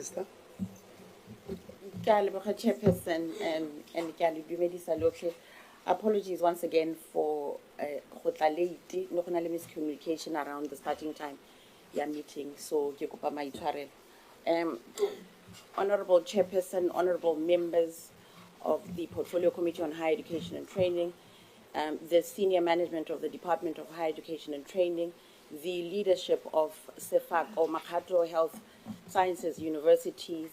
Minister. Chairperson and apologies once again for late miscommunication around the starting time meeting, so ke kopa maitshwarelo. Honorable Chairperson, honorable members of the Portfolio Committee on Higher Education and Training, the senior management of the Department of Higher Education and Training, the leadership of Sefako Makgatho Health Sciences Universities,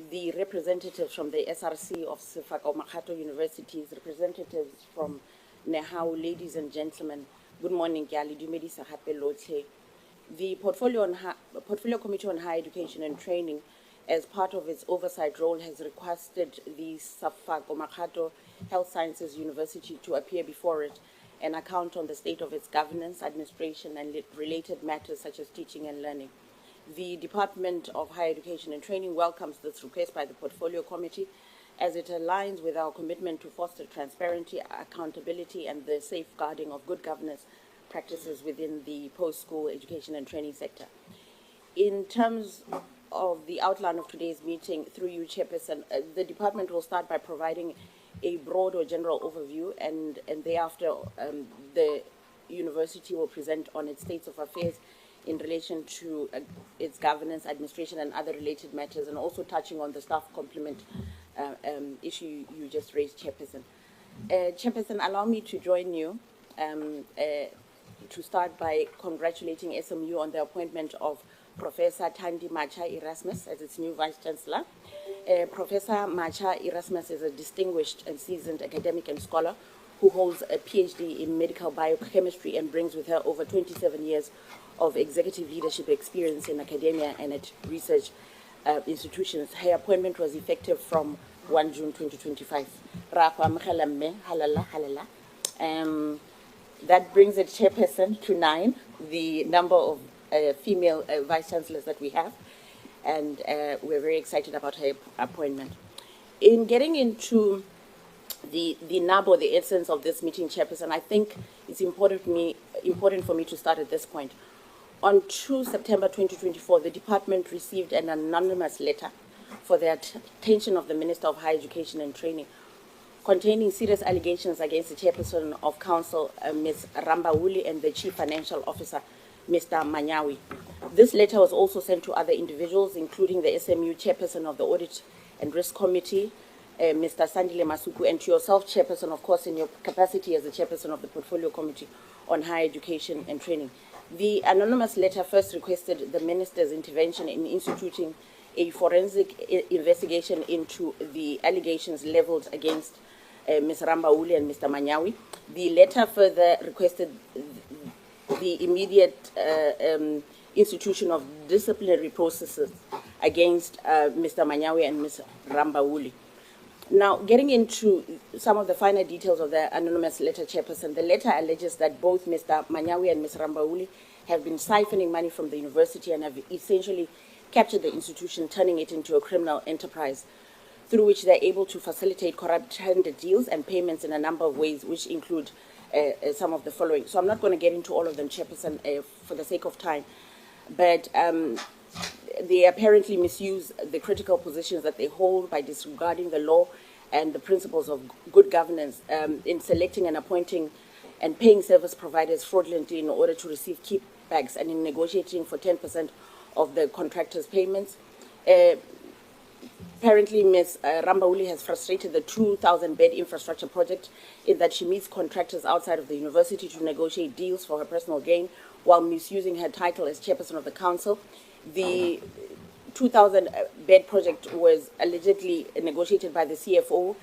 the representatives from the SRC of Sefako Makgatho Universities, representatives from Nehau, ladies and gentlemen, good morning. The Portfolio Committee on Higher Education and Training, as part of its oversight role, has requested the Sefako Makgatho Health Sciences University to appear before it and account on the state of its governance, administration, and related matters such as teaching and learning. The Department of Higher Education and Training welcomes this request by the Portfolio Committee as it aligns with our commitment to foster transparency, accountability, and the safeguarding of good governance practices within the post-school education and training sector. In terms of the outline of today's meeting, through you, Chairperson, the department will start by providing a broad or general overview, and thereafter the university will present on its states of affairs in relation to its governance, administration, and other related matters, and also touching on the staff complement issue you just raised, Chairperson. Chairperson, allow me to join you to start by congratulating SMU on the appointment of Professor Thandi Macha Erasmus as its new Vice Chancellor. Professor Macha Erasmus is a distinguished and seasoned academic and scholar who holds a PhD in medical biochemistry and brings with her over 27 years of executive leadership experience in academia and at research institutions. Her appointment was effective from 1 June 2025. That brings the Chairperson to 9, the number of female Vice Chancellors that we have, and we're very excited about her appointment. In getting into the nub or the essence of this meeting, Chairperson, I think it's important for me to start at this point. On 2 September 2024, the department received an anonymous letter for the attention of the Minister of Higher Education and Training, containing serious allegations against the Chairperson of Council, Ms. Rambauli, and the Chief Financial Officer, Mr. Manyawi. This letter was also sent to other individuals, including the SMU Chairperson of the Audit and Risk Committee, Mr. Sandile Masuku, and to yourself, Chairperson, of course, in your capacity as the Chairperson of the Portfolio Committee on Higher Education and Training. The anonymous letter first requested the Minister's intervention in instituting a forensic investigation into the allegations leveled against Ms. Rambauli and Mr. Manyawi. The letter further requested the immediate institution of disciplinary processes against Mr. Manyawi and Ms. Rambauli. Now, getting into some of the finer details of the anonymous letter, Chairperson, the letter alleges that both Mr. Manyawi and Ms. Rambauli have been siphoning money from the university and have essentially captured the institution, turning it into a criminal enterprise, through which they're able to facilitate corrupt tender deals and payments in a number of ways, which include some of the following. So I'm not going to get into all of them, Chairperson, for the sake of time, but they apparently misuse the critical positions that they hold by disregarding the law and the principles of good governance in selecting and appointing and paying service providers fraudulently in order to receive kickbacks, and in negotiating for 10% of the contractors' payments. Apparently, Ms. Rambauli has frustrated the 2,000-bed infrastructure project in that she meets contractors outside of the university to negotiate deals for her personal gain while misusing her title as chairperson of the council. The 2,000-bed project was allegedly negotiated by the CFO,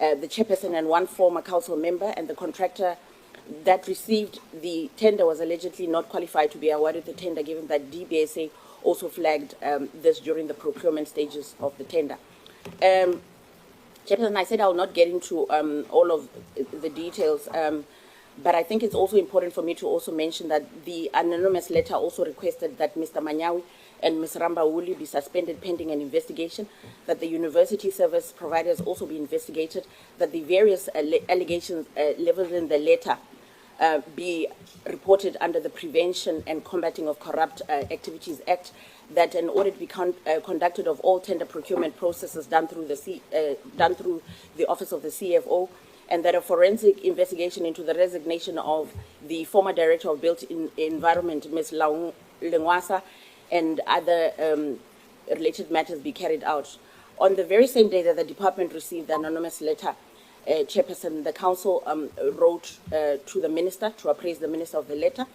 the chairperson, and one former council member, and the contractor that received the tender was allegedly not qualified to be awarded the tender, given that DBSA also flagged this during the procurement stages of the tender. Chairperson, I said I will not get into all of the details, but I think it's also important for me to also mention that the anonymous letter also requested that Mr. Manyawi and Ms. Rambauli be suspended pending an investigation, that the university service providers also be investigated, that the various allegations leveled in the letter be reported under the Prevention and Combating of Corrupt Activities Act, that an audit be conducted of all tender procurement processes done through the Office of the CFO, and that a forensic investigation into the resignation of the former Director of Built Environment, Ms. Lengwasa, and other related matters be carried out. On the very same day that the department received the anonymous letter, Chairperson, the council wrote to the minister to appraise the minister of the letter.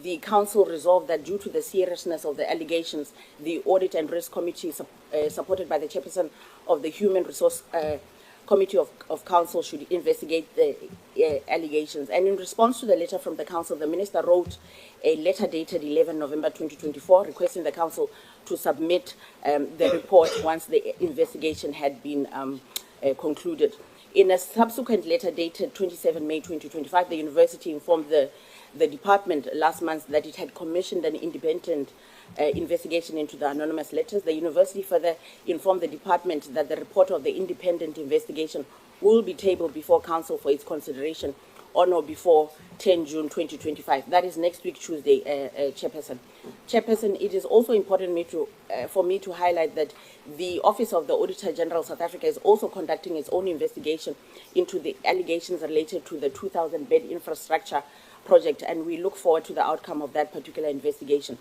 The council resolved that due to the seriousness of the allegations, the Audit and Risk Committee, supported by the Chairperson of the Human Resource Committee of Council, should investigate the allegations. And in response to the letter from the council, the minister wrote a letter dated 11 November 2024 requesting the council to submit the report once the investigation had been concluded. In a subsequent letter dated 27 May 2025, the university informed the department last month that it had commissioned an independent investigation into the anonymous letters. The university further informed the department that the report of the independent investigation will be tabled before council for its consideration on or before 10 June 2025. That is next week, Tuesday, Chairperson. Chairperson, it is also important for me to highlight that the Office of the Auditor General South Africa is also conducting its own investigation into the allegations related to the 2,000-bed infrastructure project, and we look forward to the outcome of that particular investigation.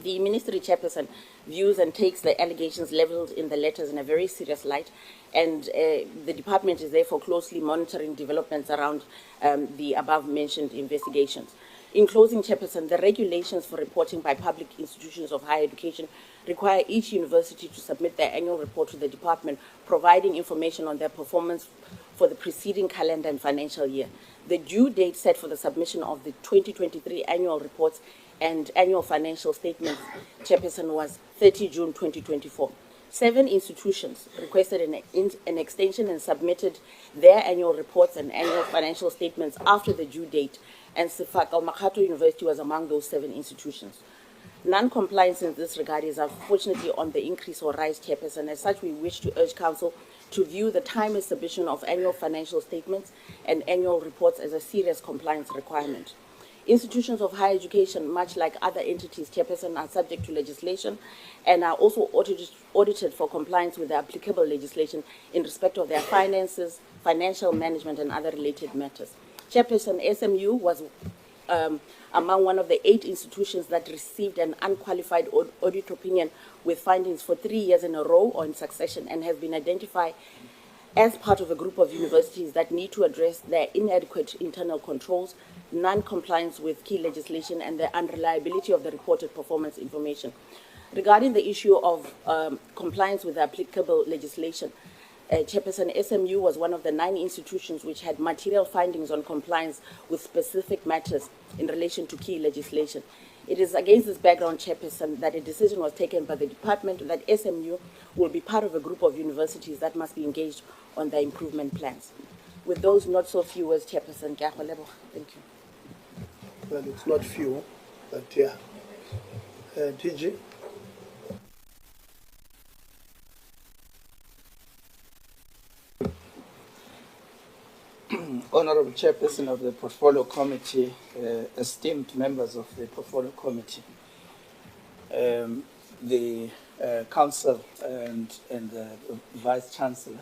The Ministry Chairperson views and takes the allegations leveled in the letters in a very serious light, and the department is therefore closely monitoring developments around the above-mentioned investigations. In closing, Chairperson, the regulations for reporting by public institutions of higher education require each university to submit their annual report to the department, providing information on their performance for the preceding calendar and financial year. The due date set for the submission of the 2023 annual reports and annual financial statements, Chairperson, was 30 June 2024. 7 institutions requested an extension and submitted their annual reports and annual financial statements after the due date, and Sefako Makgatho University was among those 7 institutions. Non-compliance in this regard is unfortunately on the increase or rise, Chairperson. As such, we wish to urge Council to view the timely submission of annual financial statements and annual reports as a serious compliance requirement. Institutions of higher education, much like other entities, Chairperson, are subject to legislation and are also audited for compliance with the applicable legislation in respect of their finances, financial management, and other related matters. Chairperson, SMU was among one of the 8 institutions that received an unqualified audit opinion with findings for 3 years in a row or in succession, and has been identified as part of a group of universities that need to address their inadequate internal controls, non-compliance with key legislation, and the unreliability of the reported performance information. Regarding the issue of compliance with the applicable legislation, Chairperson, SMU was one of the 9 institutions which had material findings on compliance with specific matters in relation to key legislation. It is against this background, Chairperson, that a decision was taken by the department that SMU will be part of a group of universities that must be engaged on their improvement plans. With those not so few words, Chairperson, thank you. Well, it's not few, but yeah. TG? Honorable Chairperson of the Portfolio Committee, esteemed members of the Portfolio Committee, the Council and the Vice Chancellor,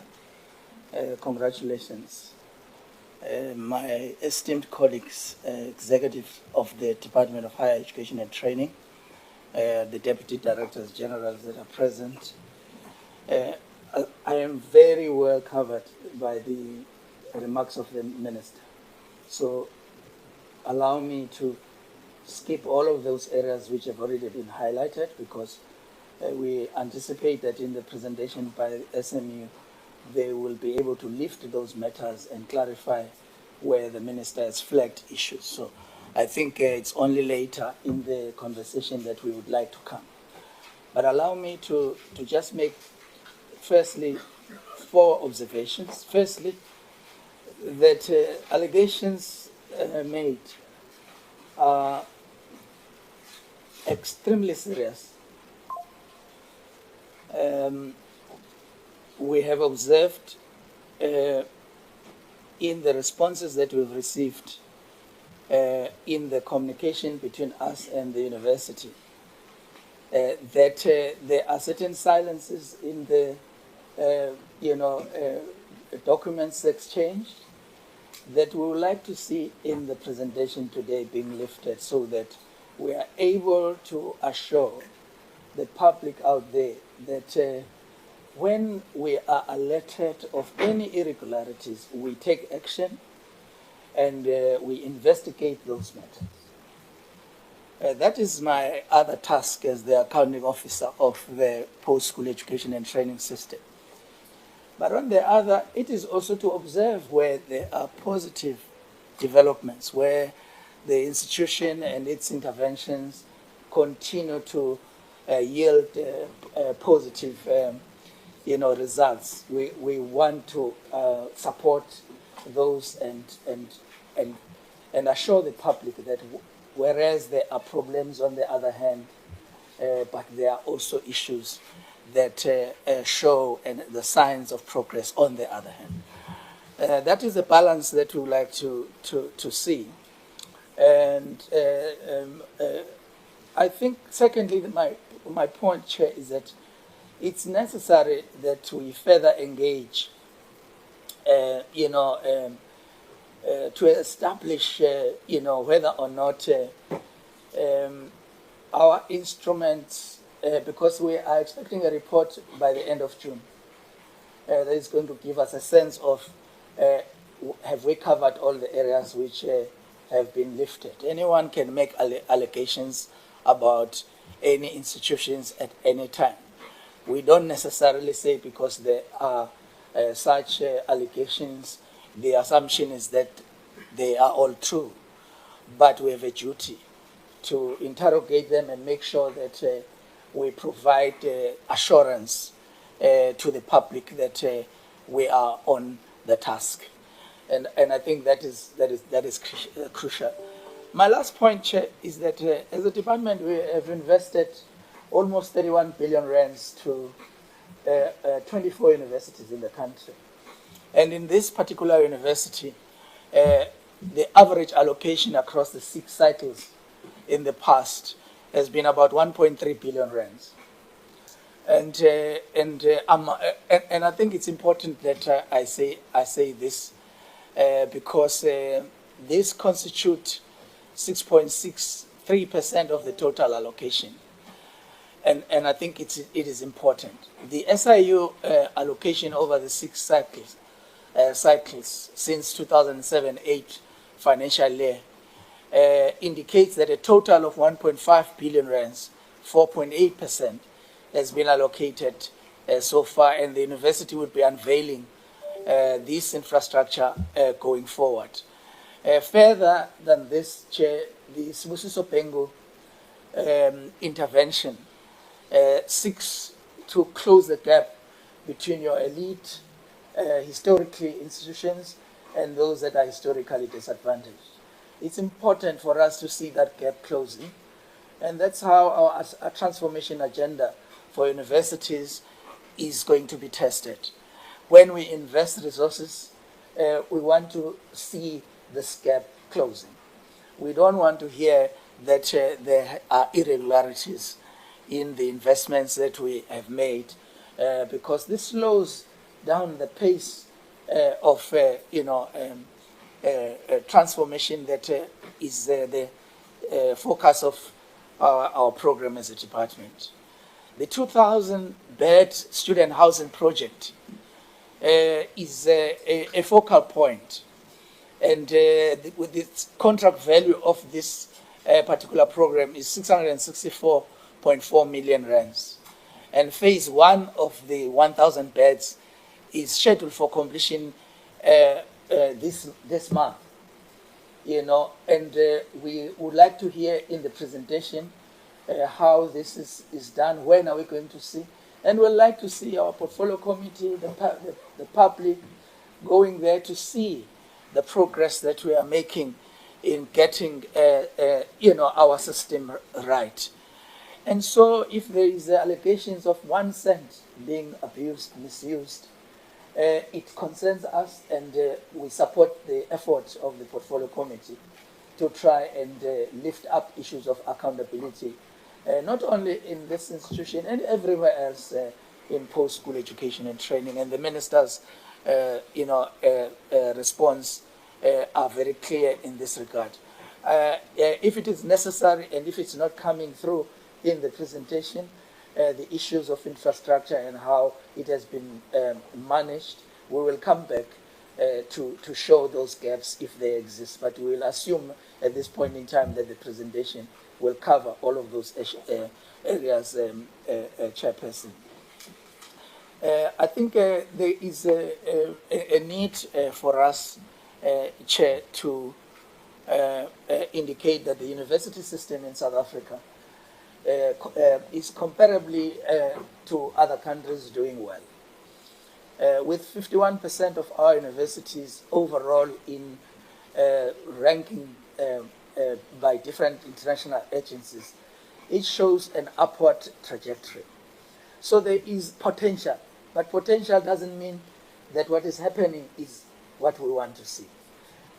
congratulations. My esteemed colleagues, executives of the Department of Higher Education and Training, the Deputy Directors General that are present, I am very well covered by the remarks of the Minister. So allow me to skip all of those areas which have already been highlighted, because we anticipate that in the presentation by SMU, they will be able to lift those matters and clarify where the Minister has flagged issues. So I think it's only later in the conversation that we would like to come. But allow me to just make, firstly, 4 observations. Firstly, that allegations made are extremely serious. We have observed in the responses that we've received in the communication between us and the university that there are certain silences in the documents exchanged that we would like to see in the presentation today being lifted, so that we are able to assure the public out there that when we are alerted of any irregularities, we take action and we investigate those matters. That is my other task as the accounting officer of the post-school education and training system. But on the other, it is also to observe where there are positive developments, where the institution and its interventions continue to yield positive results. We want to support those and assure the public that whereas there are problems on the other hand, but there are also issues that show the signs of progress on the other hand. That is the balance that we would like to see. And I think, secondly, my point, Chair, is that it's necessary that we further engage, to establish, whether or not our instruments, because we are expecting a report by the end of June that is going to give us a sense of have we covered all the areas which have been lifted. Anyone can make allegations about any institutions at any time. We don't necessarily say because there are such allegations, the assumption is that they are all true. But we have a duty to interrogate them and make sure that we provide assurance to the public that we are on the task. And I think that is crucial. My last point, Chair, is that as a department we have invested almost 31 billion rands to 24 universities in the country. And in this particular university, the average allocation across the 6 cycles in the past has been about 1.3 billion rands. And I think it's important that I say this because this constitutes 6.63% of the total allocation. And I think it is important. The SIU allocation over the 6 cycles since 2007-8 financial year indicates that a total of 1.5 billion rands, 4.8%, has been allocated so far, and the university will be unveiling this infrastructure going forward. Further than this, Chair, the Sibusiso Pengo intervention seeks to close the gap between your elite, historically institutions, and those that are historically disadvantaged. It's important for us to see that gap closing, and that's how our transformation agenda for universities is going to be tested. When we invest resources, we want to see this gap closing. We don't want to hear that there are irregularities in the investments that we have made, because this slows down the pace of transformation that is the focus of our program as a department. The 2,000-bed student housing project is a focal point, and with the contract value of this particular program is 664.4 million rands. And phase 1 of the 1,000 beds is scheduled for completion this month. And we would like to hear in the presentation how this is done. When are we going to see? And we'd like to see our portfolio committee, the public, going there to see the progress that we are making in getting our system right. And so if there is allegations of 1 cent being abused, misused, it concerns us, and we support the efforts of the portfolio committee to try and lift up issues of accountability not only in this institution and everywhere else in post-school education and training. And the minister's, response are very clear in this regard. If it is necessary and if it's not coming through in the presentation, the issues of infrastructure and how it has been managed, we will come back to show those gaps if they exist. But we will assume at this point in time that the presentation will cover all of those areas, Chairperson. I think there is a need for us, Chair, to indicate that the university system in South Africa is comparably to other countries doing well. With 51% of our universities overall in ranking by different international agencies, it shows an upward trajectory. So there is potential, but potential doesn't mean that what is happening is what we want to see.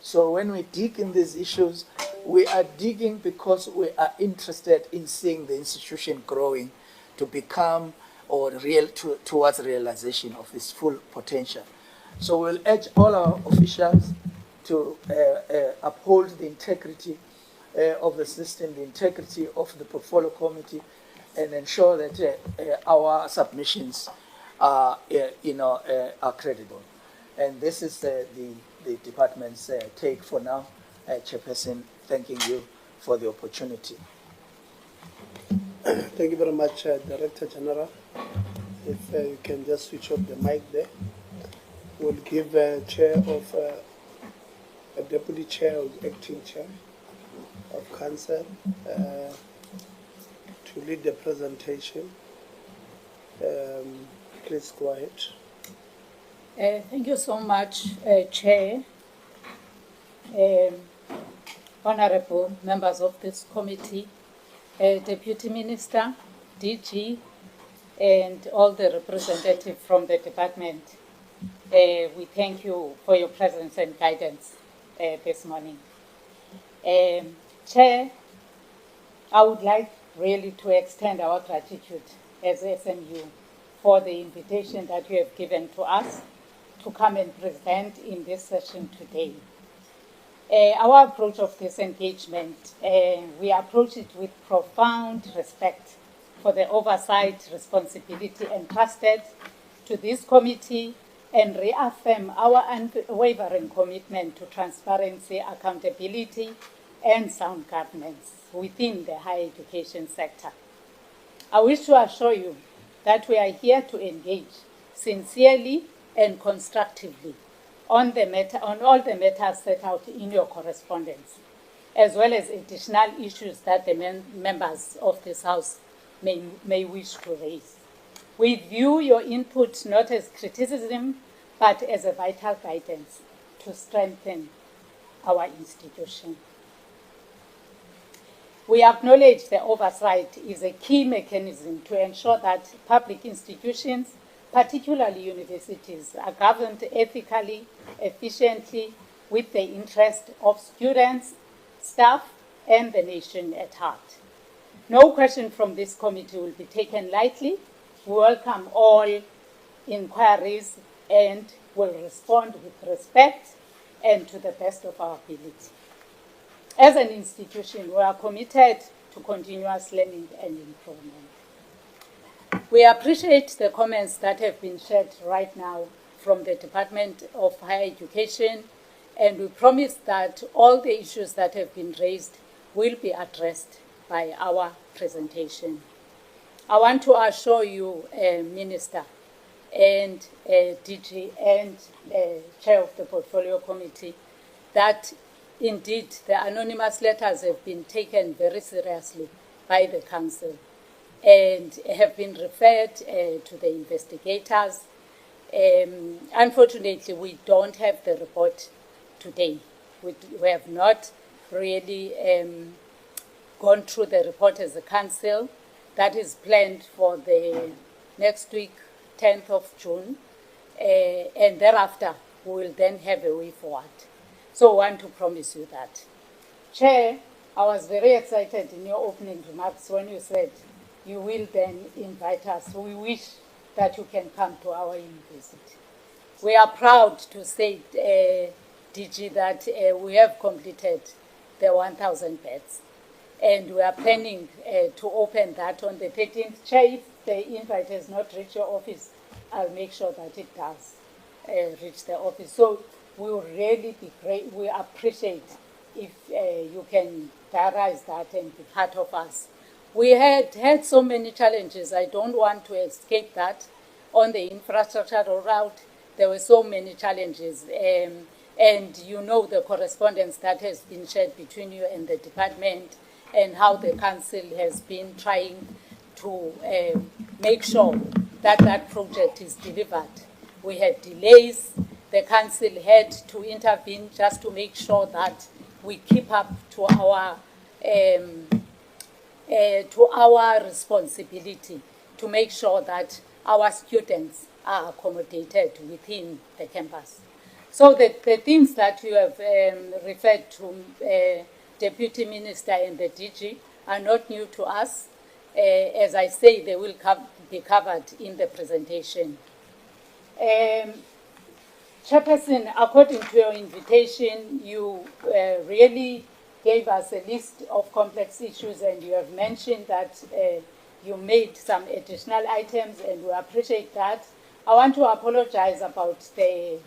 So when we dig in these issues, we are digging because we are interested in seeing the institution growing to become or towards realization of its full potential. So we'll urge all our officials to uphold the integrity of the system, the integrity of the portfolio committee, and ensure that our submissions are credible. And this is the department's take for now. Chairperson, thanking you for the opportunity. Thank you very much, Director General. If you can just switch off the mic there. We'll give a deputy chair or acting chair of council to lead the presentation. Please go ahead. Thank you so much, Chair, honorable members of this committee, Deputy Minister, DG, and all the representatives from the department. We thank you for your presence and guidance this morning. Chair, I would like really to extend our gratitude as SMU for the invitation that you have given to us to come and present in this session today. Our approach of this engagement, we approach it with profound respect for the oversight responsibility entrusted to this committee and reaffirm our unwavering commitment to transparency, accountability, and sound governance within the higher education sector. I wish to assure you that we are here to engage sincerely and constructively on all the matters set out in your correspondence, as well as additional issues that the members of this House may wish to raise. We view your input not as criticism, but as a vital guidance to strengthen our institution. We acknowledge the oversight is a key mechanism to ensure that public institutions, particularly universities, are governed ethically, efficiently, with the interest of students, staff, and the nation at heart. No question from this committee will be taken lightly. We welcome all inquiries and will respond with respect and to the best of our ability. As an institution, we are committed to continuous learning and improvement. We appreciate the comments that have been shared right now from the Department of Higher Education, and we promise that all the issues that have been raised will be addressed by our presentation. I want to assure you, Minister, and DG, and Chair of the Portfolio Committee, that indeed the anonymous letters have been taken very seriously by the Council and have been referred to the investigators. Unfortunately, we don't have the report today. We have not really gone through the report as a Council. That is planned for the next week, 10th of June, and thereafter we will then have a way forward. So I want to promise you that. Chair, I was very excited in your opening remarks when you said you will then invite us. We wish that you can come to our university. We are proud to say, DG, that we have completed the 1,000 beds. And we are planning to open that on the 13th. Chair, if the invite has not reached your office, I'll make sure that it does reach the office. So we will really be great. We appreciate if you can diarize that and be part of us. We had so many challenges. I don't want to escape that. On the infrastructure rollout, there were so many challenges. And you know the correspondence that has been shared between you and the department, and how the council has been trying to make sure that that project is delivered. We had delays. The council had to intervene just to make sure that we keep up to our responsibility to make sure that our students are accommodated within the campus. So the things that you have referred to, Deputy Minister and the DG, are not new to us. As I say, they will be covered in the presentation. Chairperson, according to your invitation, you really gave us a list of complex issues, and you have mentioned that you made some additional items, and we appreciate that. I want to apologize about the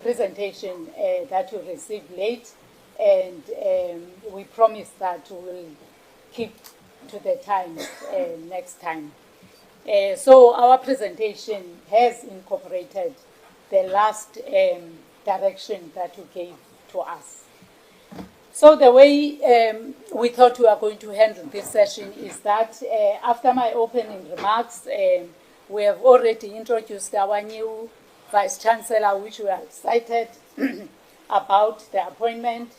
presentation that you received late, and we promise that we will keep to the time next time. So our presentation has incorporated the last direction that you gave to us. So the way we thought we are going to handle this session is that after my opening remarks, we have already introduced our new Vice Chancellor, which we are excited about the appointment.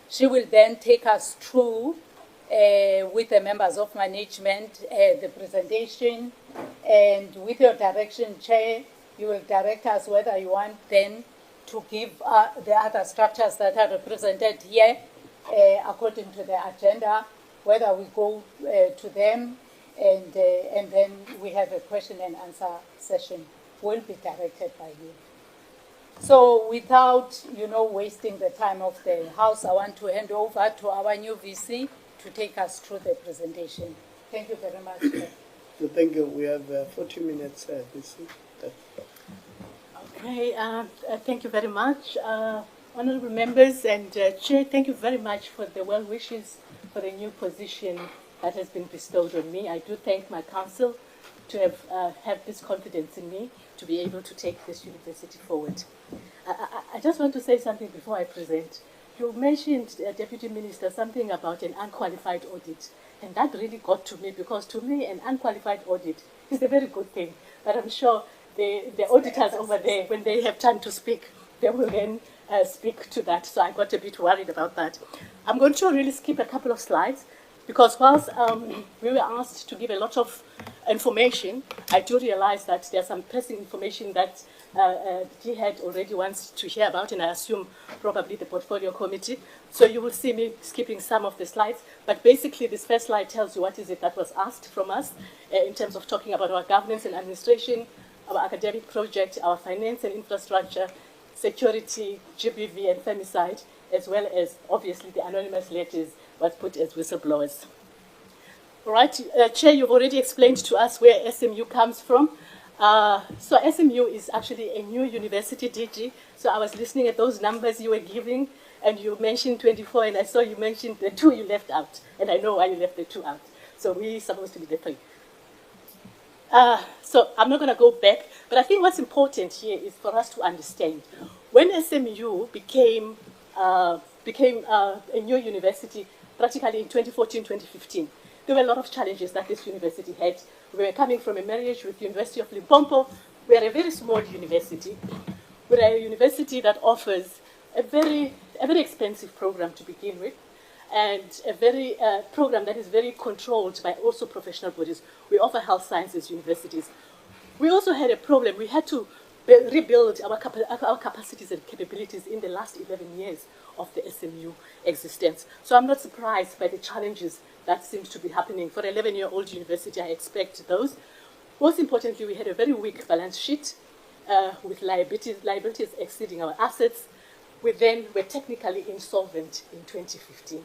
She will then take us through, with the members of management, the presentation, and with your direction, Chair, you will direct us whether you want then to give the other structures that are represented here, according to the agenda, whether we go to them, and then we have a question and answer session will be directed by you. So without, wasting the time of the House, I want to hand over to our new VC to take us through the presentation. Thank you very much. So thank you. We have 40 minutes, VC. Okay, thank you very much. Honorable members and Chair, thank you very much for the well wishes for the new position that has been bestowed on me. I do thank my council to have this confidence in me to be able to take this university forward. I just want to say something before I present. You mentioned, Deputy Minister, something about an unqualified audit, and that really got to me, because to me an unqualified audit is a very good thing, but I'm sure the auditors over there, when they have time to speak, they will then speak to that, so I got a bit worried about that. I'm going to really skip a couple of slides, because whilst we were asked to give a lot of information, I do realize that there's some pressing information that Jihad already wants to hear about, and I assume probably the portfolio committee. So you will see me skipping some of the slides, but basically this first slide tells you what is it that was asked from us in terms of talking about our governance and administration, our academic project, our finance and infrastructure, security, GBV and femicide, as well as obviously the anonymous letters was put as whistleblowers. All right, Chair, you've already explained to us where SMU comes from. So SMU is actually a new university, DG. So I was listening at those numbers you were giving, and you mentioned 24, and I saw you mentioned the 2 you left out, and I know why you left the 2 out. So we're supposed to be the 3. So I'm not going to go back, but I think what's important here is for us to understand. When SMU became a new university, practically in 2014, 2015, there were a lot of challenges that this university had. We were coming from a marriage with the University of Limpopo. We are a very small university. We're a university that offers a very expensive program to begin with, and a very program that is very controlled by also professional bodies. We offer health sciences universities. We also had a problem. We had to rebuild our capacities and capabilities in the last 11 years of the SMU existence. So I'm not surprised by the challenges that seem to be happening. For an 11-year-old university, I expect those. Most importantly, we had a very weak balance sheet with liabilities exceeding our assets. We then were technically insolvent in 2015.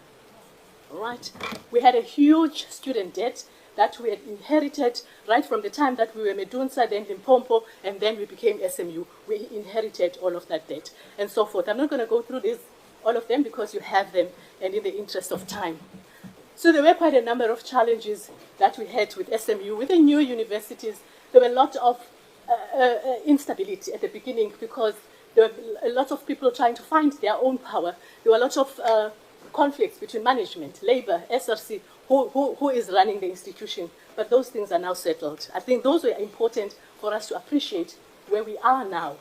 All right. We had a huge student debt that we had inherited right from the time that we were Medunsa, then Limpopo, and then we became SMU. We inherited all of that debt and so forth. I'm not going to go through all of them because you have them and in the interest of time. So there were quite a number of challenges that we had with SMU. With the new universities, there were a lot of instability at the beginning because there were a lot of people trying to find their own power. There were a lot of conflicts between management, labor, SRC, who is running the institution. But those things are now settled. I think those were important for us to appreciate where we are now.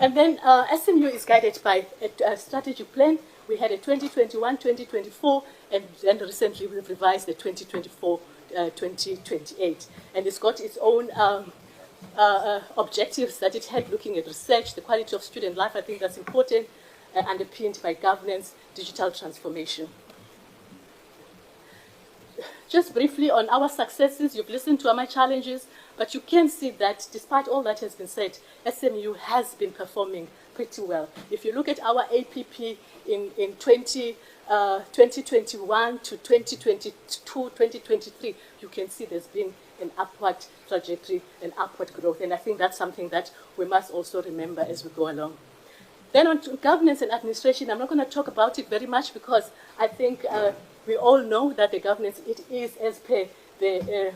And then SMU is guided by a strategic plan. We had a 2021-2024, and then recently we've revised the 2024-2028. And it's got its own objectives that it had, looking at research, the quality of student life. I think that's important, underpinned by governance, digital transformation. Just briefly on our successes, you've listened to my challenges, but you can see that despite all that has been said, SMU has been performing pretty well. If you look at our APP in 2021 to 2022, 2023, you can see there's been an upward trajectory, an upward growth, and I think that's something that we must also remember as we go along. Then on to governance and administration, I'm not going to talk about it very much because I think we all know that the governance, it is as per the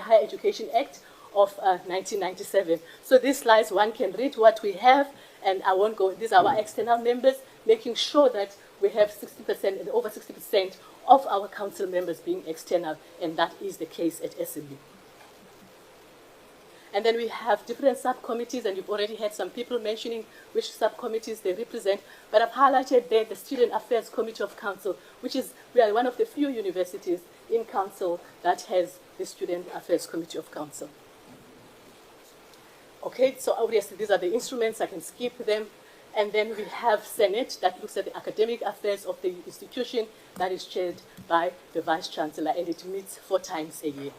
Higher Education Act of 1997. So these slides, one can read what we have, and I won't go, these are our external members, making sure that we have 60% and over 60% of our council members being external, and that is the case at SMU. And then we have different subcommittees, and you've already had some people mentioning which subcommittees they represent. But I've highlighted there the Student Affairs Committee of Council, which is, we are one of the few universities in council that has the Student Affairs Committee of Council. Okay, so obviously these are the instruments, I can skip them. And then we have Senate that looks at the academic affairs of the institution, that is chaired by the Vice Chancellor, and it meets 4 times a year.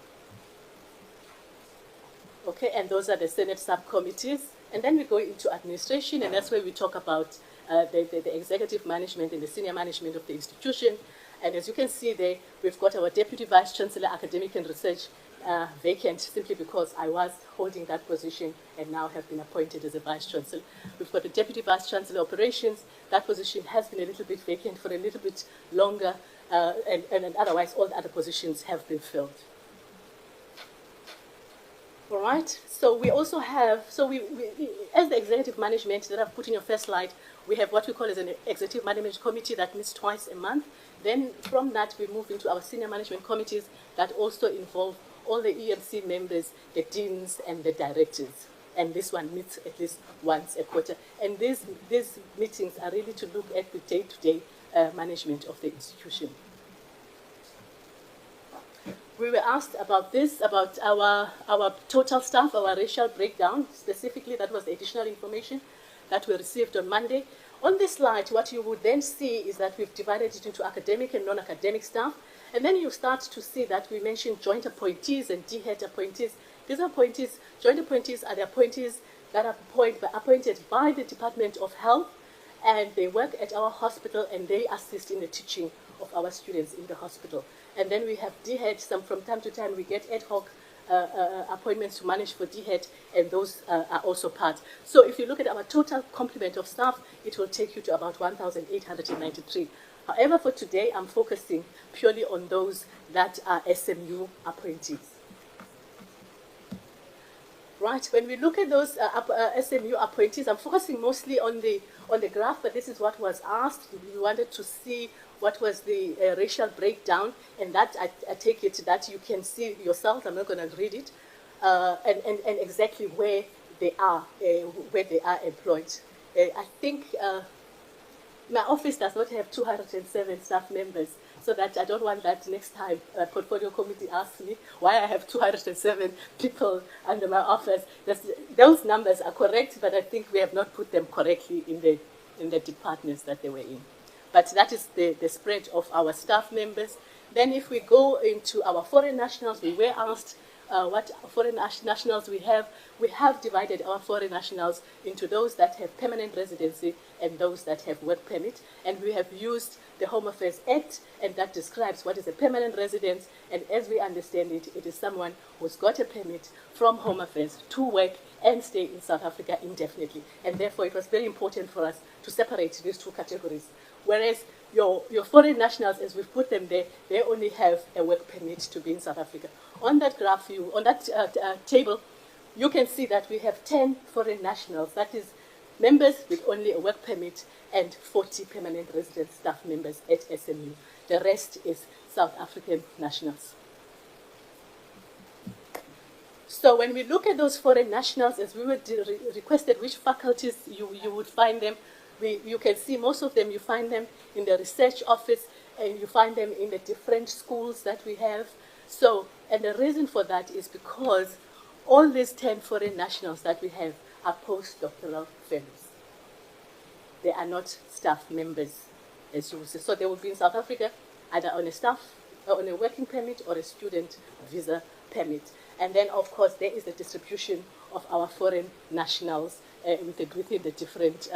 Okay, and those are the Senate subcommittees. And then we go into administration, and that's where we talk about the executive management and the senior management of the institution. And as you can see there, we've got our Deputy Vice Chancellor, Academic and Research, vacant simply because I was holding that position and now have been appointed as a Vice Chancellor. We've got the Deputy Vice Chancellor Operations. That position has been a little bit vacant for a little bit longer, and otherwise all the other positions have been filled. All right, so we also have, so we as the executive management that I've put in your first slide, we have what we call as an executive management committee that meets twice a month. Then from that, we move into our senior management committees that also involve all the EMC members, the deans, and the directors. And this one meets at least once a quarter. And these meetings are really to look at the day-to-day management of the institution. We were asked about this, about our total staff, our racial breakdown. Specifically, that was the additional information that we received on Monday. On this slide, what you would then see is that we've divided it into academic and non-academic staff. And then you start to see that we mentioned joint appointees and D-head appointees. These appointees, joint appointees are the appointees that are appointed by the Department of Health, and they work at our hospital and they assist in the teaching of our students in the hospital. And then we have D-head, from time to time we get ad hoc appointments to manage for D-head, and those are also part. So if you look at our total complement of staff, it will take you to about 1,893. However, for today, I'm focusing purely on those that are SMU appointees. Right, when we look at those SMU appointees, I'm focusing mostly on the graph, but this is what was asked. We wanted to see what was the racial breakdown, and that I take it that you can see yourself. I'm not going to read it, and exactly where they are employed. I think my office does not have 207 staff members, so that I don't want that next time a portfolio committee asks me why I have 207 people under my office. Those numbers are correct, but I think we have not put them correctly in in the departments that they were in. But that is the spread of our staff members. Then if we go into our foreign nationals, we were asked what foreign nationals we have. We have divided our foreign nationals into those that have permanent residency and those that have work permit. And we have used the Home Affairs Act, and that describes what is a permanent residence. And as we understand it, it is someone who's got a permit from Home Affairs to work and stay in South Africa indefinitely. And therefore, it was very important for us to separate these two categories. Whereas your foreign nationals, as we've put them there, they only have a work permit to be in South Africa. On that graph, on that table, you can see that we have 10 foreign nationals. That is members with only a work permit and 40 permanent resident staff members at SMU. The rest is South African nationals. So when we look at those foreign nationals, as we were requested which faculties you would find them, you can see most of them, you find them in the research office, and you find them in the different schools that we have. So, and the reason for that is because all these 10 foreign nationals that we have are postdoctoral fellows. They are not staff members, as you will see. So they will be in South Africa, either on a staff, or on a working permit, or a student visa permit. And then, of course, there is the distribution of our foreign nationals within the different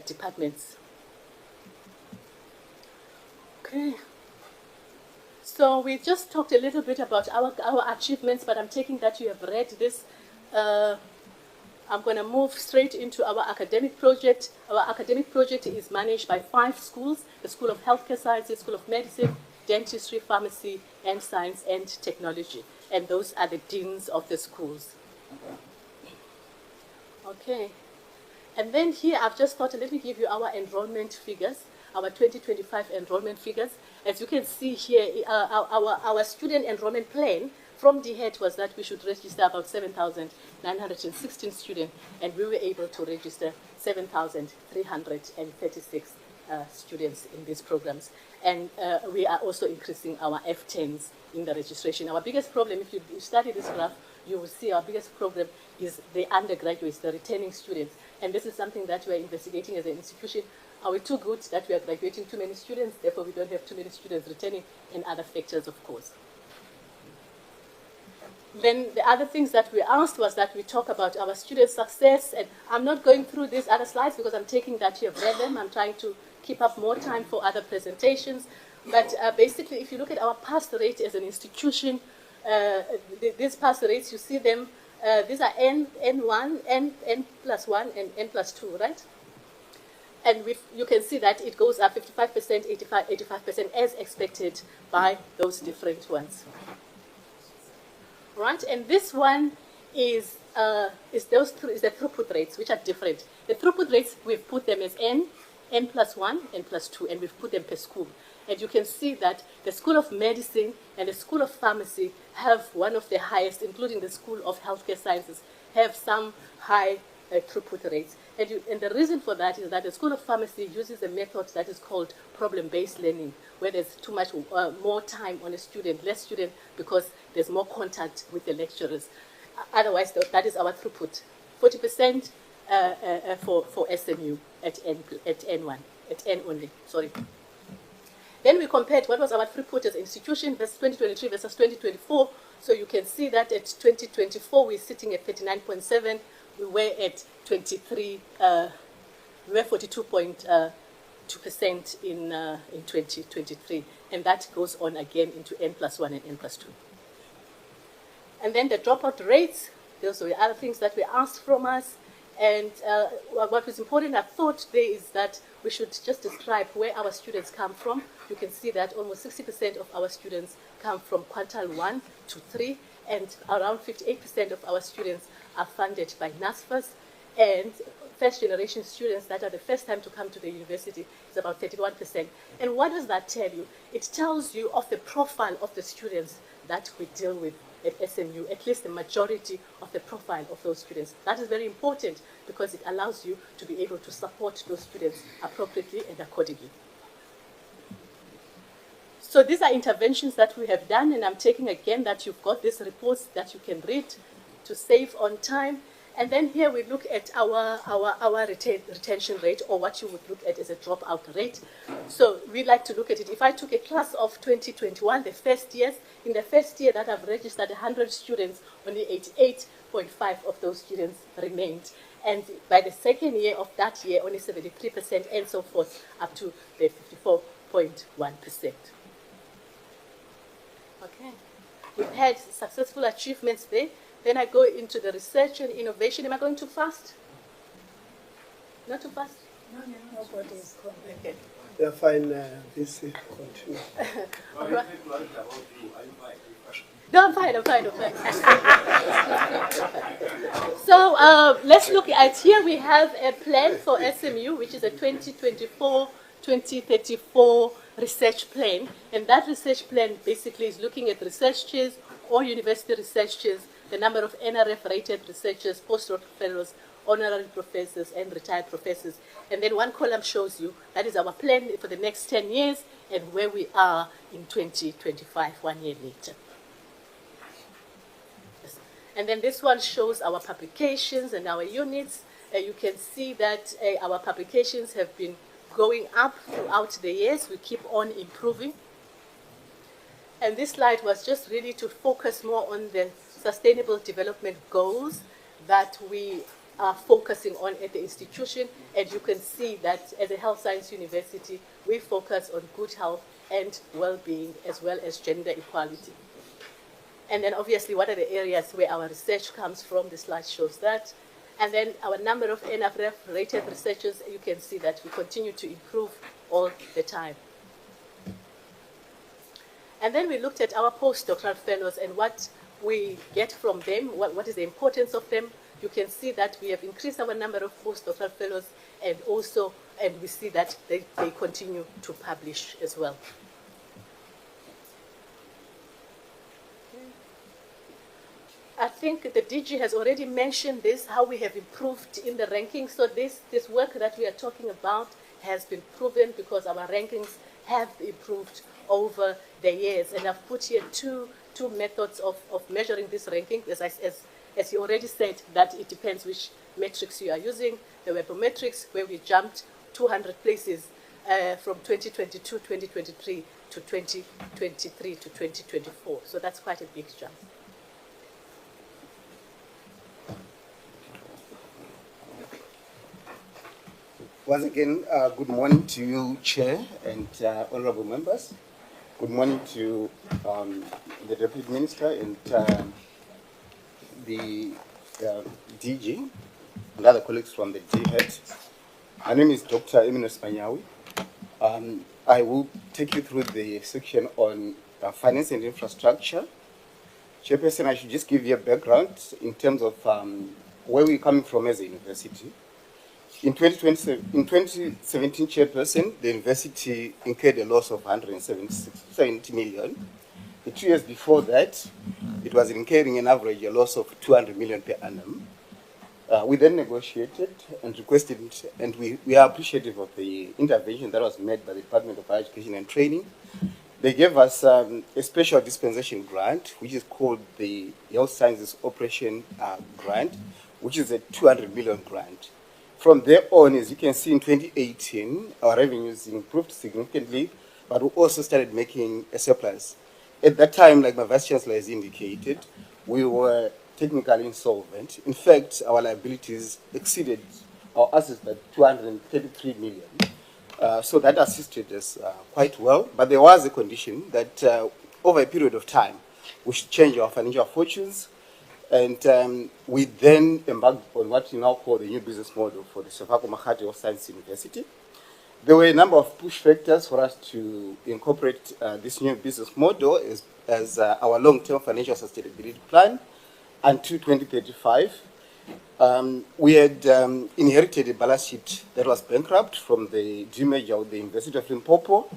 departments. Okay. So we just talked a little bit about our achievements, but I'm taking that you have read this. I'm going to move straight into our academic project. Our academic project is managed by 5 schools: the School of Healthcare Sciences, School of Medicine, Dentistry, Pharmacy, and Science and Technology. And those are the deans of the schools. Okay. And then here I've just thought, let me give you our enrollment figures, our 2025 enrollment figures. As you can see here, our student enrollment plan from DHET was that we should register about 7,916 students, and we were able to register 7,336 students in these programs. And we are also increasing our F10s in the registration. Our biggest problem, if you study this graph, you will see our biggest problem is the undergraduates, the returning students. And this is something that we are investigating as an institution. Are we too good that we are graduating too many students, therefore we don't have too many students returning, and other factors, of course. Then the other things that we asked was that we talk about our student success, and I'm not going through these other slides because I'm taking that you have read them. I'm trying to keep up more time for other presentations. But basically, if you look at our pass rate as an institution, these pass rates, you see them, these are N1, N plus 1, and N plus 2, right? And you can see that it goes up 55%, 85% as expected by those different ones. Right, and this one is the throughput rates, which are different. The throughput rates, we've put them as N plus 1, N plus 2, and we've put them per school. And you can see that the School of Medicine and the School of Pharmacy have one of the highest, including the School of Healthcare Sciences, have some high throughput rates. And the reason for that is that the School of Pharmacy uses a method that is called problem-based learning, where there's too much more time on a student, less student, because there's more contact with the lecturers. Otherwise, that is our throughut. 40% for SMU at N1, at N only, sorry. Then we compared what was our throughput as an institution versus 2023 versus 2024. So you can see that at 2024, we're sitting at 39.7. We were at 23, we were 42.2% in 2023. And that goes on again into N plus 1 and N plus 2. And then the dropout rates, those were the other things that were asked from us. And what was important, I thought, there is that we should just describe where our students come from. You can see that almost 60% of our students come from quintile 1 to 3, and around 58% of our students are funded by NSFAS, and first-generation students that are the first time to come to the university is about 31%. And what does that tell you? It tells you of the profile of the students that we deal with at SMU, at least the majority of the profile of those students. That is very important because it allows you to be able to support those students appropriately and accordingly. So these are interventions that we have done, and I'm taking again that you've got these reports that you can read to save on time. And then here we look at our retention rate, or what you would look at as a dropout rate. So we like to look at it. If I took a class of 2021, the first years, in the first year that I've registered 100 students, only 88.5 of those students remained. And by the second year of that year, only 73%, and so forth, up to the 54.1%. Okay. We've had successful achievements there. Then I go into the research and innovation. Am I going too fast? Not too fast? No, nobody is complaining. Okay. They're fine, VC, continue. No, I'm fine. So let's look at here. We have a plan for SMU, which is a 2024-2034 research plan. And that research plan basically is looking at research chairs or university research chairs, the number of NRF-rated researchers, postdoc fellows, honorary professors, and retired professors. And then one column shows you that is our plan for the next 10 years and where we are in 2025, 1 year later. And then this one shows our publications and our units. You can see that our publications have been going up throughout the years. We keep on improving. And this slide was just really to focus more on the Sustainable Development Goals that we are focusing on at the institution. And you can see that as a health science university, we focus on good health and well-being, as well as gender equality. And then obviously, what are the areas where our research comes from? The slide shows that. And then our number of NRF-rated researchers, you can see that we continue to improve all the time. And then we looked at our postdoctoral fellows and what we get from them, what is the importance of them. You can see that we have increased our number of postdoctoral fellows, and we see that they continue to publish as well. I think the DG has already mentioned this, how we have improved in the rankings. So this work that we are talking about has been proven because our rankings have improved over the years. And I've put here two methods of measuring this ranking. As you already said, that it depends which metrics you are using. The webometrics, where we jumped 200 places from 2022, 2023 to 2023 to 2024. So that's quite a big jump. Once again, good morning to you, Chair and honorable members. Good morning to the Deputy Minister and the DG and other colleagues from the DHET. My name is Dr. Emino Spanyawi. I will take you through the section on finance and infrastructure. Chairperson, I should just give you a background in terms of where we're coming from as a university. In 2017, Chairperson, the university incurred a loss of 170 million. The 2 years before that, it was incurring an average a loss of 200 million per annum. We then negotiated and requested, and we are appreciative of the intervention that was made by the Department of Higher Education and Training. They gave us a special dispensation grant, which is called the Health Sciences Operation Grant, which is a 200 million grant. From there on, as you can see, in 2018, our revenues improved significantly, but we also started making a surplus. At that time, like my Vice Chancellor has indicated, we were technically insolvent. In fact, our liabilities exceeded our assets by 233 million. So that assisted us quite well. But there was a condition that over a period of time, we should change our financial fortunes. And we then embarked on what we now call the new business model for the Sefako Makgatho VC University. There were a number of push factors for us to incorporate this new business model as our long-term financial sustainability plan until 2035. We had inherited a balance sheet that was bankrupt from the demerger with the University of Limpopo.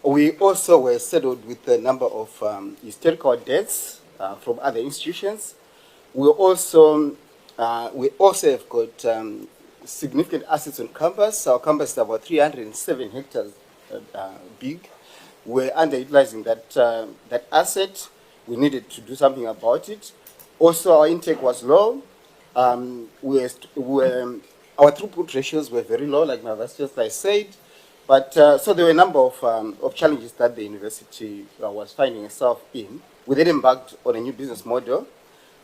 We also were saddled with a number of historical debts from other institutions. We also have got significant assets on campus. Our campus is about 307 hectares big. We're underutilizing that asset. We needed to do something about it. Also, our intake was low. Our throughput ratios were very low, like my vice chancellor said. But so there were a number of challenges that the university was finding itself in. We then embarked on a new business model.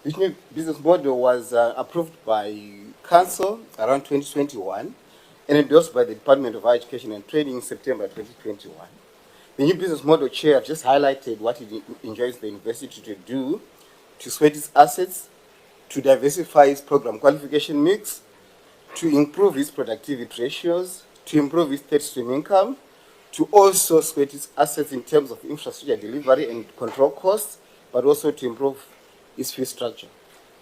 This new business model was approved by Council around 2021 and endorsed by the Department of Higher Education and Training in September 2021. The new business model, Chair, I've just highlighted what it enjoins the university to do to sweat its assets, to diversify its program qualification mix, to improve its productivity ratios, to improve its third stream income, to also sweat its assets in terms of infrastructure delivery and control costs, but also to improve its fee structure.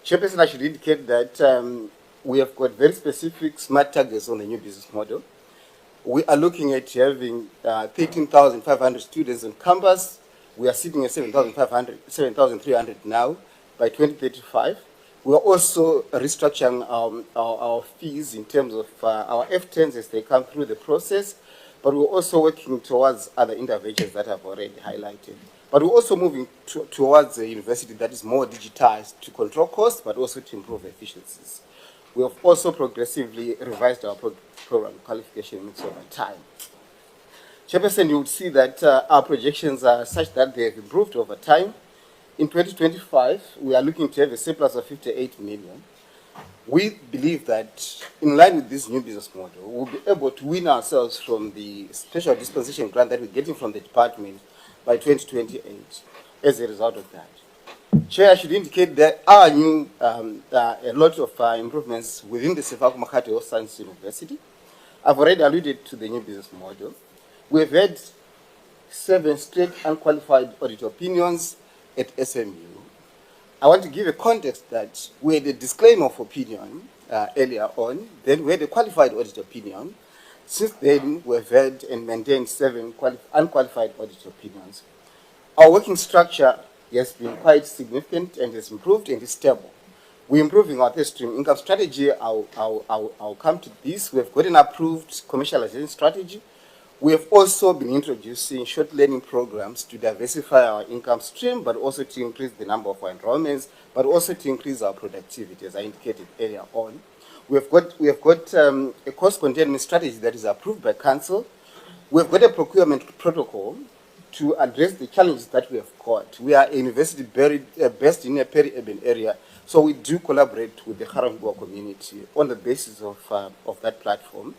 Chairperson, I should indicate that we have got very specific smart targets on the new business model. We are looking at having 13,500 students on campus. We are sitting at 7,300 now by 2035. We are also restructuring our fees in terms of our F10s as they come through the process, but we're also working towards other interventions that I've already highlighted. But we're also moving towards a university that is more digitized to control costs, but also to improve efficiencies. We have also progressively revised our program qualification mix over time. Chairperson, you would see that our projections are such that they have improved over time. In 2025, we are looking to have a surplus of 58 million. We believe that in line with this new business model, we'll be able to win ourselves from the special dispensation grant that we're getting from the department by 2028 as a result of that. Chair, I should indicate there are a lot of improvements within the Sefako Makgatho VC University. I've already alluded to the new business model. We've had 7 straight unqualified audit opinions at SMU. I want to give a context that we had a disclaimer of opinion earlier on, then we had a qualified audit opinion. Since then, we've had and maintained 7 unqualified audit opinions. Our working structure has been quite significant and has improved and is stable. We're improving our third stream income strategy. I'll come to this. We've got an approved commercialization strategy. We have also been introducing short learning programs to diversify our income stream, but also to increase the number of our enrollments, but also to increase our productivity, as I indicated earlier on. We have got a cost containment strategy that is approved by Council. We've got a procurement protocol to address the challenges that we have got. We are a university based in a peri-urban area, so we do collaborate with the Harangwa community on the basis of that platform.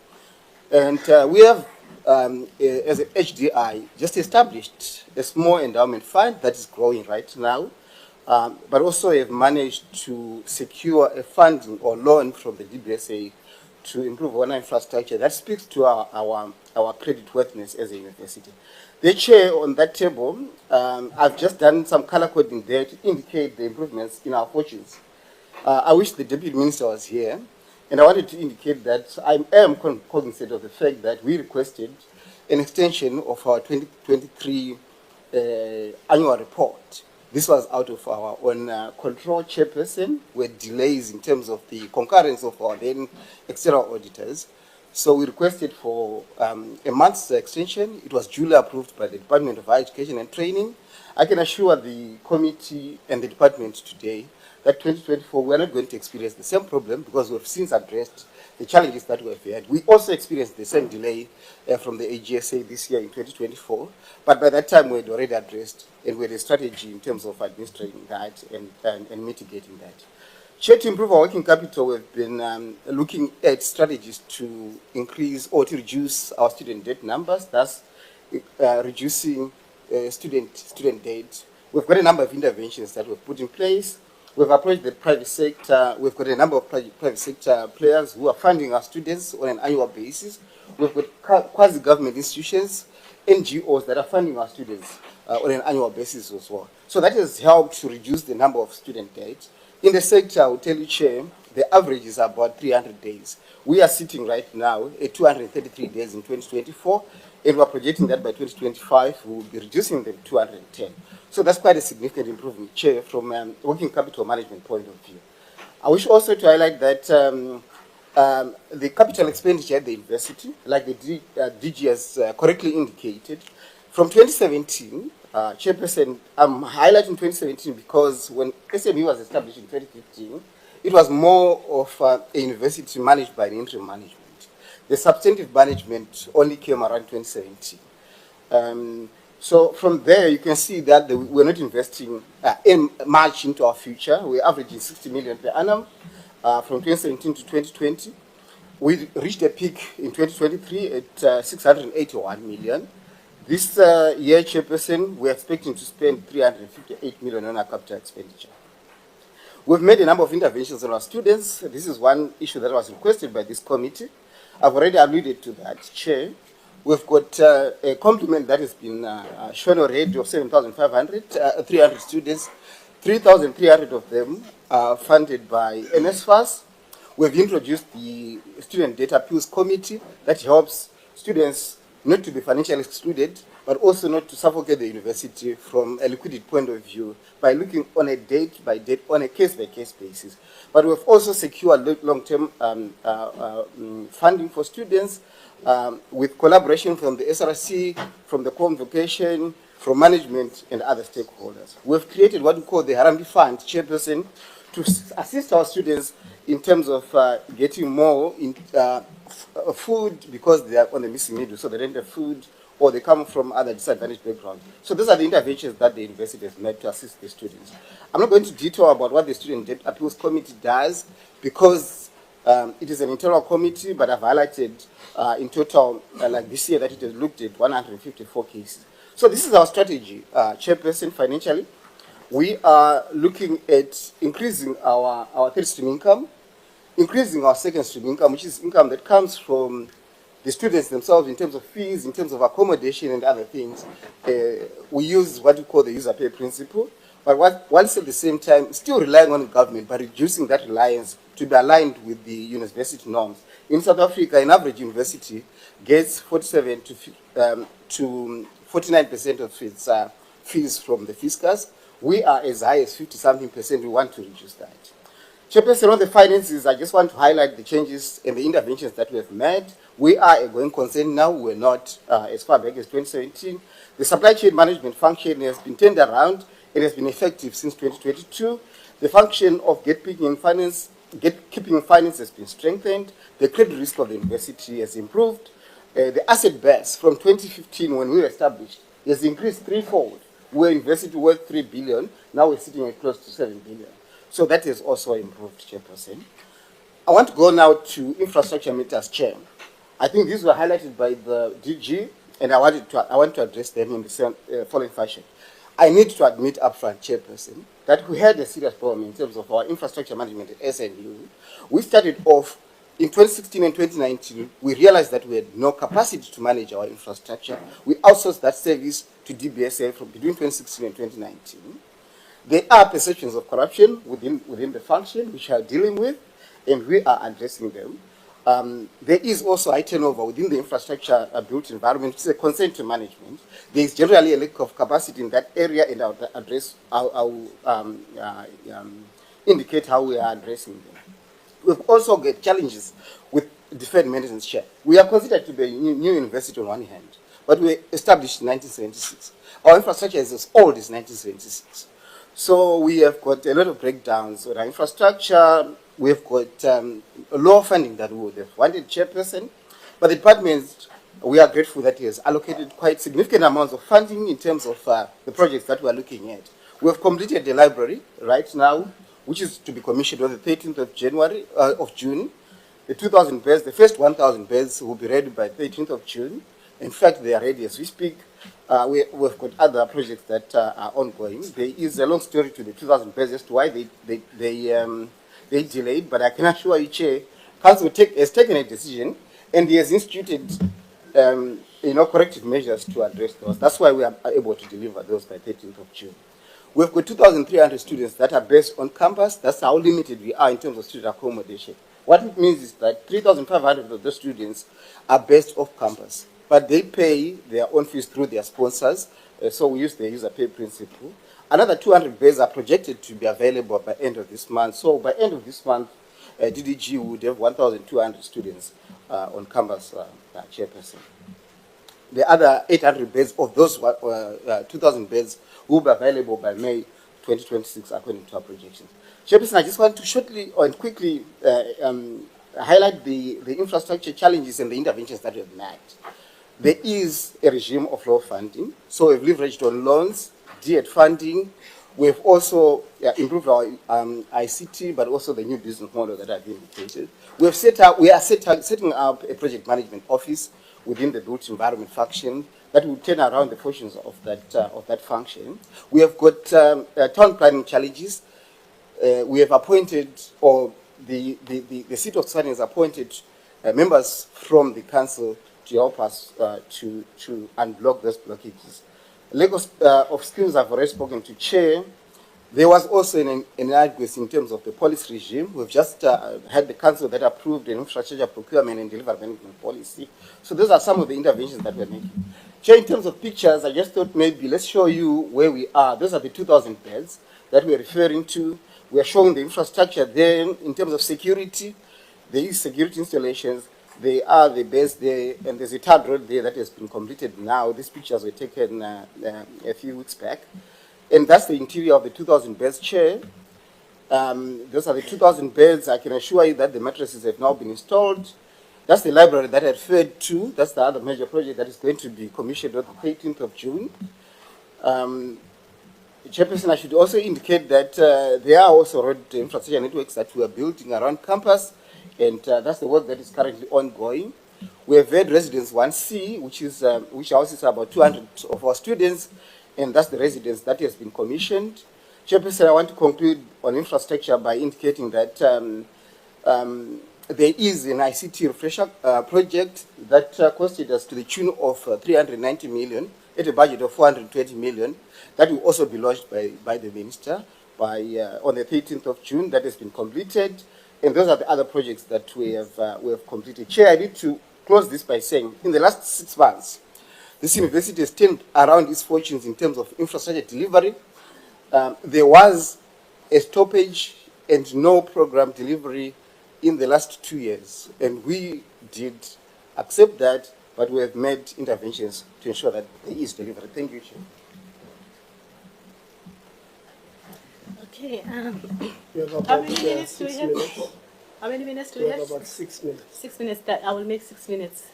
And we have, as a HDI, just established a small endowment fund that is growing right now, but also have managed to secure a funding or loan from the DBSA to improve our infrastructure. That speaks to our credit worthiness as a university. The chair on that table, I've just done some color coding there to indicate the improvements in our fortunes. I wish the deputy minister was here, and I wanted to indicate that I am cognizant of the fact that we requested an extension of our 2023 annual report. This was out of our own control, Chairperson, with delays in terms of the concurrence of our then external auditors. So we requested for a month's extension. It was duly approved by the Department of Higher Education and Training. I can assure the committee and the department today that 2024 we're not going to experience the same problem because we've since addressed the challenges that we've had. We also experienced the same delay from the AGSA this year in 2024, but by that time we had already addressed and we had a strategy in terms of administrating that and mitigating that. Chair, to improve our working capital, we've been looking at strategies to increase or to reduce our student debt numbers, thus reducing student debt. We've got a number of interventions that we've put in place. We've approached the private sector. We've got a number of private sector players who are funding our students on an annual basis. We've got quasi-government institutions, NGOs that are funding our students on an annual basis as well. So that has helped to reduce the number of student debt. In the sector, I will tell you, Chair, the average is about 300 days. We are sitting right now at 233 days in 2024, and we're projecting that by 2025, we will be reducing them to 210. So that's quite a significant improvement, Chair, from a working capital management point of view. I wish also to highlight that the capital expenditure at the university, like the DG has correctly indicated, from 2017, Chairperson, I'm highlighting 2017 because when SMU was established in 2015, it was more of a university managed by an interim management. The substantive management only came around 2017. So from there, you can see that we're not investing much into our future. We're averaging 60 million per annum from 2017 to 2020. We reached a peak in 2023 at 681 million. This year, Chairperson, we're expecting to spend 358 million on our capital expenditure. We've made a number of interventions on our students. This is one issue that was requested by this committee. I've already alluded to that, Chair. We've got a complement that has been shown already of 300 students. 3,300 of them are funded by NSFAS. We've introduced the Student Data Appeals Committee that helps students not to be financially excluded, but also not to suffocate the university from a liquidity point of view by looking on a date-by-date, on a case-by-case basis. But we've also secured long-term funding for students with collaboration from the SRC, from the Convocation, from management and other stakeholders. We've created what we call the Harambee Fund, Chairperson, to assist our students in terms of getting more in, food because they are on the missing middle, so they don't have food or they come from other disadvantaged backgrounds. So those are the interventions that the university has made to assist the students. I'm not going to detail about what the Student Debt Appeals Committee does because it is an internal committee, but I've highlighted in total, like this year, that it has looked at 154 cases. So this is our strategy, Chairperson, financially. We are looking at increasing our third stream income, increasing our second stream income, which is income that comes from the students themselves in terms of fees, in terms of accommodation and other things. We use what we call the user pay principle, but whilst at the same time still relying on the government, but reducing that reliance to be aligned with the university norms. In South Africa, an average university gets 47 to 49% of its fees from the fiscus. We are as high as 50-something%. We want to reduce that. Chairperson, on the finances, I just want to highlight the changes and the interventions that we have made. We are a going concern now. We're not as far back as 2017. The supply chain management function has been turned around. It has been effective since 2022. The function of gatekeeping finance has been strengthened. The credit risk of the university has improved. The asset base from 2015, when we were established, has increased threefold. We're university worth 3 billion. Now we're sitting at close to 7 billion. So that has also improved, Chairperson. I want to go now to infrastructure matters, Chair. I think these were highlighted by the DG, and I want to address them in the following fashion. I need to admit upfront, Chairperson, that we had a serious problem in terms of our infrastructure management at SNU. We started off in 2016 and 2019. We realized that we had no capacity to manage our infrastructure. We outsourced that service to DBSL from between 2016 and 2019. There are perceptions of corruption within the function, which we are dealing with, and we are addressing them. There is also high turnover within the infrastructure built environment, which is a concern to management. There is generally a lack of capacity in that area, and I'll indicate how we are addressing them. We've also got challenges with deferred maintenance share. We are considered to be a new university on one hand, but we were established in 1976. Our infrastructure is as old as 1976. So we have got a lot of breakdowns on our infrastructure. We've got lower funding that we would have wanted, Chairperson. But the department, we are grateful that it has allocated quite significant amounts of funding in terms of the projects that we are looking at. We have completed the library right now, which is to be commissioned on the 13th of June. The 2,000 beds, the first 1,000 beds will be ready by 13th of June. In fact, they are ready as we speak. We've got other projects that are ongoing. There is a long story to the 2,000 beds as to why they delayed, but I can assure you, Chair, Council has taken a decision and he has instituted corrective measures to address those. That's why we are able to deliver those by 13th of June. We've got 2,300 students that are based on campus. That's how limited we are in terms of student accommodation. What it means is that 3,500 of those students are based off campus, but they pay their own fees through their sponsors, so we use the user pay principle. Another 200 beds are projected to be available by end of this month. So by end of this month, DDG would have 1,200 students on campus, Chairperson. The other 800 beds of those 2,000 beds will be available by May 2026, according to our projections. Chairperson, I just want to shortly and quickly highlight the infrastructure challenges and the interventions that we have made. There is a regime of low funding, so we've leveraged on loans, DED funding. We've also improved our ICT, but also the new business model that I've indicated. We are setting up a project management office within the built environment function that will turn around the functions of that function. We have got town planning challenges. We have appointed, or the City of Tshwane has appointed members from the council to help us to unblock those blockages. Lack of skills, I've already spoken to Chair. There was also an inadequacy in terms of the policy regime. We've just had the council that approved an infrastructure procurement and delivery management policy. So those are some of the interventions that we're making. Chair, in terms of pictures, I just thought maybe let's show you where we are. Those are the 2,000 beds that we're referring to. We are showing the infrastructure there in terms of security. There is security installations. They are the beds there, and there's a third road there that has been completed now. These pictures were taken a few weeks back. And that's the interior of the 2,000 beds, Chair. Those are the 2,000 beds. I can assure you that the mattresses have now been installed. That's the library that I referred to. That's the other major project that is going to be commissioned on the 18th of June. Chairperson, I should also indicate that there are also road infrastructure networks that we are building around campus, and that's the work that is currently ongoing. We have had Residence 1C, which houses about 200 of our students, and that's the residence that has been commissioned. Chairperson, I want to conclude on infrastructure by indicating that there is an ICT refresher project that costed us to the tune of 390 million at a budget of 420 million. That will also be launched by the Minister on the 13th of June. That has been completed. And those are the other projects that we have completed. Chair, I need to close this by saying, in the last 6 months, this university has turned around its fortunes in terms of infrastructure delivery. There was a stoppage and no program delivery in the last 2 years. And we did accept that, but we have made interventions to ensure that there is delivery. Thank you, Chair. Okay. We have How about many minutes do we 6 have? minutes. How many minutes do We we have have? about 6 minutes. 6 minutes. That I will make 6 minutes.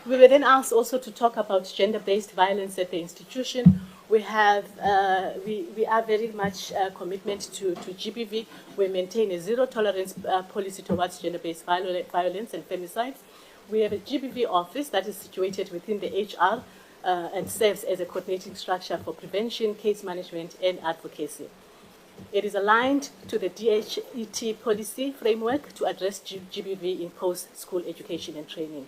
We were then asked also to talk about gender-based violence at the institution. We have, we are very much commitment to GBV. We maintain a zero-tolerance policy towards gender-based violence and femicide. We have a GBV office that is situated within the HR and serves as a coordinating structure for prevention, case management, and advocacy. It is aligned to the DHET policy framework to address GBV in post-school education and training.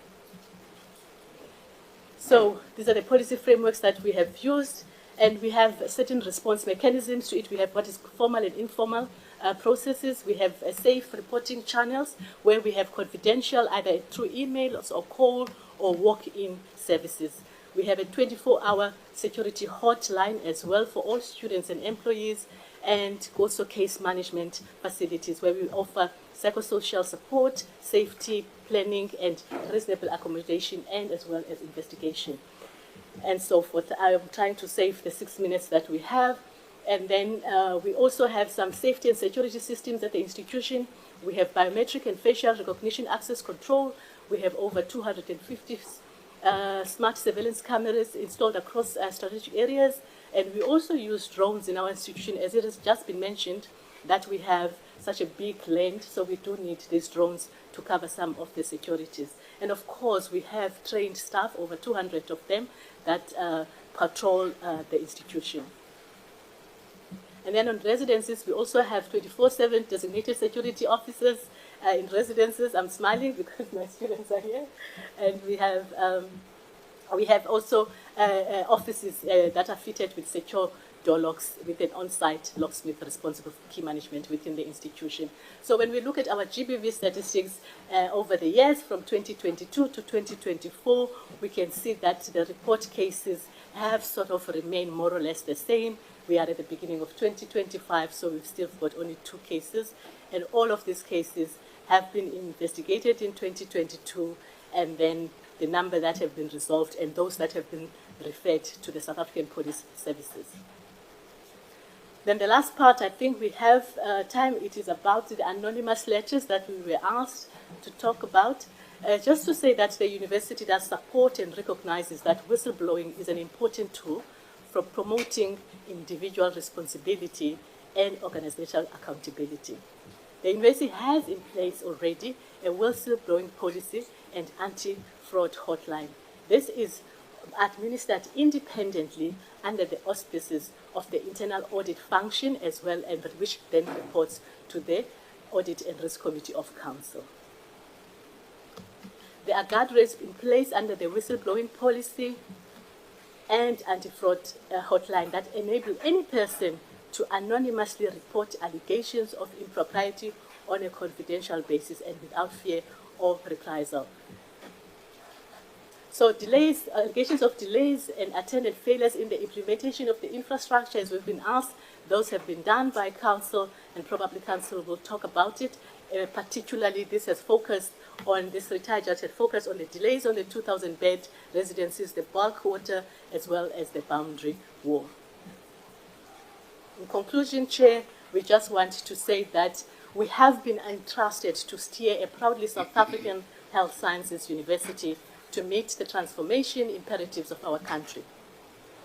So these are the policy frameworks that we have used, and we have certain response mechanisms to it. We have what is formal and informal processes. We have safe reporting channels where we have confidential, either through emails or call or walk-in services. We have a 24-hour security hotline as well for all students and employees, and also case management facilities where we offer psychosocial support, safety, planning, and reasonable accommodation, and as well as investigation, and so forth. I am trying to save the 6 minutes that we have. And then we also have some safety and security systems at the institution. We have biometric and facial recognition access control. We have over 250 smart surveillance cameras installed across strategic areas. And we also use drones in our institution, as it has just been mentioned, that we have such a big land, so we do need these drones to cover some of the securities. And of course, we have trained staff, over 200 of them, that patrol the institution. And then on residences, we also have 24/7 designated security officers in residences. I'm smiling because my students are here. And we have also offices that are fitted with secure door locks with an on-site locksmith responsible for key management within the institution. So when we look at our GBV statistics over the years from 2022 to 2024, we can see that the report cases have sort of remained more or less the same. We are at the beginning of 2025, so we've still got only 2 cases. And all of these cases have been investigated in 2022, and then the number that have been resolved and those that have been referred to the South African Police Services. Then the last part, I think we have time. It is about the anonymous letters that we were asked to talk about. Just to say that the university does support and recognizes that whistleblowing is an important tool for promoting individual responsibility and organizational accountability. The university has in place already a whistleblowing policy and anti-fraud hotline. This is administered independently under the auspices of the internal audit function as well, and which then reports to the Audit and Risk Committee of Council. There are guardrails in place under the whistleblowing policy and anti-fraud hotline that enable any person to anonymously report allegations of impropriety on a confidential basis and without fear of reprisal. So delays, allegations of delays and attendant failures in the implementation of the infrastructure, as we've been asked, those have been done by Council, and probably Council will talk about it. Particularly, this has focused on, this retired judge had focused on the delays on the 2,000-bed residencies, the bulk water, as well as the boundary wall. In conclusion, Chair, we just want to say that we have been entrusted to steer a proudly South African health sciences university to meet the transformation imperatives of our country.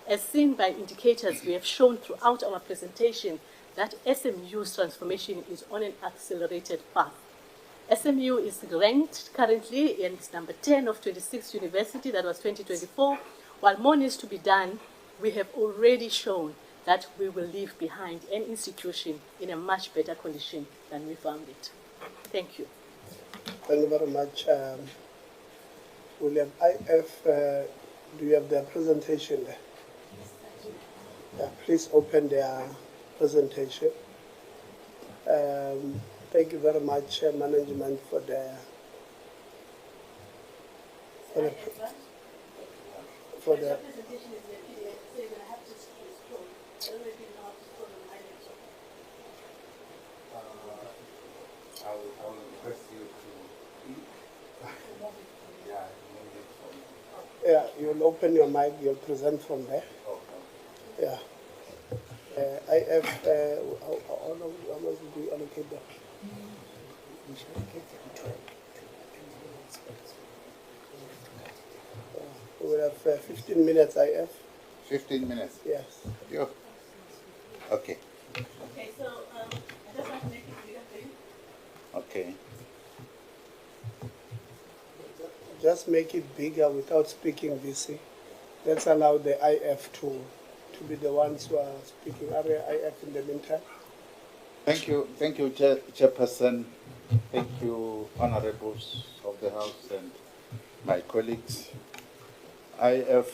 As seen by indicators we have shown throughout our presentation, that SMU's transformation is on an accelerated path. SMU is ranked currently in number 10 of 26 universities, that was 2024. While more needs to be done, we have already shown that we will leave behind an institution in a much better condition than we found it. Thank you. Thank you very much. William, IF, do you have their presentation there? Yeah, please open their presentation. Thank you very much, management, for the I will request you to yeah, you'll open your mic, you'll present from there. Yeah. IF, how much do we allocate that? We will have 15 minutes, IF. 15 minutes. Yes. Yo. Okay. Okay, so I just want to make it clear for you. Okay. Just make it bigger without speaking VC. Let's allow the IF to be the ones who are speaking. Are there IF in the meantime? Thank you, Chairperson. Thank you, honorables of the House and my colleagues. IF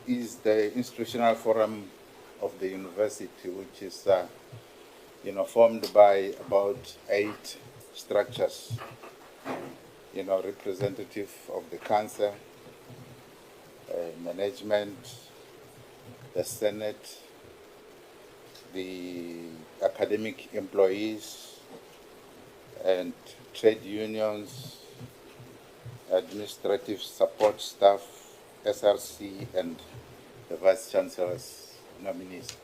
is the institutional forum of the university, which is formed by about 8 structures. Representative of the council, management, the Senate, the academic employees, and trade unions, administrative support staff, SRC, and the Vice Chancellor's nominees.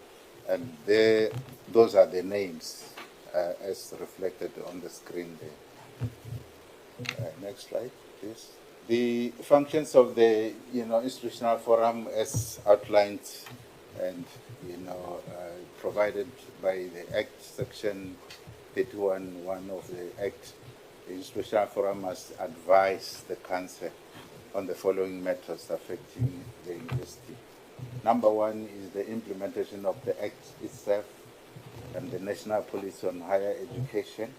And those are the names as reflected on the screen there. Next slide, please. The functions of the institutional forum, as outlined and provided by the Act, Section 31(1) of the Act, the institutional forum must advise the Council on the following matters affecting the university. Number 1 is the implementation of the Act itself and the National Policy on Higher Education,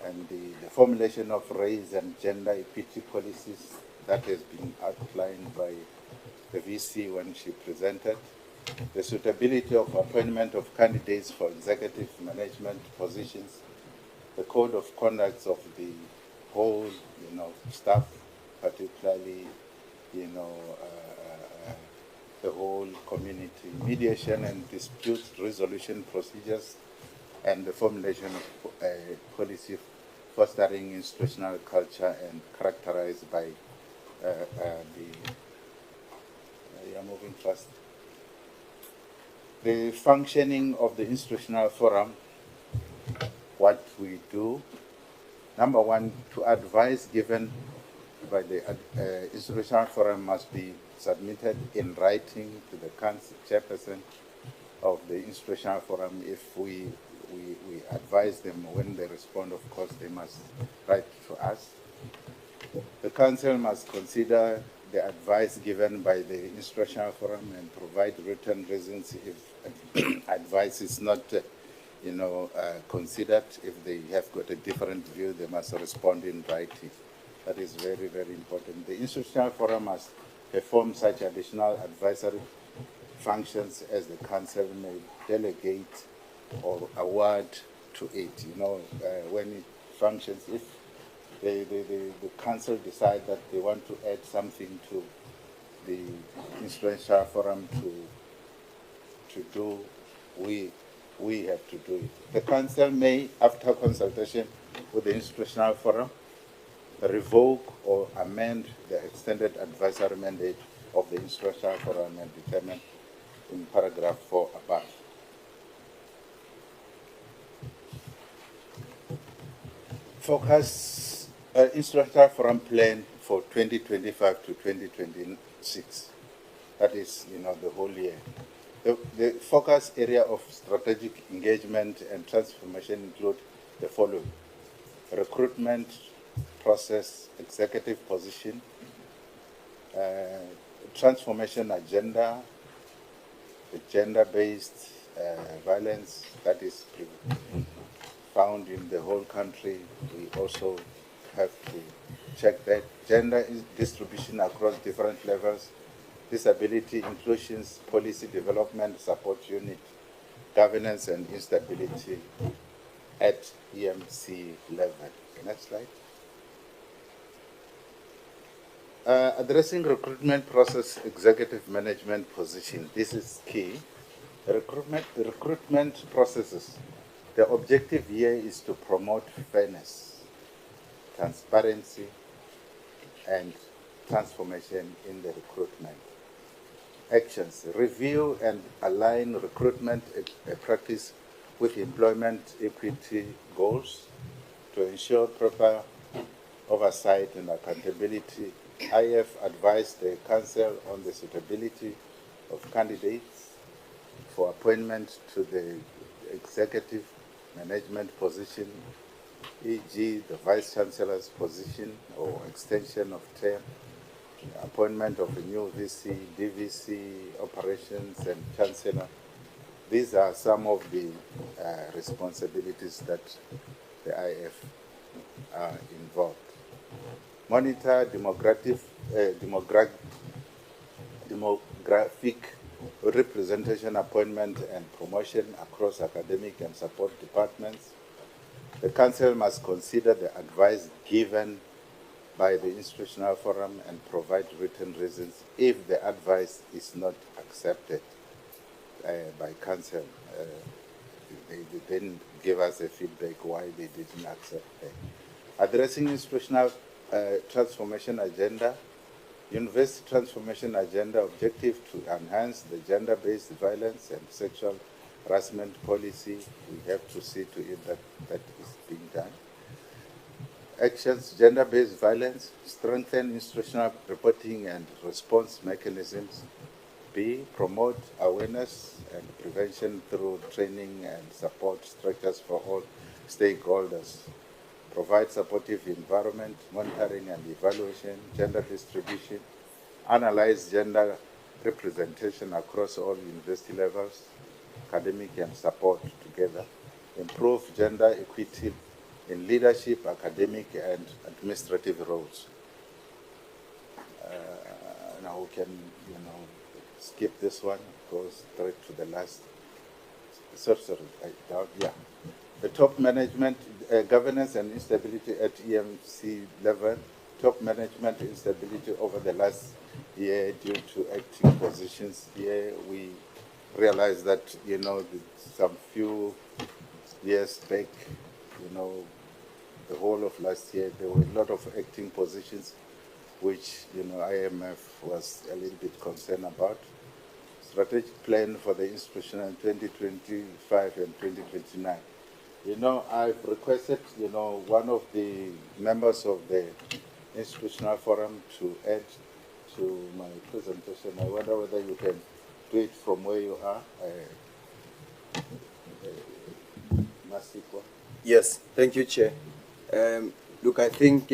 and the formulation of race and gender equity policies that has been outlined by the VC when she presented, the suitability of appointment of candidates for executive management positions, the code of conduct of the whole, staff, particularly, the whole community, mediation and dispute resolution procedures, and the formulation of a policy fostering institutional culture and characterized by moving fast. The functioning of the institutional forum, what we do, number one, to advice given by the institutional forum must be submitted in writing to the council chairperson of the institutional forum. If we advise them, when they respond, of course, they must write to us. The council must consider the advice given by the institutional forum and provide written reasons if advice is not considered. If they have got a different view, they must respond in writing. That is very, very important. The institutional forum must perform such additional advisory functions as the council may delegate or award to it. When it functions, if the council decide that they want to add something to the institutional forum to do, we have to do it. The council may, after consultation with the institutional forum, revoke or amend the extended advisory mandate of the institutional forum and determine in paragraph 4 above. Focus institutional forum plan for 2025 to 2026. That is, the whole year. The focus area of strategic engagement and transformation include the following: recruitment process, executive position, transformation agenda, the gender-based violence that is found in the whole country. We also have to check that. Gender distribution across different levels, disability inclusions, policy development support unit, governance and instability at EMC level. Next slide. Addressing recruitment process, executive management position. This is key. The recruitment processes. The objective here is to promote fairness, transparency, and transformation in the recruitment. Actions: review and align recruitment practice with employment equity goals to ensure proper oversight and accountability. IF advised the council on the suitability of candidates for appointment to the executive management position, e.g. the vice chancellor's position or extension of term, appointment of a new VC, DVC, operations and chancellor. These are some of the responsibilities that the IF are involved. Monitor demographic representation, appointment and promotion across academic and support departments. The council must consider the advice given by the institutional forum and provide written reasons if the advice is not accepted by council. They didn't give us a feedback why they didn't accept it. Addressing institutional transformation agenda. University transformation agenda objective to enhance the gender-based violence and sexual harassment policy. We have to see to it that that is being done. Actions: gender-based violence, strengthen institutional reporting and response mechanisms. B, promote awareness and prevention through training and support structures for all stakeholders. Provide supportive environment, monitoring and evaluation, gender distribution, analyze gender representation across all university levels, academic and support together, improve gender equity in leadership, academic and administrative roles. Now we can, skip this one, go straight to the last. Yeah. The top management, governance and instability at EMC level, top management instability over the last year due to acting positions. Here we realized that, some few years back, the whole of last year, there were a lot of acting positions, which, IMF was a little bit concerned about. strategic plan for the institution in 2025 and 2029. You know, I've requested, you know, one of the members of the institutional forum to add to my presentation. I wonder whether you can do it from where you are. Masiko. Yes, thank you, Chair. Look, I think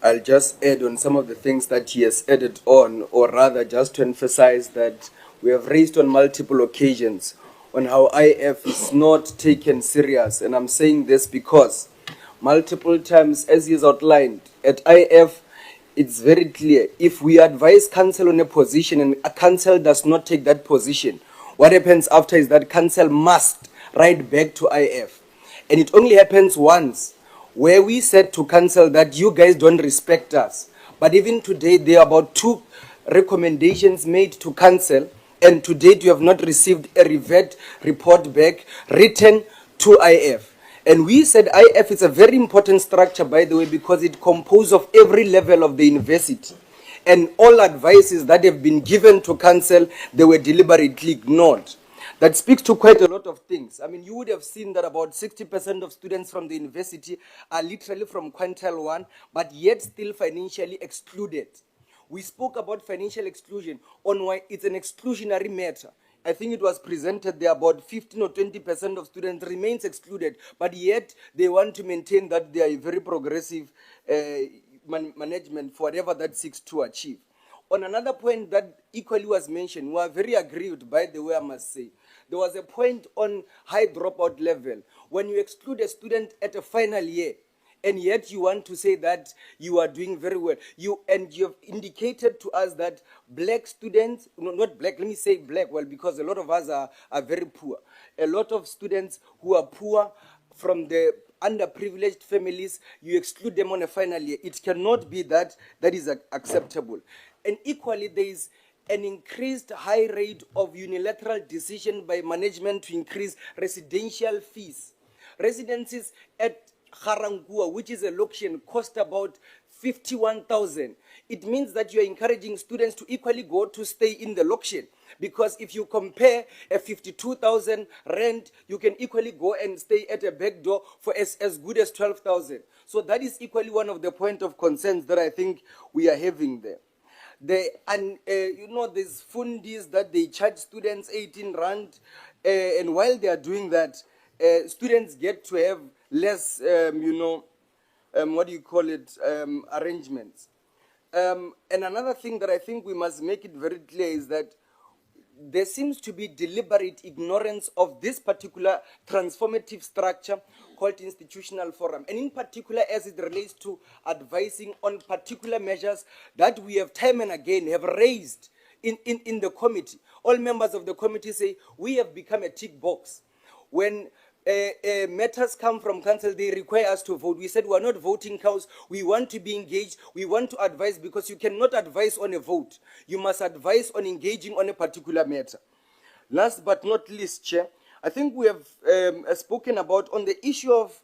I'll just add on some of the things that he has added on, or rather just to emphasize that we have raised on multiple occasions on how IF is not taken serious. And I'm saying this because multiple times, as he has outlined, at IF, it's very clear. If we advise council on a position and a council does not take that position, what happens after is that council must write back to IF. And it only happens once, where we said to council that you guys don't respect us. But even today, there are about 2 recommendations made to council, and to date, you have not received a revert report back written to IF. And we said IF is a very important structure, by the way, because it composes of every level of the university. And all advices that have been given to council, they were deliberately ignored. That speaks to quite a lot of things. I mean, you would have seen that about 60% of students from the university are literally from quintile 1, but yet still financially excluded. We spoke about financial exclusion on why it's an exclusionary matter. I think it was presented there about 15 or 20% of students remains excluded, but yet they want to maintain that they are a very progressive management for whatever that seeks to achieve. On another point that equally was mentioned, we are very aggrieved, by the way, I must say. There was a point on high dropout level. When you exclude a student at a final year, and yet you want to say that you are doing very well. You have indicated to us that black students, no, not black, let me say black, well, because a lot of us are very poor. A lot of students who are poor from the underprivileged families, you exclude them on a final year. It cannot be that is acceptable. And equally, there is an increased high rate of unilateral decision by management to increase residential fees. Residencies at Harangua, which is a location, cost about 51,000. It means that you are encouraging students to equally go to stay in the location. Because if you compare a 52,000 rent, you can equally go and stay at a back door for as good as 12,000. So that is equally one of the point of concerns that I think we are having there. You know, there's fundis that they charge students 18 rand, and while they are doing that, students get to have less, arrangements. And another thing that I think we must make it very clear is that there seems to be deliberate ignorance of this particular transformative structure called institutional forum, and in particular as it relates to advising on particular measures that we have time and again have raised in the committee. All members of the committee say we have become a tick box. When matters come from council, they require us to vote. We said we are not voting cows. We want to be engaged. We want to advise, because you cannot advise on a vote. You must advise on engaging on a particular matter. Last but not least, Chair, I think we have spoken about on the issue of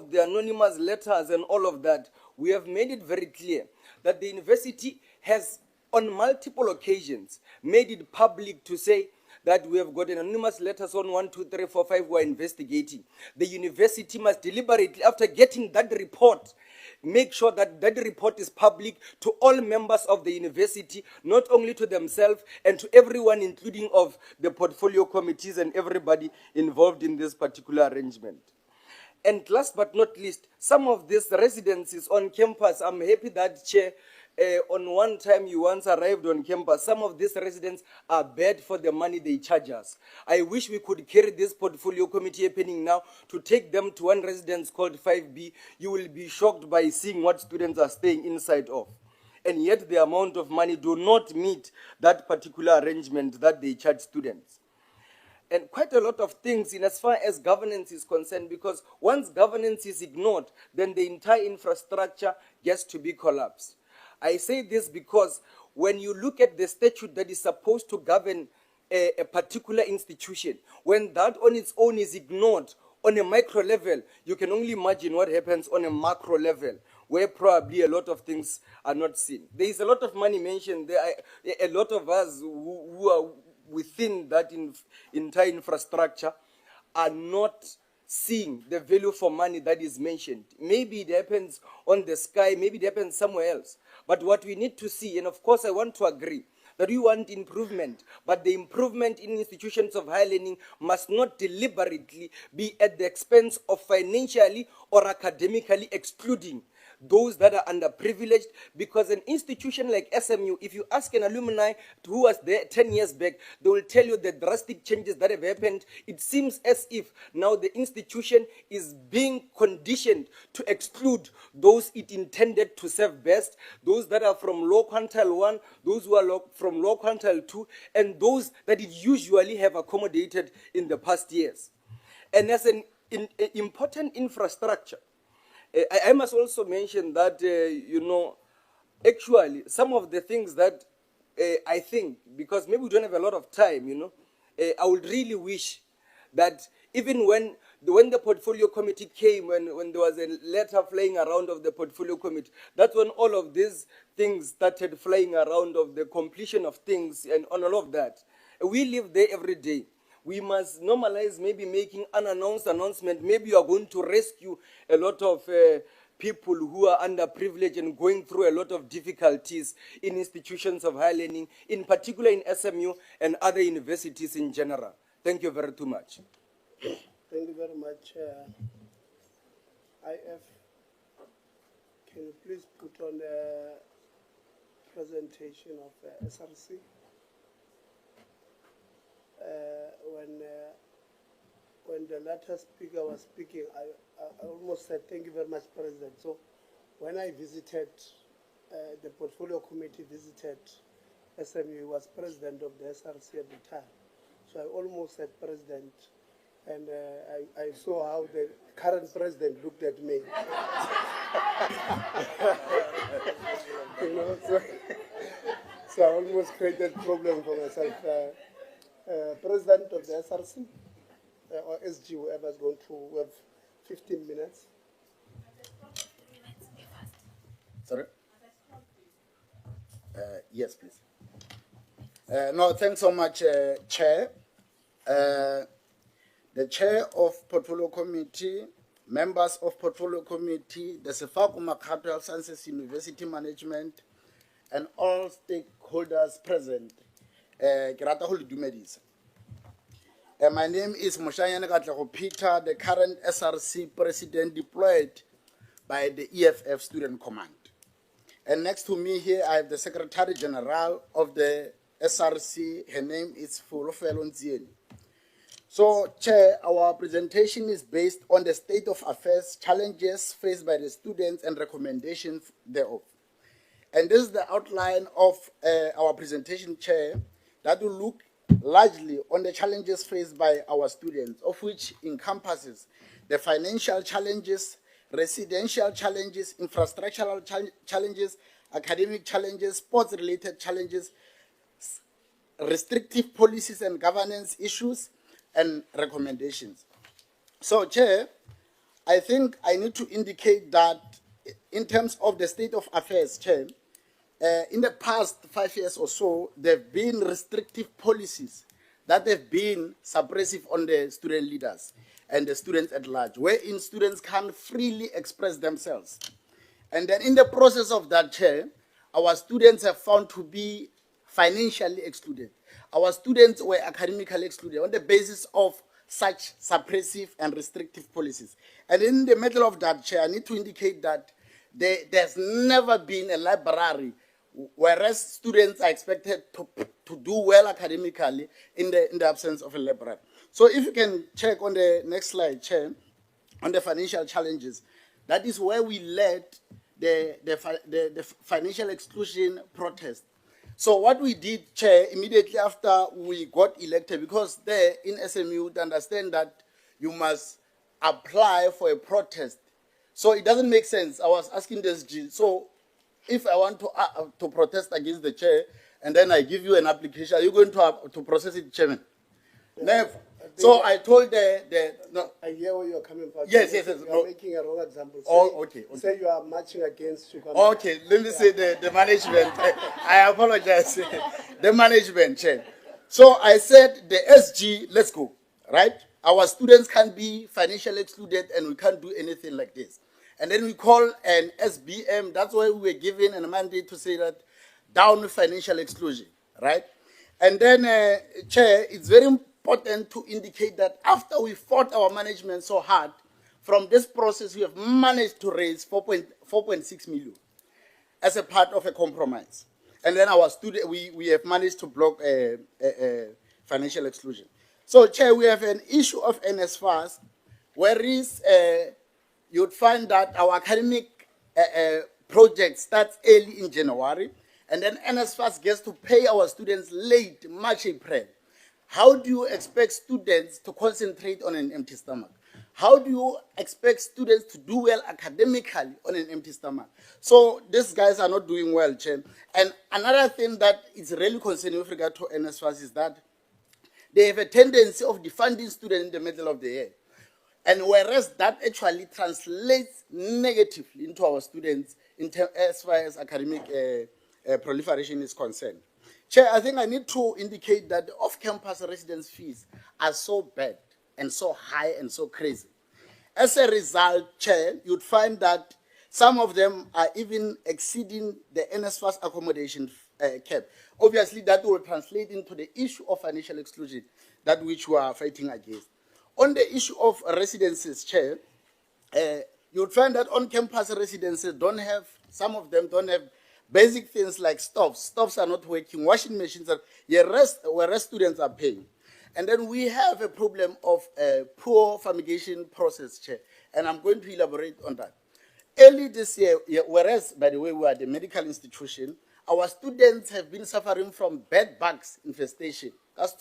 the anonymous letters and all of that. We have made it very clear that the university has on multiple occasions made it public to say that we have got anonymous letters on 1, 2, 3, 4, 5 who are investigating. The university must deliberately, after getting that report, make sure that that report is public to all members of the university, not only to themselves and to everyone, including of the portfolio committees and everybody involved in this particular arrangement. And last but not least, some of these residencies on campus, I'm happy that, Chair, on one time you once arrived on campus, some of these residents are bad for the money they charge us. I wish we could carry this portfolio committee happening now to take them to one residence called 5B. You will be shocked by seeing what students are staying inside of. And yet the amount of money do not meet that particular arrangement that they charge students. And quite a lot of things in as far as governance is concerned, because once governance is ignored, then the entire infrastructure gets to be collapsed. I say this because when you look at the statute that is supposed to govern a particular institution, when that on its own is ignored on a micro level, you can only imagine what happens on a macro level, where probably a lot of things are not seen. There is a lot of money mentioned. There are a lot of us who are within that entire infrastructure are not seeing the value for money that is mentioned. Maybe it happens on the sky, maybe it happens somewhere else. But what we need to see, and of course I want to agree, that we want improvement, but the improvement in institutions of higher learning must not deliberately be at the expense of financially or academically excluding those that are underprivileged, because an institution like SMU, if you ask an alumni who was there 10 years back, they will tell you the drastic changes that have happened. It seems as if now the institution is being conditioned to exclude those it intended to serve best, those that are from low quintile 1, those who are from low quintile 2, and those that it usually have accommodated in the past years. And as an important infrastructure, I must also mention that, actually, some of the things that I think, because maybe we don't have a lot of time, I would really wish that even when the portfolio committee came, when there was a letter flying around of the portfolio committee, that's when all of these things started flying around of the completion of things and on all of that. We live there every day. We must normalize maybe making unannounced announcement. Maybe you are going to rescue a lot of people who are underprivileged and going through a lot of difficulties in institutions of higher learning, in particular in SMU and other universities in general. Thank you very too much. Thank you very much. IF, can you please put on the presentation of SRC? When the latter speaker was speaking, I almost said, thank you very much, President. So when I visited, the portfolio committee visited SMU, he was president of the SRC at the time. So I almost said President, and I saw how the current president looked at me. So I almost created problem for myself. President of the SRC, or SG, whoever is going to have 15 minutes. Sorry? Yes, please. No, thanks so much, Chair. The Chair of Portfolio Committee, members of Portfolio Committee, the Sefako Makgatho Health Sciences University Management, and all stakeholders present. My name is Moshanyane Peter, the current SRC president deployed by the EFF Student Command. And next to me here, I have the Secretary General of the SRC. Her name is Fulofelo Nzieni. So, Chair, our presentation is based on the state of affairs, challenges faced by the students, and recommendations thereof. And this is the outline of our presentation, Chair, that will look largely on the challenges faced by our students, of which encompasses the financial challenges, residential challenges, infrastructural challenges, academic challenges, sports-related challenges, restrictive policies and governance issues, and recommendations. So, Chair, I think I need to indicate that in terms of the state of affairs, Chair, in the past 5 years or so, there have been restrictive policies that have been suppressive on the student leaders and the students at large, wherein students can't freely express themselves. And then in the process of that, Chair, our students have found to be financially excluded. Our students were academically excluded on the basis of such suppressive and restrictive policies. And in the middle of that, Chair, I need to indicate that there's never been a library whereas students are expected to do well academically in the absence of a library. So if you can check on the next slide, Chair, on the financial challenges, that is where we led the financial exclusion protest. So what we did, Chair, immediately after we got elected, because there in SMU, to understand that you must apply for a protest. So it doesn't make sense. I was asking this, so if I want to protest against the chair, and then I give you an application, are you going to process it, Chairman? Yeah, So I told no. I hear where you're coming from. Yes, yes, yes. You're No. making a wrong example. Oh, okay, okay. Say you are marching against Uganda. Okay, let me say the management. I apologize. The management, Chair. So I said the SG, let's go, right? Our students can't be financially excluded and we can't do anything like this. And then we call an SBM, that's why we were given a mandate to say that down financial exclusion, right? And then, Chair, it's very important to indicate that after we fought our management so hard, from this process, we have managed to raise 4.6 million as a part of a compromise. And then our student, we have managed to block financial exclusion. So, Chair, we have an issue of NSFAS, whereas you'd find that our academic project starts early in January, and then NSFAS gets to pay our students late March, April. How do you expect students to concentrate on an empty stomach? How do you expect students to do well academically on an empty stomach? So these guys are not doing well, Chair. And another thing that is really concerning with regard to NSFAS is that they have a tendency of defunding students in the middle of the year. And whereas that actually translates negatively into our students as far as academic proliferation is concerned. Chair, I think I need to indicate that the off-campus residence fees are so bad and so high and so crazy. As a result, Chair, you'd find that some of them are even exceeding the NSFAS accommodation cap. Obviously, that will translate into the issue of financial exclusion, that which we are fighting against. On the issue of residences, Chair, you'd find that on-campus residences some of them don't have basic things like stoves. Stoves are not working, washing machines are, whereas students are paying. And then we have a problem of poor fumigation process, Chair, and I'm going to elaborate on that. Early this year, whereas, by the way, we are the medical institution, our students have been suffering from bed bugs infestation. That's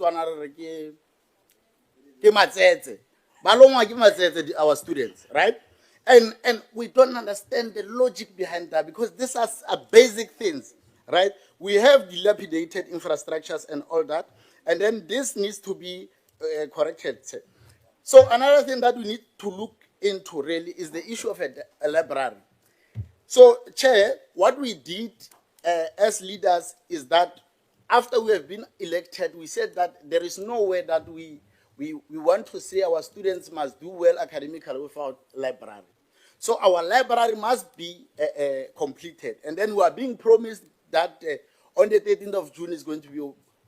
our students, right? And we don't understand the logic behind that because these are basic things, right? We have dilapidated infrastructures and all that, and then this needs to be corrected. So another thing that we need to look into really is the issue of a library. So, Chair, what we did as leaders is that after we have been elected, we said that there is no way that we want to say our students must do well academically without library. So our library must be completed. And then we are being promised that on the 13th of June is going to be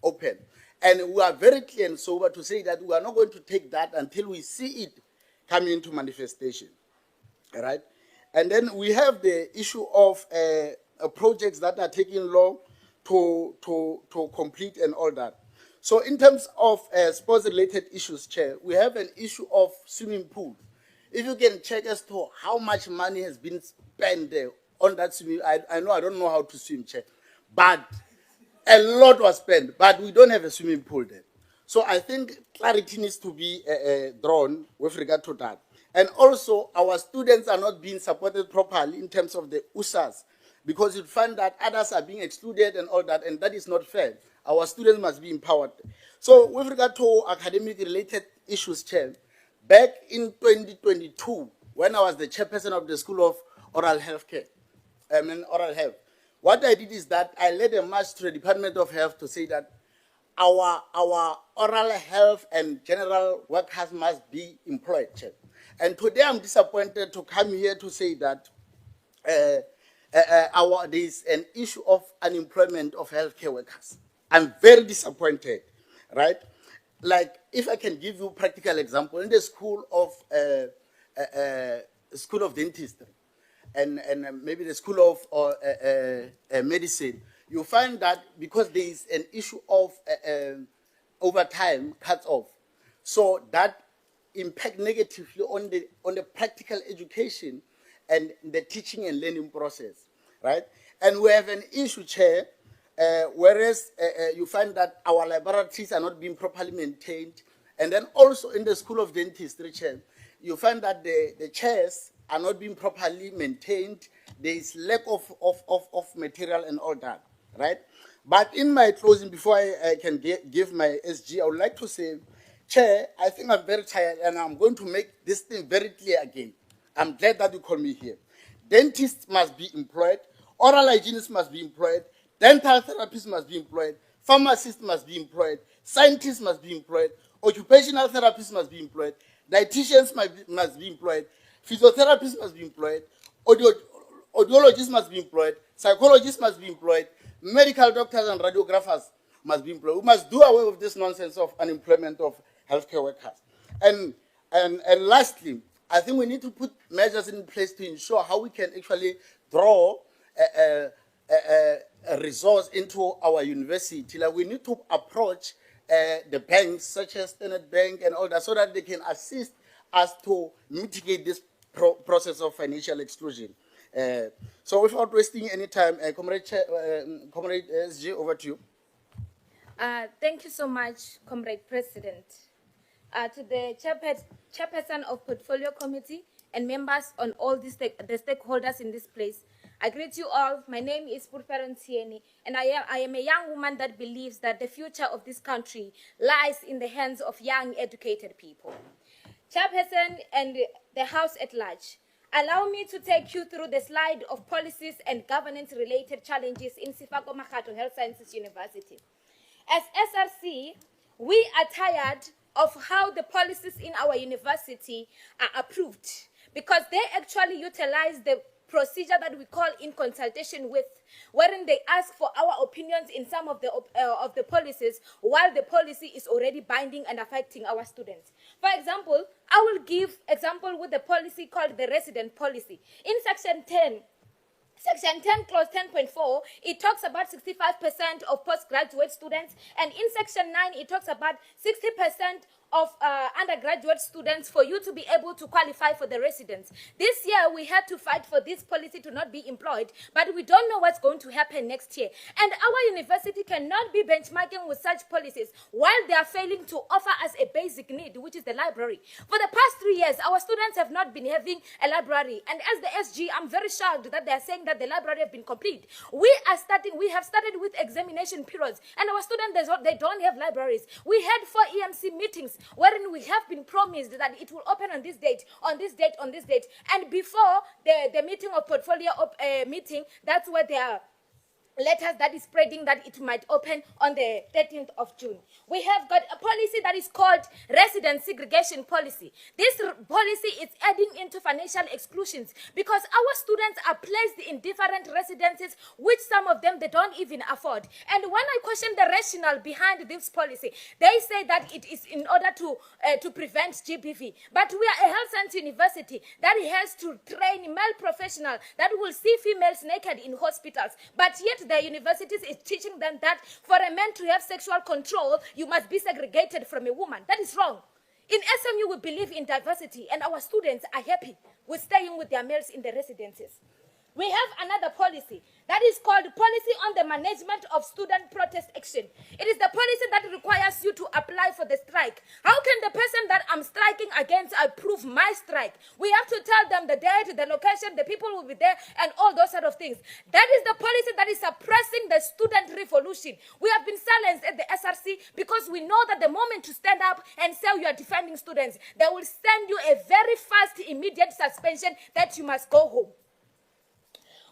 open. And we are very clear and sober to say that we are not going to take that until we see it come into manifestation. All right? And then we have the issue of projects that are taking long to complete and all that. So in terms of sports-related issues, Chair, we have an issue of swimming pool. If you can check as to how much money has been spent there on that swimming, I know I don't know how to swim, Chair, but a lot was spent, but we don't have a swimming pool there. So I think clarity needs to be drawn with regard to that. And also, our students are not being supported properly in terms of the USAs, because you find that others are being excluded and all that, and that is not fair. Our students must be empowered. So with regard to academic-related issues, Chair, back in 2022, when I was the chairperson of the School of Oral Health, what I did is that I led a march to the Department of Health to say that our oral health and general workers must be employed, Chair. And today I'm disappointed to come here to say that there is an issue of unemployment of healthcare workers. I'm very disappointed, right? Like, if I can give you a practical example, in the school of dentistry and maybe the school of medicine, you find that because there is an issue of overtime cuts off, so that impact negatively on the practical education and the teaching and learning process, right? And we have an issue, Chair, whereas you find that our laboratories are not being properly maintained, and then also in the School of Dentistry, Chair, you find that the chairs are not being properly maintained. There is lack of material and all that, right? But in my closing, before I can give my SG, I would like to say, Chair, I think I'm very tired and I'm going to make this thing very clear again. I'm glad that you call me here. Dentists must be employed, oral hygienists must be employed, dental therapists must be employed, pharmacists must be employed, scientists must be employed, occupational therapists must be employed, dietitians must be employed, physiotherapists must be employed, audiologists must be employed, psychologists must be employed, medical doctors and radiographers must be employed. We must do away with this nonsense of unemployment of healthcare workers. And lastly, I think we need to put measures in place to ensure how we can actually draw a resource into our university. Like we need to approach the banks such as Standard Bank and all that so that they can assist us to mitigate this process of financial exclusion. So without wasting any time, Comrade SG, over to you. Thank you so much, Comrade President. To the chairperson of Portfolio Committee and members on all the stakeholders in this place, I greet you all. My name is Purperon Tieni, and I am a young woman that believes that the future of this country lies in the hands of young, educated people. Chairperson and the House at large, allow me to take you through the slide of policies and governance-related challenges in Sefako Makgatho Health Sciences University. As SRC, we are tired of how the policies in our university are approved because they actually utilize the procedure that we call in consultation with, wherein they ask for our opinions in some of the policies while the policy is already binding and affecting our students. For example, I will give example with the policy called the resident policy. In Section 10, Clause 10.4, it talks about 65% of postgraduate students, and in Section 9, it talks about 60% of undergraduate students for you to be able to qualify for the residence. This year, we had to fight for this policy to not be employed, but we don't know what's going to happen next year. And our university cannot be benchmarking with such policies while they are failing to offer us a basic need, which is the library. For the past 3 years, our students have not been having a library. And as the SG, I'm very shocked that they are saying that the library have been complete. We have started with examination periods, and our students, they don't have libraries. We had 4 EMC meetings wherein we have been promised that it will open on this date, on this date, on this date. And before the meeting of portfolio meeting, that's where they are letters that is spreading that it might open on the 13th of June. We have got a policy that is called resident segregation policy. This policy is adding into financial exclusions because our students are placed in different residences, which some of them they don't even afford. And when I question the rationale behind this policy, they say that it is in order to prevent GBV. But we are a health science university that has to train male professionals that will see females naked in hospitals. But yet the universities is teaching them that for a man to have sexual control, you must be segregated from a woman. That is wrong. In SMU, we believe in diversity, and our students are happy with staying with their males in the residences. We have another policy that is called Policy on the Management of Student Protest Action. It is the policy that requires you to apply for the strike. How can the person that I'm striking against approve my strike? We have to tell them the date, the location, the people will be there, and all those sort of things. That is the policy that is suppressing the student revolution. We have been silenced at the SRC because we know that the moment to stand up and say you are defending students, they will send you a very fast, immediate suspension that you must go home.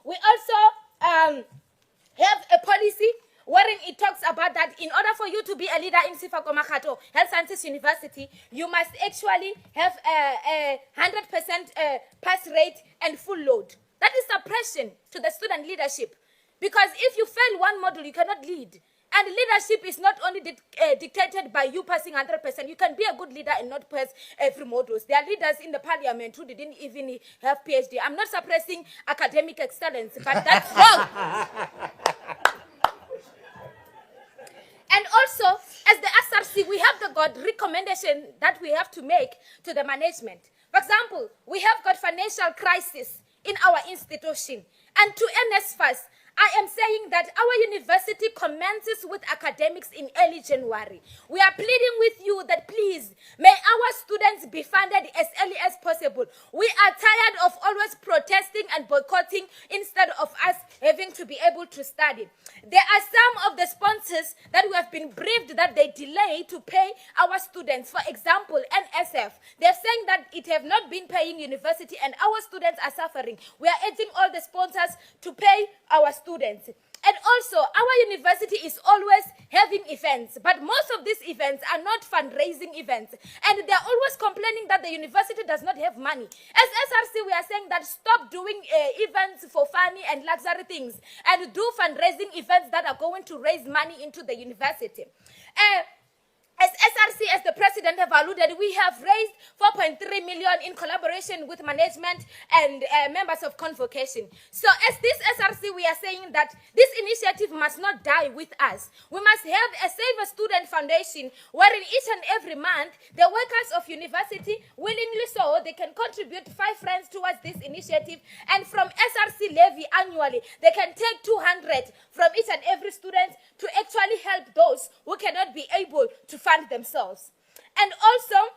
We also have a policy wherein it talks about that in order for you to be a leader in Sefako Makgatho Health Sciences University, you must actually have a 100% pass rate and full load. That is suppression to the student leadership. Because if you fail one module, you cannot lead. And leadership is not only dictated by you passing 100%. You can be a good leader and not pass every modules. There are leaders in the parliament who didn't even have PhD. I'm not suppressing academic excellence, but that's wrong. And also, as the SRC, we have got recommendation that we have to make to the management. For example, we have got financial crisis in our institution. And to NSFAS, I am saying that our university commences with academics in early January. We are pleading with you that please, may our students be funded as early as possible. We are tired of always protesting and boycotting instead of us having to be able to study. There are some of the sponsors that we have been briefed that they delay to pay our students. For example, NSF, they're saying that it have not been paying university and our students are suffering. We are urging all the sponsors to pay our students. And also, our university is always having events, but most of these events are not fundraising events. And they're always complaining that the university does not have money. As SRC, we are saying that stop doing events for funny and luxury things and do fundraising events that are going to raise money into the university. As SRC, as the president have alluded, we have raised 4.3 million in collaboration with management and members of convocation. So as this SRC, we are saying that this initiative must not die with us. We must have a Save a Student Foundation wherein each and every month the workers of university willingly so they can contribute 5 francs towards this initiative, and from SRC levy annually they can take 200 from each and every student to actually help those who cannot be able to fund themselves. And also,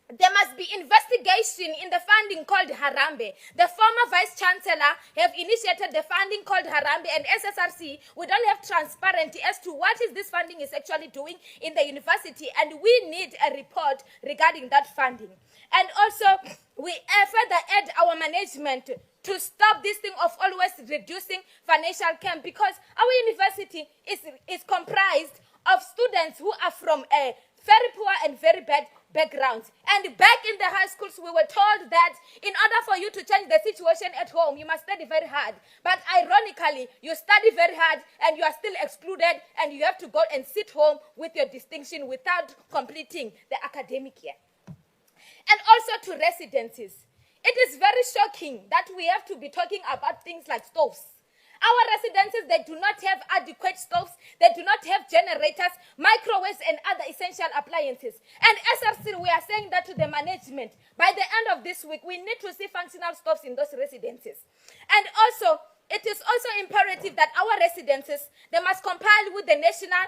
there must be investigation in the funding called Harambe. The former Vice Chancellor have initiated the funding called Harambe, and SSRC, we don't have transparency as to what is this funding is actually doing in the university, and we need a report regarding that funding. And also, we further add our management to stop this thing of always reducing financial camp, because our university is comprised of students who are from a very poor and very bad backgrounds. And back in the high schools, we were told that in order for you to change the situation at home, you must study very hard. But ironically, you study very hard and you are still excluded, and you have to go and sit home with your distinction without completing the academic year. And also to residencies. It is very shocking that we have to be talking about things like stoves. Our residences, they do not have adequate stoves, they do not have generators, microwaves, and other essential appliances. And SRC, we are saying that to the management. By the end of this week, we need to see functional stoves in those residences. And also, it is also imperative that our residences, they must comply with the national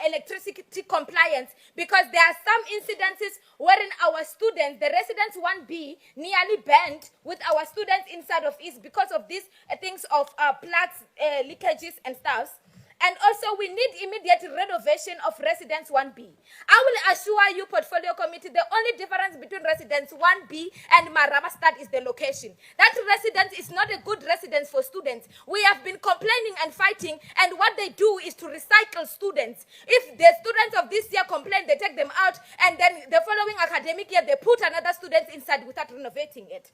electricity compliance, because there are some incidences wherein our students, the residents 1B, nearly burned with our students inside of it because of these things of plugs, leakages and stuff. And also, we need immediate renovation of residence 1B. I will assure you, Portfolio Committee, the only difference between residence 1B and Marabastad is the location. That residence is not a good residence for students. We have been complaining and fighting, and what they do is to recycle students. If the students of this year complain, they take them out, and then the following academic year, they put another student inside without renovating it.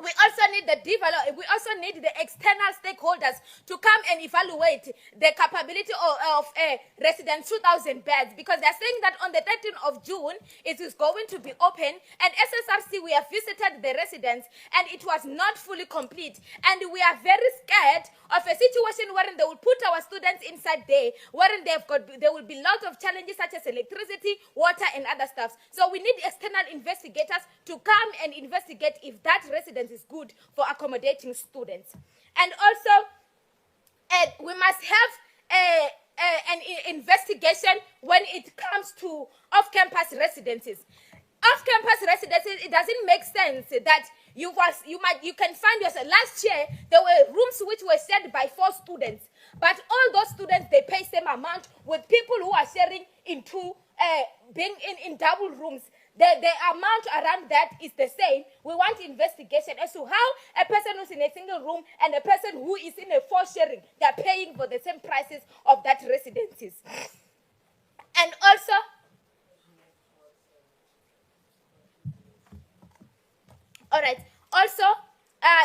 We also need the external stakeholders to come and evaluate the capability of residence 2,000 beds, because they're saying that on the 13th of June it is going to be open, and SSRC, we have visited the residence and it was not fully complete, and we are very scared of a situation wherein they will put our students inside there, wherein there will be lots of challenges such as electricity, water, and other stuff. So we need external investigators to come and investigate if that residence is good for accommodating students. And also, we must have an investigation when it comes to off-campus residences. Off-campus residences, it doesn't make sense that you can find yourself. Last year, there were rooms which were shared by 4 students, but all those students, they pay same amount, with people who are sharing into being in double rooms. The amount around that is the same. We want investigation as to how a person who's in a single room and a person who is in a 4 sharing, they're paying for the same prices of that residences. And also, all right. Also,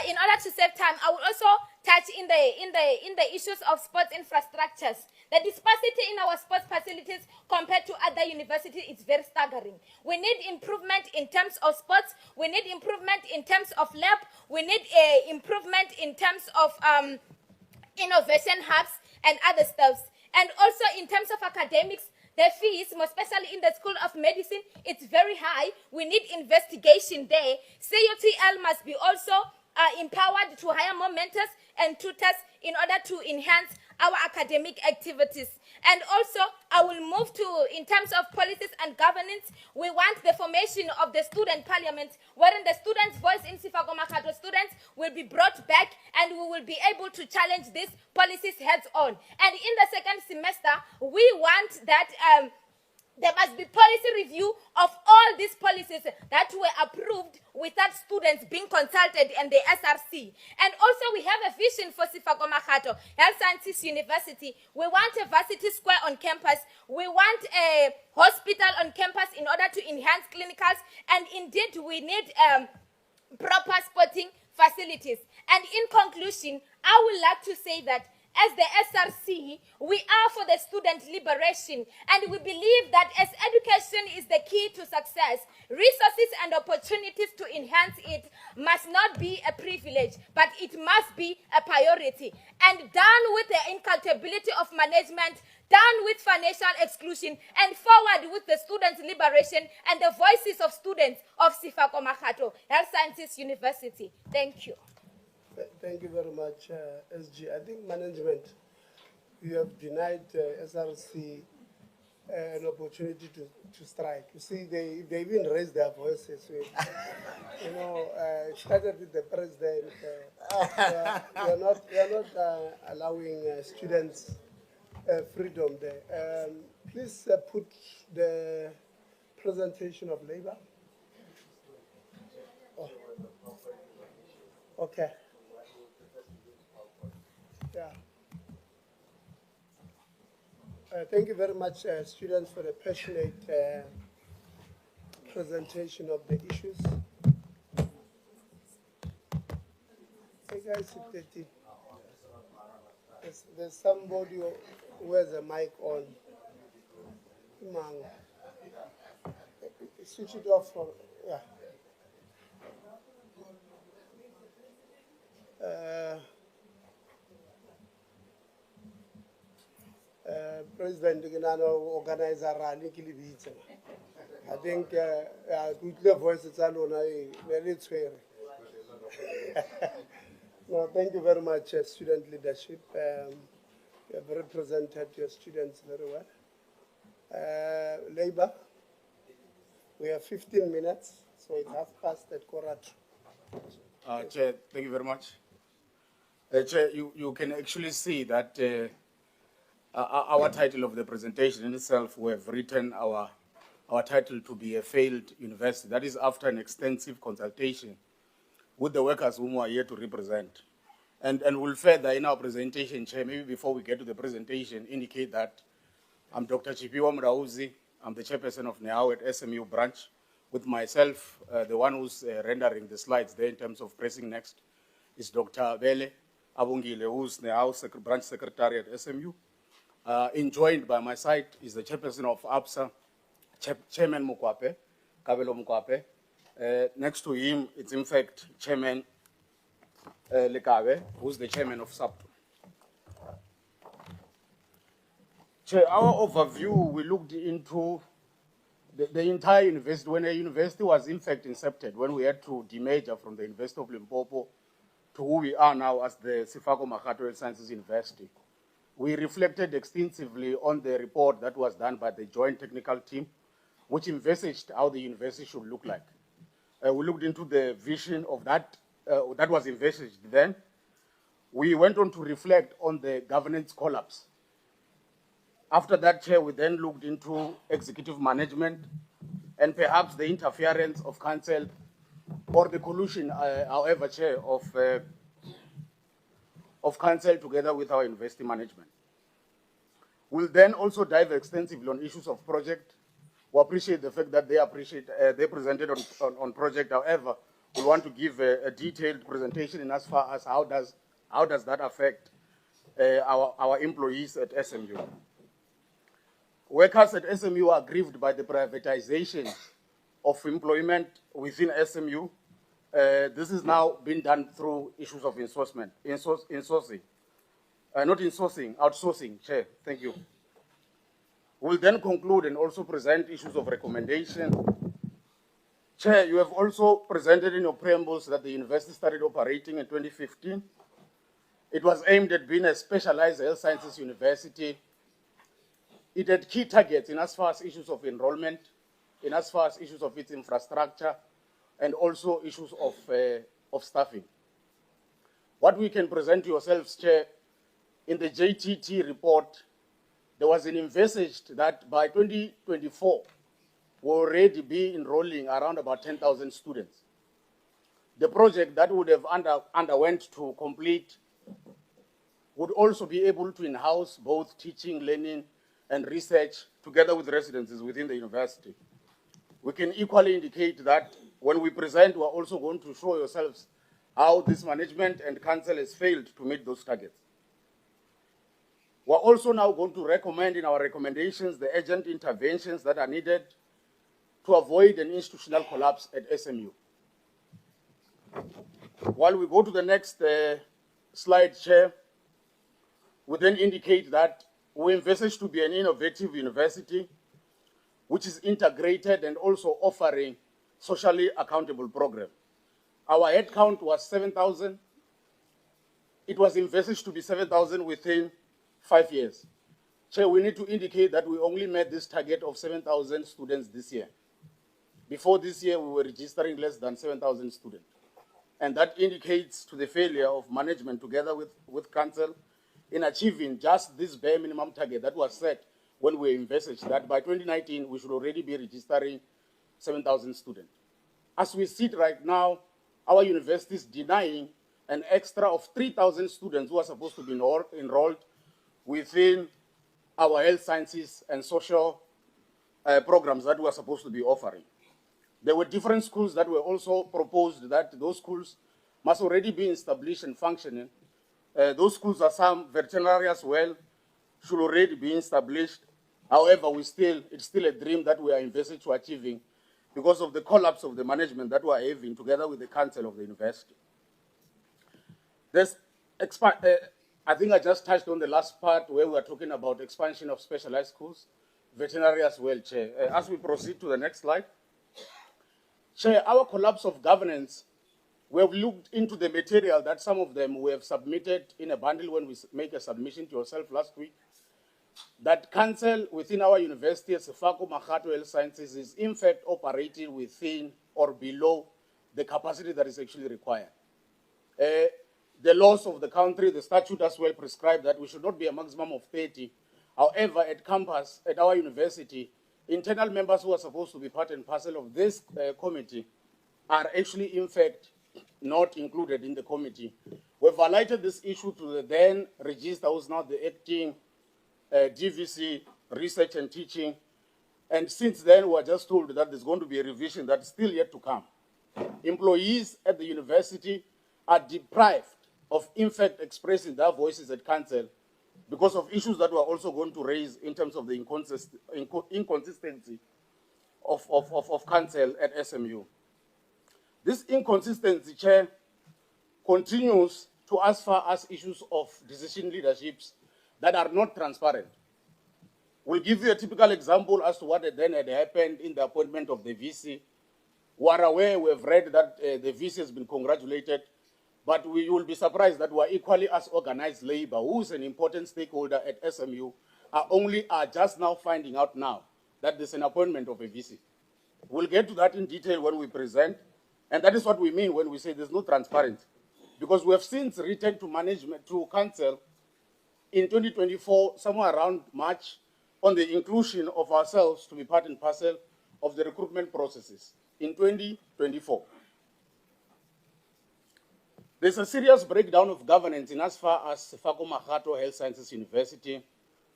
in order to save time, I will also touch in the issues of sports infrastructures. The disparity in our sports facilities compared to other universities is very staggering. We need improvement in terms of sports. We need improvement in terms of lab. We need improvement in terms of innovation hubs and other stuff. And also in terms of academics, the fees, most especially in the School of Medicine, it's very high. We need investigation there. CUTL must be also empowered to hire more mentors and tutors in order to enhance our academic activities. And also, I will move to, in terms of policies and governance, we want the formation of the student parliament, wherein the students' voice in Sefako Makgatho students will be brought back, and we will be able to challenge these policies heads on. And in the second semester, we want that there must be policy review of all these policies that were approved without students being consulted and the SRC. And also we have a vision for Sefako Makgatho Health Sciences University. We want a varsity square on campus. We want a hospital on campus in order to enhance clinicals. And indeed we need proper sporting facilities. And in conclusion, I would like to say that as the SRC, we are for the student liberation, and we believe that as education is the key to success, resources and opportunities to enhance it must not be a privilege, but it must be a priority. And done with the inculpability of management, done with financial exclusion, and forward with the students' liberation and the voices of students of Sefako Makgatho Health Sciences University. Thank you. Thank you very much, SG. I think management, you have denied SRC an opportunity to strike. You see, they even raised their voices. You know, it started with the president. We are not allowing students freedom there. Please put the presentation of labor. Oh. Okay. Yeah. Thank you very much, students, for the passionate presentation of the issues. Hey guys, there's somebody who has a mic on. Switch it off from, yeah. President organizer rally I think the voices alone no, thank you very much, student leadership. You have represented your students very well. Labor, we have 15 minutes, so it's 1:30 at Korat. Chair, thank you very much. Chair, you can actually see that our title of the presentation in itself, we have written our title to be a failed university. That is after an extensive consultation with the workers whom we are here to represent. And we'll further in our presentation, Chair, maybe before we get to the presentation, indicate that I'm Dr. Chipiwa Mrauzi. I'm the chairperson of NEAO at SMU branch. With myself, the one who's rendering the slides there in terms of pressing next is Dr. Bele Abungile, who's NEAO branch secretary at SMU. Joined by my side is the chairperson of APSA, Chairman Mukwape, Kabelo Mukwape. Next to him, it's in fact Chairman Lekabe, who's the chairman of SAPTO. Chair, our overview, we looked into the entire university, when the university was in fact incepted, when we had to demerger from the University of Limpopo to who we are now as the Sefako Makgatho Health Sciences University. We reflected extensively on the report that was done by the joint technical team, which envisaged how the university should look like. We looked into the vision of that was envisaged then. We went on to reflect on the governance collapse. After that, Chair, we then looked into executive management and perhaps the interference of council or the collusion, however, Chair, of council together with our university management. We'll then also dive extensively on issues of project. We appreciate the fact that they presented on project. However, we want to give a detailed presentation in as far as how does that affect our employees at SMU. Workers at SMU are grieved by the privatization of employment within SMU. This is now being done through issues of insourcing. Not insourcing, outsourcing, Chair. Thank you. We'll then conclude and also present issues of recommendation. Chair, you have also presented in your preambles that the university started operating in 2015. It was aimed at being a specialized health sciences university. It had key targets in as far as issues of enrollment, in as far as issues of its infrastructure, and also issues of staffing. What we can present to yourselves, Chair, in the JTT report, there was an envisaged that by 2024, we'll already be enrolling around about 10,000 students. The project that would have underwent to complete would also be able to in-house both teaching, learning, and research together with residences within the university. We can equally indicate that when we present, we're also going to show yourselves how this management and council has failed to meet those targets. We're also now going to recommend in our recommendations the urgent interventions that are needed to avoid an institutional collapse at SMU. While we go to the next slide, Chair, we then indicate that we envisage to be an innovative university which is integrated and also offering socially accountable program. Our head count was 7,000. It was envisaged to be 7,000 within 5 years. Chair, we need to indicate that we only met this target of 7,000 students this year. Before this year, we were registering less than 7,000 students. And that indicates to the failure of management together with council in achieving just this bare minimum target that was set when we envisaged that by 2019, we should already be registering 7,000 students. As we sit right now, our university is denying an extra of 3,000 students who are supposed to be enrolled within our health sciences and social programs that we are supposed to be offering. There were different schools that were also proposed that those schools must already be established and functioning. Those schools are some veterinary as well, should already be established. However, it's still a dream that we are envisaging to achieving because of the collapse of the management that we are having together with the council of the university. I think I just touched on the last part where we are talking about expansion of specialized schools, veterinary as well, Chair. As we proceed to the next slide. Chair, our collapse of governance, we have looked into the material that some of them we have submitted in a bundle when we make a submission to yourself last week, that council within our university, Sefako Makgatho VC, is in fact operating within or below the capacity that is actually required. The laws of the country, the statute as well prescribe that we should not be a maximum of 30. However, at campus, at our university, internal members who are supposed to be part and parcel of this committee are actually, in fact, not included in the committee. We've highlighted this issue to the then register, who's now the acting DVC, research and teaching. And since then, we were just told that there's going to be a revision that's still yet to come. Employees at the university are deprived of, in fact, expressing their voices at council because of issues that we're also going to raise in terms of the inconsistency of council at SMU. This inconsistency, Chair, continues to as far as issues of decision leaderships that are not transparent. We'll give you a typical example as to what then had happened in the appointment of the VC. We are aware, we have read that the VC has been congratulated, but you will be surprised that we are equally as organized labor, who is an important stakeholder at SMU, are just now finding out now that there's an appointment of a VC. We'll get to that in detail when we present, and that is what we mean when we say there's no transparency. Because we have since written to management, to council, in 2024, somewhere around March, on the inclusion of ourselves to be part and parcel of the recruitment processes in 2024. There's a serious breakdown of governance in as far as Sefako Makgatho Health Sciences University.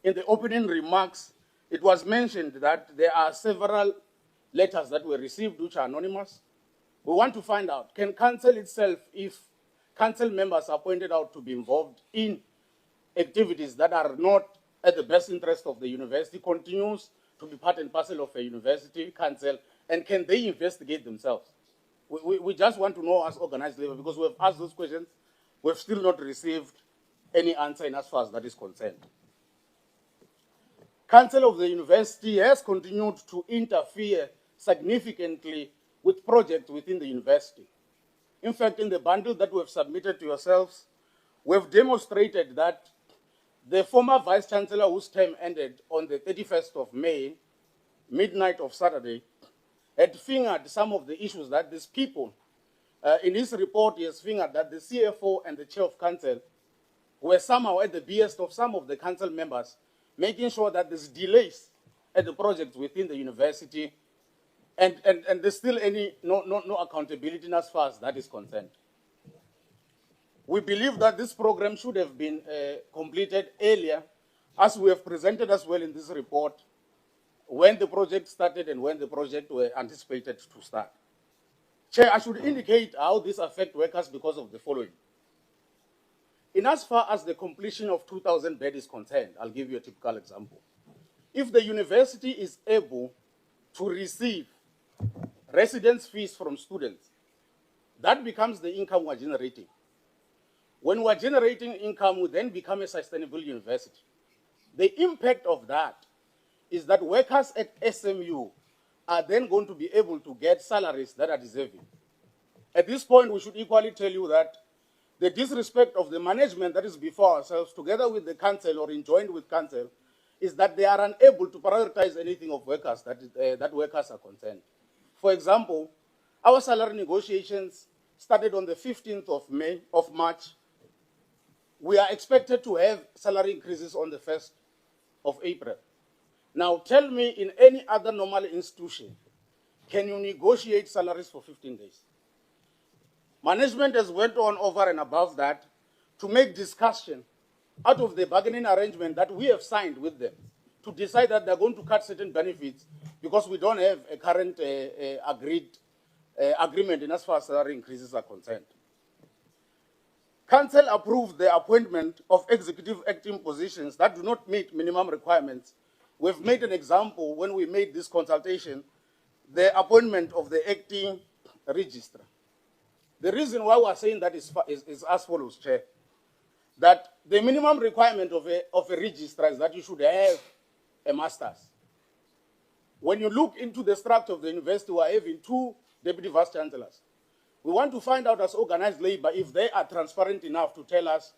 In the opening remarks, it was mentioned that there are several letters that were received which are anonymous. We want to find out, can council itself, if council members are pointed out to be involved in activities that are not at the best interest of the university, continues to be part and parcel of a university council, and can they investigate themselves? We just want to know as organized labor, because we have asked those questions, we have still not received any answer in as far as that is concerned. Council of the university has continued to interfere significantly with projects within the university. In fact, in the bundle that we have submitted to yourselves, we have demonstrated that the former Vice-Chancellor, whose term ended on the 31st of May, midnight of Saturday, had fingered some of the issues that these people In his report, he has fingered that the CFO and the chair of council were somehow at the behest of some of the council members, making sure that there's delays at the projects within the university, and there's still no accountability as far as that is concerned. We believe that this program should have been completed earlier, as we have presented as well in this report, when the project started and when the project were anticipated to start. Chair, I should indicate how this affects workers because of the following. In as far as the completion of 2,000 beds is concerned, I'll give you a typical example. If the university is able to receive residence fees from students, that becomes the income we're generating. When we're generating income, we then become a sustainable university. The impact of that is that workers at SMU are then going to be able to get salaries that are deserving. At this point, we should equally tell you that the disrespect of the management that is before ourselves, together with the council or enjoined with council, is that they are unable to prioritize anything of workers that workers are concerned. For example, our salary negotiations started on the 15th of March. We are expected to have salary increases on the 1st of April. Now tell me, in any other normal institution, can you negotiate salaries for 15 days? Management has went on over and above that to make discussion out of the bargaining arrangement that we have signed with them to decide that they're going to cut certain benefits because we don't have a current agreed agreement in as far as salary increases are concerned. Council approved the appointment of executive acting positions that do not meet minimum requirements. We've made an example when we made this consultation, the appointment of the acting registrar. The reason why we're saying that is as follows, Chair. That the minimum requirement of a registrar is that you should have a master's. When you look into the structure of the university, we're having 2 deputy vice chancellors. We want to find out as organized labor if they are transparent enough to tell us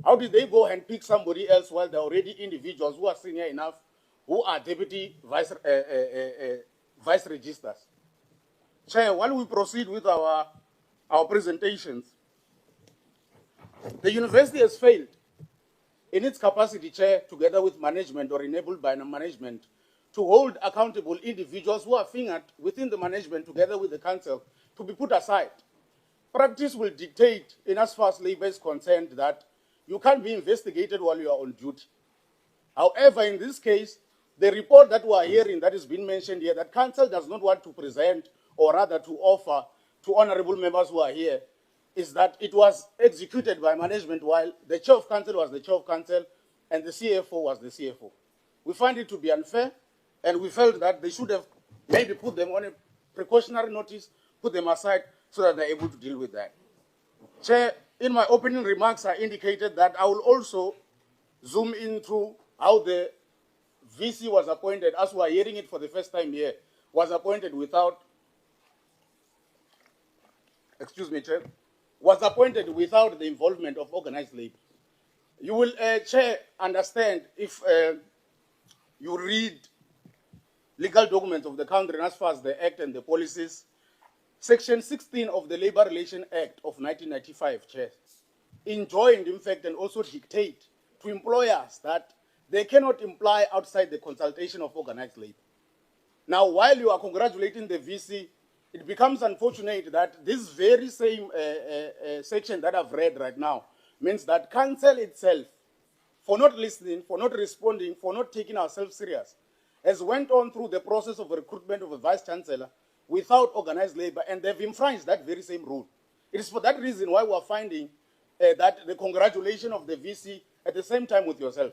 how did they go and pick somebody else while they're already individuals who are senior enough, who are deputy vice registrars. Chair, while we proceed with our presentations, the university has failed in its capacity, Chair, together with management or enabled by management, to hold accountable individuals who are fingered within the management together with the council to be put aside. Practice will dictate, in as far as labor is concerned, that you can't be investigated while you are on duty. However, in this case, the report that we are hearing that has been mentioned here, that council does not want to present or rather to offer to honorable members who are here, is that it was executed by management while the chair of council was the chair of council and the CFO was the CFO. We find it to be unfair, and we felt that they should have maybe put them on a precautionary notice, put them aside so that they're able to deal with that. Chair, in my opening remarks, I indicated that I will also zoom into how the VC was appointed, as we are hearing it for the first time here, was appointed without, excuse me, Chair, was appointed without the involvement of organized labor. You will, Chair, understand if you read legal documents of the country as far as the Act and the policies. Section 16 of the Labor Relations Act of 1995, Chair, enjoined, in fact, and also dictate to employers that they cannot employ outside the consultation of organized labor. Now, while you are congratulating the VC, it becomes unfortunate that this very same section that I've read right now means that council itself, for not listening, for not responding, for not taking ourselves serious, has went on through the process of recruitment of a vice chancellor without organized labor, and they've infringed that very same rule. It is for that reason why we're finding that the congratulation of the VC at the same time with yourself.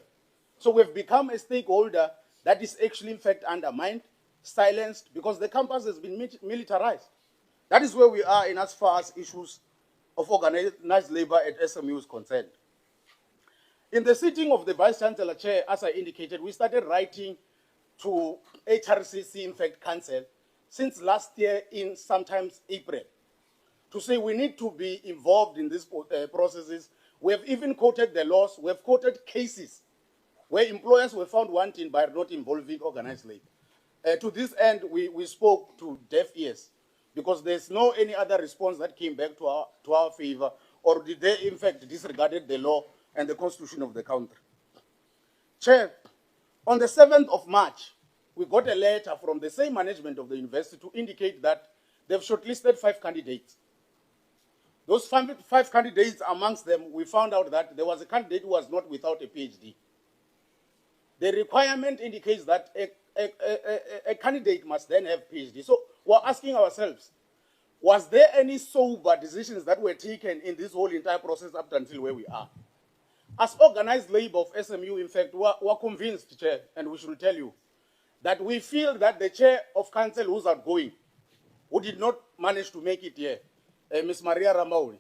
So we've become a stakeholder that is actually, in fact, undermined, silenced, because the campus has been militarized. That is where we are in as far as issues of organized labor at SMU is concerned. In the sitting of the Vice Chancellor Chair, as I indicated, we started writing to HRCC, in fact, Council, since last year in sometimes April, to say we need to be involved in these processes. We have even quoted the laws, we have quoted cases where employers were found wanting by not involving organized labor. To this end, we spoke to deaf ears. because there's no any other response that came back to our favor, or did they in fact disregarded the law and the constitution of the country. Chair, on the 7th of March, we got a letter from the same management of the university to indicate that they've shortlisted 5 candidates. Those 5 candidates, amongst them, we found out that there was a candidate who was not without a PhD. The requirement indicates that a candidate must then have PhD. So we're asking ourselves, was there any sober decisions that were taken in this whole entire process up until where we are? As organized labor of SMU, in fact, we're convinced, Chair, and we should tell you, that we feel that the Chair of Council who's outgoing, who did not manage to make it here, Ms. Maria Ramauri,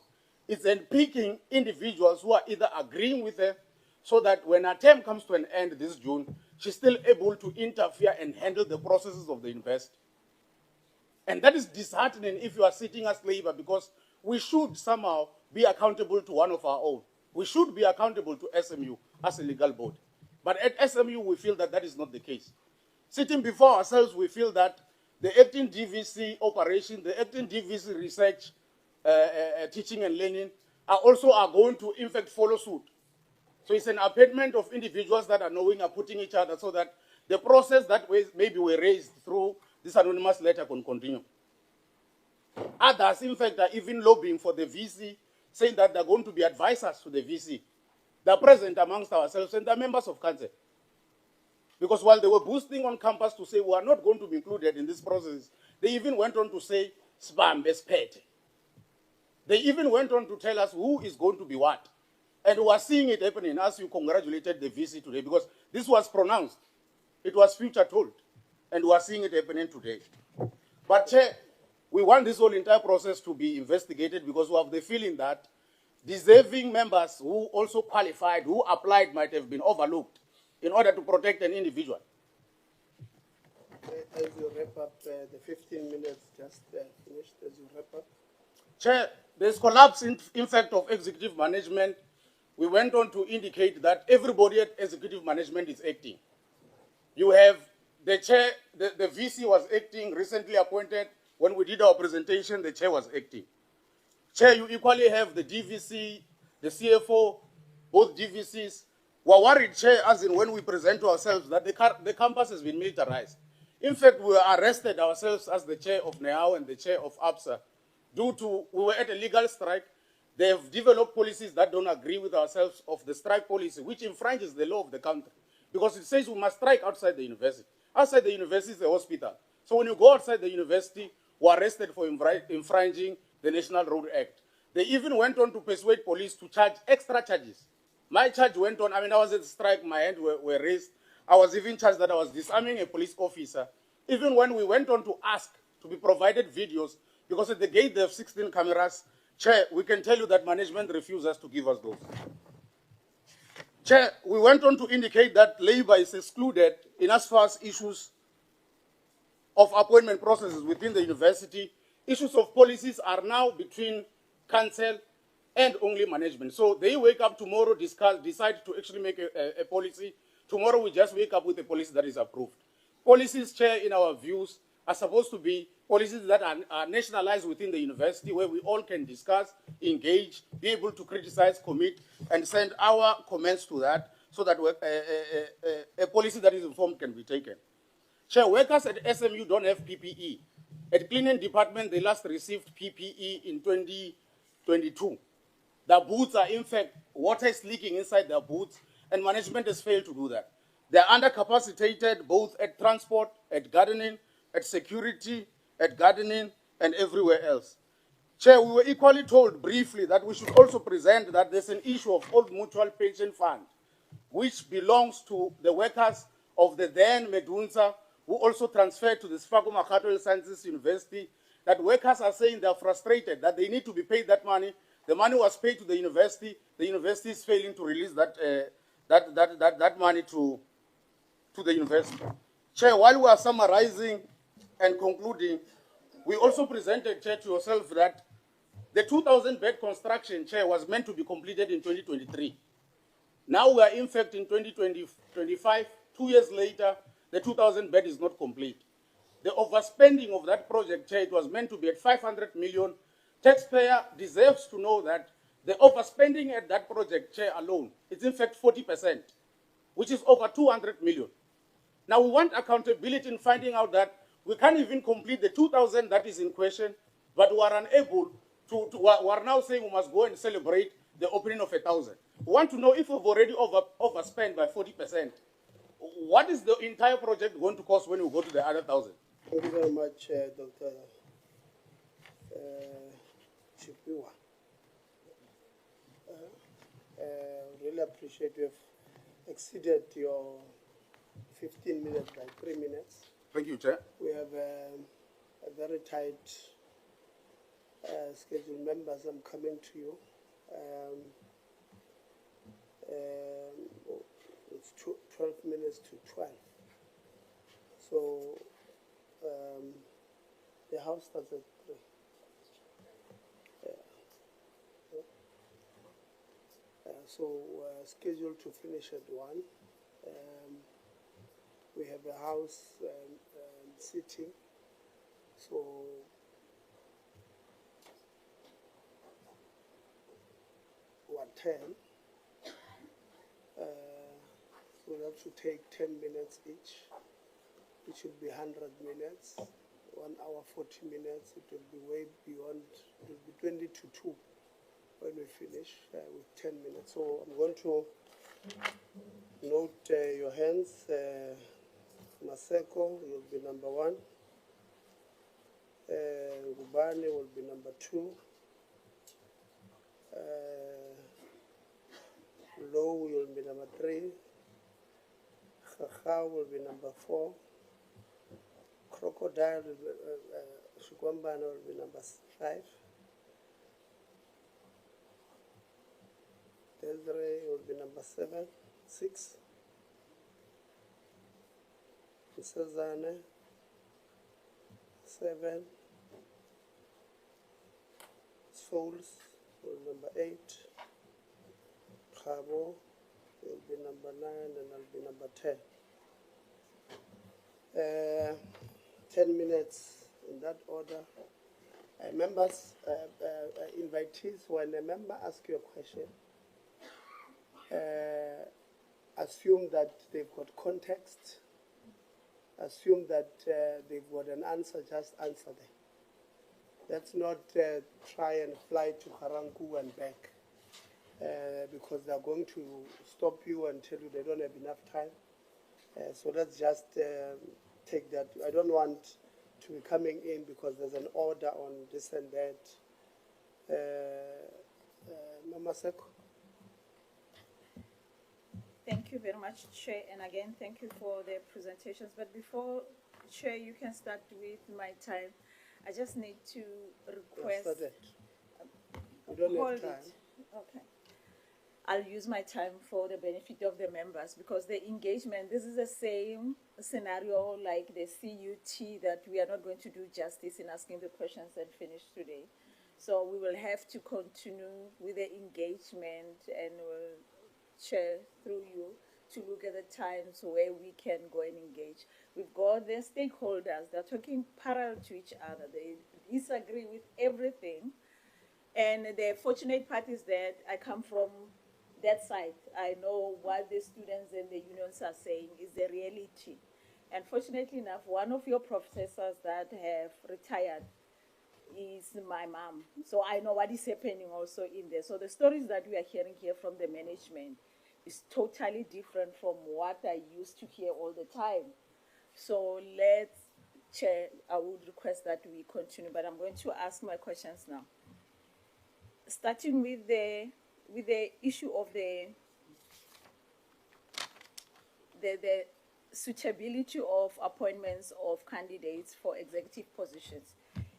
is then picking individuals who are either agreeing with her so that when her term comes to an end this June, she's still able to interfere and handle the processes of the university. And that is disheartening if you are sitting as labor, because we should somehow be accountable to one of our own. We should be accountable to SMU as a legal board. But at SMU, we feel that that is not the case. Sitting before ourselves, we feel that the acting DVC operation, the acting DVC research, teaching and learning are going to, in fact, follow suit. So it's an appointment of individuals that are knowing, are putting each other so that the process that maybe were raised through this anonymous letter can continue. Others, in fact, are even lobbying for the VC, saying that they're going to be advisors to the VC. They're present amongst ourselves and they're members of council. Because while they were boosting on campus to say we are not going to be included in this process, they even went on to say, spam bespete. They even went on to tell us who is going to be what. And we are seeing it happening as you congratulated the VC today, because this was pronounced. It was future told. And we are seeing it happening today. But Chair, we want this whole entire process to be investigated because we have the feeling that deserving members who also qualified, who applied, might have been overlooked in order to protect an individual. As you wrap up, the 15 minutes just finished. As you wrap up. Chair, there's collapse, in fact, of executive management. We went on to indicate that everybody at executive management is acting. You have the chair, the VC was acting, recently appointed. When we did our presentation, the chair was acting. Chair, you equally have the DVC, the CFO, both DVCs. We're worried, Chair, as in when we present to ourselves that the campus has been militarized. In fact, we were arrested ourselves as the chair of NEAU and the chair of APSA due to, we were at a legal strike. They have developed policies that don't agree with ourselves of the strike policy, which infringes the law of the country. Because it says we must strike outside the university. Outside the university is a hospital. So when you go outside the university, we're arrested for infringing the National Road Act. They even went on to persuade police to charge extra charges. My charge went on, I was at strike, my hands were raised. I was even charged that I was disarming a police officer. Even when we went on to ask to be provided videos, because at the gate they have 16 cameras, Chair, we can tell you that management refuses to give us those. Chair, we went on to indicate that labor is excluded in as far as issues of appointment processes within the university. Issues of policies are now between council and only management. So they wake up tomorrow, decide to actually make a policy. Tomorrow we just wake up with a policy that is approved. Policies, Chair, in our views, are supposed to be policies that are nationalized within the university, where we all can discuss, engage, be able to criticize, commit, and send our comments to that, so that a policy that is informed can be taken. Chair, workers at SMU don't have PPE. At cleaning department, they last received PPE in 2022. Their boots are, in fact, water is leaking inside their boots, and management has failed to do that. They're undercapacitated both at transport, at gardening, at security, at gardening, and everywhere else. Chair, we were equally told briefly that we should also present that there's an issue of Old Mutual Pension Fund, which belongs to the workers of the then Medunsa, who also transferred to the Sefako Makgatho VC University, that workers are saying they're frustrated, that they need to be paid that money. The money was paid to the university is failing to release that money to the university. Chair, while we are summarizing and concluding, we also presented, Chair, to yourself that the 2,000-bed construction, Chair, was meant to be completed in 2023. Now we are, in fact, in 2025, 2 years later, the 2,000 bed is not complete. The overspending of that project, Chair, it was meant to be at 500 million. Taxpayer deserves to know that the overspending at that project, Chair, alone, is in fact 40%, which is over 200 million. Now we want accountability in finding out that we can't even complete the 2,000 that is in question, but we are unable we are now saying we must go and celebrate the opening of 1,000. We want to know if we've already overspent by 40%. What is the entire project going to cost when we go to the other 1,000? Thank you very much, Dr. Chipiwa. Really appreciate you have exceeded your 15 minutes by 3 minutes. Thank you, Chair. We have a very tight schedule. Members, I'm coming to you. It's 12 minutes to 12. So the house starts at 3. So scheduled to finish at 1. We have a house sitting. So what 10? So that should take 10 minutes each. It should be 100 minutes, 1 hour 40 minutes. It will be way beyond. It will be 20 to 2 when we finish with 10 minutes. So I'm going to note your hands. Maseko will be number 1. Gubane will be number 2. Low will be number 3. Khaha will be number 4. Crocodile will be, Shukwambana will be number 5. Desiree will be number 6. Sazane 7. Souls will be number 8. Khabo will be number 9, and I'll be number 10. 10 minutes in that order. Members, invitees, when a member asks you a question, assume that they've got context, assume that they've got an answer, just answer them. Let's not try and fly to Harangu and back because they're going to stop you and tell you they don't have enough time. So let's just take that. I don't want to be coming in because there's an order on this and that. Mama Seko. Thank you very much, Chair, and again, thank you for the presentations. But before, Chair, you can start with my time, I just need to request... We don't have time. Okay. I'll use my time for the benefit of the members because the engagement, this is the same scenario like the CUT that we are not going to do justice in asking the questions and finish today. So we will have to continue with the engagement and we'll Chair, through you, to look at the times where we can go and engage. We've got the stakeholders, they're talking parallel to each other. They disagree with everything. And the fortunate part is that I come from that side. I know what the students and the unions are saying is the reality. And fortunately enough, one of your professors that have retired is my mom. So I know what is happening also in there. So the stories that we are hearing here from the management is totally different from what I used to hear all the time. So let's, Chair, I would request that we continue, but I'm going to ask my questions now. Starting with the issue of the suitability of appointments of candidates for executive positions.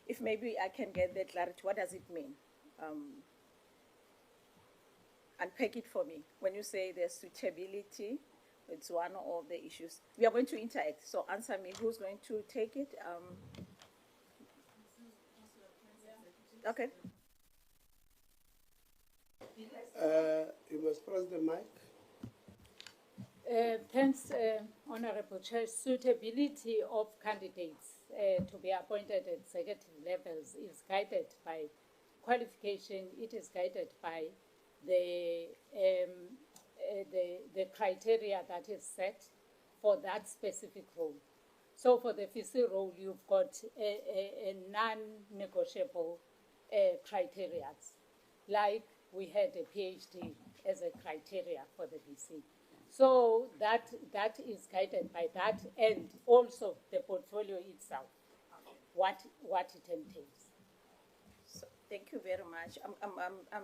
If maybe I can get the clarity, what does it mean? Unpack it for me. When you say the suitability, it's one of the issues. We are going to interact, so answer me. Who's going to take it? Okay. You must press the mic. Thanks, Honorable Chair. Suitability of candidates. to be appointed at executive levels is guided by qualification. It is guided by the criteria that is set for that specific role. So for the VC role, you've got a non-negotiable criteria, like we had a PhD as a criteria for the VC. So that is guided by that, and also the portfolio itself, what it entails. So, thank you very much. I'm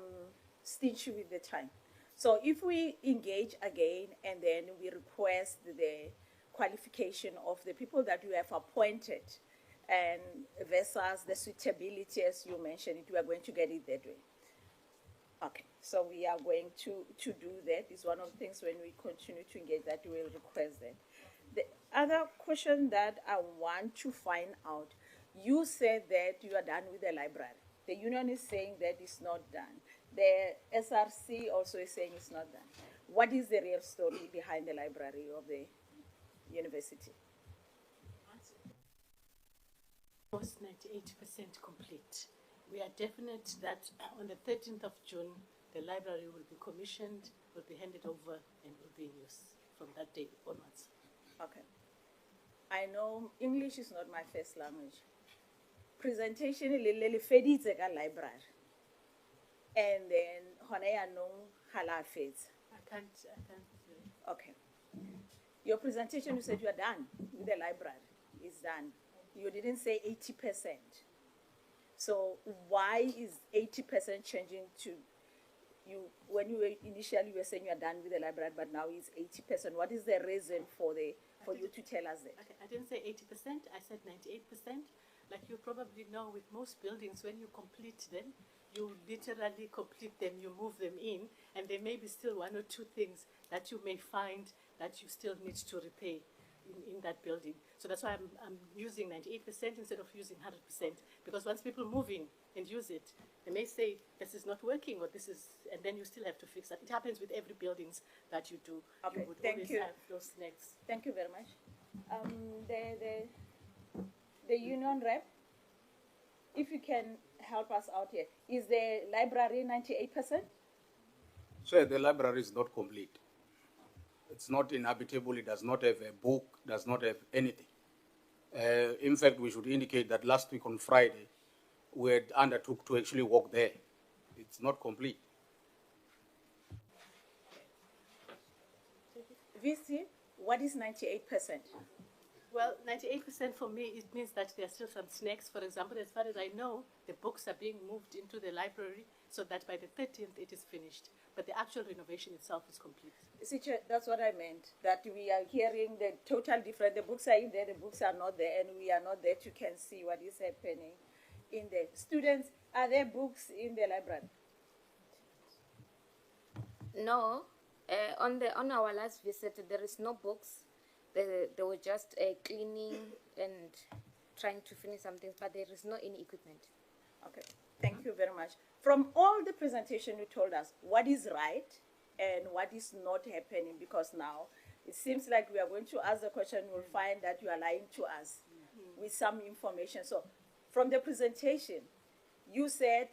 stingy with the time. So if we engage again and then we request the qualification of the people that we have appointed and versus the suitability, as you mentioned, we are going to get it that way. Okay, so we are going to do that. It's one of the things when we continue to engage that we will request that. The other question that I want to find out, you said that you are done with the library. The union is saying that it's not done. The SRC also is saying it's not done. What is the real story behind the library of the university? Almost 98% complete. We are definite that on the 13th of June, the library will be commissioned, will be handed over, and will be in use from that day onwards. Okay. I know English is not my first language. Presentation is a library. And then, I can't. Okay. Your presentation, you said you are done with the library. It's done. You didn't say 80%. So why is 80% changing to you? When you were initially you were saying you are done with the library, but now it's 80%. What is the reason for you to tell us that? Okay, I didn't say 80%. I said 98%. Like you probably know, with most buildings, when you complete them, you literally complete them, you move them in, and there may be still one or two things that you may find that you still need to repair in that building. So that's why I'm using 98% instead of using 100%, because once people move in and use it, they may say this is not working or this is, and then you still have to fix that. It happens with every buildings that you do. Okay, you would thank always you. have those snags. Thank you very much. The union rep, if you can help us out here, is the library 98%? So the library is not complete. It's not inhabitable, it does not have a book, does not have anything. In fact, we should indicate that last week on Friday, we had undertook to actually walk there. It's not complete. VC, what is 98%? Well, 98% for me, it means that there are still some snags. For example, as far as I know, the books are being moved into the library so that by the 13th it is finished. But the actual renovation itself is complete. See, that's what I meant, that we are hearing the total difference. The books are in there, the books are not there, and we are not there to can see what is happening in there. Students, are there books in the library? No. On our last visit, there is no books. They were just cleaning and trying to finish some things, but there is no any equipment. Okay, thank you very much. From all the presentation you told us, what is right and what is not happening, because now it seems like we are going to ask the question, we'll find that you are lying to us with some information. So from the presentation, you said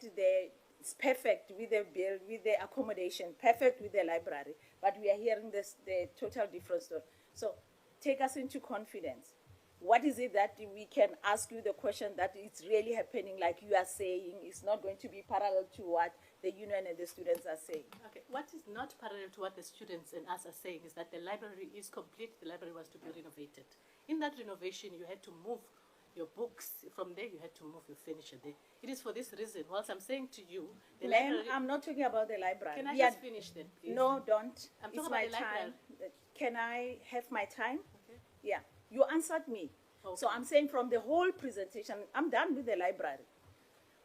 it's perfect with the bill, with the accommodation, perfect with the library, but we are hearing the total different story. So take us into confidence. What is it that we can ask you the question that it's really happening, like you are saying, it's not going to be parallel to what the union and the students are saying? Okay, what is not parallel to what the students and us are saying is that the library is complete, the library was to be renovated. In that renovation, you had to move your books. From there, you had to move your furniture there. It is for this reason, whilst I'm saying to you, the Ma'am, library... I'm not talking about the library. Can I just finish then, please? No, don't. I'm it's talking my about the library. time. Can I have my time? Okay. Yeah. You answered me. Okay. So I'm saying from the whole presentation, I'm done with the library.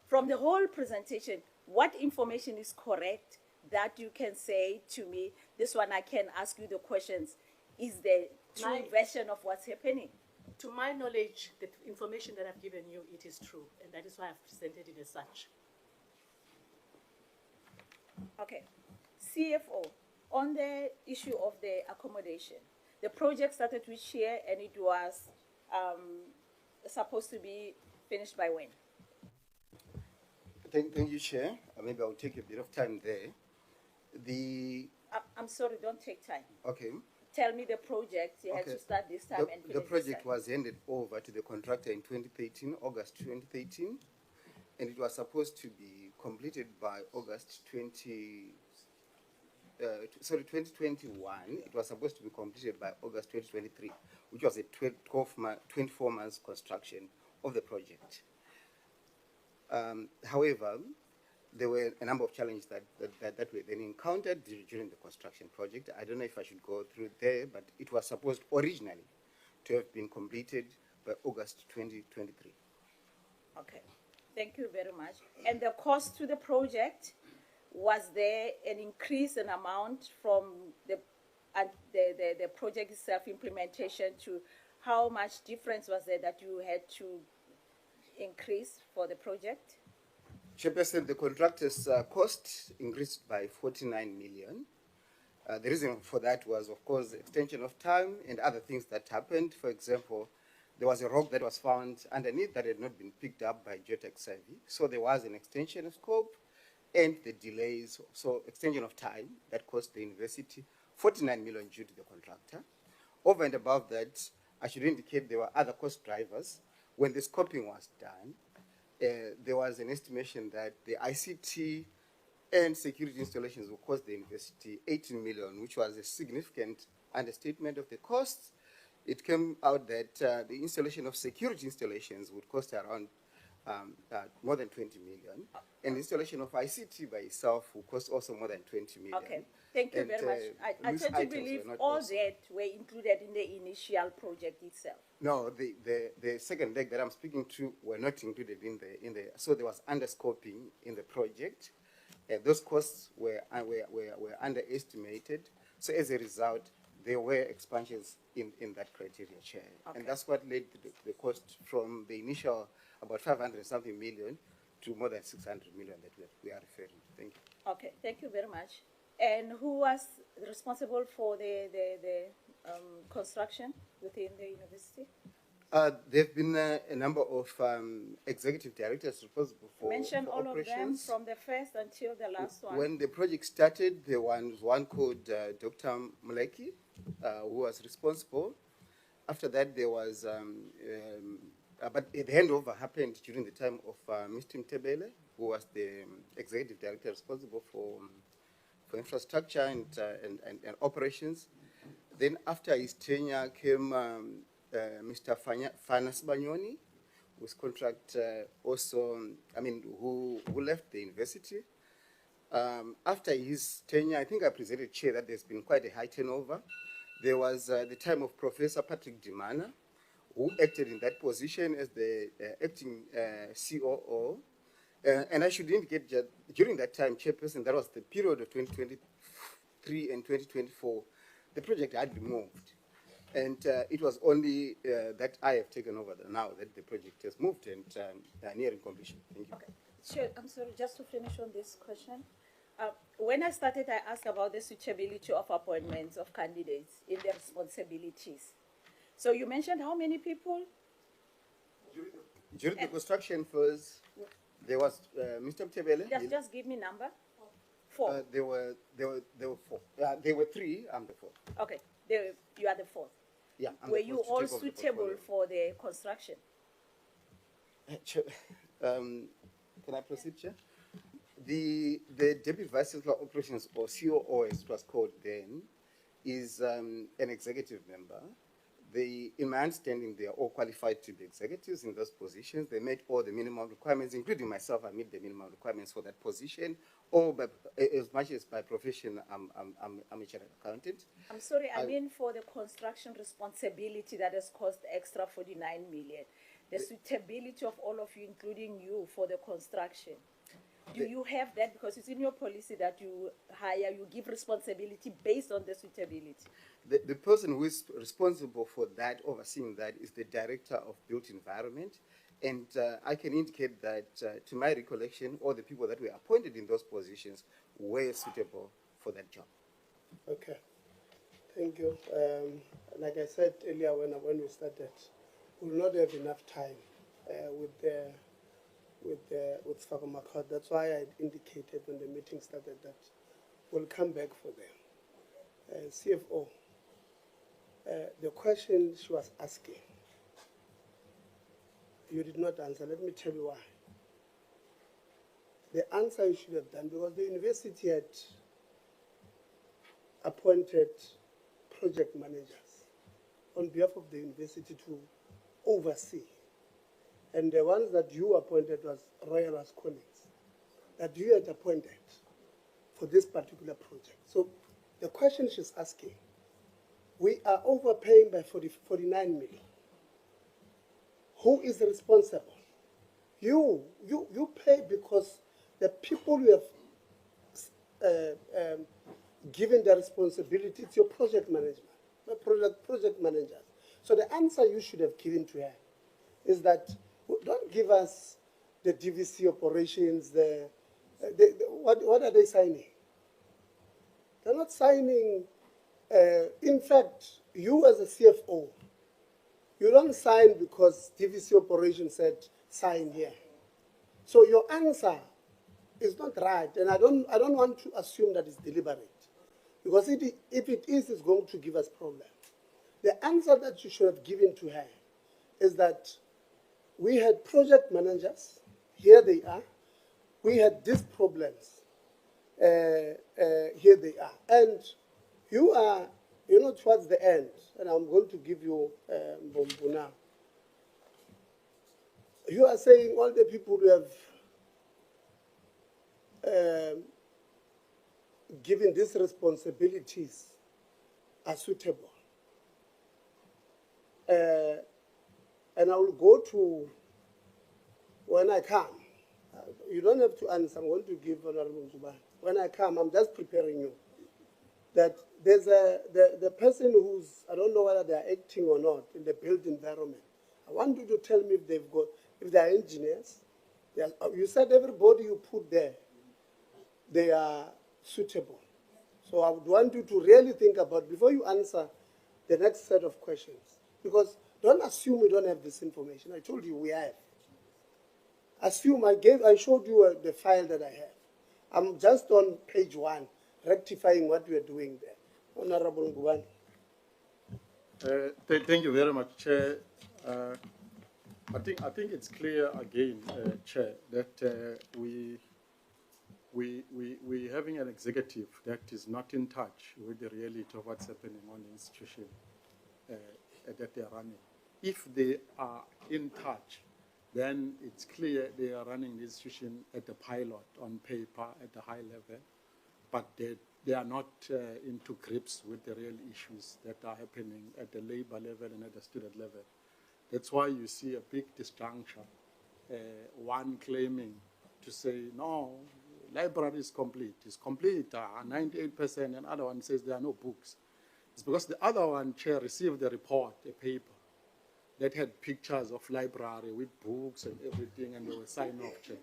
From the whole presentation, what information is correct that you can say to me, this one I can ask you the questions, is the true version of what's happening? To my knowledge, the information that I've given you, it is true, and that is why I've presented it as such. Okay. CFO, on the issue of the accommodation, the project started with share and it was supposed to be finished by when? Thank you, Chair. Maybe I'll take a bit of time there. I'm sorry, don't take time. Okay. Tell me the project. You had to start this time and finish The project this time. was handed over to the contractor in 2013, August 2013, and it was supposed to be completed by August 2021. It was supposed to be completed by August 2023, which was a 24 months construction of the project. However, there were a number of challenges that were then encountered during the construction project. I don't know if I should go through there, but it was supposed originally to have been completed by August 2023. Okay, thank you very much. And the cost to the project, was there an increase in amount from the project itself implementation to how much difference was there that you had to increase for the project? Chairperson, the contractor's cost increased by 49 million. The reason for that was, of course, extension of time and other things that happened. For example, there was a rock that was found underneath that had not been picked up by geotech survey. So there was an extension of scope and the delays, so extension of time that cost the university 49 million due to the contractor. Over and above that, I should indicate there were other cost drivers. When the scoping was done, there was an estimation that the ICT and security installations will cost the university 18 million, which was a significant understatement of the costs. It came out that the installation of security installations would cost around more than 20 million, and installation of ICT by itself will cost also more than 20 million. Okay, thank you very much. I tend to believe all that were included in the initial project itself. No, the second leg that I'm speaking to were not included in the so there was underscoping in the project. Those costs were underestimated. So as a result, there were expansions in that criteria, Chair. Okay. And that's what led to the cost from the initial about 500 something million to more than 600 million that we are referring to. Thank you. Okay, thank you very much. And who was responsible for the construction within the university? There have been a number of executive directors responsible for Mention all operations. of them from the first until the last one. When the project started, there was one called Dr. Muleki, who was responsible. After that, there was, but the handover happened during the time of Mr. Mtebele, who was the executive director responsible for infrastructure and operations. Then after his tenure came Mr. Fanas Banyoni, whose contract also, who left the university. After his tenure, I think I presented, Chair, that there's been quite a high turnover. There was the time of Professor Patrick Dimana, who acted in that position as the acting COO. And I should indicate that during that time, Chairperson, that was the period of 2023 and 2024, the project had been moved. And it was only that I have taken over now that the project has moved and nearing completion. Thank you. Okay. Sure. I'm sorry, just to finish on this question. When I started, I asked about the suitability of appointments of candidates in their responsibilities. So you mentioned how many people? During the construction phase, there was Mr. Mtebele. Just give me number. 4. There were 4. There were 3. I'm the 4th. Okay. You are the 4th. Yeah. Were you all suitable for the construction? Can I proceed, Chair? The Deputy Vice Chancellor Operations, or COO as it was called then, is an executive member. In my understanding, they are all qualified to be executives in those positions. They met all the minimum requirements, including myself. I meet the minimum requirements for that position, or as much as by profession, I'm a chartered accountant. I'm sorry, I mean for the construction responsibility that has cost extra 49 million. The suitability of all of you, including you, for the construction. Do you have that? Because it's in your policy that you give responsibility based on the suitability. The person who is responsible for that, overseeing that, is the Director of Built Environment. And I can indicate that, to my recollection, all the people that were appointed in those positions were suitable for that job. Okay. Thank you. Like I said earlier when we started, will not have enough time with Sefako Makgatho. That's why I indicated when the meeting started that we'll come back for them. CFO, the question she was asking, you did not answer. Let me tell you why. The answer you should have done, because the university had appointed project managers on behalf of the university to oversee. And the ones that you appointed was Royal as colleagues, that you had appointed for this particular project. So the question she's asking, we are overpaying by 49 million. Who is responsible? You pay because the people you have given the responsibility, it's your project management, project managers. So the answer you should have given to her is that don't give us the DVC operations, what are they signing? They're not signing. In fact, you as a CFO, you don't sign because DVC operation said sign here. So your answer is not right, and I don't want to assume that it's deliberate, because if it is, it's going to give us problems. The answer that you should have given to her is that we had project managers, here they are. We had these problems, here they are. And you are, towards the end, and I'm going to give you Mbombu now. You are saying all the people who have given these responsibilities are suitable. And I will go to, when I come, you don't have to answer, I'm going to give Honorable Ngubane. When I come, I'm just preparing you. That there's the person who's, I don't know whether they're acting or not in the built environment. I want you to tell me if they're engineers. You said everybody you put there, they are suitable. So I would want you to really think about, before you answer the next set of questions, because don't assume we don't have this information. I told you we have. Assume I showed you the file that I have. I'm just on page 1, rectifying what we are doing there. Honorable Ngubane. Thank you very much, Chair. I think it's clear again, Chair, that we having an executive that is not in touch with the reality of what's happening on the institution that they are running. If they are in touch, then it's clear they are running the institution at the pilot on paper at a high level, but they are not into grips with the real issues that are happening at the labor level and at the student level. That's why you see a big disjunction, one claiming to say, no, library is complete. It's complete, 98%, and other one says there are no books. It's because the other one, Chair, received the report, a paper, that had pictures of library with books and everything, and they were signed off, Chair.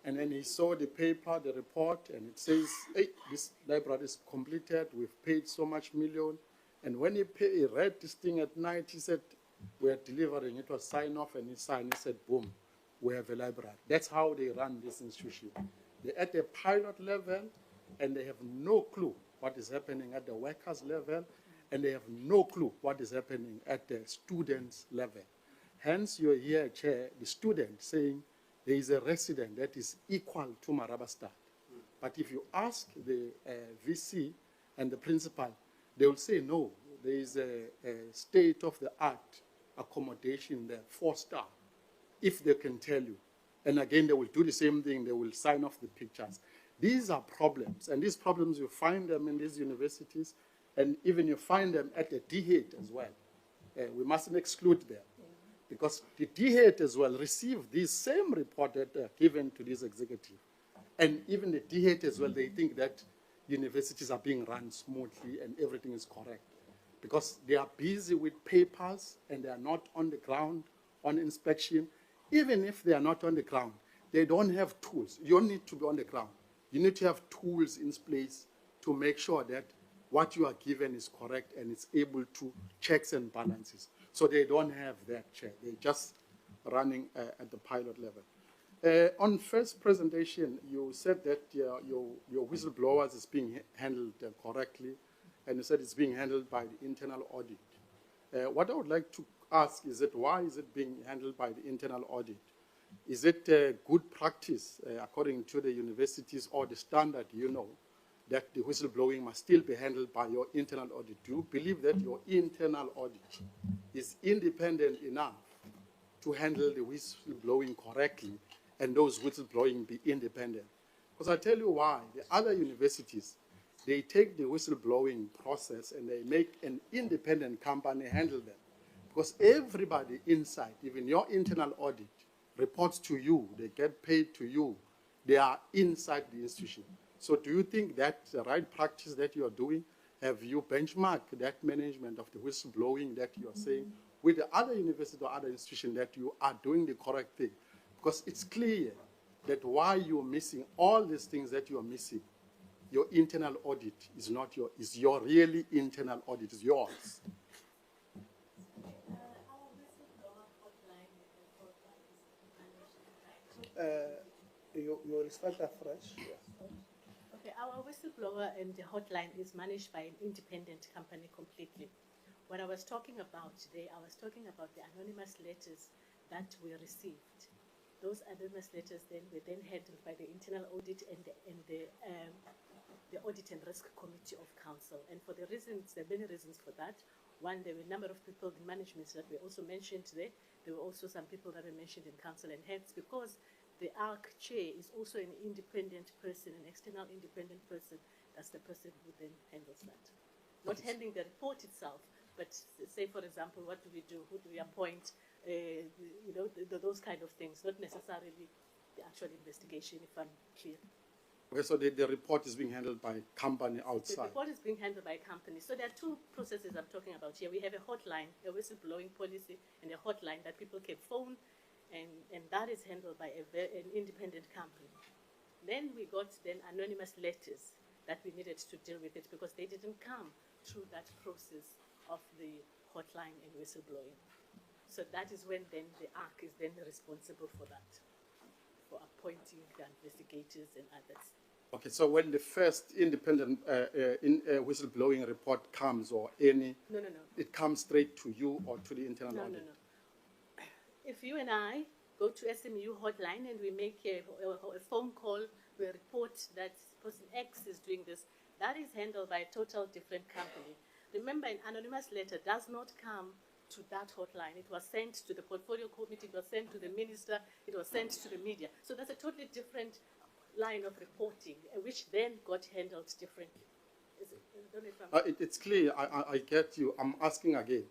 And then he saw the paper, the report, and it says, hey, this library is completed, we've paid so much million. And when he read this thing at night, he said, we're delivering. It was signed off, and he signed, he said, boom, we have a library. That's how they run this institution. They're at the pilot level, and they have no clue what is happening at the workers level, and they have no clue what is happening at the students level. Hence, you're here, Chair, the student saying there is a resident that is equal to Marabastad. But if you ask the VC and the principal, they will say no, there is a state-of-the-art accommodation there, 4-star, if they can tell you. And again, they will do the same thing, they will sign off the pictures. These are problems, and these problems, you find them in these universities, and even you find them at the DHET as well. We mustn't exclude them, because the DHET as well received this same report that are given to this executive. And even the DHET as well, they think that universities are being run smoothly and everything is correct, because they are busy with papers and they are not on the ground on inspection. Even if they are not on the ground, they don't have tools. You don't need to be on the ground. You need to have tools in place to make sure that what you are given is correct and it's able to checks and balances. So they don't have that, Chair. They're just running at the pilot level. On first presentation, you said that your whistleblowers is being handled correctly, and you said it's being handled by the internal audit. What I would like to ask is that why is it being handled by the internal audit? Is it good practice, according to the universities or the standard, that the whistleblowing must still be handled by your internal audit? Do you believe that your internal audit is independent enough to handle the whistleblowing correctly and those whistleblowing be independent? Because I tell you why. The other universities, they take the whistleblowing process and they make an independent company handle them. Because everybody inside, even your internal audit, reports to you, they get paid to you, they are inside the institution. So do you think that's the right practice that you are doing? Have you benchmarked that management of the whistleblowing that you are saying with the other university or other institution that you are doing the correct thing? Because it's clear that why you're missing all these things that you are missing, your internal audit is not is your really internal audit, is yours. You respond afresh. Okay, our whistleblower and the hotline is managed by an independent company completely. What I was talking about today, I was talking about the anonymous letters that we received. Those anonymous letters were then handled by the internal audit and the Audit and Risk Committee of Council. And for the reasons, there are many reasons for that. One, there were a number of people in management that were also mentioned today. There were also some people that were mentioned in council, and hence, because the ARC chair is also an independent person, an external independent person, that's the person who then handles that. Not handling the report itself, but say, for example, what do we do? Who do we appoint? Those kind of things, not necessarily the actual investigation, if I'm clear. Okay, so the report is being handled by a company outside. The report is being handled by a company. So there are two processes I'm talking about here. We have a hotline, a whistleblowing policy, and a hotline that people can phone, and that is handled by an independent company. Then we got anonymous letters that we needed to deal with it because they didn't come through that process of the hotline and whistleblowing. So that is when then the ARC is then responsible for that, for appointing the investigators and others. Okay, so when the first independent whistleblowing report comes, or any, No. it comes straight to you or to the internal audit? No. If you and I go to SMU hotline and we make a phone call, we report that person X is doing this, that is handled by a total different company. Remember, an anonymous letter does not come to that hotline. It was sent to the portfolio committee, it was sent to the minister, it was sent to the media. So that's a totally different line of reporting, which then got handled differently. It's clear, I get you. I'm asking again.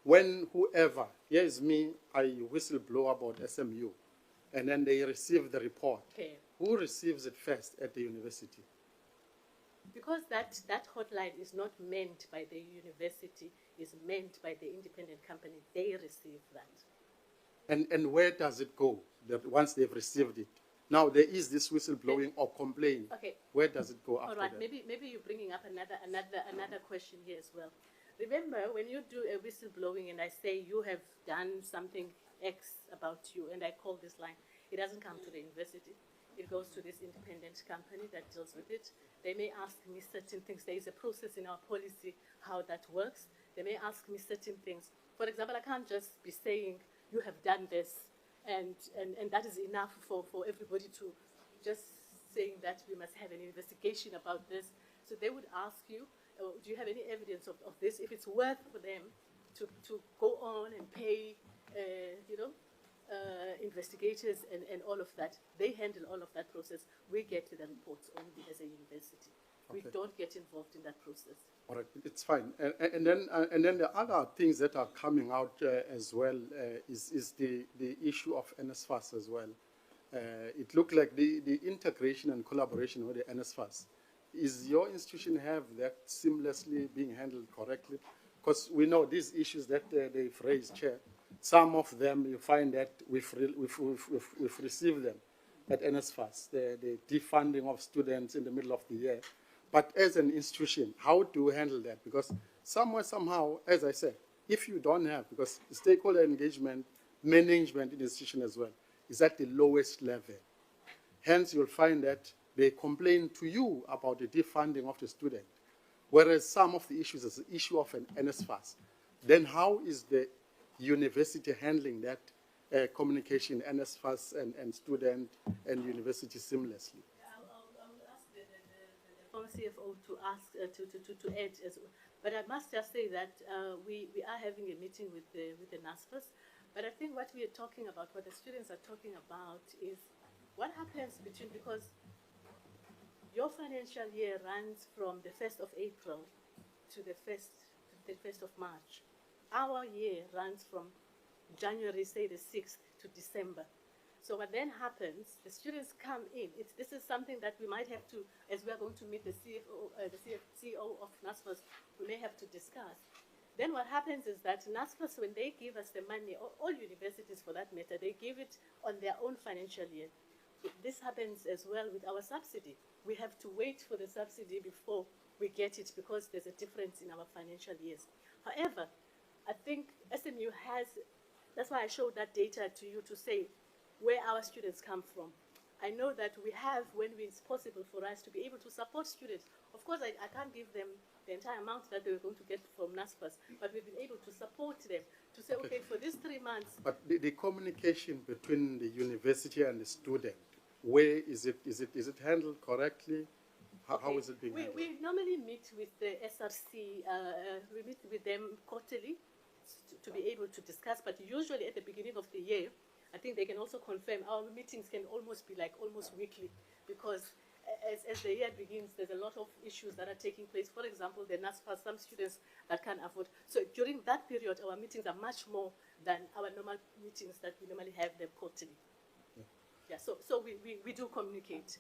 When whoever, here's me, I whistleblow about SMU, and then they receive the report. Okay. Who receives it first at the university? Because that hotline is not meant by the university, it's meant by the independent company. They receive that. And where does it go once they've received it? Now, there is this whistleblowing or complaint. Okay. Where does it go after All right, that? maybe you're bringing up another question here as well. Remember, when you do a whistleblowing and I say you have done something X about you, and I call this line, it doesn't come to the university. It goes to this independent company that deals with it. They may ask me certain things. There is a process in our policy how that works. They may ask me certain things. For example, I can't just be saying, you have done this, and that is enough for everybody to just saying that we must have an investigation about this. So they would ask you, do you have any evidence of this? If it's worth for them to go on and pay, investigators and all of that, they handle all of that process. We get to the reports only as a university. Okay. We don't get involved in that process. All right, it's fine. And then the other things that are coming out as well is the issue of NSFAS as well. It looked like the integration and collaboration with the NSFAS. Is your institution have that seamlessly being handled correctly? Because we know these issues that they've raised, Chair. Some of them you find that we've received them at NSFAS, the defunding of students in the middle of the year. But as an institution, how do we handle that? Because somewhere, somehow, as I said, If you don't have, because stakeholder engagement, management in the institution as well, is at the lowest level. Hence, you'll find that they complain to you about the defunding of the student, whereas some of the issues is the issue of an NSFAS. Then how is the university handling that communication, NSFAS and student and university seamlessly? I'll ask the former CFO to add as well. But I must just say that we are having a meeting with the NSFAS. But I think what we are talking about, what the students are talking about, is what happens between, because your financial year runs from the 1st of April to the 1st of March. Our year runs from January, say the 6th to December. So what then happens, the students come in. This is something that we might have to, as we are going to meet the CEO of NSFAS, we may have to discuss. Then what happens is that NSFAS, when they give us the money, all universities for that matter, they give it on their own financial year. This happens as well with our subsidy. We have to wait for the subsidy before we get it because there's a difference in our financial years. However, I think SMU has, that's why I showed that data to you to say where our students come from. I know that we have, when it's possible for us to be able to support students. Of course, I can't give them the entire amount that they're going to get from NSFAS, but we've been able to support them to say, okay, for these 3 months. But the communication between the university and the student, where is it handled correctly? How is it being handled? We normally meet with the SRC, we meet with them quarterly to be able to discuss, but usually at the beginning of the year, I think they can also confirm our meetings can almost be like almost weekly, because as the year begins, there's a lot of issues that are taking place. For example, the NSFAS, some students that can't afford. So during that period, our meetings are much more than our normal meetings that we normally have them quarterly. Yeah, so we do communicate.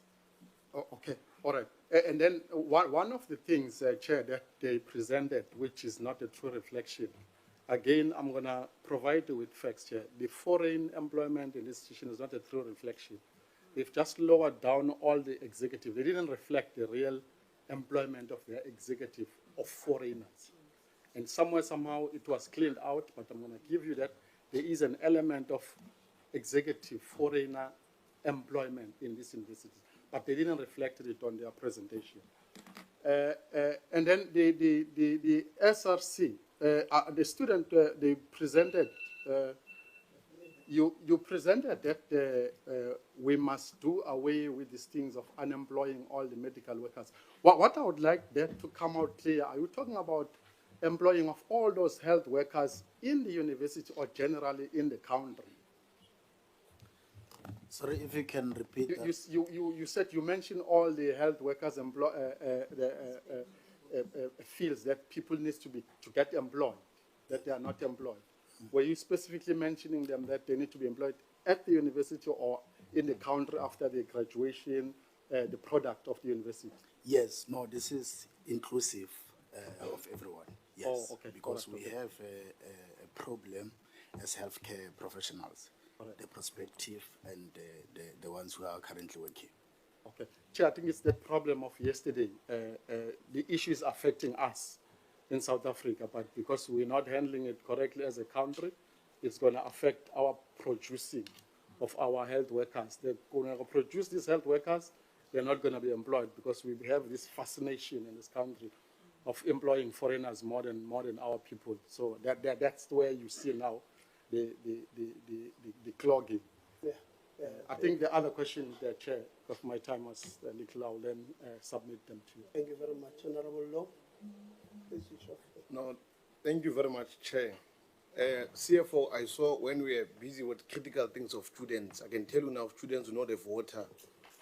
Oh, okay, all right. And then one of the things, Chair, that they presented, which is not a true reflection, again, I'm going to provide you with facts here. The foreign employment in the institution is not a true reflection. They've just lowered down all the executive. They didn't reflect the real employment of their executive of foreigners. And somewhere, somehow, it was cleaned out, but I'm going to give you that there is an element of executive foreigner employment in this university, but they didn't reflect it on their presentation. And then the SRC, the student, they presented, you presented that we must do away with these things of unemploying all the medical workers. What I would like that to come out clear, are you talking about employing of all those health workers in the university or generally in the country? Sorry, if you can repeat that. You said, you mentioned all the health workers fields that people need to get employed, that they are not employed. Were you specifically mentioning them that they need to be employed at the university or in the country after their graduation, the product of the university? Yes, no, this is inclusive of everyone. Yes, oh, okay. Because we have a problem as healthcare professionals. The prospective and the ones who are currently working. Okay. Chair, I think it's the problem of yesterday. The issue is affecting us in South Africa, but because we're not handling it correctly as a country, it's going to affect our producing of our health workers. They're going to produce these health workers, they're not going to be employed because we have this fascination in this country of employing foreigners more than our people. So that's where you see now the clogging. Yeah. I think the other question, Chair, because my time was a little, I'll then submit them to you. Thank you very much. Honorable Law. Please switch off. No, thank you very much, Chair. CFO, I saw when we were busy with critical things of students, I can tell you now students do not have water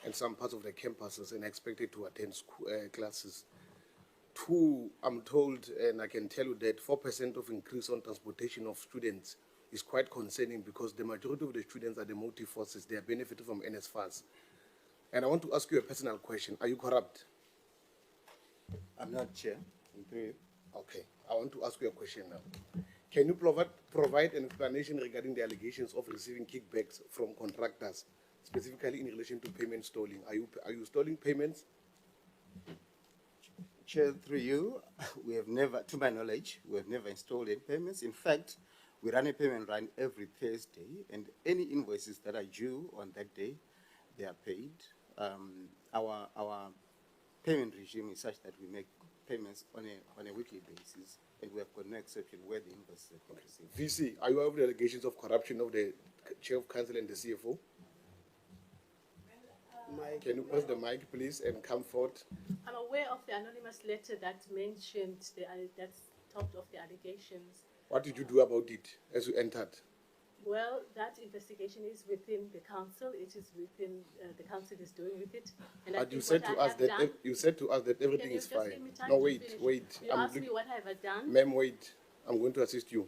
in some parts of the campuses and are expected to attend school, classes. 2, I'm told, and I can tell you that 4% of increase on transportation of students is quite concerning because the majority of the students are the motive forces. They are benefiting from NSFAS. And I want to ask you a personal question. Are you corrupt? I'm not, Chair. Okay. I want to ask you a question now. Can you provide an explanation regarding the allegations of receiving kickbacks from contractors, specifically in relation to payment stalling? Are you stalling payments? Chair, through you, we have never, to my knowledge, we have never installed any payments. In fact, we run a payment run every Thursday, and any invoices that are due on that day, they are paid. Our payment regime is such that we make payments on a weekly basis, and we have got no exception where the invoices have been received. VC, are you aware of the allegations of corruption of the chair of council and the CFO? Can you press the mic, please, and come forward? I'm aware of the anonymous letter that mentioned that's talked of the allegations. What did you do about it as you entered? Well, that investigation is within the council. It is within the council is doing with it. And But you said to us that you said to us that everything is fine. No, wait. You asked me what have I done. Ma'am, wait. I'm going to assist you.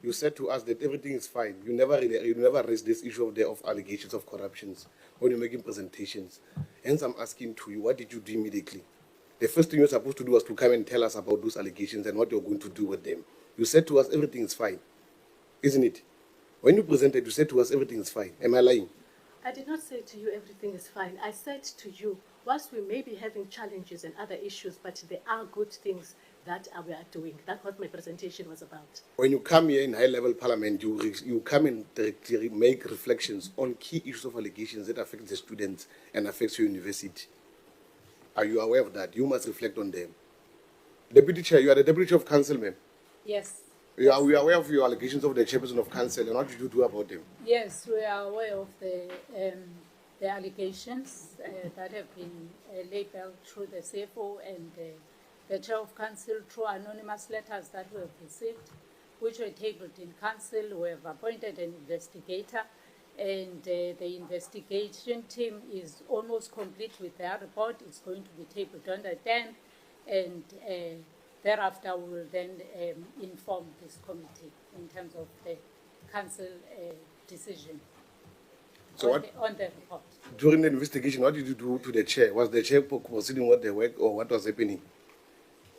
You said to us that everything is fine. You never raised this issue of allegations of corruptions when you're making presentations. Hence, I'm asking to you, what did you do immediately? The first thing you're supposed to do was to come and tell us about those allegations and what you're going to do with them. You said to us everything is fine, isn't it? When you presented, you said to us everything is fine. Am I lying? I did not say to you everything is fine. I said to you, whilst we may be having challenges and other issues, but there are good things that we are doing. That's what my presentation was about. When you come here in high-level parliament, you come and make reflections on key issues of allegations that affect the students and affects your university. Are you aware of that? You must reflect on them. Deputy Chair, you are the Deputy Chair of Council, ma'am. Yes. We are aware of your allegations of the Chairperson of Council, and what did you do about them? Yes, we are aware of the allegations that have been labeled through the CFO and the Chair of Council through anonymous letters that we have received, which were tabled in Council. We have appointed an investigator, and the investigation team is almost complete with their report. It's going to be tabled on the 10th, and thereafter we will then inform this committee in terms of the Council decision So on the report. During the investigation, what did you do to the Chair? Was the Chair proceeding with the work, or what was happening?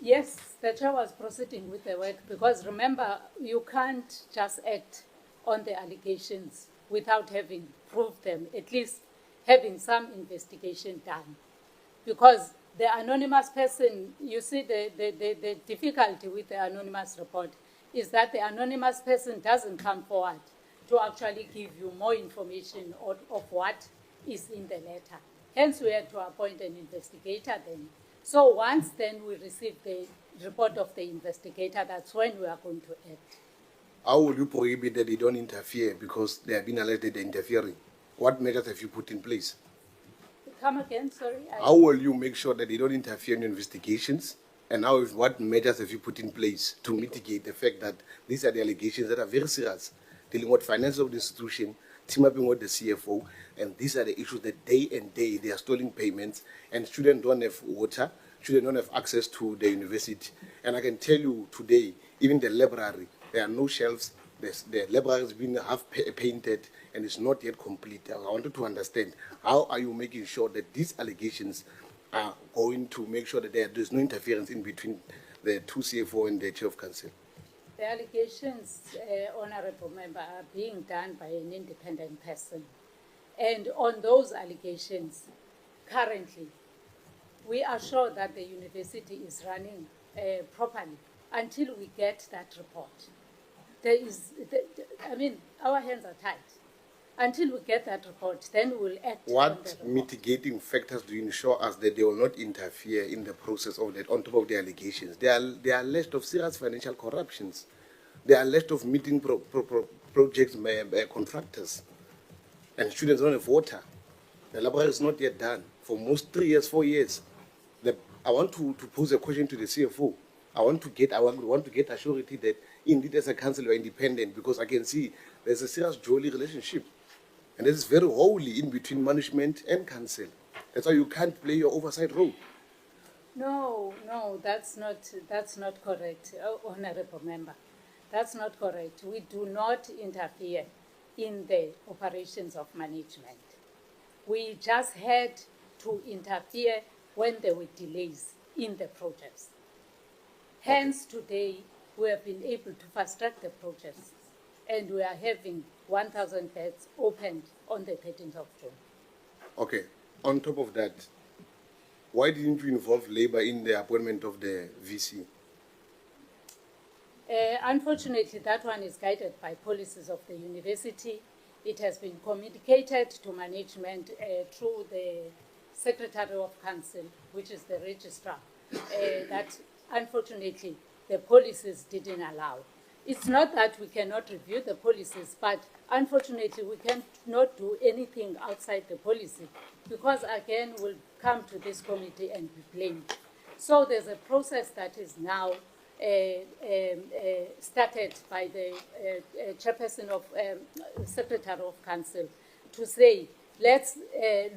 Yes, the Chair was proceeding with the work, because remember, you can't just act on the allegations without having proved them, at least having some investigation done. Because the anonymous person, you see, the difficulty with the anonymous report is that the anonymous person doesn't come forward to actually give you more information of what is in the letter. Hence, we had to appoint an investigator then. So once then we receive the report of the investigator, that's when we are going to act. How will you prohibit that they don't interfere because they have been alleged that they're interfering? What measures have you put in place? Come again, sorry. How will you make sure that they don't interfere in investigations? And what measures have you put in place to mitigate the fact that these are the allegations that are very serious, dealing with finances of the institution, team up with the CFO, and these are the issues that day and day they are stealing payments, and students don't have water, students don't have access to the university. And I can tell you today, even the library, there are no shelves. The library has been half painted and it's not yet complete. I wanted to understand, how are you making sure that these allegations are going to make sure that there's no interference in between the two CFO and the Chair of Council? The allegations, Honourable Member, are being done by an independent person. And on those allegations, currently, we are sure that the university is running properly until we get that report. Our hands are tied. Until we get that report, then we'll act. What mitigating factors do you ensure us that they will not interfere in the process of that, on top of the allegations? There are alleged of serious financial corruptions. There are alleged of meeting projects by contractors. And students don't have water. The library is not yet done for most 3 years, 4 years. I want to pose a question to the CFO. I want to get a surety that indeed as a council we are independent, because I can see there's a serious jolly relationship. And this is very wholly in between management and council. That's why you can't play your oversight role. No, that's not correct, Honourable Member. That's not correct. We do not interfere in the operations of management. We just had to interfere when there were delays in the projects. Hence, today, we have been able to fast-track the projects, and we are having 1,000 beds opened on the 13th of June. Okay. On top of that, why didn't you involve Labour in the appointment of the VC? Unfortunately, that one is guided by policies of the university. It has been communicated to management through the Secretary of Council, which is the registrar, that unfortunately the policies didn't allow. It's not that we cannot review the policies, but unfortunately we cannot do anything outside the policy because again we'll come to this committee and be blamed. So there's a process that is now started by the chairperson of Secretary of Council to say, let's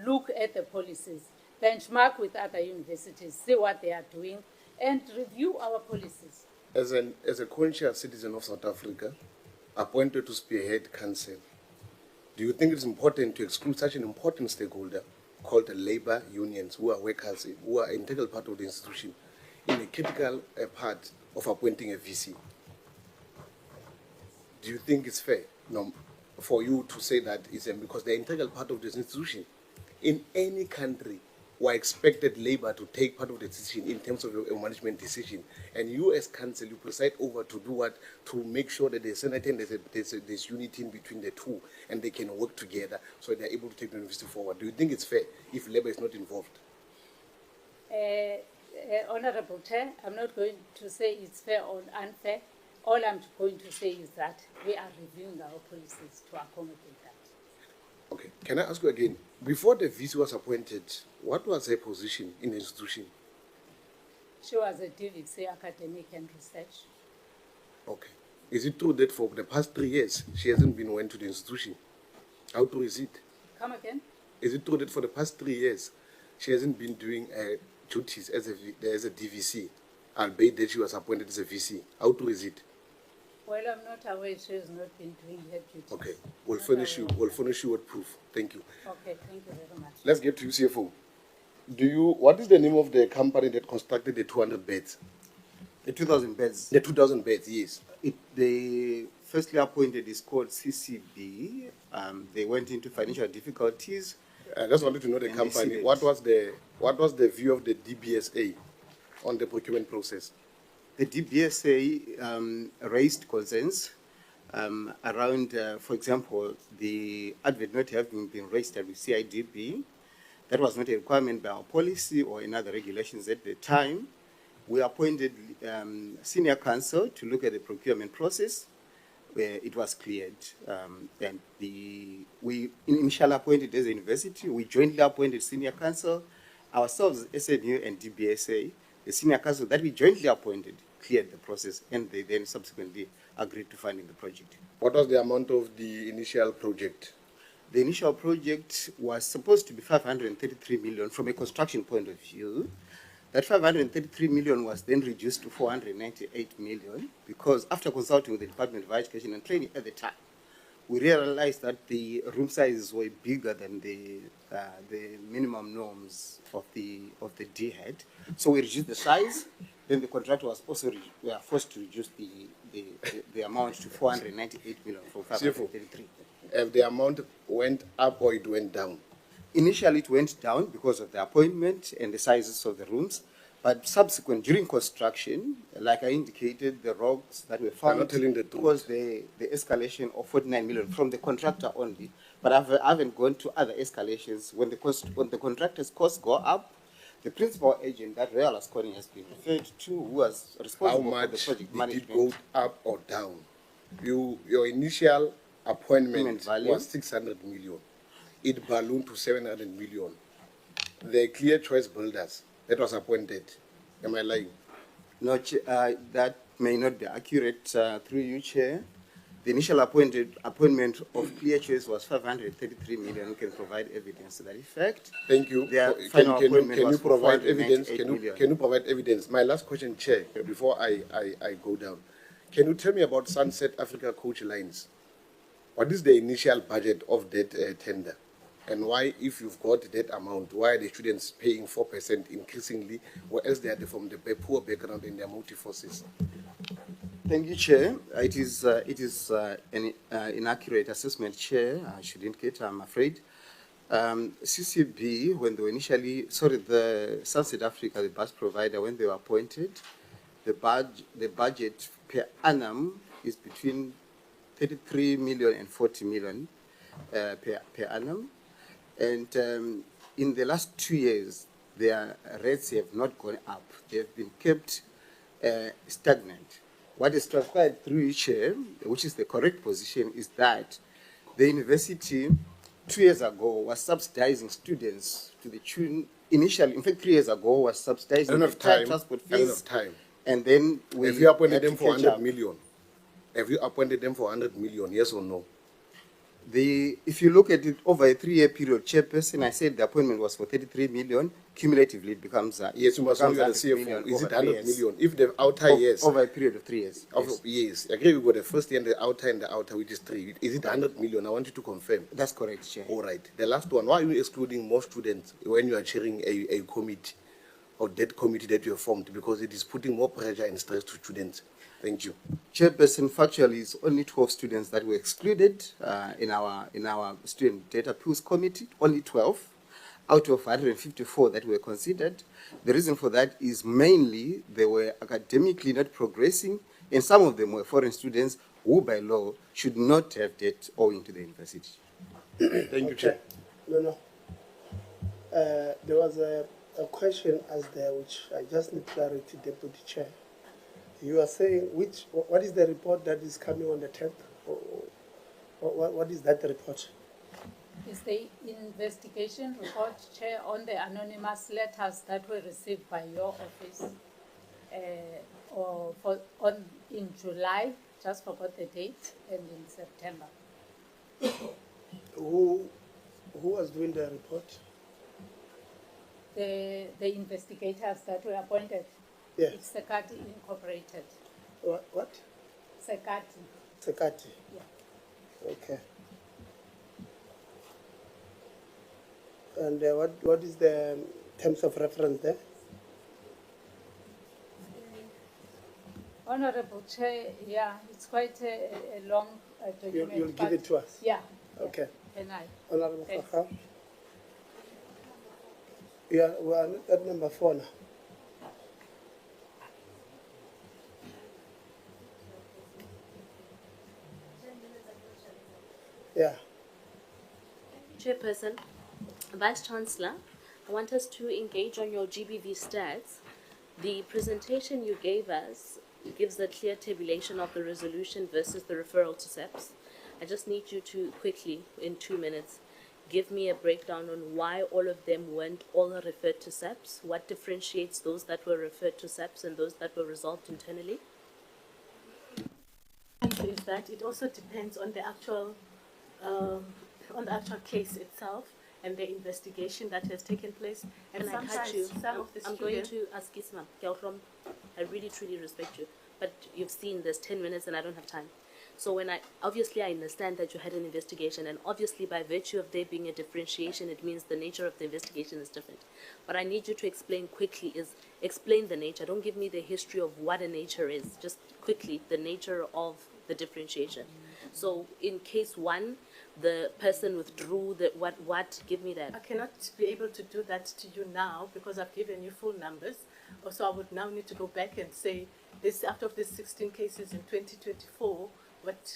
look at the policies, benchmark with other universities, see what they are doing, and review our policies. As a conscious citizen of South Africa, appointed to spearhead council, do you think it's important to exclude such an important stakeholder called the labor unions, who are workers, who are an integral part of the institution, in a critical part of appointing a VC? Do you think it's fair for you to say that it's because they're an integral part of this institution? In any country, who are expected labor to take part of the decision in terms of a management decision, and you as council, you preside over to do what? To make sure that there's unity in between the two, and they can work together so they're able to take the university forward. Do you think it's fair if labor is not involved? Honorable Chair, I'm not going to say it's fair or unfair. All I'm going to say is that we are reviewing our policies to accommodate that. Okay, can I ask you again, before the VC was appointed, what was her position in the institution? She was a DVC academic and research. Okay. Is it true that for the past 3 years, she hasn't been went to the institution? How true is it? Come again? Is it true that for the past 3 years, she hasn't been doing duties as a DVC, albeit that she was appointed as a VC? How true is it? Well, I'm not aware she has not been doing her duties. Okay, we'll furnish you with proof. Thank you. Okay, thank you very much. Let's get to you, CFO. What is the name of the company that constructed the 200 beds? The 2,000 beds? The 2,000 beds, yes. They firstly appointed is called CCB. They went into financial difficulties. I just wanted to know the company. What was the view of the DBSA on the procurement process? The DBSA raised concerns around, for example, the advert not having been registered with CIDB. That was not a requirement by our policy or in other regulations at the time. We appointed senior counsel to look at the procurement process, where it was cleared. And we initially appointed as a university, we jointly appointed senior counsel, ourselves, SNU and DBSA, the senior counsel that we jointly appointed cleared the process, and they then subsequently agreed to funding the project. What was the amount of the initial project? The initial project was supposed to be 533 million from a construction point of view. That 533 million was then reduced to 498 million because after consulting with the Department of Higher Education and Training at the time, we realized that the room sizes were bigger than the minimum norms of the DHEAD. So we reduced the size. Then the contractor was also forced to reduce the amount to 498 million from 533. If the amount went up or it went down? Initially, it went down because of the appointment and the sizes of the rooms. But subsequent, during construction, like I indicated, the rocks that were found, I'm not telling the truth. Was the escalation of 49 million from the contractor only. But I haven't gone to other escalations. When the contractor's costs go up, the principal agent that Royal Asconi has been referred to, who was responsible for the project management. Did it go up or down? Your initial appointment was 600 million. It ballooned to 700 million. The Clear Choice Builders that was appointed. Am I lying? No, that may not be accurate through you, Chair. The initial appointment of Clear Choice was 533 million. We can provide evidence to that effect. Thank you. Can you provide evidence? Can you provide evidence? My last question, Chair, before I go down. Can you tell me about Sunset Africa Coach Lines? What is the initial budget of that tender? And why, if you've got that amount, why are the students paying 4% increasingly, whereas they are from the poor background and they are multi-forces? Thank you, Chair. It is an inaccurate assessment, Chair. I should indicate, I'm afraid. CCB, when they were the Sunset Africa, the bus provider, when they were appointed, the budget per annum is between 33 million and 40 million per annum. And in the last 2 years, their rates have not gone up. They have been kept stagnant. What is transpired through each year, which is the correct position, is that the university 2 years ago was subsidizing students to the tune, initially, in fact, 3 years ago was subsidizing the transport fees. Enough time. And then we Have you appointed had to them for catch 100 up. million? Have you appointed them for 100 million, yes or no? If you look at it over a 3-year period, Chairperson, I said the appointment was for 33 million. Cumulatively, it becomes yes, you must know the CFO. Is it 100 million? If the outer years over a period of 3 years. Yes, I agree. We got the first year and the outer, which is 3. Is it 100 million? I want you to confirm. That's correct, Chair. All right. The last one. Why are you excluding more students when you are chairing a committee or that committee that you have formed? Because it is putting more pressure and stress to students. Thank you. Chairperson, factually, it's only 12 students that were excluded in our student data pools committee. Only 12 out of 154 that were considered. The reason for that is mainly they were academically not progressing, and some of them were foreign students who, by law, should not have debt owing to the university. Thank you, Chair. No. There was a question asked there which I just need clarity, Deputy Chair. You are saying what is the report that is coming on the 10th? What is that report? Is the investigation report, Chair, on the anonymous letters that were received by your office in July, just forgot the date, and in September. Who was doing the report? The investigators that were appointed. Yes. It's Sekati Incorporated. What? Sekati. Sekati. Yeah. Okay. And what is the terms of reference there? Honorable Chair, yeah, it's quite a long document. You'll give it to us? Yeah. Okay. And I. Honorable Thanks. Fakha. Yeah, we are at number 4 now. Yeah. Chairperson, Vice Chancellor, I want us to engage on your GBV stats. The presentation you gave us gives a clear tabulation of the resolution versus the referral to SEPS. I just need you to quickly, in 2 minutes, give me a breakdown on why all of them weren't all referred to SEPS, what differentiates those that were referred to SEPS and those that were resolved internally. Is that it also depends on the actual case itself and the investigation that has taken place. And Can I cut you? some of the I'm going to ask Isma. I really truly respect you, but you've seen there's 10 minutes and I don't have time. So obviously I understand that you had an investigation, and obviously by virtue of there being a differentiation, it means the nature of the investigation is different. But I need you to explain quickly explain the nature. Don't give me the history of what a nature is. Just quickly, the nature of the differentiation. So in case 1, the person withdrew what? Give me that. I cannot be able to do that to you now because I've given you full numbers. Also, I would now need to go back and say this out of these 16 cases in 2024.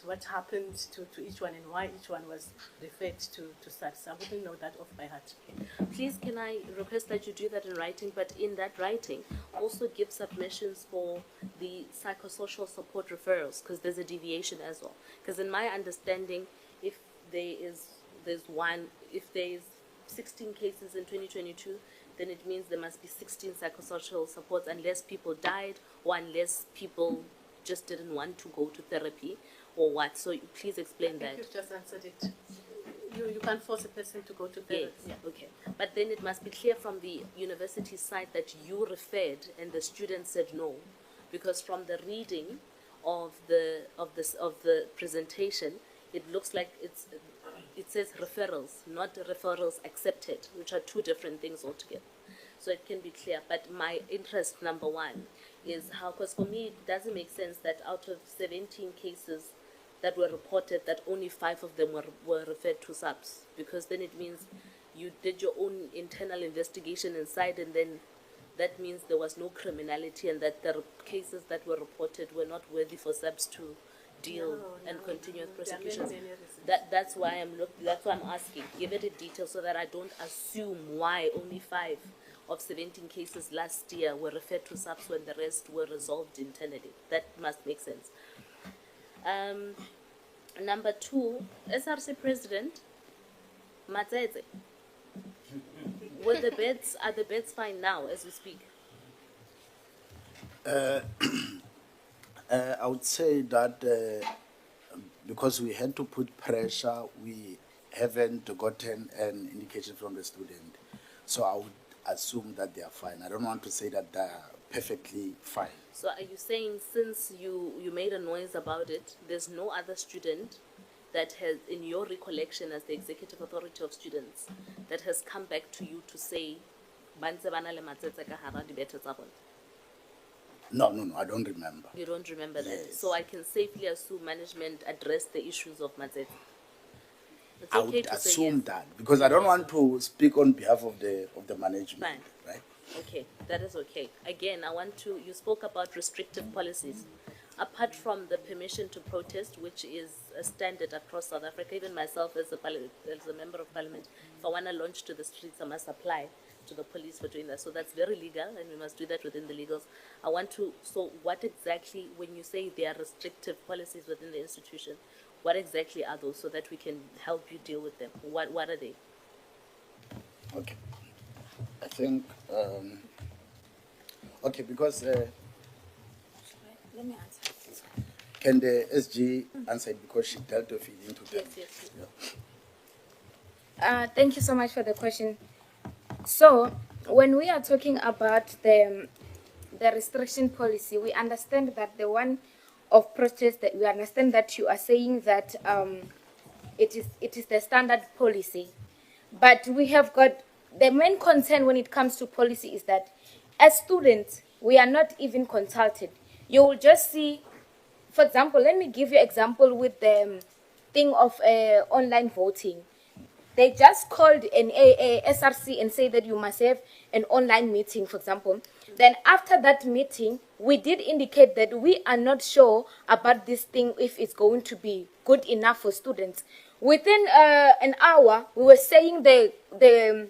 What happened to each one and why each one was referred to SAPS. I wouldn't know that off by heart. Please, can I request that you do that in writing, but in that writing, also give submissions for the psychosocial support referrals, because there's a deviation as well. Because in my understanding, if there's 16 cases in 2022, then it means there must be 16 psychosocial supports unless people died or unless people just didn't want to go to therapy or what. So please explain that. You've just answered it. You can't force a person to go to therapy. Yes, okay. But then it must be clear from the university side that you referred and the student said no, because from the reading of the presentation, it looks like it says referrals, not referrals accepted, which are 2 different things altogether. So it can be clear. But my interest, number 1, is how, because for me it doesn't make sense that out of 17 cases that were reported, that only 5 of them were referred to SAPS, because then it means you did your own internal investigation inside, and then that means there was no criminality, and that the cases that were reported were not worthy for SAPS to deal and continue with prosecutions. That's why that's why I'm asking. Give it a detail so that I don't assume why only 5 of 17 cases last year were referred to SAPS when the rest were resolved internally. That must make sense. Number 2, SRC President Matsetse. Are the beds fine now as we speak? I would say that because we had to put pressure, we haven't gotten an indication from the student. So I would assume that they are fine. I don't want to say that they are perfectly fine. So are you saying, since you made a noise about it, there's no other student that has, in your recollection as the executive authority of students, that has come back to you to say, No, I don't remember. You don't remember that? Yes. So I can safely assume management addressed the issues of Matsetse? I would assume that, because I don't want to speak on behalf of the management. Fine. Right? Okay, that is okay. Again, you spoke about restrictive policies. Apart from the permission to protest, which is a standard across South Africa, even myself as a member of parliament, if I want to launch to the streets, I must apply to the police for doing that. So that's very legal, and we must do that within the legals. So what exactly, when you say there are restrictive policies within the institution, what exactly are those so that we can help you deal with them? What are they? Okay. I think, okay, because... Let me answer. Can the SG answer it, because she dealt with it into them? Yes. Yeah. Thank you so much for the question. So, when we are talking about the restriction policy, we understand that the one of protest, that we understand that you are saying that it is the standard policy, but we have got the main concern when it comes to policy is that as students we are not even consulted. You will just see, for example, let me give you an example with the thing of online voting. They just called an SRC and say that you must have an online meeting, for example. Then after that meeting, we did indicate that we are not sure about this thing, if it's going to be good enough for students. Within an hour, we were saying the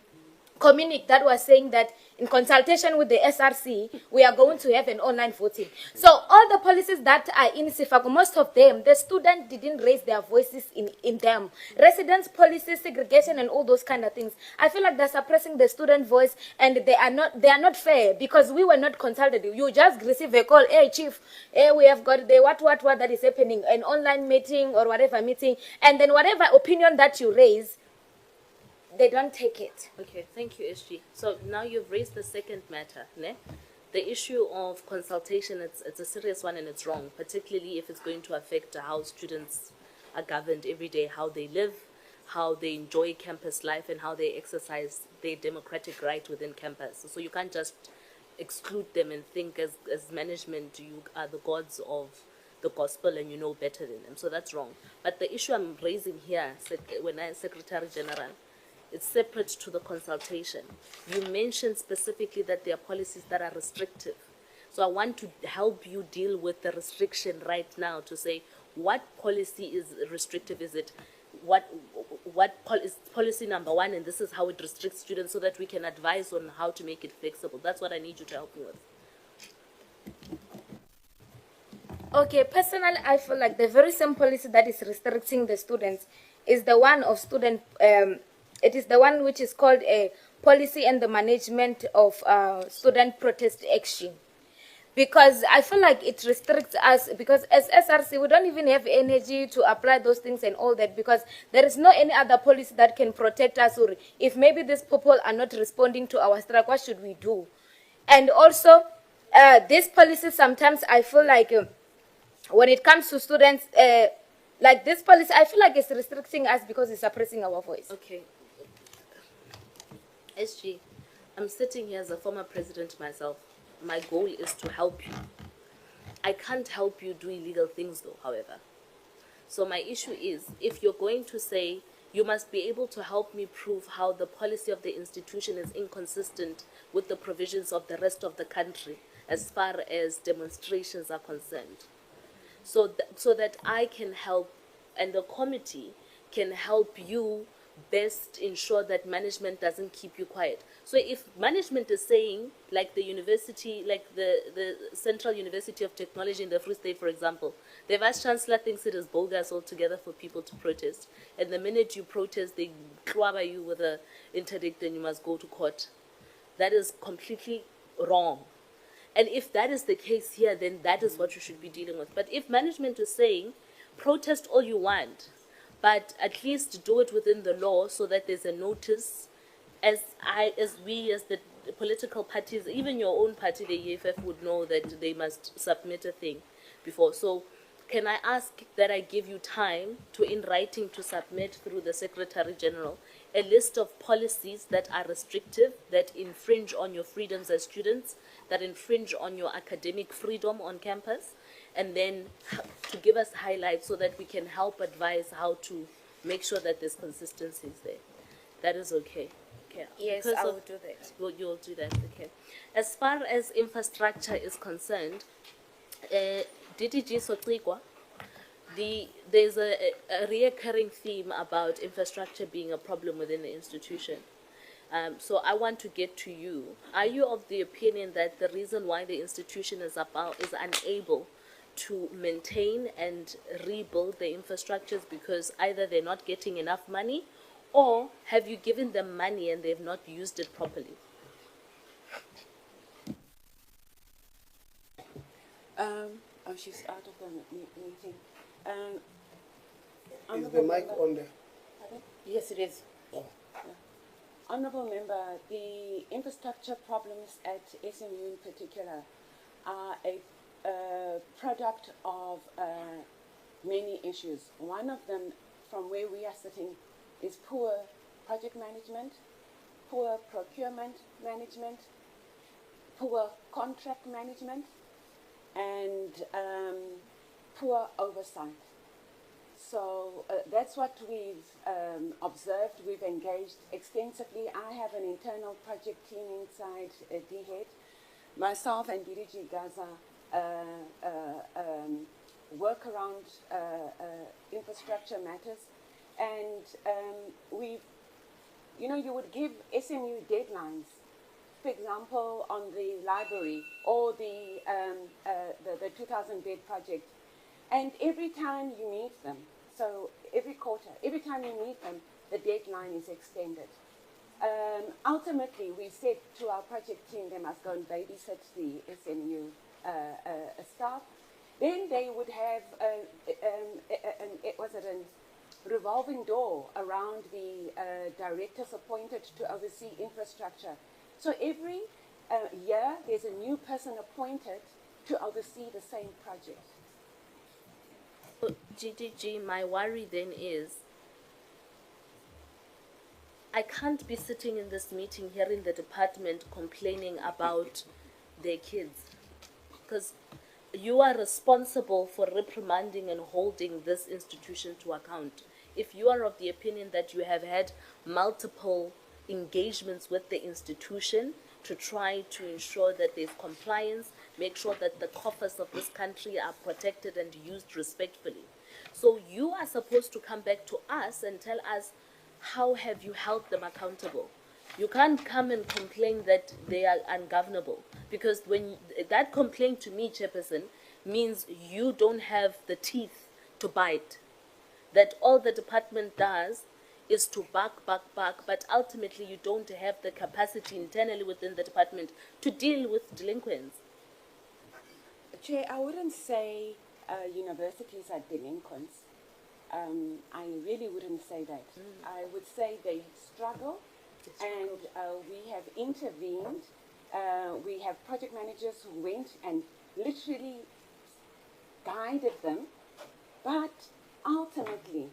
communique that was saying that in consultation with the SRC, we are going to have an online voting. So all the policies that are in Sefako, most of them, the students didn't raise their voices in them. Residence policies, segregation, and all those kind of things. I feel like they're suppressing the student voice, and they are not fair, because we were not consulted. You just receive a call, hey chief, hey, we have got the what that is happening, an online meeting or whatever meeting, and then whatever opinion that you raise, they don't take it. Okay, thank you, SG. So now you've raised the second matter, ne? The issue of consultation, it's a serious one and it's wrong, particularly if it's going to affect how students are governed every day, how they live, how they enjoy campus life, and how they exercise their democratic right within campus. So you can't just exclude them and think as management you are the gods of the gospel and you know better than them. So that's wrong. But the issue I'm raising here, when I'm Secretary General, it's separate to the consultation. You mentioned specifically that there are policies that are restrictive. So I want to help you deal with the restriction right now to say what policy is restrictive. Is it policy number 1, and this is how it restricts students, so that we can advise on how to make it flexible. That's what I need you to help me with. Okay, personally, I feel like the very same policy that is restricting the students is the one of student. It is the one which is called a policy and the management of student protest action. Because I feel like it restricts us, because as SRC, we don't even have energy to apply those things and all that, because there is no any other policy that can protect us. Or if maybe these people are not responding to our strike, what should we do? And also, this policy, sometimes I feel like when it comes to students, like this policy, I feel like it's restricting us because it's suppressing our voice. Okay. SG, I'm sitting here as a former president myself. My goal is to help you. I can't help you do illegal things though, however. So my issue is, if you're going to say you must be able to help me prove how the policy of the institution is inconsistent with the provisions of the rest of the country as far as demonstrations are concerned. So that I can help and the committee can help you best ensure that management doesn't keep you quiet. So if management is saying, like the university, like the Central University of Technology in the Free State, for example, the Vice Chancellor thinks it is bogus altogether for people to protest. And the minute you protest, they clobber you with an interdict and you must go to court. That is completely wrong. And if that is the case here, then that is what you should be dealing with. But if management is saying, protest all you want, but at least do it within the law so that there's a notice, as we as the political parties, even your own party, the EFF, would know that they must submit a thing before. So can I ask that I give you time to, in writing, to submit through the Secretary General a list of policies that are restrictive, that infringe on your freedoms as students, that infringe on your academic freedom on campus, and then to give us highlights so that we can help advise how to make sure that there's consistencies there. That is okay. Okay. Yes, Because I of- will do that. You'll do that, okay. As far as infrastructure is concerned, DDG Sotikwa, there's a reoccurring theme about infrastructure being a problem within the institution. So I want to get to you. Are you of the opinion that the reason why the institution is unable to maintain and rebuild the infrastructures because either they're not getting enough money, or have you given them money and they've not used it properly? Oh, she's out of the meeting. Is the mic on there? Yes, it is. Oh. Honourable Member, the infrastructure problems at SMU in particular are a product of many issues. One of them, from where we are sitting, is poor project management, poor procurement management, poor contract management, and poor oversight. So that's what we've observed. We've engaged extensively. I have an internal project team inside DHEAD. Myself and DDG Gaza work around infrastructure matters. And you would give SMU deadlines, for example, on the library or the 2,000 bed project. And every time you meet them, so every quarter, every time you meet them, the deadline is extended. Ultimately, we said to our project team they must go and babysit the SMU staff. Then they would have a revolving door around the directors appointed to oversee infrastructure. So every year, there's a new person appointed to oversee the same project. GDG, my worry then is, I can't be sitting in this meeting hearing the department complaining about their kids, because you are responsible for reprimanding and holding this institution to account. If you are of the opinion that you have had multiple engagements with the institution to try to ensure that there's compliance, make sure that the coffers of this country are protected and used respectfully. So you are supposed to come back to us and tell us, how have you held them accountable? You can't come and complain that they are ungovernable, because when that complaint to me, Chairperson, means you don't have the teeth to bite. That all the department does is to bark, but ultimately you don't have the capacity internally within the department to deal with delinquents. Chair, I wouldn't say universities are delinquents. I really wouldn't say that. I would say they struggle, and we have intervened. We have project managers who went and literally guided them, but ultimately,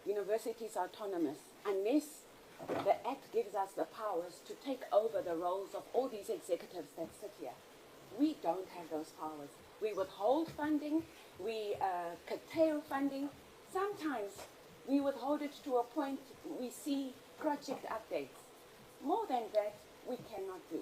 universities are autonomous unless the Act gives us the powers to take over the roles of all these executives that sit here. We don't have those powers. We withhold funding, we curtail funding. Sometimes we withhold it to a point we see project updates. More than that, we cannot do.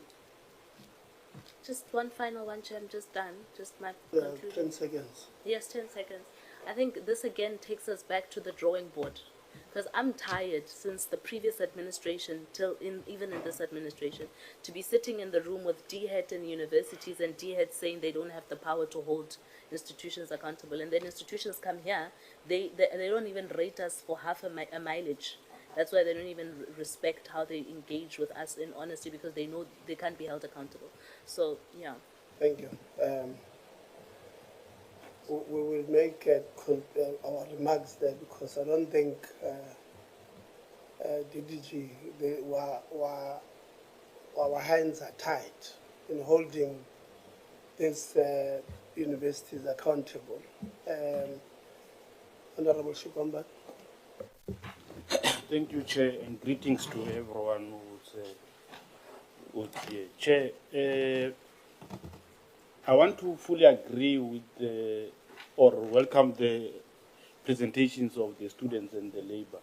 Just one final one, Chair, I'm just done. Just my 10 conclusion. seconds. Yes, 10 seconds. I think this again takes us back to the drawing board. Because I'm tired since the previous administration till even in this administration to be sitting in the room with DHET and universities and DHET saying they don't have the power to hold institutions accountable, and then institutions come here, they don't even rate us for half a mileage. That's why they don't even respect how they engage with us in honesty, because they know they can't be held accountable. So yeah. Thank you. We will make our remarks there, because I don't think DDG, our hands are tied in holding these universities accountable. Honorable Shikomba. Thank you, Chair, and greetings to everyone who's here. Chair, I want to fully agree with or welcome the presentations of the students and the labor.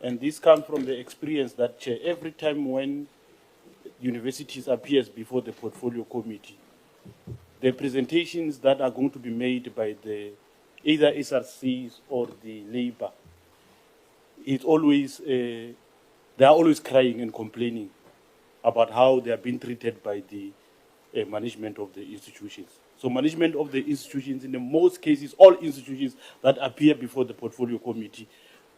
And this comes from the experience that, Chair, every time when universities appears before the portfolio committee, the presentations that are going to be made by the either SRCs or the labor, it's always, they are always crying and complaining about how they are being treated by the management of the institutions. So management of the institutions, in the most cases, all institutions that appear before the portfolio committee,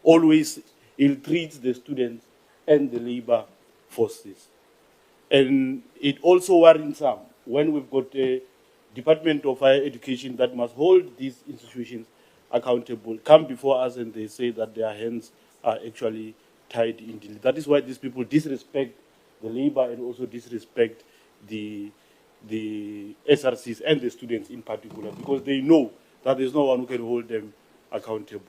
always ill-treats the students and the labor forces. And it also worries some when we've got a Department of Higher Education that must hold these institutions accountable, come before us and they say that their hands are actually tied in. That is why these people disrespect the labor and also disrespect the SRCs and the students in particular, because they know that there's no one who can hold them accountable.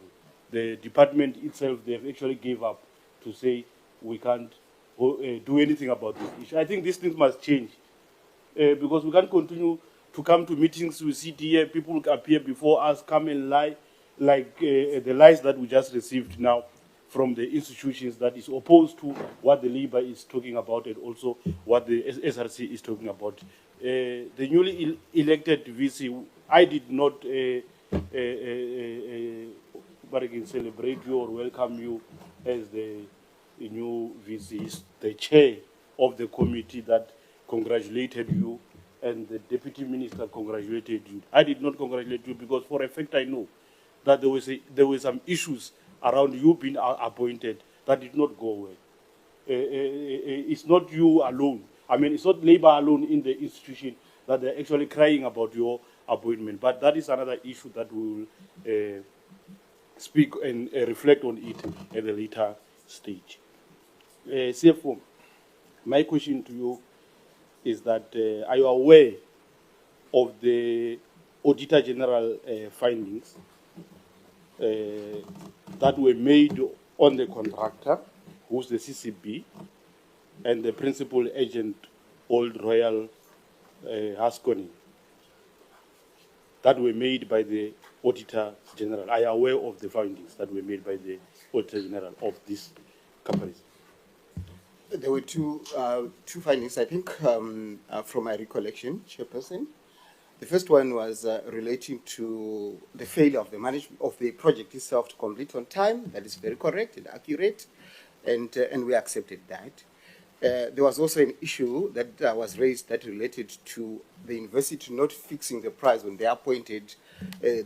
The department itself, they've actually gave up to say we can't do anything about this issue. I think these things must change, because we can't continue to come to meetings, we sit here, people appear before us, come and lie, like the lies that we just received now from the institutions that is opposed to what the labor is talking about and also what the SRC is talking about. The newly elected VC, I did not celebrate you or welcome you as the new VC. It's the chair of the committee that congratulated you, and the deputy minister congratulated you. I did not congratulate you because for a fact I know that there were some issues around you being appointed that did not go well. It's not you alone. I mean, it's not labor alone in the institution that they're actually crying about your appointment. But that is another issue that we will speak and reflect on it at a later stage. CFO, my question to you is that are you aware of the Auditor General findings that were made on the contractor, who's the CCB, and the principal agent, Old Royal Haskoning, that were made by the Auditor General? Are you aware of the findings that were made by the Auditor General of these companies? There were two findings, I think, from my recollection, Chairperson. The first one was relating to the failure of the management of the project itself to complete on time. That is very correct and accurate, and we accepted that. There was also an issue that was raised that related to the university not fixing the price when they appointed the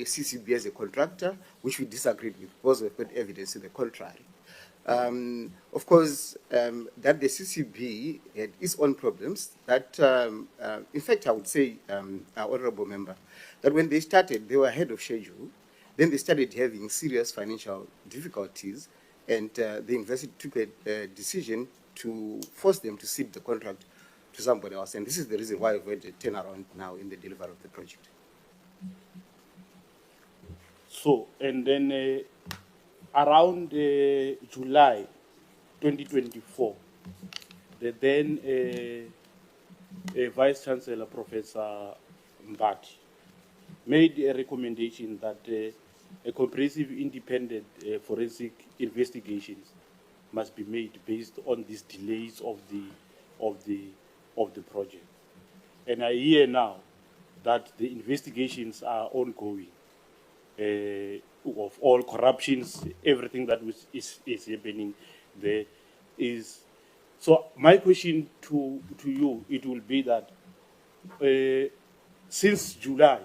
CCB as a contractor, which we disagreed with because we've got evidence to the contrary. Of course, that the CCB had its own problems. That, in fact, I would say, our honourable member, that when they started, they were ahead of schedule. Then they started having serious financial difficulties, and the university took a decision to force them to cede the contract to somebody else. And this is the reason why we've had a turnaround now in the delivery of the project. So, and then around July 2024, the then Vice Chancellor, Professor Mbati, made a recommendation that a comprehensive independent forensic investigations must be made based on these delays of the project. And I hear now that the investigations are ongoing of all corruptions, everything that is happening there is. So my question to you, it will be that since July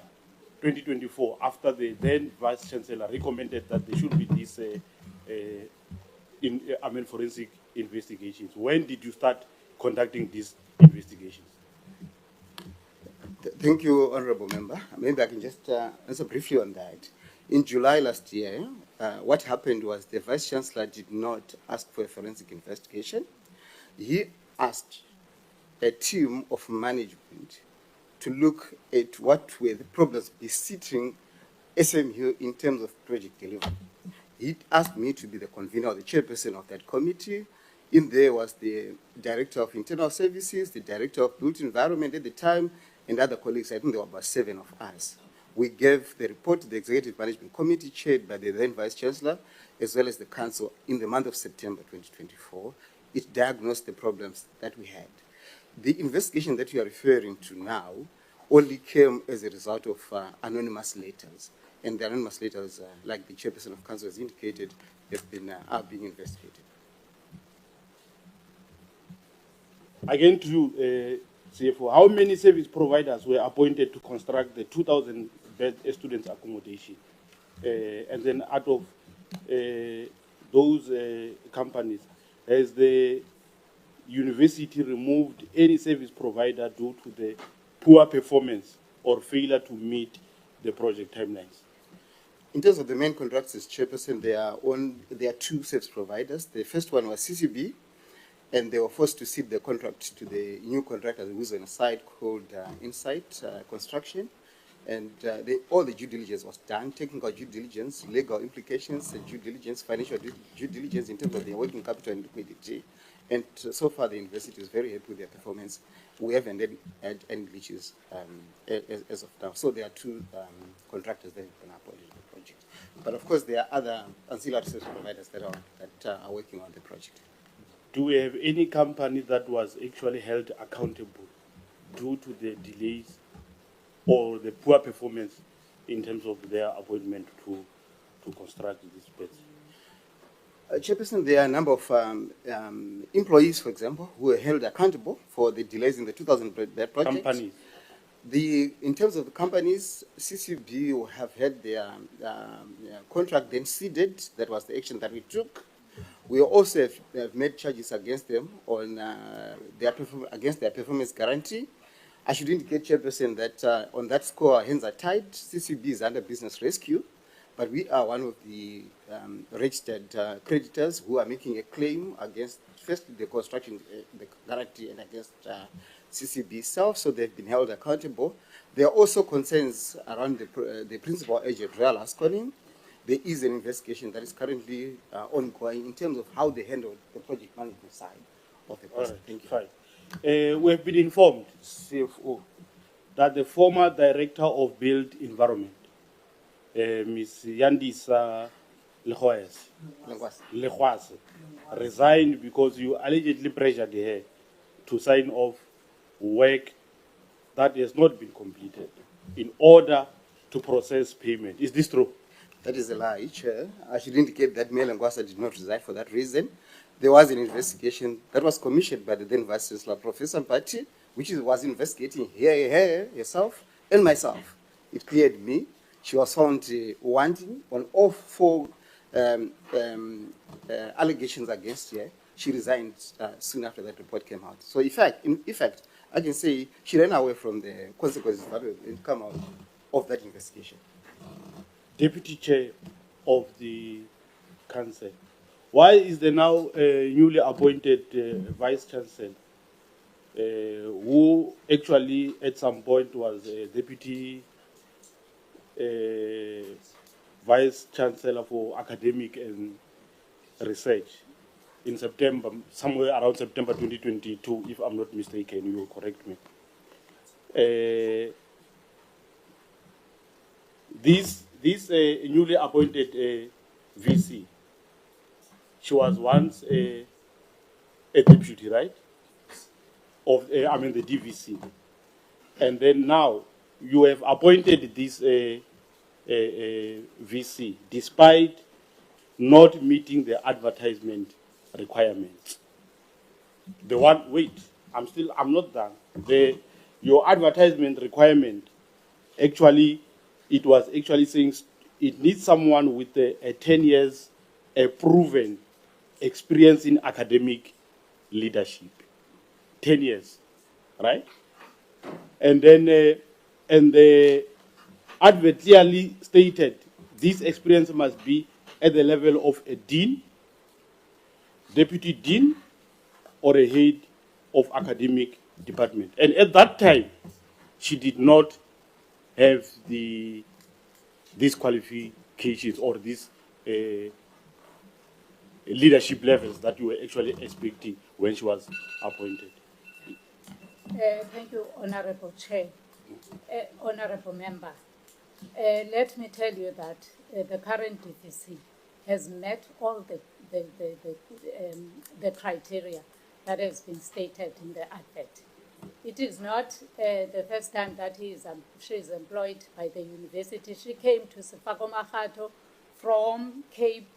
2024, after the then Vice Chancellor recommended that there should be this forensic investigations, when did you start conducting these investigations? Thank you, Honorable Member. Maybe I can just answer briefly on that. In July last year, what happened was the Vice Chancellor did not ask for a forensic investigation. He asked a team of management to look at what were the problems besetting SMU in terms of project delivery. He asked me to be the convener or the chairperson of that committee. In there was the Director of Internal Services, the Director of Built Environment at the time, and other colleagues. I think there were about 7 of us. We gave the report to the Executive Management Committee chaired by the then Vice Chancellor, as well as the Council in the month of September 2024. It diagnosed the problems that we had. The investigation that you are referring to now only came as a result of anonymous letters. And the anonymous letters, like the Chairperson of Council has indicated, are being investigated. Again to you, CFO, how many service providers were appointed to construct the 2,000 bed students accommodation? And then out of those companies, has the university removed any service provider due to the poor performance or failure to meet the project timelines? In terms of the main contractors, Chairperson, there are 2 service providers. The first one was CCB, and they were forced to cede the contract to the new contractor who was on a site called Insight Construction. And all the due diligence was done, technical due diligence, legal implications, due diligence, financial due diligence in terms of their working capital and liquidity. And so far, the university is very happy with their performance. We haven't had any glitches as of now. So there are 2 contractors that have been appointed to the project. But of course, there are other ancillary service providers that are working on the project. Do we have any company that was actually held accountable due to the delays or the poor performance in terms of their appointment to construct these beds? Chairperson, there are a number of employees, for example, who were held accountable for the delays in the 2,000 bed project. Companies? In terms of the companies, CCB will have had their contract then ceded. That was the action that we took. We also have made charges against them on against their performance guarantee. I should indicate, Chairperson, that on that score, our hands are tied. CCB is under business rescue, but we are one of the registered creditors who are making a claim against, first, the construction the guarantee and against CCB itself, so they've been held accountable. There are also concerns around the principal agent, Real Asconing. There is an investigation that is currently ongoing in terms of how they handle the project management side of the process. Right, thank you. Fine. We have been informed, CFO, that the former director of Built Environment, Ms. Yandisa Lekhwase, resigned because you allegedly pressured her to sign off work that has not been completed in order to process payment. Is this true? That is a lie, Chair. I should indicate that Mel Ngwasa did not resign for that reason. There was an investigation that was commissioned by the then Vice Chancellor, Professor Mpati, which was investigating her herself and myself. It cleared me. She was found wanting on all 4 allegations against her. She resigned soon after that report came out. So in fact, I can say she ran away from the consequences that will come out of that investigation. Deputy Chair of the Council, why is the now newly appointed Vice Chancellor, who actually at some point was Deputy Vice Chancellor for Academic and Research in September, somewhere around September 2022, if I'm not mistaken, you will correct me. this newly appointed VC, she was once a deputy, right? Of I mean the DVC, and then now you have appointed this VC despite not meeting the advertisement requirements. The one, wait, I'm not done. Your advertisement requirement, actually, it was actually saying it needs someone with a 10 years proven experience in academic leadership. 10 years, right? And then, and the advert clearly stated this experience must be at the level of a dean, deputy dean, or a head of academic department. And at that time, she did not have these qualifications or these leadership levels that you were actually expecting when she was appointed. Thank you, Honorable Chair. Honorable Member, let me tell you that the current DVC has met all the criteria that has been stated in the advert. It is not the first time that she is employed by the university. She came to Sefako Makgatho from Cape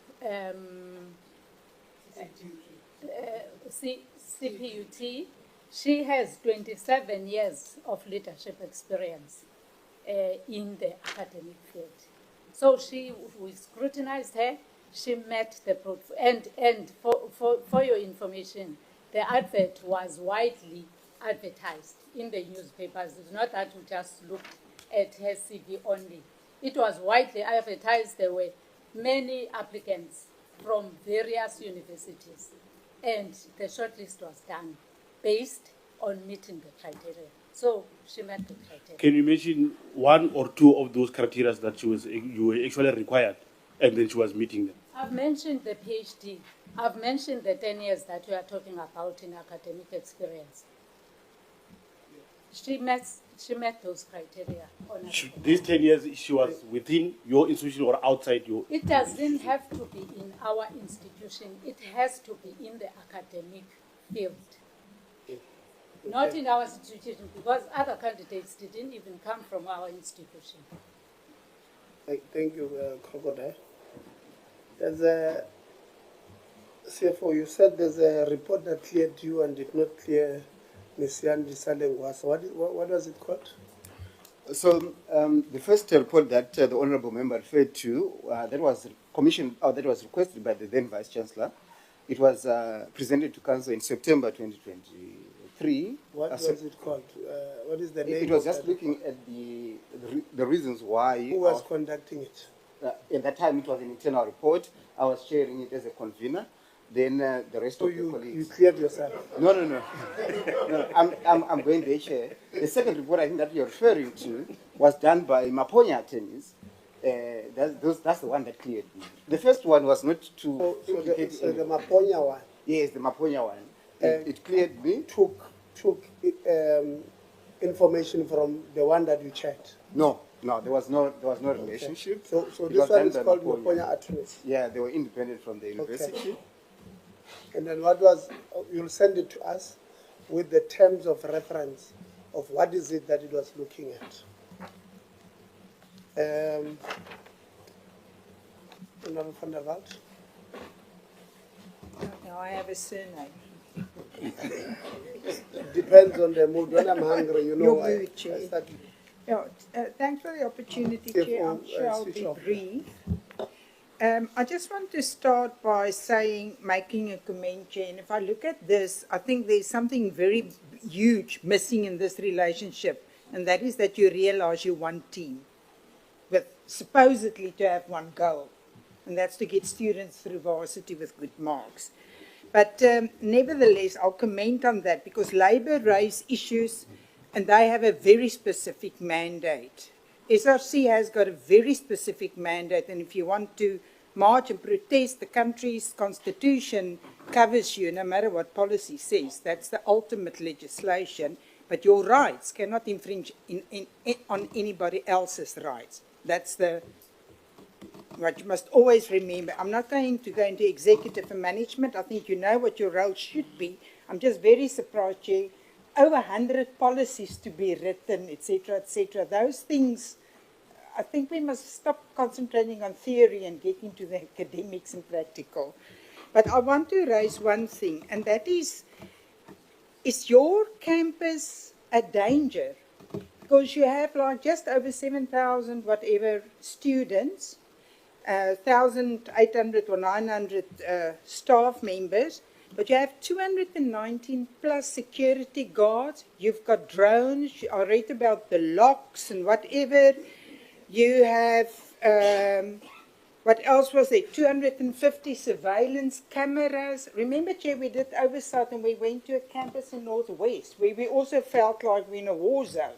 CPUT. She has 27 years of leadership experience in the academic field. So we scrutinized her. She met the and for your information, the advert was widely advertised in the newspapers. It's not that we just looked at her CV only. It was widely advertised. There were many applicants from various universities, and the shortlist was done based on meeting the criteria. So she met the criteria. Can you mention one or two of those criteria that you were actually required, and then she was meeting them? I've mentioned the PhD. I've mentioned the 10 years that we are talking about in academic experience. She met those criteria. These 10 years, she was within your institution or outside your? It doesn't have to be in our institution. It has to be in the academic field. Not in our institution, because other candidates didn't even come from our institution. Thank you, Crocodile. There's a CFO, you said there's a report that cleared you and did not clear Ms. Yandi Salengwa. So what was it called? So the first report that the honourable member referred to, that was commissioned, or that was requested by the then Vice Chancellor. It was presented to Council in September 2023. What was it called? What is the name? It was just looking at the reasons why. Who was conducting it? At that time, it was an internal report. I was chairing it as a convener. Then the rest of the colleagues. You cleared yourself? No. No, I'm going there, Chair. The second report I think that you're referring to was done by Maponya attorneys. That's the one that cleared me. The first one was not to indicate. So the Maponya one? Yes, the Maponya one. It cleared me. Took information from the one that you checked? No, there was no relationship. So this one is called Maponya attorneys? Yeah, they were independent from the university. Okay. And then what was, you'll send it to us with the terms of reference of what is it that it was looking at. Honorable van der Walt? No, I have a surname. Depends on the mood. When I'm hungry, you know, Your mood, Chair. Thanks for the opportunity, Chair. I'm sure I'll be brief. I just want to start by making a comment, Chair. And if I look at this, I think there's something very huge missing in this relationship, and that is that you realize you're one team, with supposedly to have one goal, and that's to get students through varsity with good marks. But nevertheless, I'll comment on that because Labour raised issues, and they have a very specific mandate. SRC has got a very specific mandate, and if you want to march and protest, the country's constitution covers you no matter what policy says. That's the ultimate legislation, but your rights cannot infringe on anybody else's rights. That's the what you must always remember, I'm not going to go into executive and management. I think you know what your role should be. I'm just very surprised, Chair. Over 100 policies to be written, etc., etc. Those things, I think we must stop concentrating on theory and get into the academics and practical. But I want to raise one thing, and that is your campus a danger? Because you have like just over 7,000 whatever students, 1,800 or 900 staff members, but you have 219 plus security guards. You've got drones. I read about the locks and whatever. You have, what else was there? 250 surveillance cameras. Remember, Chair, we did oversight and we went to a campus in Northwest where we also felt like we're in a war zone.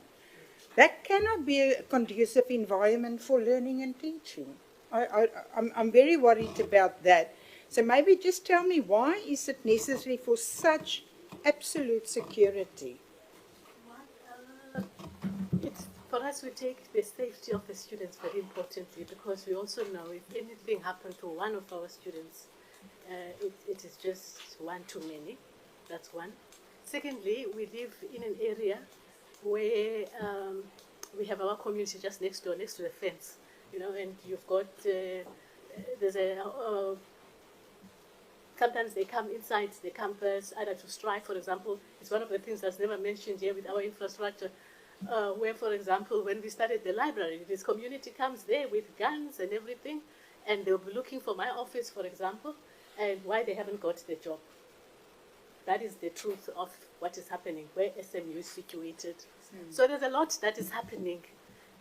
That cannot be a conducive environment for learning and teaching. I'm very worried about that. So maybe just tell me, why is it necessary for such absolute security? For us, we take the safety of the students very importantly, because we also know if anything happened to one of our students, it is just one too many. That's one. Secondly, we live in an area where we have our community just next door, next to the fence, and you've got, there's a, sometimes they come inside the campus, either to strike, for example. It's one of the things that's never mentioned here with our infrastructure, where, for example, when we started the library, this community comes there with guns and everything, and they'll be looking for my office, for example, and why they haven't got the job. That is the truth of what is happening, where SMU is situated. So there's a lot that is happening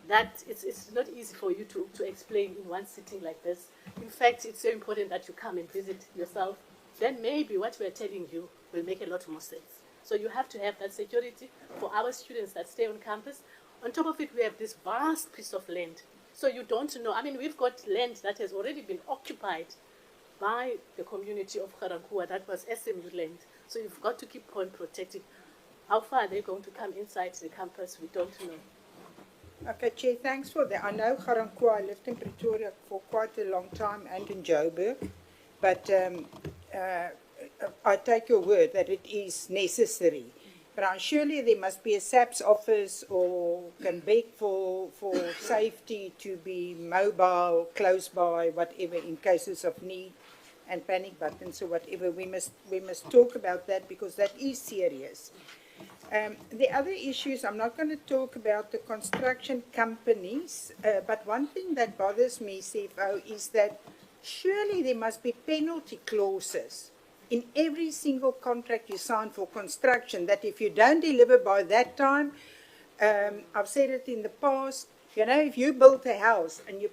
that it's not easy for you to explain in one sitting like this. In fact, it's so important that you come and visit yourself. Then maybe what we're telling you will make a lot more sense. So you have to have that security for our students that stay on campus. On top of it, we have this vast piece of land. So you don't know. I mean, we've got land that has already been occupied by the community of Garankuwa. That was SMU land. So you've got to keep on protecting. How far are they going to come inside the campus? We don't know. Okay, Chair, thanks for that. I know Garankuwa, I lived in Pretoria for quite a long time and in Joburg, but I take your word that it is necessary. But surely there must be a SAPS office or can beg for safety to be mobile, close by, whatever, in cases of need, and panic buttons or whatever. We must talk about that because that is serious. The other issues, I'm not going to talk about the construction companies, but one thing that bothers me, CFO, is that surely there must be penalty clauses in every single contract you sign for construction, that if you don't deliver by that time, I've said it in the past, if you build a house and you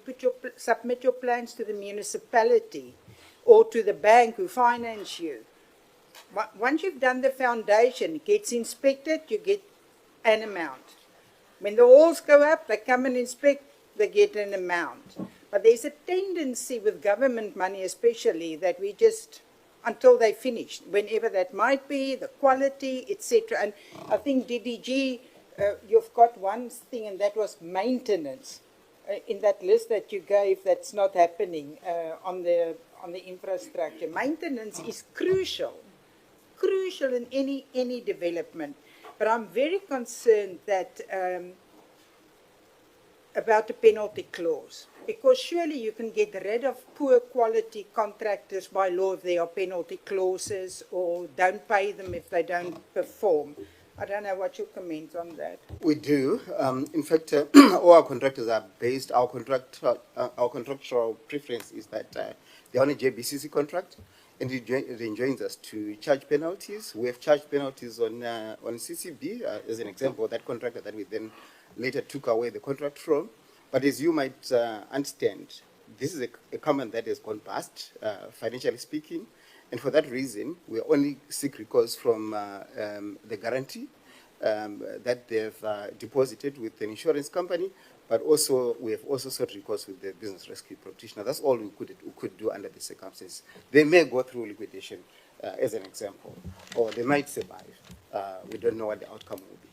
submit your plans to the municipality or to the bank who finance you, once you've done the foundation, it gets inspected, you get an amount. When the walls go up, they come and inspect, they get an amount. But there's a tendency with government money especially that we just, until they finish, whenever that might be, the quality, etc. And I think DDG, you've got one thing, and that was maintenance. In that list that you gave, that's not happening on the infrastructure. Maintenance is crucial in any development. But I'm very concerned that about the penalty clause, because surely you can get rid of poor quality contractors by law if there are penalty clauses, or don't pay them if they don't perform. I don't know what your comment on that. We do. In fact, all our contractors are based, our contractual preference is that they're on a JBCC contract, and it enjoins us to charge penalties. We have charged penalties on CCB, as an example, that contractor that we then later took away the contract from. But as you might understand, this is a comment that has gone past, financially speaking, and for that reason, we only seek recourse from the guarantee that they've deposited with an insurance company, but also we have also sought recourse with the business rescue practitioner. That's all we could do under the circumstances. They may go through liquidation, as an example, or they might survive. We don't know what the outcome will be.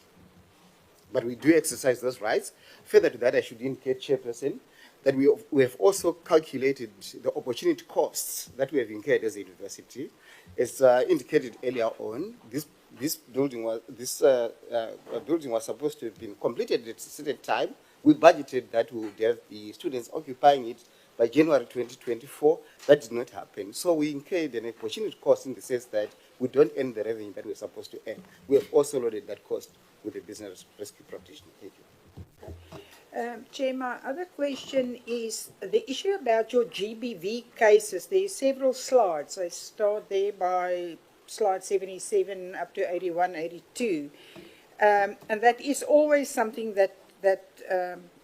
But we do exercise those rights. Further to that, I should indicate, Chairperson, that we have also calculated the opportunity costs that we have incurred as a university. As indicated earlier on, this building was supposed to have been completed at a certain time. We budgeted that we would have the students occupying it by January 2024. That did not happen. So we incurred an opportunity cost in the sense that we don't earn the revenue that we're supposed to earn. We have also loaded that cost with the business rescue practitioner. Thank you. Chair, my other question is the issue about your GBV cases. There are several slides. I start there by slide 77 up to 81, 82. And that is always something that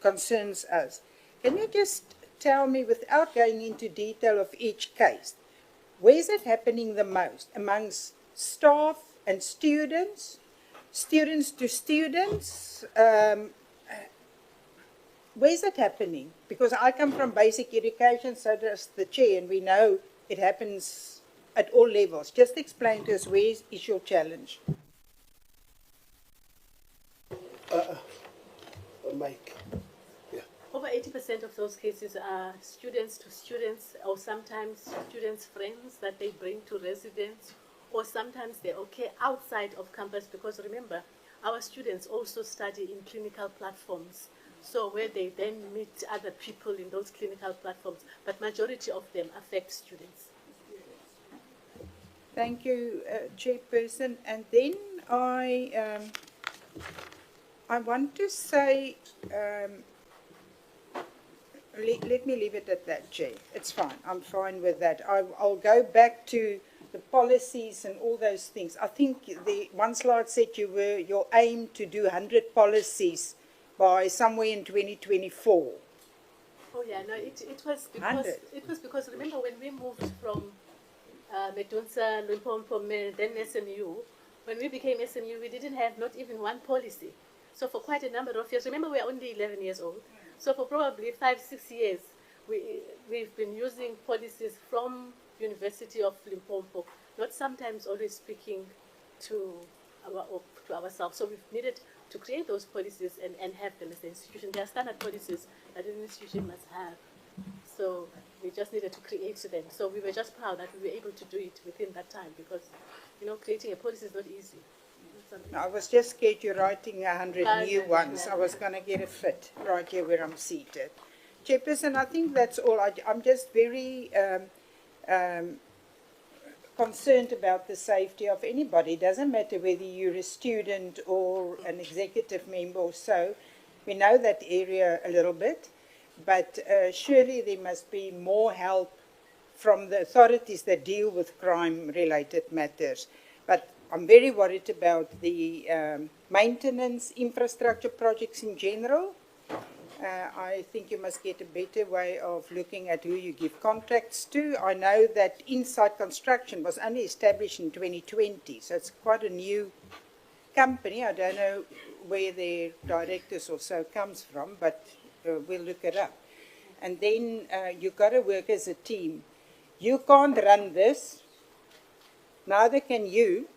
concerns us. Can you just tell me, without going into detail of each case, where is it happening the most? Amongst staff and students, students to students? Where is it happening? Because I come from basic education, so does the chair, and we know it happens at all levels. Just explain to us, where is your challenge? Mike. Over 80% of those cases are students to students, or sometimes students' friends that they bring to residence, or sometimes they're okay outside of campus, because remember, our students also study in clinical platforms, so where they then meet other people in those clinical platforms, but majority of them affect students. Thank you, Chairperson. And then I want to say, let me leave it at that, Chair. It's fine. I'm fine with that. I'll go back to the policies and all those things. I think the one slide said your aim to do 100 policies by somewhere in 2024. Oh yeah, no, it was because remember when we moved from Medunsa, Limpopo, then SMU, when we became SMU, we didn't have not even one policy. So for quite a number of years, remember we are only 11 years old. So for probably 5-6 years, we've been using policies from University of Limpopo, not sometimes always speaking to ourselves. So we've needed to create those policies and have them as an institution. They are standard policies that an institution must have. So we just needed to create them. So we were just proud that we were able to do it within that time, because, you know, creating a policy is not easy. No, I was just scared you're writing 100 new ones. I was going to get a fit right here where I'm seated. Chairperson, I think that's all. I'm just very concerned about the safety of anybody. It doesn't matter whether you're a student or an executive member or so. We know that area a little bit, but surely there must be more help from the authorities that deal with crime-related matters. But I'm very worried about the maintenance infrastructure projects in general. I think you must get a better way of looking at who you give contracts to. I know that Inside Construction was only established in 2020, so it's quite a new company. I don't know where their directors or so comes from, but we'll look it up. And then you've got to work as a team. You can't run this, neither can you,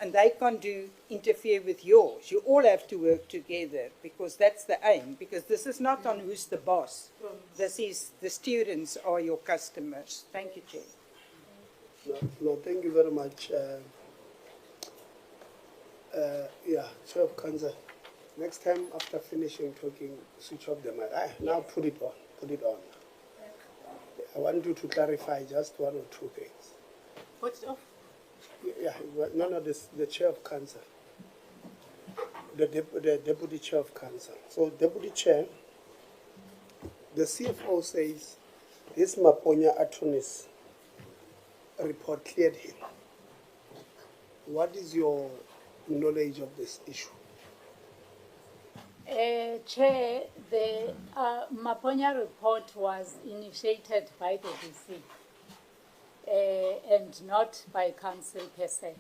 and they can't interfere with yours. You all have to work together, because that's the aim, because this is not on who's the boss. This is the students are your customers. Thank you, Chair. No, thank you very much. Chair of Council, next time after finishing talking, switch off the mic. Now put it on, I want you to clarify just one or two things. What's off? Yeah, no, the Chair of Council, the Deputy Chair of Council. So, Deputy Chair, the CFO says this Maponya attorney's report cleared him. What is your knowledge of this issue? Chair, the Maponya report was initiated by the VC. And not by council per se.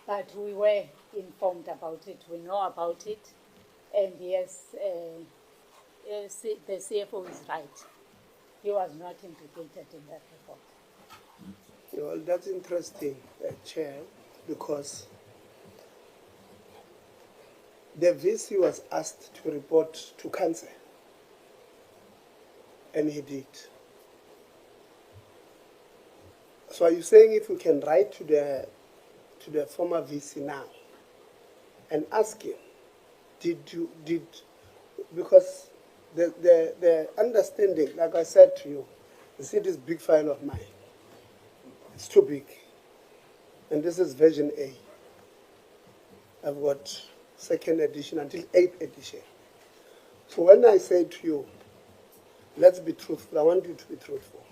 But we were informed about it, we know about it, and yes, the CFO is right. He was not implicated in that report. Well, that's interesting, Chair, because the VC was asked to report to council. and he did. So are you saying if we can write to the former VC now and ask him, because the understanding, like I said to you, you see this big file of mine, it's too big. And this is version A. I've got second edition until 8th edition. So when I say to you, let's be truthful, I want you to be truthful.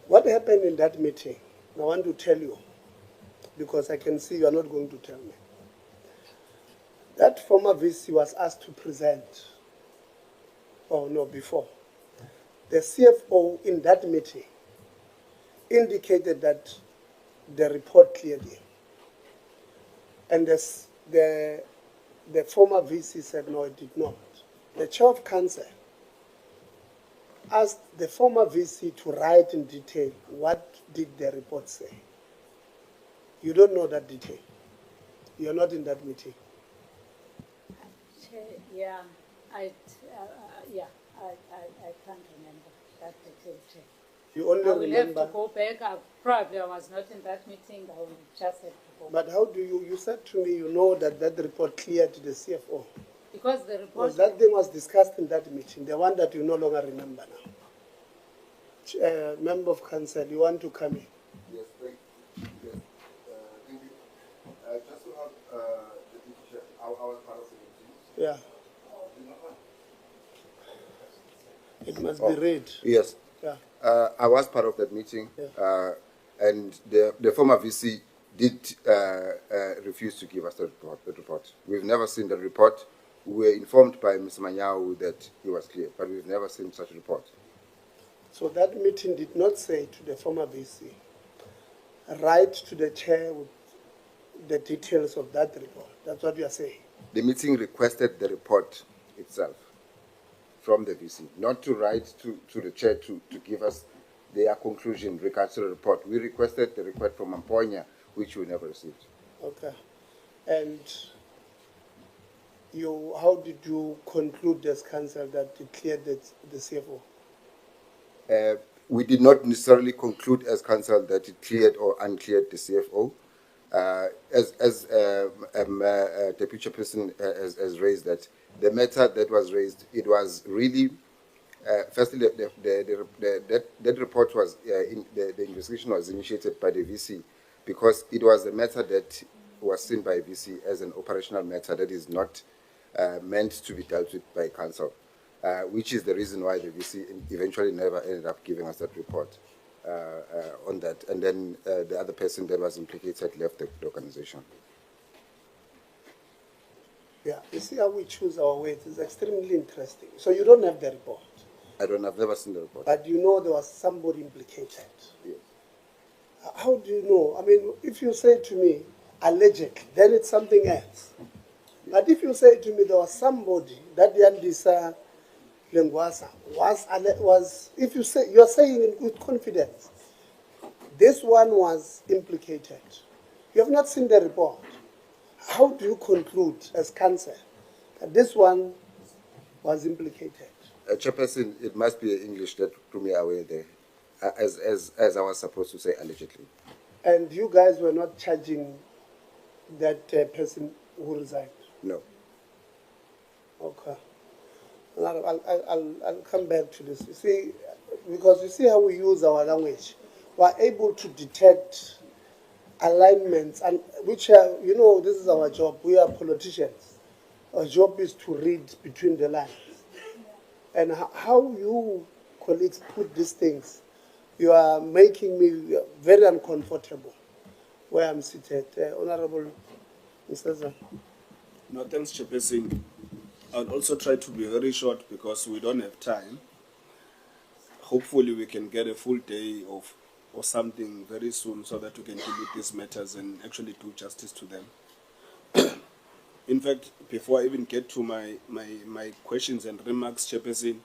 What happened in that meeting, I want to tell you, because I can see you are not going to tell me. That former VC was asked to present, before. The CFO in that meeting indicated that the report cleared him. And the former VC said, no, it did not. The chair of council asked the former VC to write in detail what did the report say. You don't know that detail. You're not in that meeting. Yeah, I can't remember that detail. You only I will remember. have to go back. I was not in that meeting. I will just have to go But how do you said to me, you know that report cleared the CFO. Because the report... Because that thing was discussed in that meeting, the one that you no longer remember now. Member of council, you want to come in? Yes, thank you. Just to have the picture, I was part of the meeting. Yeah. It must be read. Yes. Yeah. I was part of that meeting, and the former VC did refuse to give us the report. We've never seen the report. We were informed by Mr. Manyawu that he was clear, but we've never seen such a report. So that meeting did not say to the former VC, write to the chair with the details of that report. That's what you are saying. The meeting requested the report itself from the VC, not to write to the chair to give us their conclusion regards to the report. We requested the report from Amponya, which we never received. Okay. And how did you conclude as council that it cleared the CFO? We did not necessarily conclude as council that it cleared or uncleared the CFO. As Deputy Chairperson has raised that, the matter that was raised, it was really, firstly, that report was, the investigation was initiated by the VC because it was a matter that was seen by VC as an operational matter that is not meant to be dealt with by council, which is the reason why the VC eventually never ended up giving us that report on that. And then the other person that was implicated left the organization. Yeah, you see how we choose our words. It's extremely interesting. So you don't have the report. I've never seen the report. But you know there was somebody implicated. Yes. How do you know? I mean, if you say to me, allegedly, then it's something else. But if you say to me there was somebody that Yandisa Lengwasa was, if you say, you're saying it with confidence, this one was implicated. You have not seen the report. How do you conclude as council that this one was implicated? Chairperson, it must be English that threw me away there, as I was supposed to say allegedly. And you guys were not charging that person who resigned? No. Okay. I'll come back to this. You see, because you see how we use our language. We are able to detect alignments, and which are, you know, this is our job. We are politicians. Our job is to read between the lines. And how you colleagues put these things, you are making me very uncomfortable where I'm seated. Honorable Mr. Zan. No, thanks, Chairperson. I'll also try to be very short because we don't have time. Hopefully we can get a full day of or something very soon so that we can deal with these matters and actually do justice to them. In fact, before I even get to my questions and remarks, Chairperson,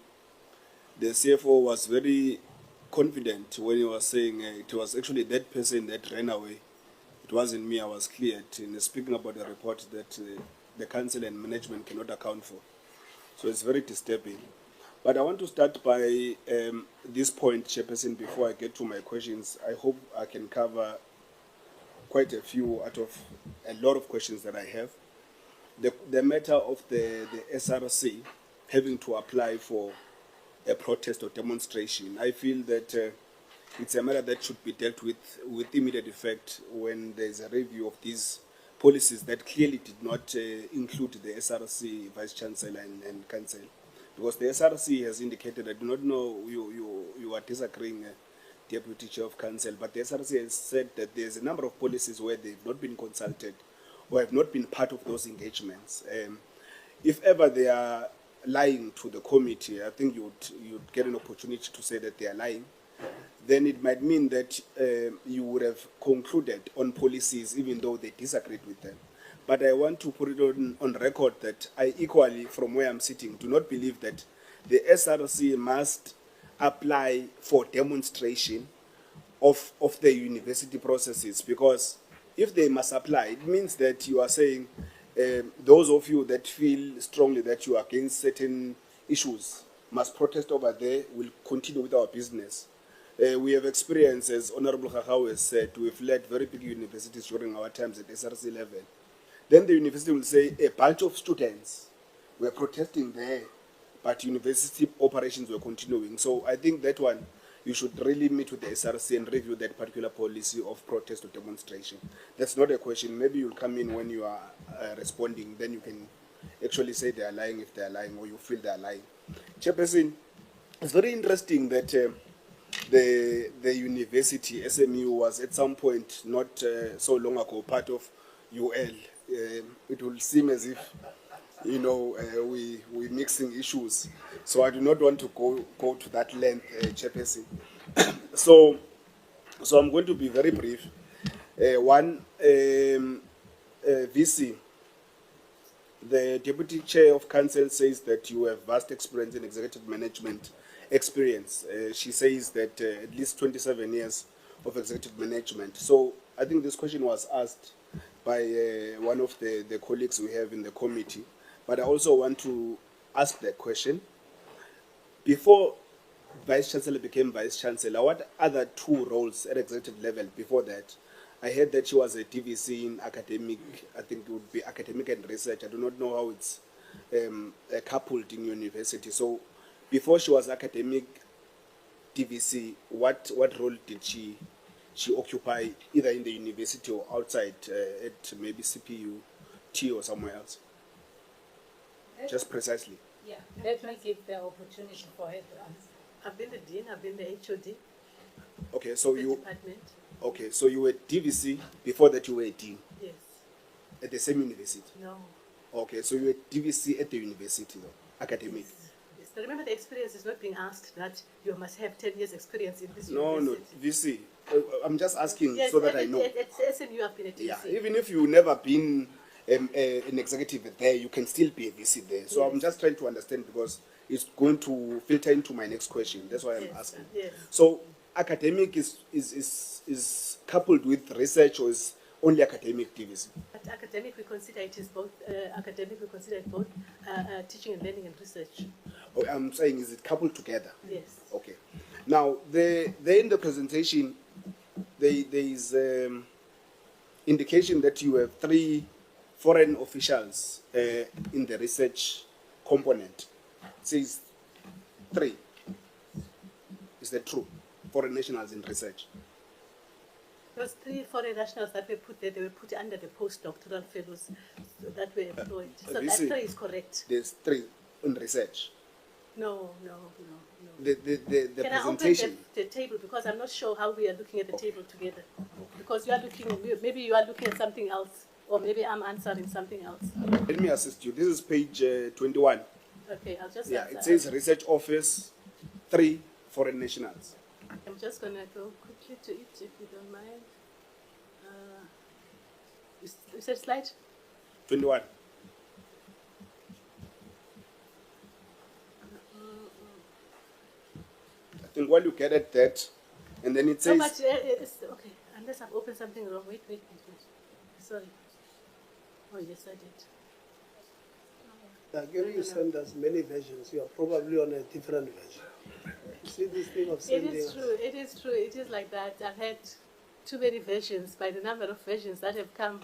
the CFO was very confident when he was saying it was actually that person that ran away. It wasn't me, I was cleared in speaking about the report that the council and management cannot account for. So it's very disturbing. But I want to start by this point, Chairperson, before I get to my questions. I hope I can cover quite a few out of a lot of questions that I have. The matter of the SRC having to apply for a protest or demonstration, I feel that it's a matter that should be dealt with immediate effect when there's a review of these policies that clearly did not include the SRC, Vice Chancellor and Council. Because the SRC has indicated, I do not know, you are disagreeing, Deputy Chair of Council, but the SRC has said that there's a number of policies where they've not been consulted or have not been part of those engagements. If ever they are lying to the committee, I think you'd get an opportunity to say that they are lying. Then it might mean that you would have concluded on policies even though they disagreed with them. But I want to put it on record that I equally, from where I'm sitting, do not believe that the SRC must apply for demonstration of the university processes, because if they must apply, it means that you are saying those of you that feel strongly that you are against certain issues must protest over there, will continue with our business. We have experienced, as Honorable Makgatho has said, we've led very big universities during our times at SRC level. Then the university will say a bunch of students were protesting there, but university operations were continuing. So I think that one, you should really meet with the SRC and review that particular policy of protest or demonstration. That's not a question. Maybe you'll come in when you are responding, then you can actually say they are lying if they are lying, or you feel they are lying. Chairperson, it's very interesting that the university, SMU, was at some point, not so long ago, part of UL. It will seem as if, you know, we're mixing issues. So I do not want to go to that length, Chairperson. So I'm going to be very brief. VC, the Deputy Chair of Council says that you have vast experience in executive management experience. She says that at least 27 years of executive management. So I think this question was asked by one of the colleagues we have in the committee. But I also want to ask that question. Before Vice Chancellor became Vice Chancellor, what other two roles at executive level before that? I heard that she was a DVC in academic, I think it would be academic and research. I do not know how it's coupled in university. So before she was academic DVC, what role did she occupy either in the university or outside at maybe CPU, T or somewhere else? Just precisely. Yeah, let me give the opportunity for her to answer. I've been the dean, I've been the HOD. Okay, so the department. Okay, so you were DVC before that you were a dean. Yes. At the same university. No. Okay, so you were DVC at the university, though, academic. Yes. But remember, the experience is not being asked that you must have 10 years experience in this No, university. VC. I'm just asking Yes, so that I know. At SMU, I've been a DVC. Yeah, even if you've never been an executive there, you can still be a VC there. So Yes. I'm just trying to understand, because it's going to filter into my next question. That's why I'm asking. Yes. So academic is coupled with research, or is only academic DVC? At academic, we consider it is both. Academic, we consider it both teaching and learning and research. Oh, I'm saying, is it coupled together? Yes. Okay. Now, there in the presentation, there is indication that you have 3 foreign officials in the research component. It says 3. Is that true? Foreign nationals in research. Those 3 foreign nationals that were put there, they were put under the postdoctoral fellows that were employed. So that 3 is correct. There's 3 in research. No. The Can I presentation. open the table, because I'm not sure how we are looking at the table together. Because you are looking, maybe you are looking at something else, or maybe I'm answering something else. Let me assist you. This is page 21. Okay, I'll just Yeah, answer. it says research office, 3 foreign nationals. I'm just going to go quickly to it, if you don't mind. Is that slide? 21. I think while you get at that, and then it says... No, but it's, okay, unless I've opened something wrong. Wait. Sorry. Oh, yes, I did. Like you send us many versions, you are probably on a different version. See this thing of It sending is us. true. It is true. It is like that. I've had too many versions by the number of versions that have come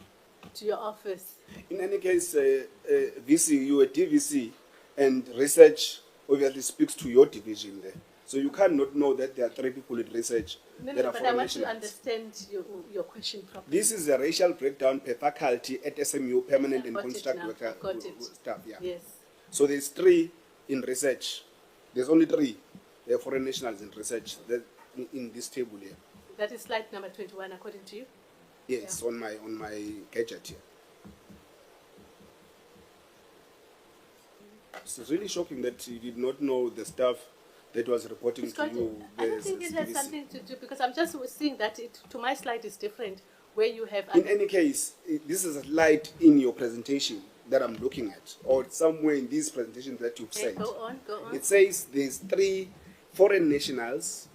to your office. In any case, VC, you are DVC, and research obviously speaks to your division there. So you cannot know that there are 3 people in research No, that no, are but I foreign want to nationals. understand your question properly. This is a racial breakdown per faculty at SMU, permanent and Got it contract now. worker Got it. staff. Yeah. Yes. So there's 3 in research. There's only 3 foreign nationals in research in this table here. That is slide number 21, according to you? Yes, on my gadget here. It's really shocking that you did not know the stuff that was reporting to you. I don't think it has something to do, because I'm just seeing that to my slide is different, where you have... In any case, this is a slide in your presentation that I'm looking at, or somewhere in these presentations that you've Okay, sent. go on. It says there's 3 foreign nationals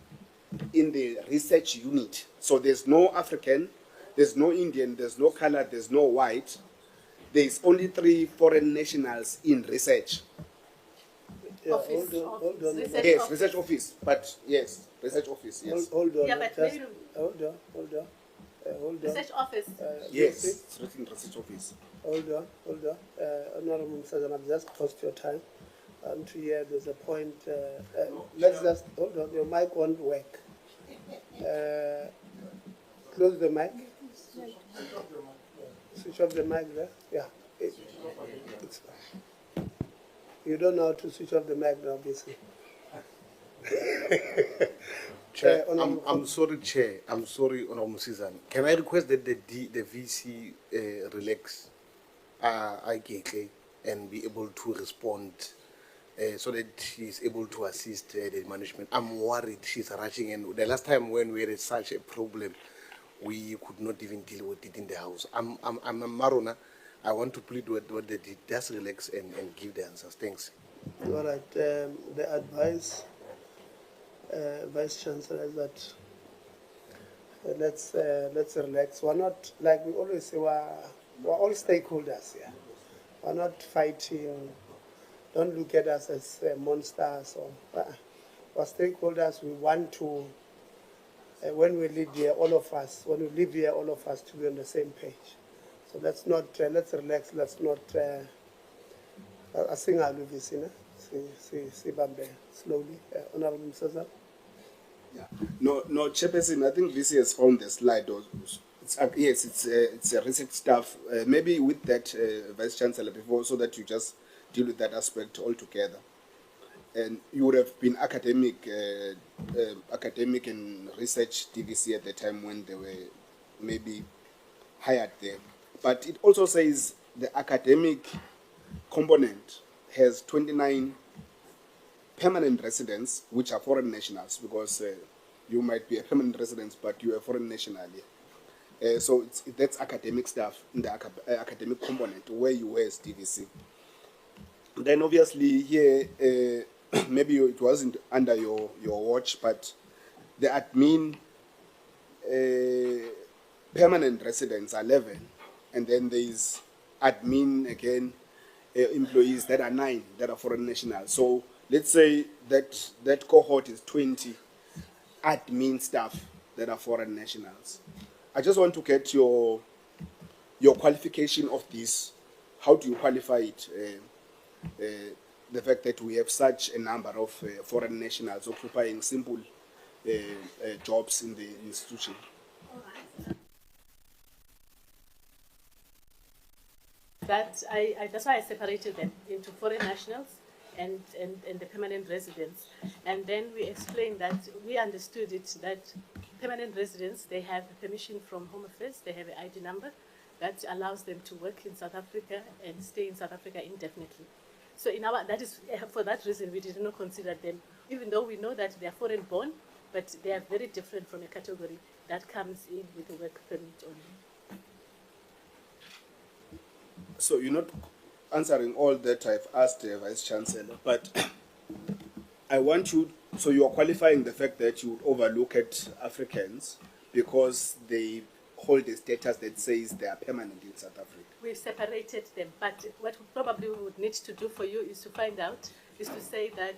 in the research unit. So there's no African, there's no Indian, there's no color, there's no white. There's only 3 foreign nationals in research. Yeah, hold on. Yes, research office. But yes, research office. Yes. Hold on. Yeah, but just maybe- hold on. Hold on. Research office. Yes, it's written research office. Hold on. Honorable Mr. I've just paused your time. And to hear there's a point. Let's just hold on. Your mic won't work. Close the mic. Switch off the mic there. Yeah. It's fine. You don't know how to switch off the mic now, obviously. Chair, I'm sorry, Chair. I'm sorry, Honorable Susan. Can I request that the VC relax IKK and be able to respond so that she's able to assist the management? I'm worried she's rushing, and the last time when we had such a problem, we could not even deal with it in the house. I'm a Marona. I want to plead with what they did. Just relax and give the answers. Thanks. All right. The advice, Vice Chancellor, is that let's relax. We're not, like we always say, we're all stakeholders here. We're not fighting. Don't look at us as monsters. We're stakeholders. We want to, when we live here, all of us to be on the same page. So let's not, let's relax. Let's not, I think I'll do this, see Bambe, slowly. Honorable Mr. Yeah. No, Chairperson, I think VC has found the slide. Yes, it's a research stuff. Maybe with that, Vice Chancellor, before, so that you just deal with that aspect altogether. And you would have been academic and research DVC at the time when they were maybe hired there. But it also says the academic component has 29 permanent residents, which are foreign nationals, because you might be a permanent resident, but you're a foreign national. So that's academic stuff in the academic component, where you were as DVC. Then obviously here, maybe it wasn't under your watch, but the admin permanent residents are 11, and then there is admin again employees that are 9 that are foreign nationals. So let's say that cohort is 20 admin staff that are foreign nationals. I just want to get your qualification of this. How do you qualify it? The fact that we have such a number of foreign nationals occupying simple jobs in the institution. That's why I separated them into foreign nationals and the permanent residents. And then we explained that we understood it that permanent residents, they have permission from Home Affairs, they have an ID number that allows them to work in South Africa and stay in South Africa indefinitely. So for that reason, we did not consider them, even though we know that they are foreign born, but they are very different from a category that comes in with a work permit only. So you're not answering all that I've asked Vice Chancellor, but I want you, so you are qualifying the fact that you would overlook at Africans because they hold a status that says they are permanent in South Africa. we separated them. But what we probably would need to do for you is to find out, is to say that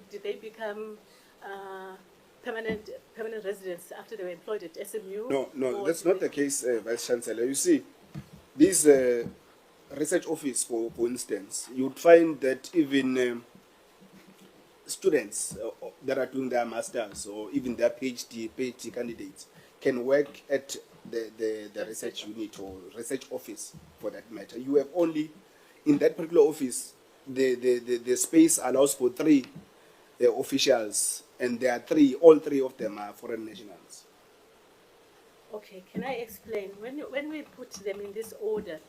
did they become permanent residents after they were employed at SMU? No, that's not the case, Vice Chancellor. You see, this research office, for instance, you'd find that even students that are doing their masters or even their PhD candidates can work at the research unit or research office, for that matter. You have only, in that particular office, the space allows for 3 officials, and there are all three of them are foreign nationals. Okay, can I explain? When we put them in this order,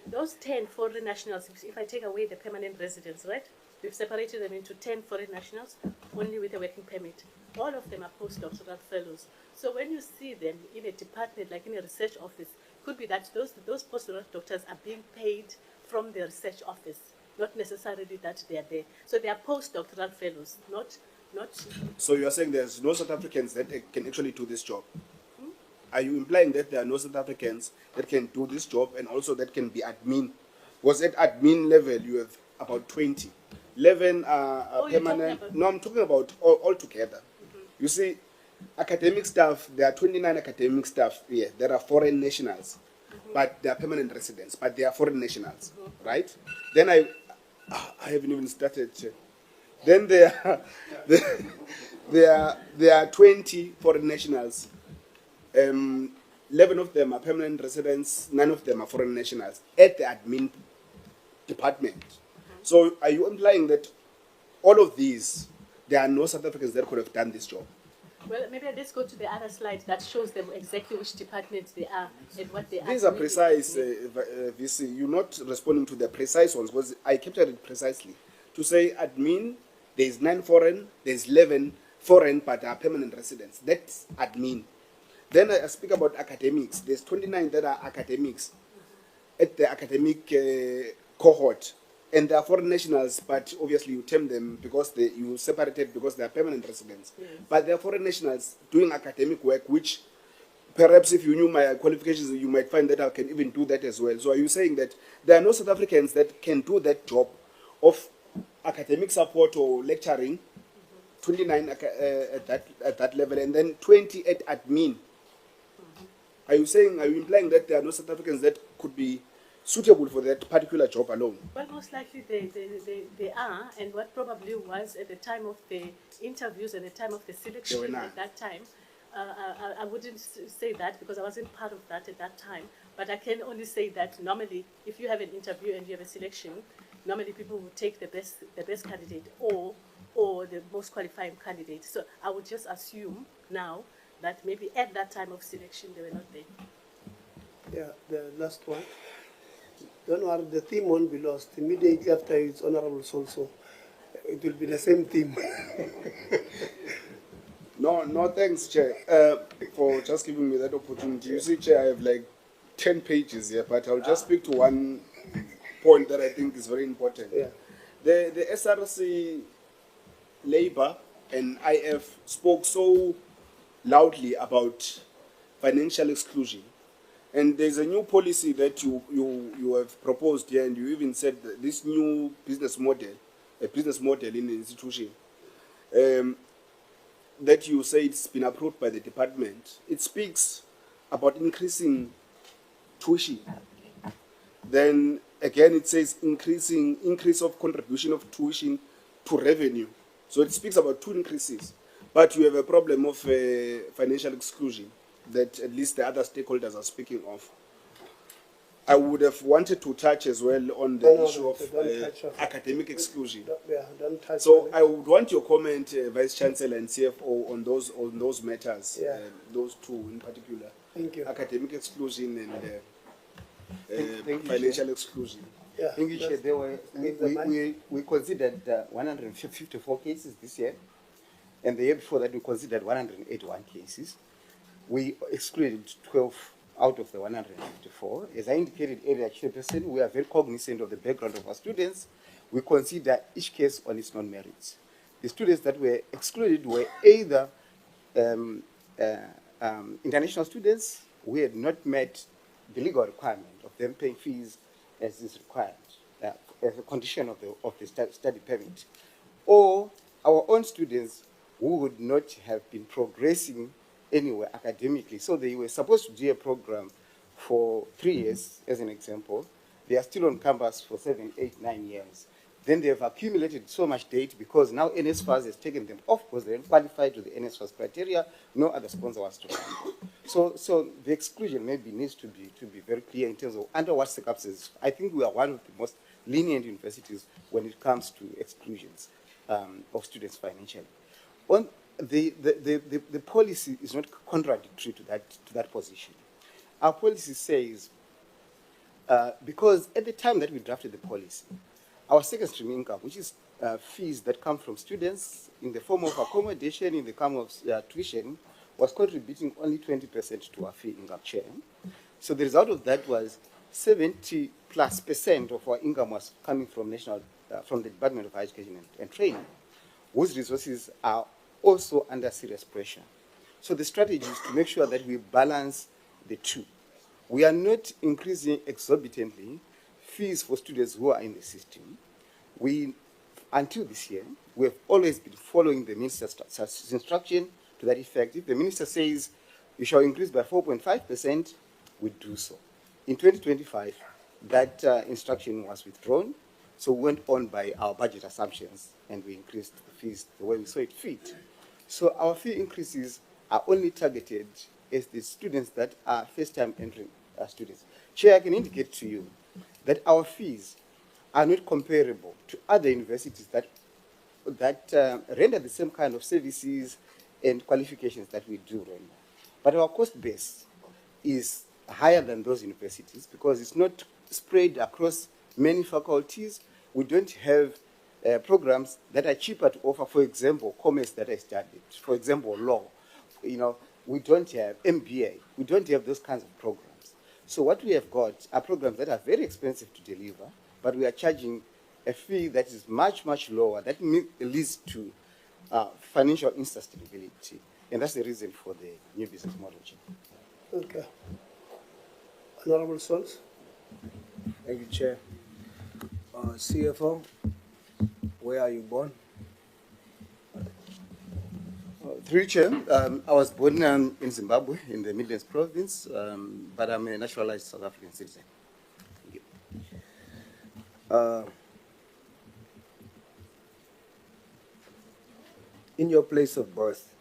those 10 foreign nationals, if I take away the permanent residents, right? We've separated them into 10 foreign nationals, only with a working permit. All of them are postdoctoral fellows. So when you see them in a department, like in a research office, could be that those postdoctoral doctors are being paid from the research office, not necessarily that they are there. So they are postdoctoral fellows, not. So you are saying there's no South Africans that can actually do this job? Are you implying that there are no South Africans that can do this job and also that can be admin? Was at admin level you have about 20. 11 are permanent. No, I'm talking about all together. You see, academic staff, there are 29 academic staff here. There are foreign nationals, but they are permanent residents, but they are foreign nationals, right? Then I haven't even started. Then there are 20 foreign nationals. 11 of them are permanent residents, 9 of them are foreign nationals at the admin department. So are you implying that all of these, there are no South Africans that could have done this job? Well, maybe let's go to the other slide that shows them exactly which departments they are and what they are. These are precise, VC. You're not responding to the precise ones, because I captured it precisely. To say admin, there's 9 foreign, there's 11 foreign, but are permanent residents. That's admin. Then I speak about academics. There's 29 that are academics at the academic cohort. And they are foreign nationals, but obviously you term them because you separated because they are permanent residents. Yes. But they are foreign nationals doing academic work, which perhaps if you knew my qualifications, you might find that I can even do that as well. So are you saying that there are no South Africans that can do that job of academic support or lecturing, 29 at that level, and then 20 at admin? Are you implying that there are no South Africans that could be suitable for that particular job alone? Well, most likely they are, and what probably was at the time of the interviews and the time of the selection at that time, I wouldn't say that because I wasn't part of that at that time, but I can only say that normally if you have an interview and you have a selection, normally people will take the best candidate or the most qualifying candidate. So I would just assume now that maybe at that time of selection they were not there. Yeah, the last one. Don't worry, the theme won't be lost. Immediately after its honorable also, it will be the same theme. No, thanks, Chair, for just giving me that opportunity. You see, Chair, I have like 10 pages here, but I'll just speak to one point that I think is very important. Yeah. The SRC, Labour, and IF spoke so loudly about financial exclusion. And there's a new policy that you have proposed here, and you even said that this new business model in the institution, that you say it's been approved by the department. It speaks about increasing tuition. Then again, it says increase of contribution of tuition to revenue. So it speaks about 2 increases. But you have a problem of financial exclusion that at least the other stakeholders are speaking of. I would have wanted to touch as well on the issue of academic exclusion. Don't touch so I would want your comment, Vice Chancellor and CFO, on those matters, those 2 in particular. Thank you. Academic exclusion and financial exclusion. Yeah. We considered 154 cases this year, and the year before that we considered 181 cases. We excluded 12 out of the 154. As I indicated earlier, Chairperson, we are very cognizant of the background of our students. We consider each case on its own merits. The students that were excluded were either international students who had not met the legal requirement of them paying fees as is required, as a condition of the study permit. Or our own students who would not have been progressing anywhere academically. So they were supposed to do a program for 3 years, as an example. They are still on campus for 7, 8, 9 years. Then they have accumulated so much debt because now NSFAS has taken them off because they didn't qualify to the NSFAS criteria. No other sponsor was to come. So the exclusion maybe needs to be very clear in terms of under what circumstances. I think we are one of the most lenient universities when it comes to exclusions of students financially. On the policy is not contradictory to that position. Our policy says, because at the time that we drafted the policy, our second stream income, which is fees that come from students in the form of accommodation, in the form of tuition, was contributing only 20% to our fee income share. So the result of that was 70+% of our income was coming from from the Department of Higher Education and Training, whose resources are also under serious pressure. So the strategy is to make sure that we balance the two. We are not increasing exorbitantly fees for students who are in the system. Until this year, we have always been following the minister's instruction to that effect. If the minister says you shall increase by 4.5%, we do so. In 2025, that instruction was withdrawn, so we went on by our budget assumptions and we increased the fees the way we saw it fit. So our fee increases are only targeted as the students that are first-time entering students. Chair, I can indicate to you that our fees are not comparable to other universities that render the same kind of services and qualifications that we do render. But our cost base is higher than those universities because it's not spread across many faculties. We don't have programs that are cheaper to offer, for example, commerce that I studied, for example, law. We don't have MBA. We don't have those kinds of programs. So what we have got are programs that are very expensive to deliver, but we are charging a fee that is much, much lower. That leads to financial instability. And that's the reason for the new business model. Okay. Honorable Sons. Thank you, Chair. CFO, where are you born? Through Chair, I was born in Zimbabwe, in the Midlands province, but I'm a naturalized South African citizen. Thank you. In your place of birth,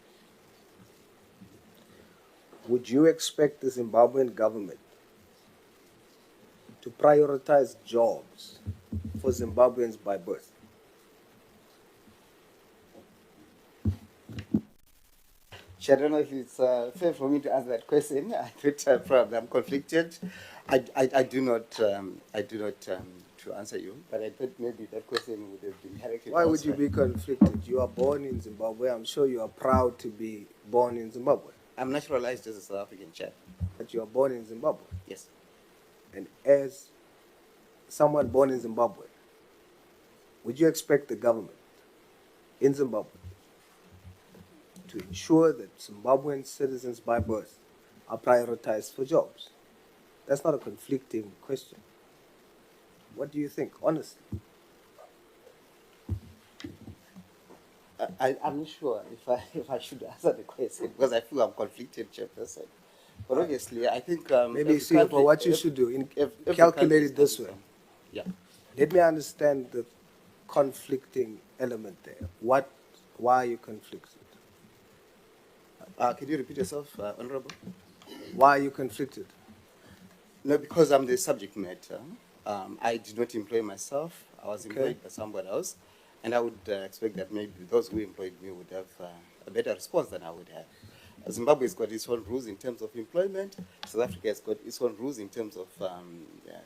would you expect the Zimbabwean government to prioritize jobs for Zimbabweans by birth? I don't know if it's fair for me to answer that question. I thought probably I'm conflicted. I do not to answer you, but I thought maybe that question would have been directed. Why would you be conflicted? You are born in Zimbabwe. I'm sure you are proud to be born in Zimbabwe. I'm naturalized as a South African, Chair. But you are born in Zimbabwe? Yes. And as someone born in Zimbabwe, would you expect the government in Zimbabwe to ensure that Zimbabwean citizens by birth are prioritized for jobs? That's not a conflicting question. What do you think, honestly? I'm not sure if I should answer the question because I feel I'm conflicted, Chairperson. But obviously, I think maybe see for what you should do. Calculate it this way. Yeah. Let me understand the conflicting element there. Why are you conflicted? Can you repeat yourself, Honorable? Why are you conflicted? No, because I'm the subject matter. I did not employ myself. I was employed by someone else. And I would expect that maybe those who employed me would have a better response than I would have. Zimbabwe has got its own rules in terms of employment. South Africa has got its own rules in terms of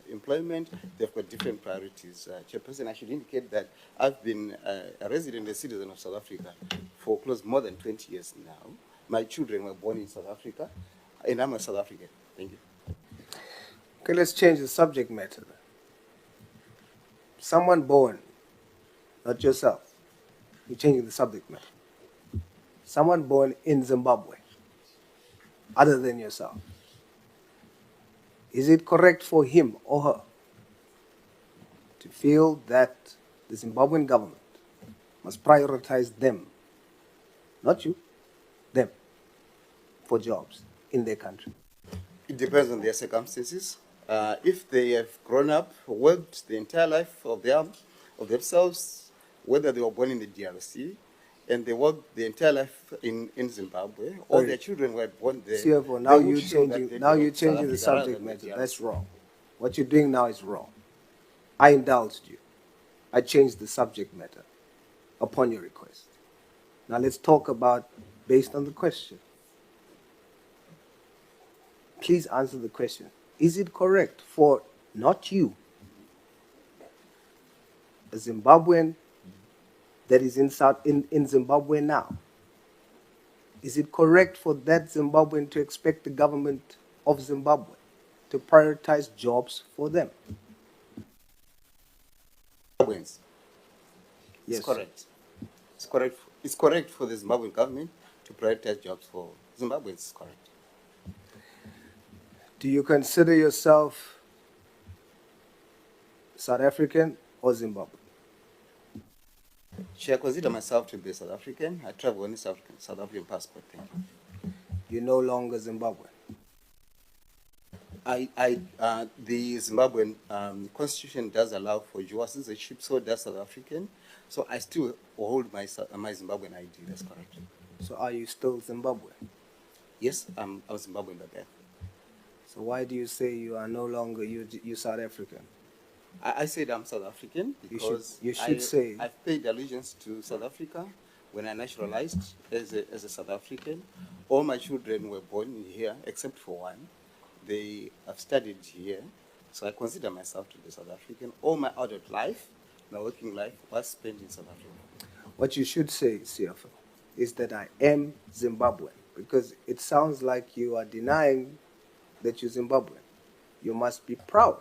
employment. They've got different priorities. Chairperson, I should indicate that I've been a resident and citizen of South Africa for close more than 20 years now. My children were born in South Africa, and I'm a South African. Thank you. Okay, let's change the subject matter. Someone born, not yourself. You're changing the subject matter. Someone born in Zimbabwe, other than yourself. Is it correct for him or her to feel that the Zimbabwean government must prioritize them, not you, them, for jobs in their country? It depends on their circumstances. If they have grown up, worked the entire life of themselves, whether they were born in the DRC, and they worked the entire life in Zimbabwe, or their children were born there. CFO, now you're changing the subject matter. That's wrong. What you're doing now is wrong. I indulged you. I changed the subject matter upon your request. Now let's talk about based on the question. Please answer the question. Is it correct for not you, a Zimbabwean that is in Zimbabwe now, is it correct for that Zimbabwean to expect the government of Zimbabwe to prioritize jobs for them? Zimbabweans. Yes. It's correct. It's correct. It's correct for the Zimbabwean government to prioritize jobs for Zimbabweans. It's correct. Do you consider yourself South African or Zimbabwean? Should I consider myself to be South African? I travel on a South African passport. Thank you. You're no longer Zimbabwean. The Zimbabwean constitution does allow for dual citizenship, so does South African. So I still hold my Zimbabwean ID. That's correct. So are you still Zimbabwean? Yes, I'm Zimbabwean by birth. So why do you say you are no longer you South African? I said I'm South African because you should say I've paid allegiance to South Africa when I naturalized as a South African. All my children were born here except for one. They have studied here, so I consider myself to be South African. All my adult life, my working life, was spent in South Africa. What you should say, CFO, is that I am Zimbabwean, because it sounds like you are denying that you're Zimbabwean. You must be proud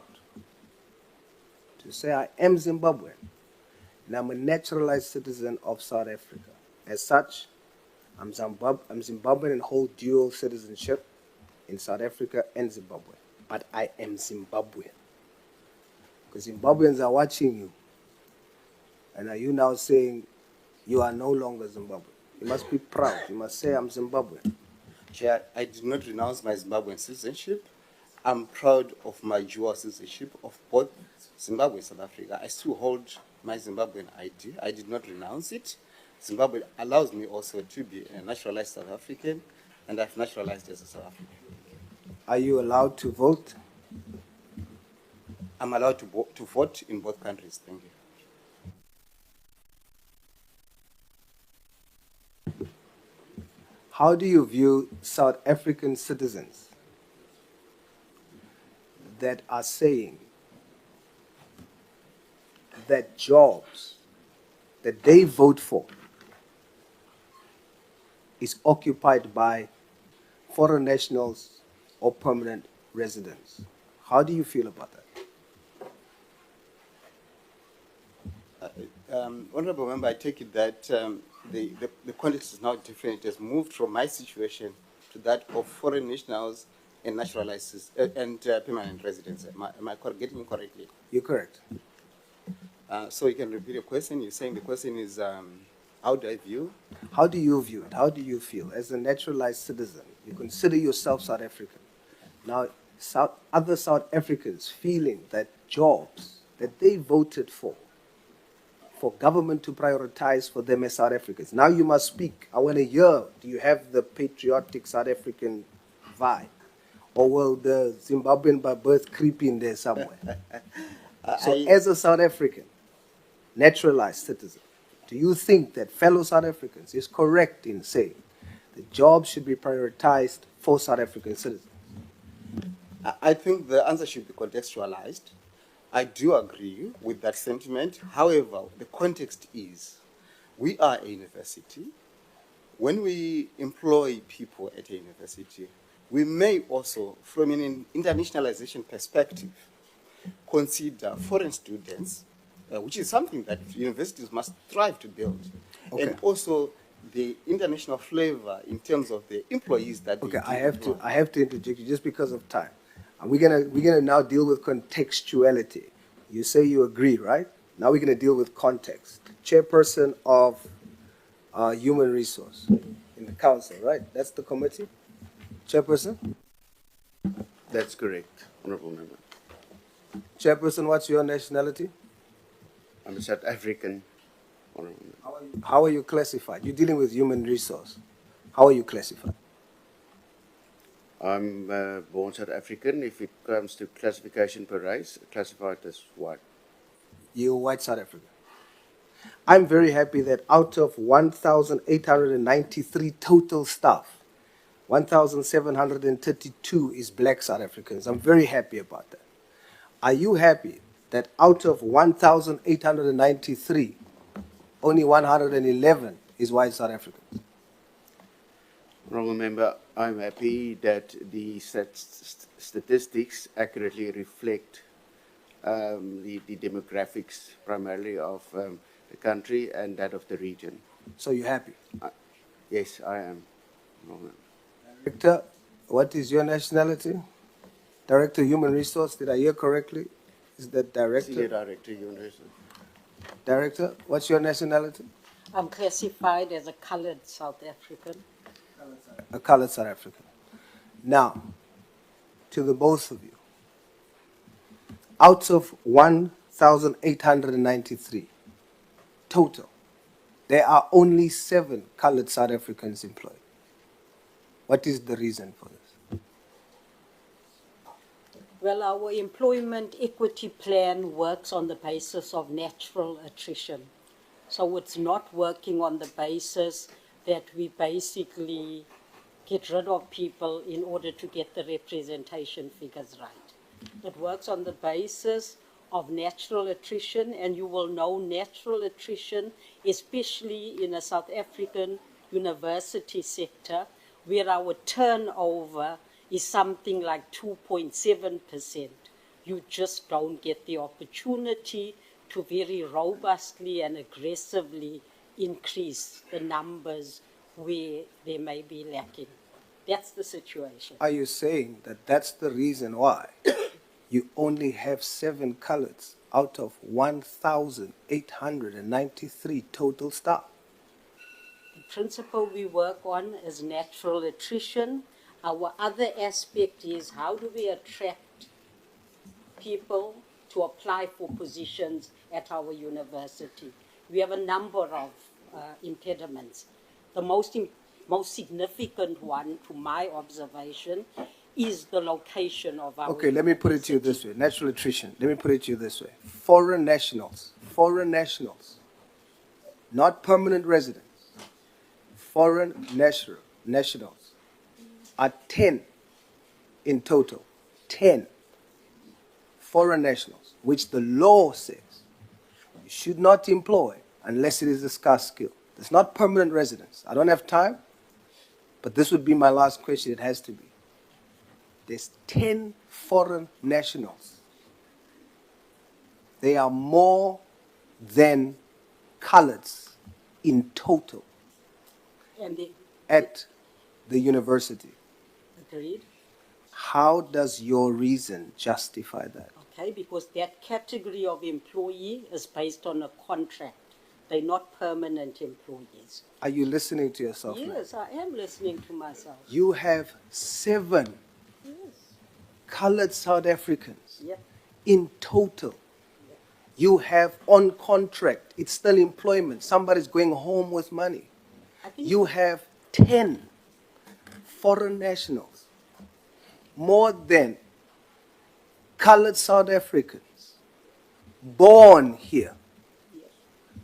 to say I am Zimbabwean, and I'm a naturalized citizen of South Africa. As such, I'm Zimbabwean and hold dual citizenship in South Africa and Zimbabwe. But I am Zimbabwean. Because Zimbabweans are watching you. And are you now saying you are no longer Zimbabwean? You must be proud. You must say I'm Zimbabwean. Chair, I did not renounce my Zimbabwean citizenship. I'm proud of my dual citizenship of both Zimbabwe and South Africa. I still hold my Zimbabwean ID. I did not renounce it. Zimbabwe allows me also to be a naturalized South African, and I've naturalized as a South African. Are you allowed to vote? I'm allowed to vote in both countries. Thank you. How do you view South African citizens that are saying that jobs that they vote for is occupied by foreign nationals or permanent residents? How do you feel about that? Honorable Member, I take it that the context is now different. It has moved from my situation to that of foreign nationals and naturalized and permanent residents. Am I getting it correctly? You're correct. So you can repeat your question. You're saying the question is, how do I view? How do you view it? How do you feel? As a naturalized citizen, you consider yourself South African. Now, other South Africans feeling that jobs that they voted for government to prioritize for them as South Africans. Now you must speak. I want to hear, do you have the patriotic South African vibe? Or will the Zimbabwean by birth creep in there somewhere? So as a South African, naturalized citizen, do you think that fellow South Africans is correct in saying that jobs should be prioritized for South African citizens? I think the answer should be contextualized. I do agree with that sentiment. However, the context is we are a university. When we employ people at a university, we may also, from an internationalization perspective, consider foreign students, which is something that universities must strive to build, and also the international flavor in terms of the employees that they I have to interject you just because of time. And we're gonna now deal with contextuality. You say you agree, right? Now we're gonna deal with context. Chairperson of Human Resource in the council, right? That's the committee. Chairperson? That's correct, Honorable Member. Chairperson, what's your nationality? I'm a South African, Honorable Member. How are you classified? You're dealing with human resource. How are you classified? I'm born South African. If it comes to classification per race, classified as white. You're white South African. I'm very happy that out of 1,893 total staff, 1,732 is black South Africans. I'm very happy about that. Are you happy that out of 1,893, only 111 is white South Africans? Honorable Member, I'm happy that the statistics accurately reflect the demographics primarily of the country and that of the region. So you're happy? Yes, I am. Honorable Member. Director, what is your nationality? Director, Human Resource, did I hear correctly? Is that Director? Senior Director, Human Resource. Director, what's your nationality? I'm classified as a colored South African. A colored South African. Now, to the both of you, out of 1,893 total, there are only 7 colored South Africans employed. What is the reason for this? Well, our employment equity plan works on the basis of natural attrition. So it's not working on the basis that we basically get rid of people in order to get the representation figures right. It works on the basis of natural attrition, and you will know natural attrition, especially in a South African university sector, where our turnover is something like 2.7%. You just don't get the opportunity to very robustly and aggressively increase the numbers where they may be lacking. That's the situation. Are you saying that that's the reason why you only have 7 coloreds out of 1,893 total staff? The principle we work on is natural attrition. Our other aspect is how do we attract people to apply for positions at our university. We have a number of impediments. The most significant one, to my observation, is the location of our Okay, let me put it to you this way. Natural attrition. Let me put it to you this way. Foreign nationals, not permanent residents, foreign nationals are 10 in total. 10 foreign nationals, which the law says you should not employ unless it is a scarce skill. It's not permanent residents. I don't have time, but this would be my last question. It has to be. There's 10 foreign nationals. They are more than coloreds in total at the university. Agreed. How does your reason justify that? Okay, because that category of employee is based on a contract. They're not permanent employees. Are you listening to yourself now? Yes, I am listening to myself. You have 7 colored South Africans in total. You have on contract, it's still employment. Somebody's going home with money. You have 10 foreign nationals, more than colored South Africans born here.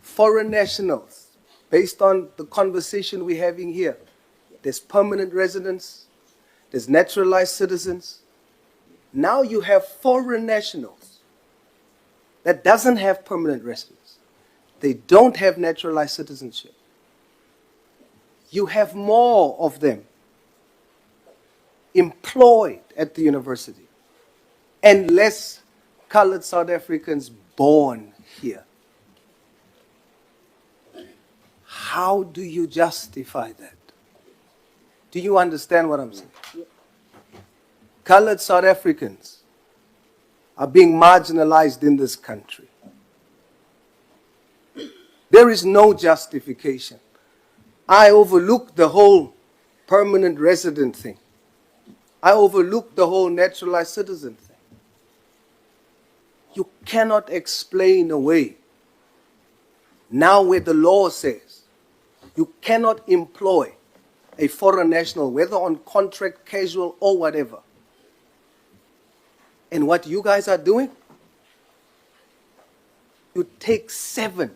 Foreign nationals, based on the conversation we're having here, there's permanent residents, there's naturalized citizens. Now you have foreign nationals that doesn't have permanent residence. They don't have naturalized citizenship. You have more of them employed at the university and less colored South Africans born here. How do you justify that? Do you understand what I'm saying? colored South Africans are being marginalized in this country. There is no justification. I overlooked the whole permanent resident thing. I overlooked the whole naturalized citizen thing. You cannot explain away now where the law says you cannot employ a foreign national, whether on contract, casual, or whatever. And what you guys are doing, you take 7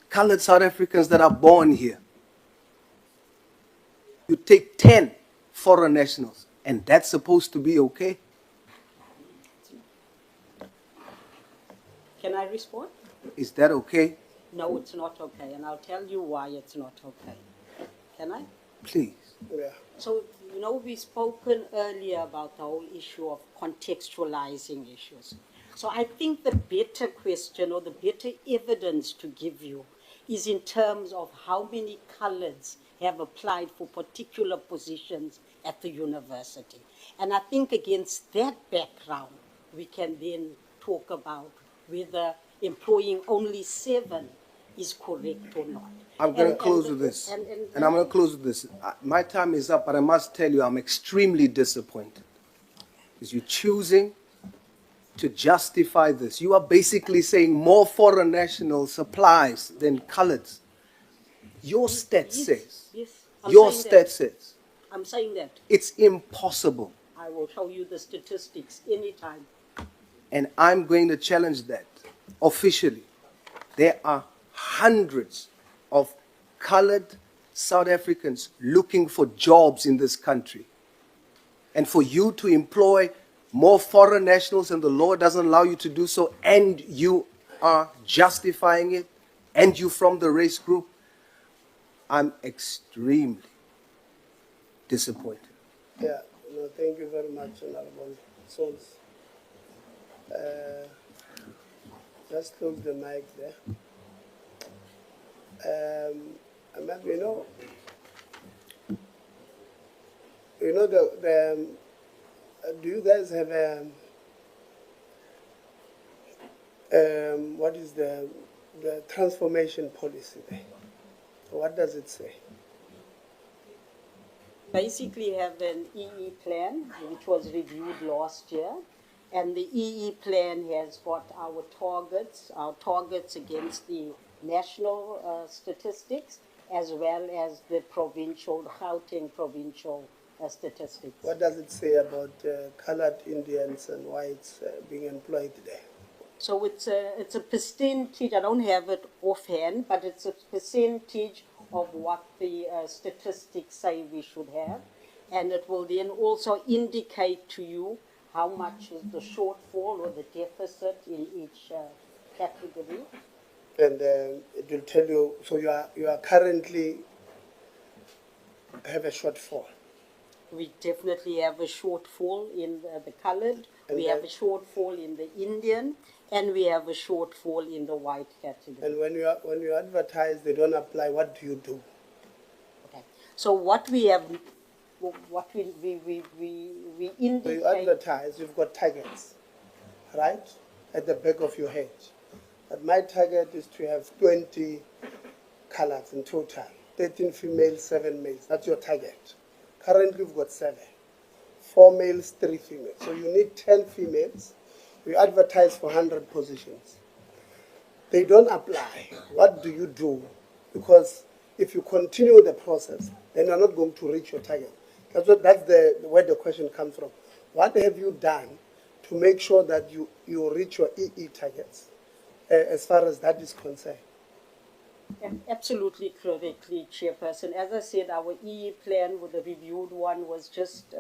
colored South Africans that are born here. You take 10 foreign nationals, and that's supposed to be okay? Can I respond? Is that okay? No, it's not okay, and I'll tell you why it's not okay. Can I? Please. Yeah. So, you know, we've spoken earlier about the whole issue of contextualizing issues. So I think the better question or the better evidence to give you is in terms of how many coloreds have applied for particular positions at the university. And I think against that background, we can then talk about whether employing only 7 is correct or not. I'm going to close with this. And I'm going to close with this. My time is up, but I must tell you, I'm extremely disappointed. Because you're choosing to justify this. You are basically saying more foreign national supplies than coloreds. Your stat says. Yes, Your stat says. I'm saying that. It's impossible. I will show you the statistics anytime. And I'm going to challenge that officially. There are hundreds of colored South Africans looking for jobs in this country. And for you to employ more foreign nationals and the law doesn't allow you to do so, and you are justifying it, and you from the race group, I'm extremely disappointed. Yeah, no, thank you very much, Honorable Sons. Just close the mic there. You know do you guys have what is the transformation policy there? What does it say? Basically have an EE plan, which was reviewed last year. And the EE plan has got our targets against the national statistics, as well as the provincial, Gauteng provincial statistics. What does it say about colored Indians and whites being employed there? So it's a percentage, I don't have it offhand, but it's a percentage of what the statistics say we should have. And it will then also indicate to you how much is the shortfall or the deficit in each category. And it will tell you, so you are currently have a shortfall. We definitely have a shortfall in the colored, we have a shortfall in the Indian, and we have a shortfall in the white category. And when you advertise, they don't apply, what do you do? Okay. So what we have, what we indicate. So you advertise, you've got targets, right, at the back of your head. But my target is to have 20 colors in total, 13 females, 7 males. That's your target. Currently, we've got 7. 4 males, 3 females. So you need 10 females. We advertise for 100 positions. They don't apply. What do you do? Because if you continue the process, then you're not going to reach your target. That's where the question comes from. What have you done to make sure that you reach your EE targets as far as that is concerned? Absolutely correctly, Chairperson. As I said, our EE plan with the reviewed one was just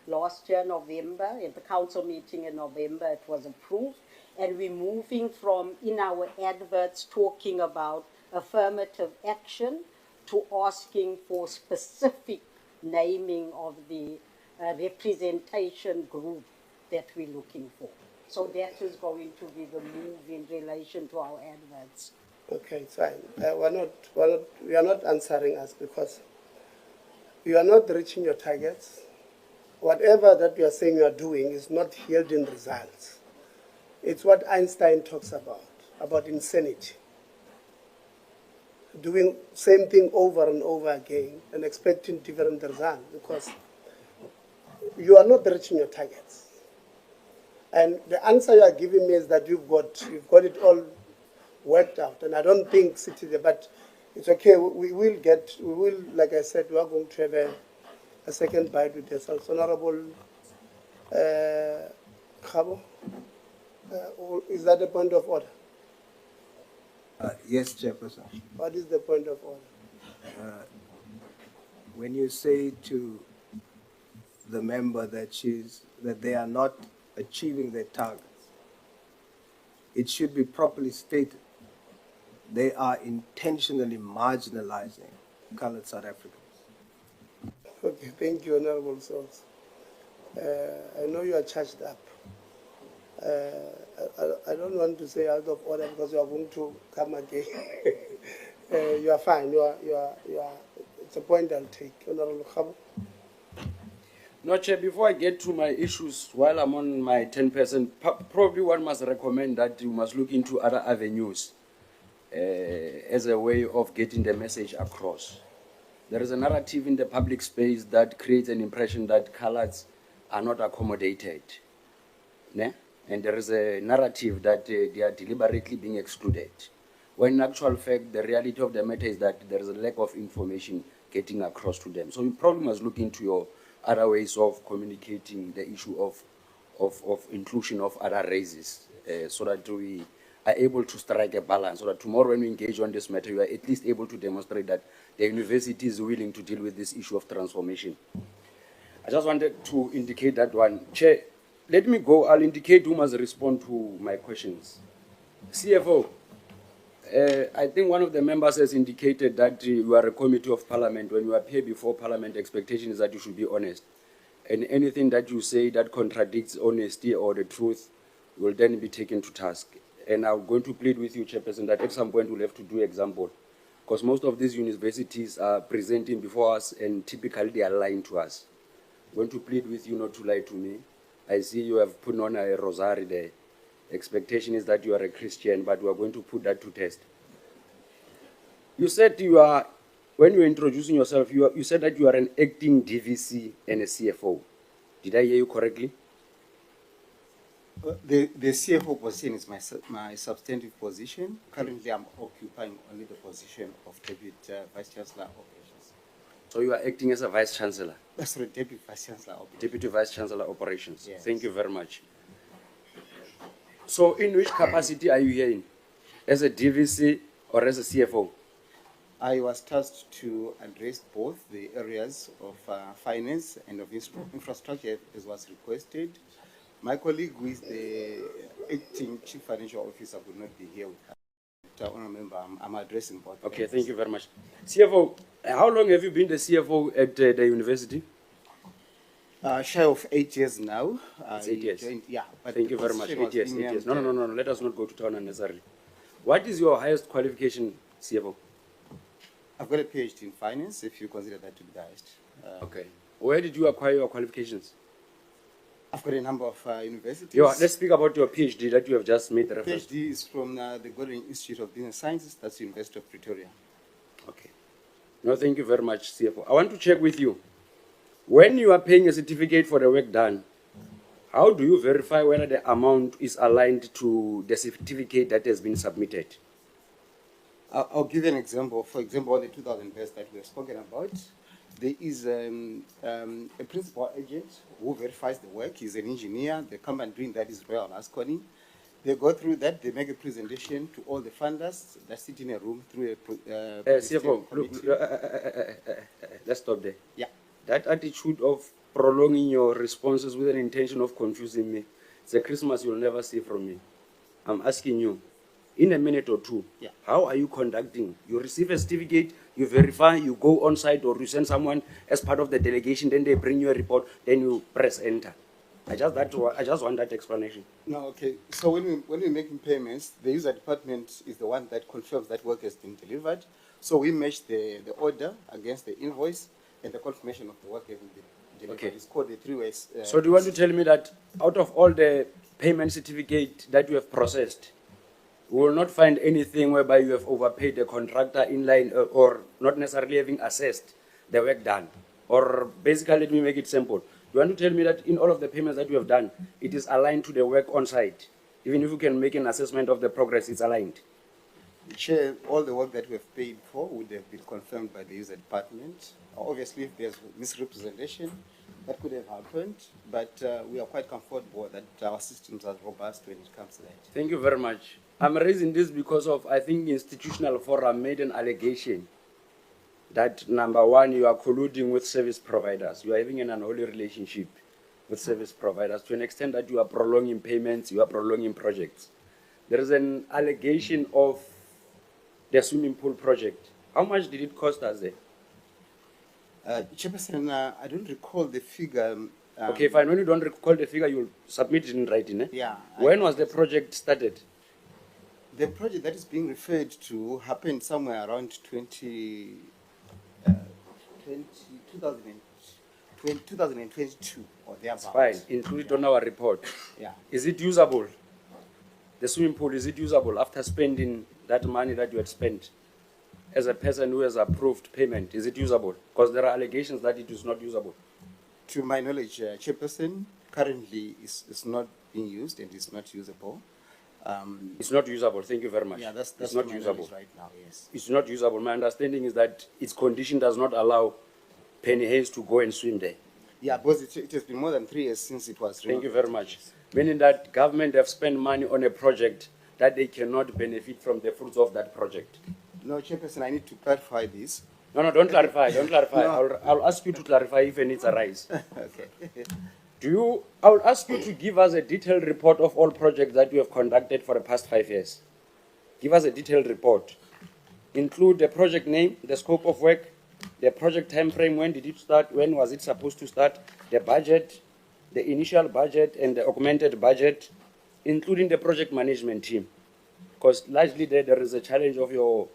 last year, November. At the council meeting in November, it was approved. And we're moving from, in our adverts, talking about affirmative action to asking for specific naming of the representation group that we're looking for. So that is going to be the move in relation to our adverts. Okay, it's fine. You are not answering us because you are not reaching your targets. whatever that you are saying you are doing is not yielding results. It's what Einstein talks about insanity. Doing same thing over and over again and expecting different results because you are not reaching your targets. And the answer you are giving me is that you've got it all worked out. And I don't think City there, but it's okay. We will, like I said, we are going to have a second bite with yourself. Honorable Khabo, is that a point of order? Yes, Chairperson. What is the point of order? When you say to the member that they are not achieving their targets, it should be properly stated. They are intentionally marginalizing colored South Africans. Okay, thank you, Honorable Sons. I know you are charged up. I don't want to say out of order because you are going to come again. You are fine. It's a point I'll take. Honorable Khabo. No, Chair, before I get to my issues, while I'm on my 10%, probably one must recommend that you must look into other avenues as a way of getting the message across. There is a narrative in the public space that creates an impression that colors are not accommodated. Ne? And there is a narrative that they are deliberately being excluded. When in actual fact, the reality of the matter is that there is a lack of information getting across to them. So you probably must look into your other ways of communicating the issue of inclusion of other races so that we are able to strike a balance, so that tomorrow when we engage on this matter, you are at least able to demonstrate that the university is willing to deal with this issue of transformation. I just wanted to indicate that one. Chair, let me go. I'll indicate who must respond to my questions. CFO, I think one of the members has indicated that you are a committee of parliament. When you appear before parliament, expectation is that you should be honest. And anything that you say that contradicts honesty or the truth will then be taken to task. And I'm going to plead with you, Chairperson, that at some point we'll have to do example. Because most of these universities are presenting before us and typically they are lying to us. I'm going to plead with you not to lie to me. I see you have put on a rosary there. Expectation is that you are a Christian, but we are going to put that to test. You said you are, when you were introducing yourself, you said that you are an acting DVC and a CFO. Did I hear you correctly? The CFO position is my substantive position. Currently, I'm occupying only the position of Deputy Vice Chancellor Operations. So you are acting as a Vice Chancellor? Sorry, Deputy Vice Chancellor Operations. Deputy Vice Chancellor Operations. Yes. Thank you very much. So in which capacity are you here in? As a DVC or as a CFO? I was tasked to address both the areas of finance and of infrastructure as was requested. My colleague, who is the acting chief financial officer, would not be here with us. Honourable Member, I'm addressing both. Okay, thank you very much. CFO, how long have you been the CFO at the university? Shy of 8 years now. It's 8 years. Yeah. Thank you very much. 8 years, 8 years. No, let us not go to town unnecessarily. What is your highest qualification, CFO? I've got a PhD in finance, if you consider that to be the highest. Okay. Where did you acquire your qualifications? I've got a number of universities. Let's speak about your PhD that you have just made the reference. PhD is from the Gordon Institute of Business Sciences, that's the University of Pretoria. Okay. No, thank you very much, CFO. I want to check with you. When you are paying a certificate for the work done, how do you verify whether the amount is aligned to the certificate that has been submitted? I'll give you an example. For example, the 2,000 beds that we have spoken about, there is a principal agent who verifies the work. He's an engineer. The company doing that is Royal Asconi. They go through that. They make a presentation to all the funders that sit in a room through a CFO, let's stop there. Yeah. That attitude of prolonging your responses with an intention of confusing me, it's a Christmas you'll never see from me. I'm asking you, in a minute or two, how are you conducting? You receive a certificate, you verify, you go on site, or you send someone as part of the delegation, then they bring you a report, then you press enter. I just want that explanation. No, okay. So when we're making payments, the user department is the one that confirms that work has been delivered. So we match the order against the invoice and the confirmation of the work having been delivered. Okay. It's called the three-ways. So do you want to tell me that out of all the payment certificate that you have processed, we will not find anything whereby you have overpaid the contractor in line or not necessarily having assessed the work done? Or basically, let me make it simple. You want to tell me that in all of the payments that you have done, it is aligned to the work on site? Even if you can make an assessment of the progress, it's aligned? Chair, all the work that we have paid for would have been confirmed by the user department. Obviously, if there's misrepresentation, that could have happened, but we are quite comfortable that our systems are robust when it comes to that. Thank you very much. I'm raising this because of, I think, Institutional Forum made an allegation that, number one, you are colluding with service providers. You are having an unholy relationship with service providers to an extent that you are prolonging payments, you are prolonging projects. There is an allegation of the swimming pool project. How much did it cost us there? Chairperson, I don't recall the figure. Okay, fine. When you don't recall the figure, you'll submit it in writing. Eh? Yeah. When was the project started? The project that is being referred to happened somewhere around 2022 or thereabouts. Fine. Include it on our report. Yeah. Is it usable? The swimming pool, is it usable after spending that money that you had spent? As a person who has approved payment, is it usable? Because there are allegations that it is not usable. To my knowledge, Chairperson, currently is not being used and is not usable. It's not usable. Thank you very much. Yeah, that's it's not to my usable knowledge right now. Yes. It's not usable. My understanding is that its condition does not allow Penny Hayes to go and swim there. Yeah, because it has been more than 3 years since it was. Thank you very much. Meaning that government have spent money on a project that they cannot benefit from the fruits of that project. No, Chairperson, I need to clarify this. No, don't clarify. Don't clarify. No. I'll ask you to clarify if any needs arise. Okay. I will ask you to give us a detailed report of all projects that you have conducted for the past 5 years. Give us a detailed report. Include the project name, the scope of work, the project time frame, when did it start, when was it supposed to start, the budget, the initial budget and the augmented budget, including the project management team. Because largely there is a challenge of your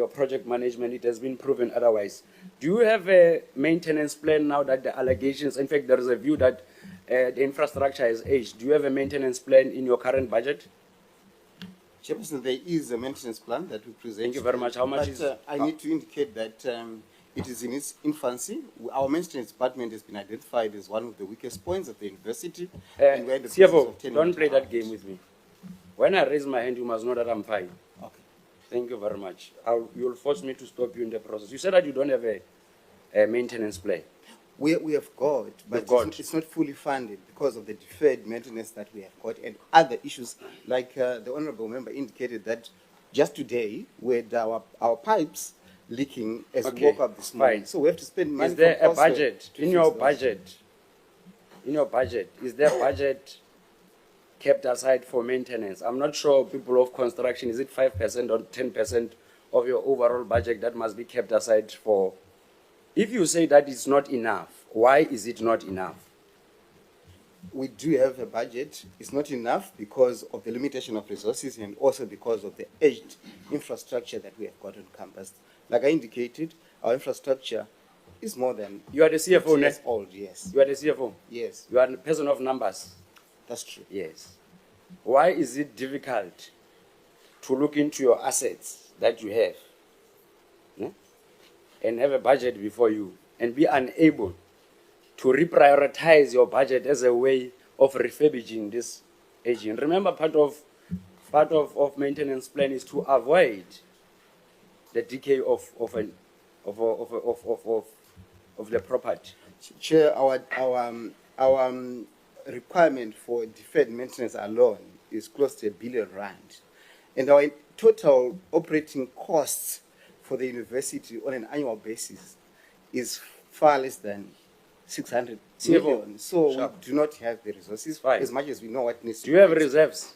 project management. It has been proven otherwise. Do you have a maintenance plan now that the allegations, in fact, there is a view that the infrastructure has aged. Do you have a maintenance plan in your current budget? Chairperson, there is a maintenance plan that we present. Thank you very much. How much is I need to indicate that it is in its infancy. Our maintenance department has been identified as one of the weakest points of the university. And we're in the process CFO, of turning don't it play around. that game with me. When I raise my hand, you must know that I'm fine. Okay. Thank you very much. You'll force me to stop you in the process. You said that you don't have a maintenance plan. We have got, but it's not fully funded because of the deferred maintenance that we have got and other issues, like the Honourable Member indicated that just today we had our pipes leaking as we woke up this morning. Fine. So we have to spend money. Is there from a budget elsewhere to in fix your those. budget? In your budget, is there budget kept aside for maintenance? I'm not sure, people of construction, is it 5% or 10% of your overall budget that must be kept aside for? If you say that it's not enough, why is it not enough? We do have a budget. It's not enough because of the limitation of resources and also because of the aged infrastructure that we have got on campus. Like I indicated, our infrastructure is more than You are the CFO, 50 ne? years old, yes. You are the CFO? Yes. You are a person of numbers? That's true. Yes. Why is it difficult to look into your assets that you have and have a budget before you and be unable to reprioritize your budget as a way of refurbishing this aging? Remember, part of maintenance plan is to avoid the decay of the property. Chair, our requirement for deferred maintenance alone is close to R1 billion. And our total operating costs for the university on an annual basis is far less than 600 million. So we do not have the resources as much as we know what needs to be. Do you have reserves?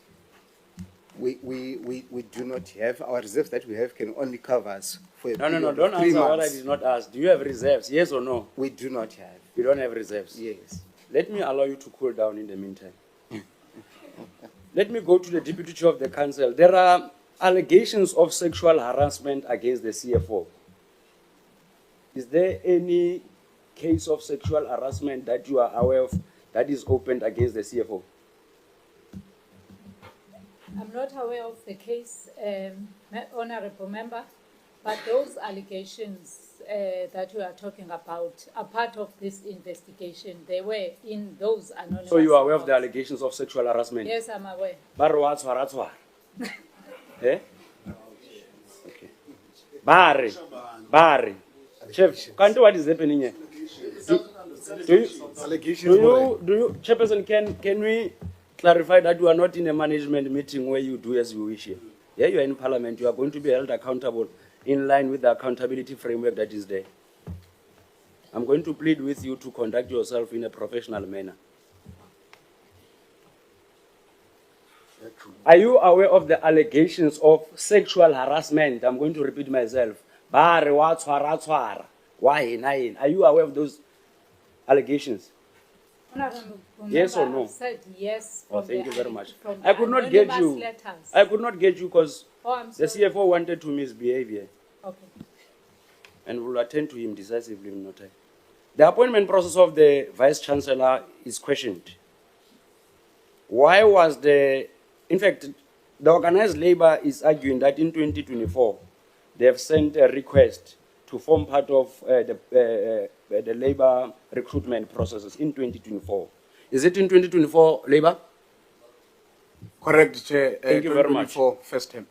We do not have. Our reserves that we have can only cover us for a No, period don't of 3 answer what I months. did not ask. Do you have reserves, yes or no? We do not have. You don't have reserves? Yes. Let me allow you to cool down in the meantime. Let me go to the Deputy Chair of the Council. There are allegations of sexual harassment against the CFO. Is there any case of sexual harassment that you are aware of that is opened against the CFO? I'm not aware of the case, Honorable Member, but those allegations that you are talking about are part of this investigation. They were in those anonymous. So you are aware of the allegations of sexual harassment? Yes, I'm aware. Eh? Okay. Barry. Chef, can't what is happening here? Do you, Chairperson, can we clarify that you are not in a management meeting where you do as you wish here? Yeah, you are in Parliament. You are going to be held accountable in line with the accountability framework that is there. I'm going to plead with you to conduct yourself in a professional manner. Are you aware of the allegations of sexual harassment? I'm going to repeat myself. Are you aware of those allegations? Honorable Yes or Member, no? I've said yes. Oh, from thank the- you very much. from I the could not get anonymous you. letters. I could not get you because Oh, I'm the sorry. CFO wanted to misbehave here. Okay. And we'll attend to him decisively in no time. The appointment process of the Vice Chancellor is questioned. Why was in fact, the organized labor is arguing that in 2024, they have sent a request to form part of the labor recruitment processes in 2024. Is it in 2024 labor? Correct, Chair. Thank you very much. 2024 first term.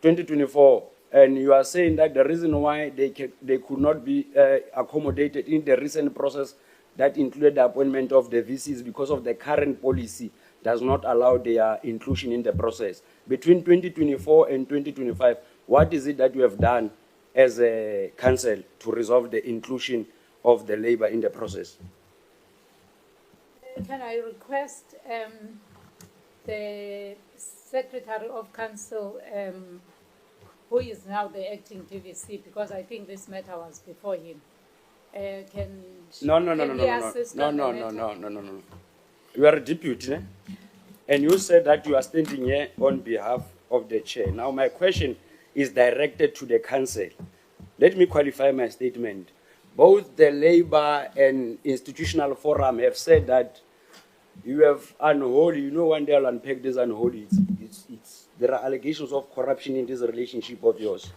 2024, and you are saying that the reason why they could not be accommodated in the recent process that included the appointment of the VCs because of the current policy does not allow their inclusion in the process. Between 2024 and 2025, what is it that you have done as a council to resolve the inclusion of the labor in the process? Can I request the Secretary of Council, who is now the acting DVC, because I think this matter was before him, can he assist on the matter? You are a deputy, eh? And you said that you are standing here on behalf of the chair. Now, my question is directed to the council. Let me qualify my statement. Both the Labour and Institutional Forum have said that you have unholy, you know, one day I'll unpack this unholy. There are allegations of corruption in this relationship of yours.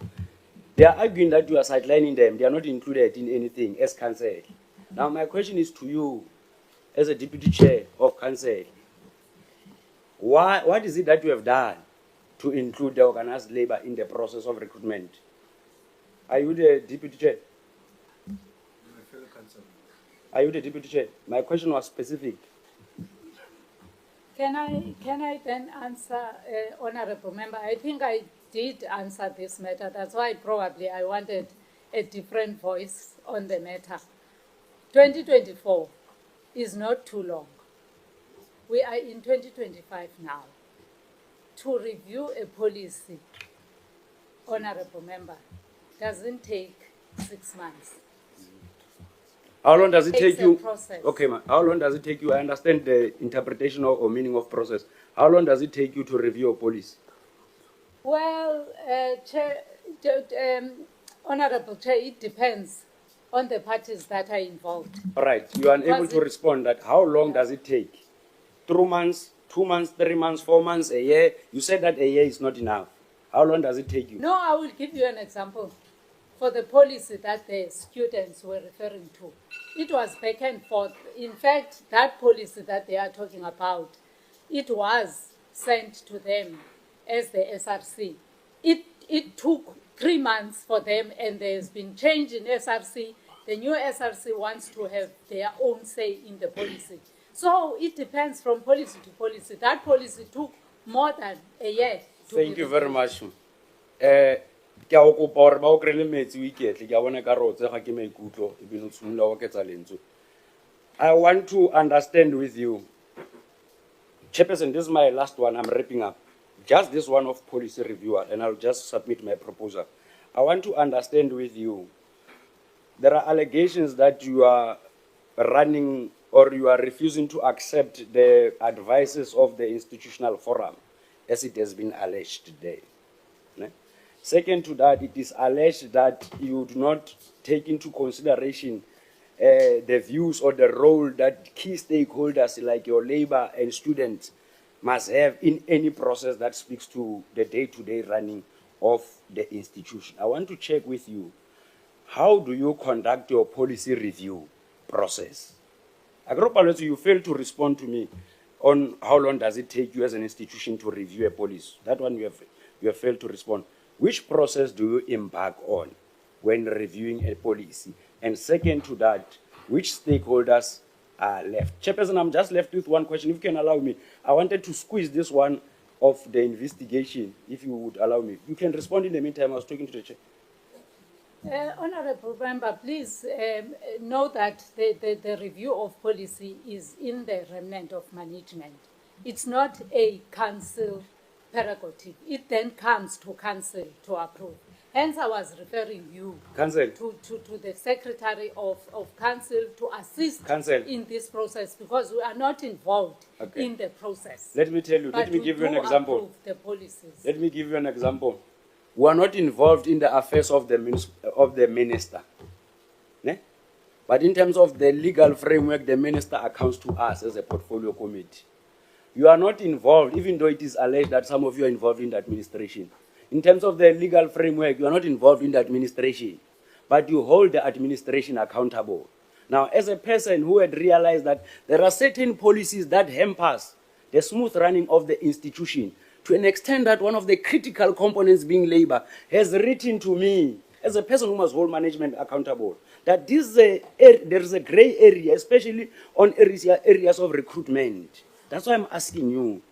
They are arguing that you are sidelining them. They are not included in anything as council. Now, my question is to you, as a deputy chair of council. What is it that you have done to include the organized labor in the process of recruitment? Are you the deputy chair? Are you the deputy chair? My question was specific. Can I then answer, Honorable Member? I think I did answer this matter. That's why probably I wanted a different voice on the matter. 2024 is not too long. We are in 2025 now. To review a policy, Honorable Member, doesn't take 6 months. How long does it take Takes a you? process. Okay, ma. How long does it take you? I understand the interpretation or meaning of process. How long does it take you to review a policy? Well, Honorable Chair, it depends on the parties that are involved. All right, you are unable Because to respond that. How long does it take? 3 months, 2 months, 3 months, 4 months, a year? You said that a year is not enough. How long does it take you? No, I will give you an example. For the policy that the students were referring to, it was back and forth. In fact, that policy that they are talking about, it was sent to them as the SRC. It took 3 months for them, and there's been change in SRC. The new SRC wants to have their own say in the policy. So it depends from policy to policy. That policy took more than a year. Thank you very much. Ke a go kopa gore ba o kry-le metsi o iketle ke a bona ka re o tsega ke maikutlo ebile o tshimola o oketsa lentswe. I want to understand with you, Chairperson, this is my last one, I'm wrapping up. Just this one of policy reviewer, and I'll just submit my proposal. I want to understand with you, there are allegations that you are running or you are refusing to accept the advices of the institutional forum, as it has been alleged today. Second to that, it is alleged that you do not take into consideration the views or the role that key stakeholders like your labor and students must have in any process that speaks to the day-to-day running of the institution. I want to check with you, how do you conduct your policy review process? Agropalotso, you failed to respond to me on how long does it take you as an institution to review a policy. That one you have failed to respond. Which process do you embark on when reviewing a policy? And second to that, which stakeholders are left? Chairperson, I'm just left with one question, if you can allow me. I wanted to squeeze this one of the investigation, if you would allow me. You can respond in the meantime. I was talking to the chair. Honorable Member, please know that the review of policy is in the remnant of management. It's not a council prerogative. It then comes to council to approve. Hence, I was referring you to the Secretary of Council to assist in this process, because we are not involved in the process. Let me tell you, let me give you an example. The policies. Let me give you an example. We are not involved in the affairs of the minister. Ne? But in terms of the legal framework, the minister accounts to us as a portfolio committee. You are not involved, even though it is alleged that some of you are involved in the administration. In terms of the legal framework, you are not involved in the administration, but you hold the administration accountable. Now, as a person who had realized that there are certain policies that hamper the smooth running of the institution, to an extent that one of the critical components being labor has written to me, as a person who must hold management accountable, that there is a gray area, especially on areas of recruitment. That's why I'm asking you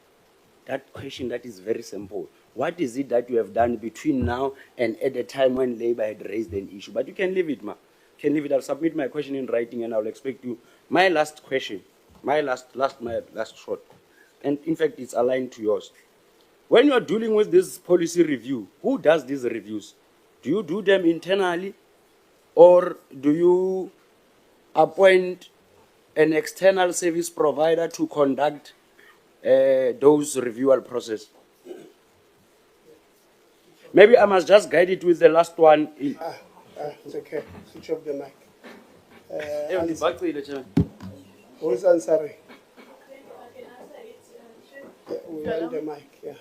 that question that is very simple. What is it that you have done between now and at the time when labor had raised an issue? But you can leave it, ma. You can leave it. I'll submit my question in writing and I'll expect you. My last question, my last shot, and in fact, it's aligned to yours. When you are dealing with this policy review, who does these reviews? Do you do them internally, or do you appoint an external service provider to conduct those revieal process? Maybe I must just guide it with the last one. It's okay. Switch off the mic. Who is answering? We want the mic, yeah.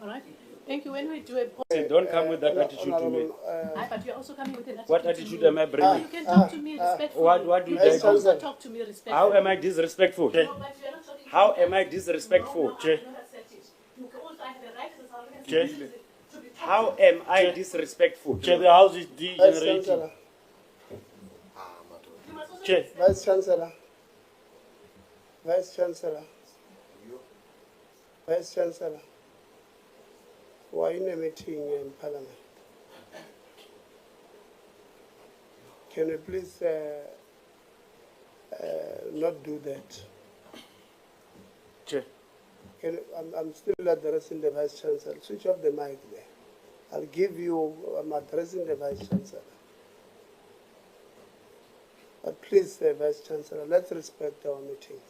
All right. Thank you. When we do a Don't come with that attitude to me. But you're also coming with an attitude. What attitude am I bringing? You can talk to me respectfully. What do you I can do? also talk to me respectfully. How am I disrespectful? No, but you're not talking How am I disrespectful? How am I disrespectful? The house is degenerating. Vice Chancellor. Vice Chancellor. Vice Chancellor. Why in a meeting in Parliament? Can you please not do that? Chair. I'm still addressing the Vice Chancellor. Switch off the mic there. I'll give you, I'm addressing the Vice Chancellor. But please, Vice Chancellor, let's respect our meetings.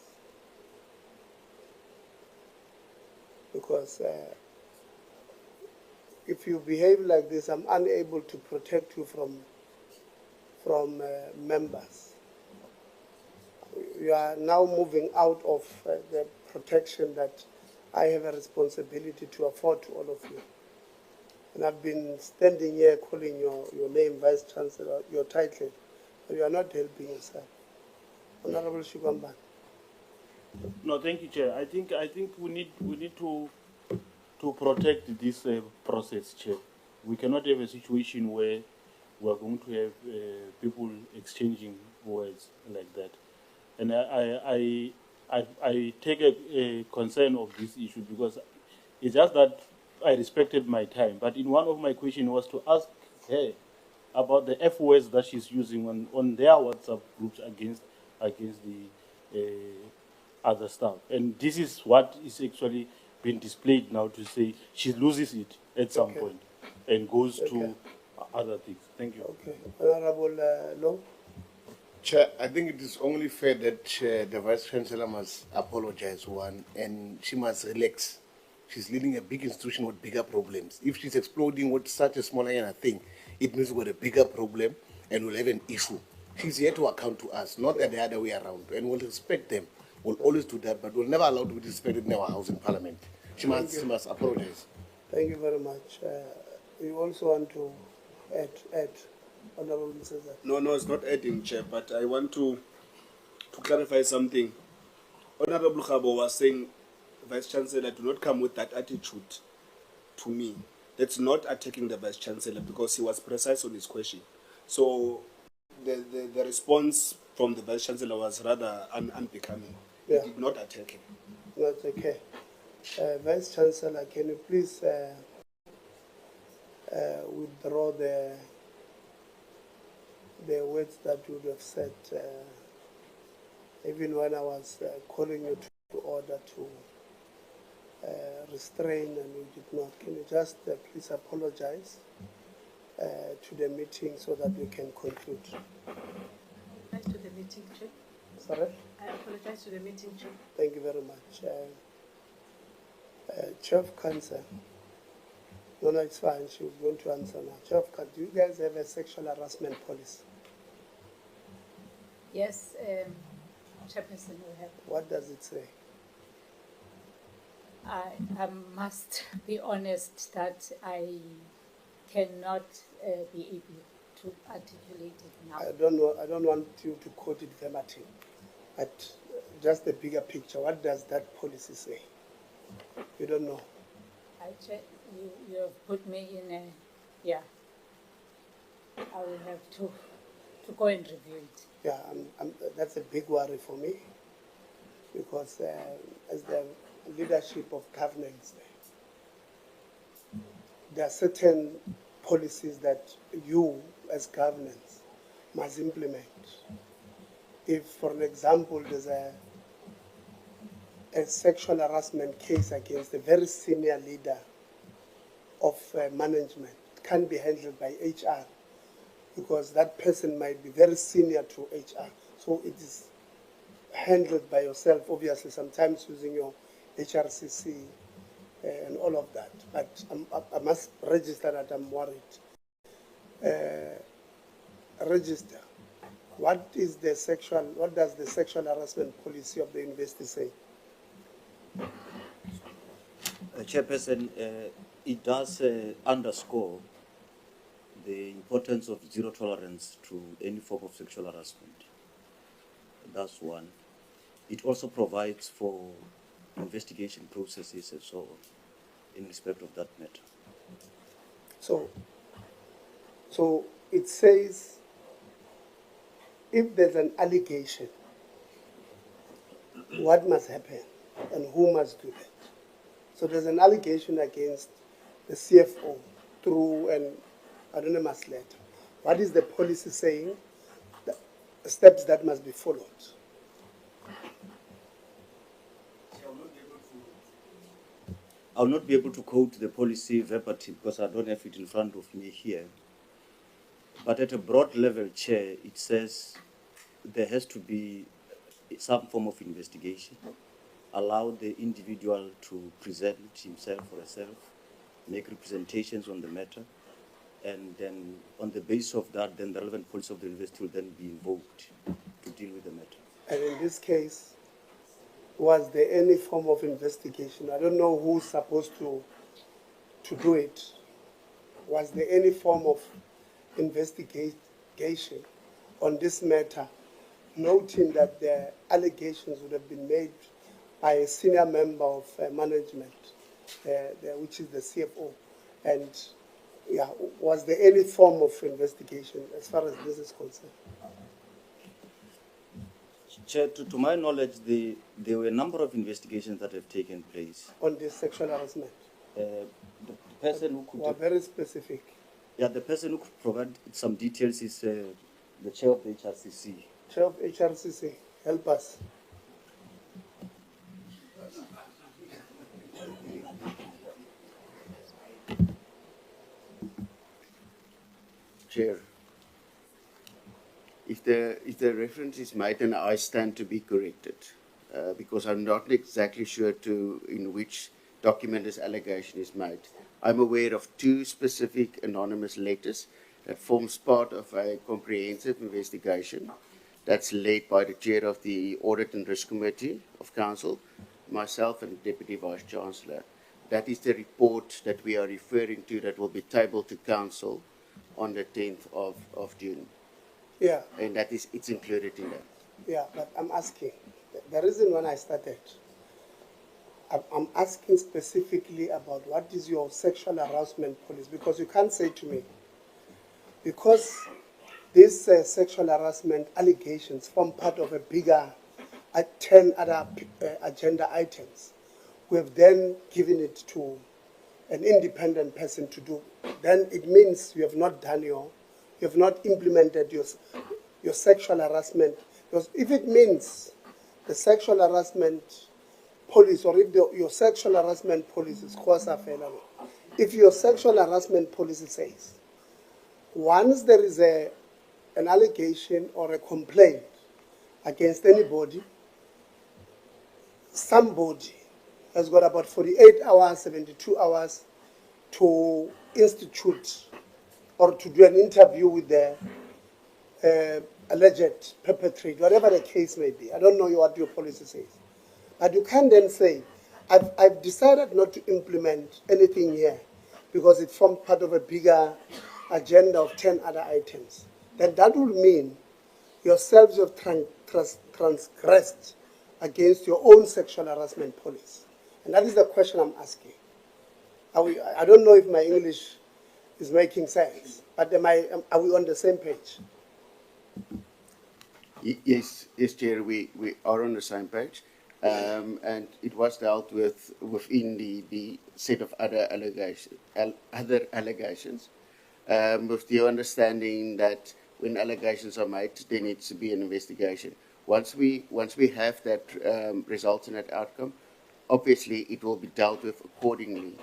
Because if you behave like this, I'm unable to protect you from members. You are now moving out of the protection that I have a responsibility to afford to all of you. And I've been standing here calling your name, Vice Chancellor, your title, but you are not helping yourself. Honorable Shugamba. No, thank you, Chair. I think we need to protect this process, Chair. We cannot have a situation where we are going to have people exchanging words like that. And I take a concern of this issue because it's just that I respected my time. But in one of my questions was to ask her about the F words that she's using on their WhatsApp groups against the other staff. And this is what is actually being displayed now to say she loses it at some point and goes to other things. Thank you. Okay. Honorable Long. Chair, I think it is only fair that the Vice Chancellor must apologize, one, and she must relax. She's leading a big institution with bigger problems. If she's exploding with such a small thing, it means we've got a bigger problem and we'll have an issue. He's here to account to us, not the other way around. And we'll respect them. We'll always do that, but we'll never allow to be disrespected in our house in Parliament. She must apologize. Thank you very much. You also want to add, Honorable Mrs. No, it's not adding, Chair, but I want to clarify something. Honorable Khabo was saying, Vice Chancellor, do not come with that attitude to me. That's not attacking the Vice Chancellor because he was precise on his question. So the response from the Vice Chancellor was rather unbecoming. Yeah. He did not attack him. That's okay. Vice Chancellor, can you please withdraw the words that you would have said, even when I was calling you to order to restrain and you did not. Can you just please apologize to the meeting so that we can conclude? I apologize to the meeting, Chair. Sorry? I apologize to the meeting, Chair. Thank you very much. Chair of Council. No, it's fine. She was going to answer now. Chair of Council, do you guys have a sexual harassment policy? Yes, Chairperson, we have. What does it say? I must be honest that I cannot be able to articulate it now. I don't want you to quote it verbatim, but just the bigger picture. What does that policy say? You don't know. You have put me in a, yeah. I will have to go and review it. Yeah, that's a big worry for me because as the leadership of governance, there are certain policies that you as governance must implement. If, for an example, there's a sexual harassment case against a very senior leader of management, it can't be handled by HR because that person might be very senior to HR. So it is handled by yourself, obviously, sometimes using your HRCC and all of that. But I must register that I'm worried. Register. What does the sexual harassment policy of the university say? Chairperson, it does underscore the importance of zero tolerance to any form of sexual harassment. That's one. It also provides for investigation processes and so on in respect of that matter. So it says if there's an allegation, what must happen and who must do that? So there's an allegation against the CFO through an anonymous letter. What is the policy saying? The steps that must be followed. I'll not be able to quote the policy verbatim because I don't have it in front of me here. But at a broad level, Chair, it says there has to be some form of investigation, allow the individual to present himself or herself, make representations on the matter, and then on the basis of that, then the relevant policy of the university will then be invoked to deal with the matter. And in this case, was there any form of investigation? I don't know who's supposed to do it. Was there any form of investigation on this matter, noting that the allegations would have been made by a senior member of management, which is the CFO, and yeah, was there any form of investigation as far as this is concerned? Chair, to my knowledge, there were a number of investigations that have taken place. On this sexual harassment? The person who could... Were very specific. Yeah, the person who could provide some details is the chair of the HRCC. Chair of HRCC, help us. Chair, if the reference is made, then I stand to be corrected, because I'm not exactly sure in which document this allegation is made. I'm aware of two specific anonymous letters that forms part of a comprehensive investigation that's led by the chair of the Audit and Risk Committee of Council, myself and the Deputy Vice Chancellor. That is the report that we are referring to that will be tabled to Council on the 10th of June. Yeah. And that is, it's included in that. Yeah, but I'm asking, the reason when I started, I'm asking specifically about what is your sexual harassment policy, because you can't say to me, because these sexual harassment allegations form part of a bigger 10 other agenda items. We have then given it to an independent person to do. Then it means you have not done you have not implemented your sexual harassment. Because if it means the sexual harassment policy, or if your sexual harassment policy is if your sexual harassment policy says, once there is an allegation or a complaint against anybody, somebody has got about 48 hours, 72 hours to institute or to do an interview with the alleged perpetrator, whatever the case may be. I don't know what your policy says. But you can then say, I've decided not to implement anything here because it forms part of a bigger agenda of 10 other items. Then that will mean yourselves have transgressed against your own sexual harassment policy. And that is the question I'm asking. I don't know if my English is making sense, but are we on the same page? Yes, Chair, we are on the same page. And it was dealt with within the set of other allegations, with the understanding that when allegations are made, there needs to be an investigation. Once we have that result and that outcome, obviously it will be dealt with accordingly,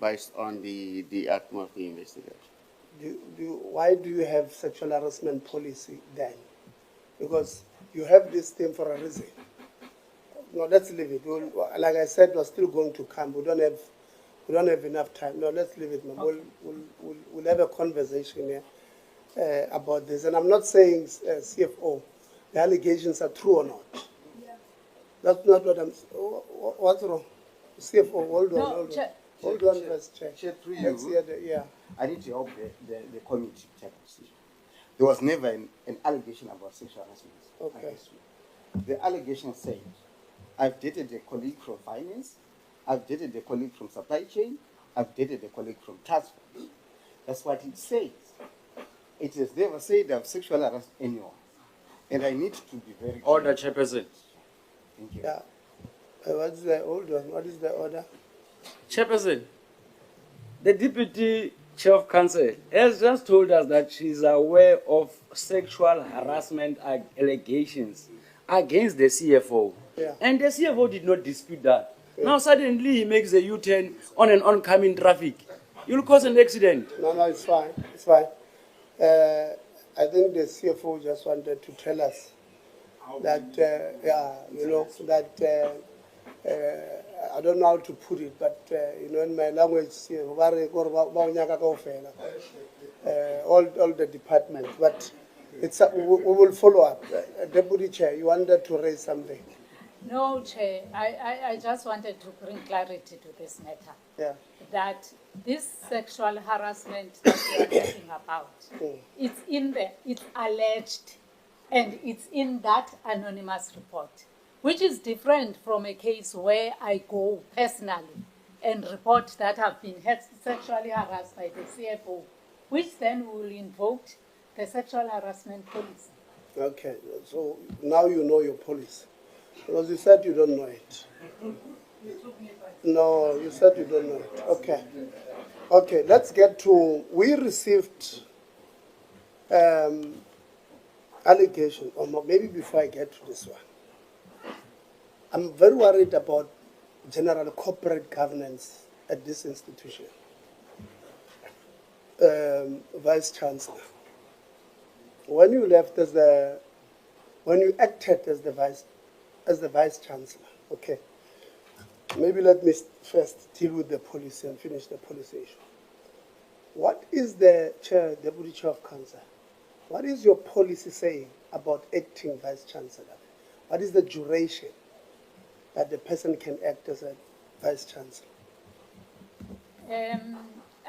based on the outcome of the investigation. Why do you have sexual harassment policy then? Because you have this thing for a reason. No, let's leave it. Like I said, we're still going to come. We don't have enough time. No, let's leave it. Okay. We'll have a conversation here about this. And I'm not saying, CFO, the allegations are true or not. Yeah. That's not what I'm saying. What's wrong? CFO, hold on. Hold on first, Chair. Chair, through you, let's hear the. I need to help the committee take a decision. There was never an allegation about sexual harassment. Okay. The allegation said, I've dated a colleague from finance, I've dated a colleague from supply chain, I've dated a colleague from transport. That's what it says. It has never said I've sexual harassed anyone. And I need to be very clear. Order, Chairperson. Thank you. Yeah. What is the order? What is the order? Chairperson, the Deputy Chair of Council has just told us that she's aware of sexual harassment allegations against the CFO. Yeah. And the CFO did not dispute that. Yeah. Now suddenly he makes a U-turn on an oncoming traffic. You'll cause an accident. No, it's fine. It's fine. I think the CFO just wanted to tell us that, I don't know how to put it, but, in my language, all the departments, but we will follow up. Deputy Chair, you wanted to raise something. No, Chair. I just wanted to bring clarity to this matter. Yeah. That this sexual harassment that we are talking about, it's alleged, and it's in that anonymous report, which is different from a case where I go personally and report that I've been sexually harassed by the CFO, which then will invoke the sexual harassment policy. Okay, so now you know your policy. Because you said you don't know it. No, you said you don't know it. Okay. Okay, let's get to, we received allegation, or maybe before I get to this one. I'm very worried about general corporate governance at this institution. Vice Chancellor, when you left when you acted as the Vice Chancellor, okay, maybe let me first deal with the policy and finish the policy issue. What is the chair, deputy chair of council? What is your policy saying about acting vice chancellor? What is the duration that the person can act as a vice chancellor?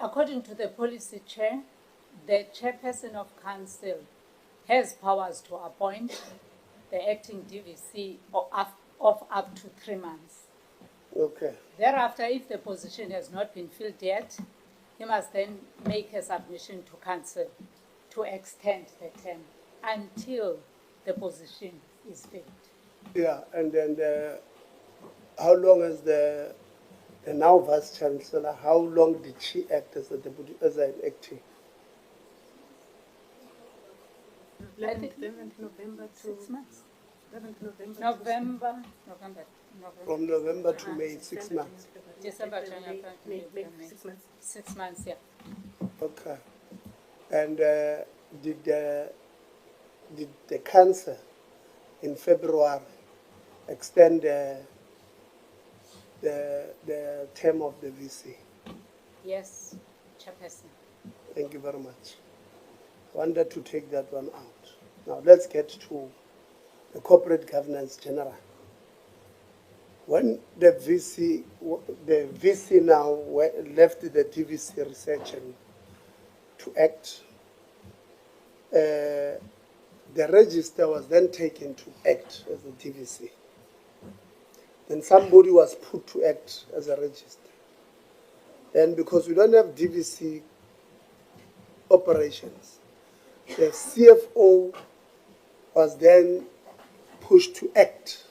According to the policy chair, the chairperson of council has powers to appoint the acting DVC of up to 3 months. Okay. Thereafter, if the position has not been filled yet, he must then make a submission to council to extend the term until the position is filled. Yeah, and then how long is the now vice chancellor? How long did she act as a deputy, as an acting? 11th November to 6 months. 11th November. November. From November to May, 6 months. December, January, May, 6 months. 6 months, yeah. Okay. And did the council in February extend the term of the VC? Yes, chairperson. Thank you very much. I wanted to take that one out. Now let's get to the corporate governance general. When the VC now left the TVC research and to act, the register was then taken to act as a TVC. Then somebody was put to act as a register. And because we don't have DVC operations, the CFO was then pushed to act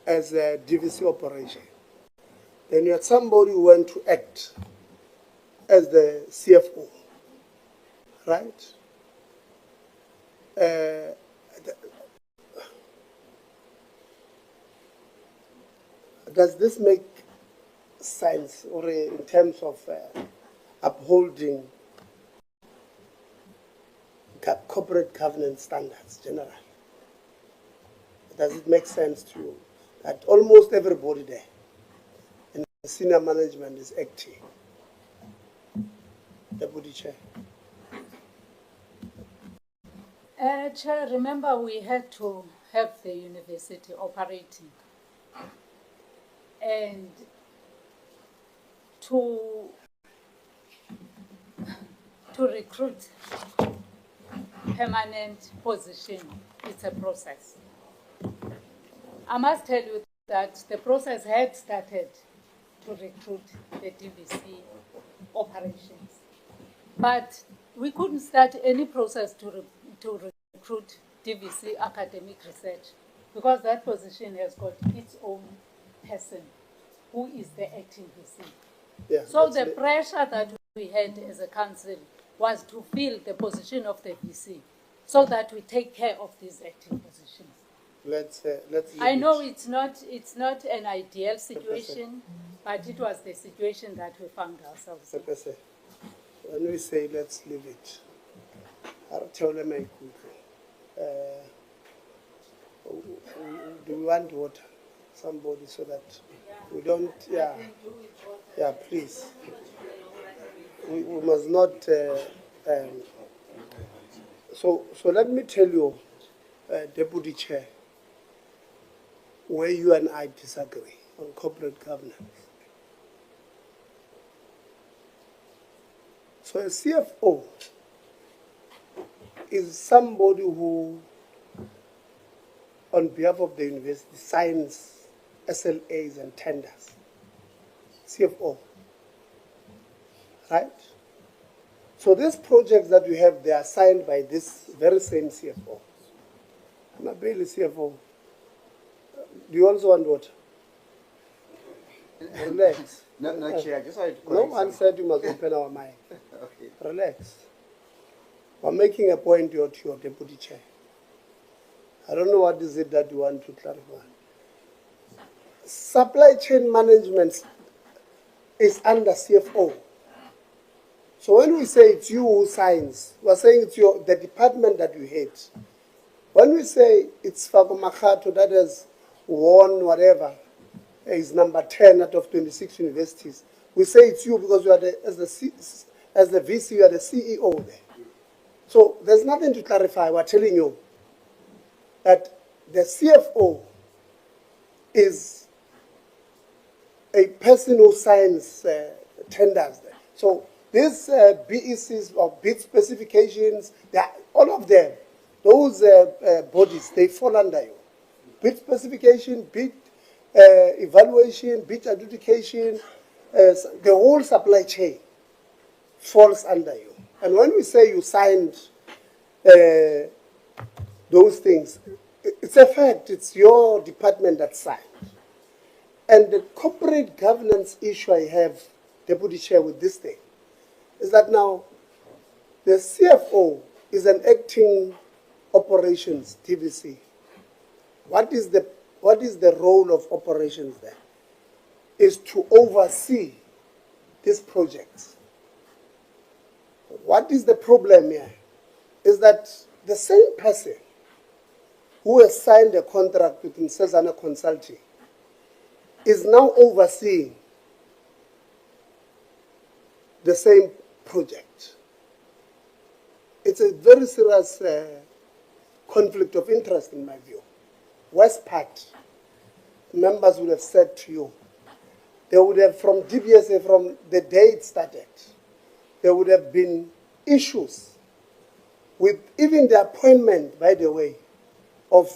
as a DVC operation. Then you had somebody who went to act as the CFO, right? Does this make sense, or in terms of upholding corporate governance standards generally? Does it make sense to you that almost everybody there in senior management is acting? Deputy Chair. Chair, remember we had to have the university operating and to recruit permanent position, it's a process. I must tell you that the process had started to recruit the DVC operations, but we couldn't start any process to recruit DVC academic research because that position has got its own person who is the acting VC. Yeah, so the pressure that we had as a council was to fill the position of the VC so that we take care of these acting positions. Let's I know it's not an ideal situation, but it was the situation that we found ourselves in. When we say let's leave it, I'll tell them do we want water? Somebody so that we don't, yeah, please. We must not, so let me tell you, Deputy Chair, where you and I disagree on corporate governance. So a CFO is somebody who, on behalf of the university, signs SLAs and tenders. CFO, right? So these projects that we have, they are signed by this very same CFO. Mabeli CFO, do you also want water? Relax. No, Chair, I just wanted to No one said you must open our mind. Okay. Relax. I'm making a point to your Deputy Chair. I don't know what is it that you want to clarify. Supply chain management is under CFO. So when we say it's you who signs, we're saying it's the department that you hate. When we say it's Sefako Makgatho that has won whatever, is number 10 out of 26 universities, we say it's you because you are as the as the VC, you are the CEO there. So there's nothing to clarify. We're telling you that the CFO is a person who signs tenders there. So these BECs or bid specifications, all of them, those bodies, they fall under you. Bid specification, bid evaluation, bid adjudication, the whole supply chain falls under you. And when we say you signed those things, it's a fact. It's your department that signed. And the corporate governance issue I have, Deputy Chair, with this thing, is that now the CFO is an acting operations TVC. What is the role of operations there? Is to oversee these projects. What is the problem here? Is that the same person who has signed a contract with Nsezana Consulting is now overseeing the same project. It's a very serious conflict of interest in my view. West Part, members would have said to you, they would have, from DBSA, from the day it started, there would have been issues with even the appointment, by the way, of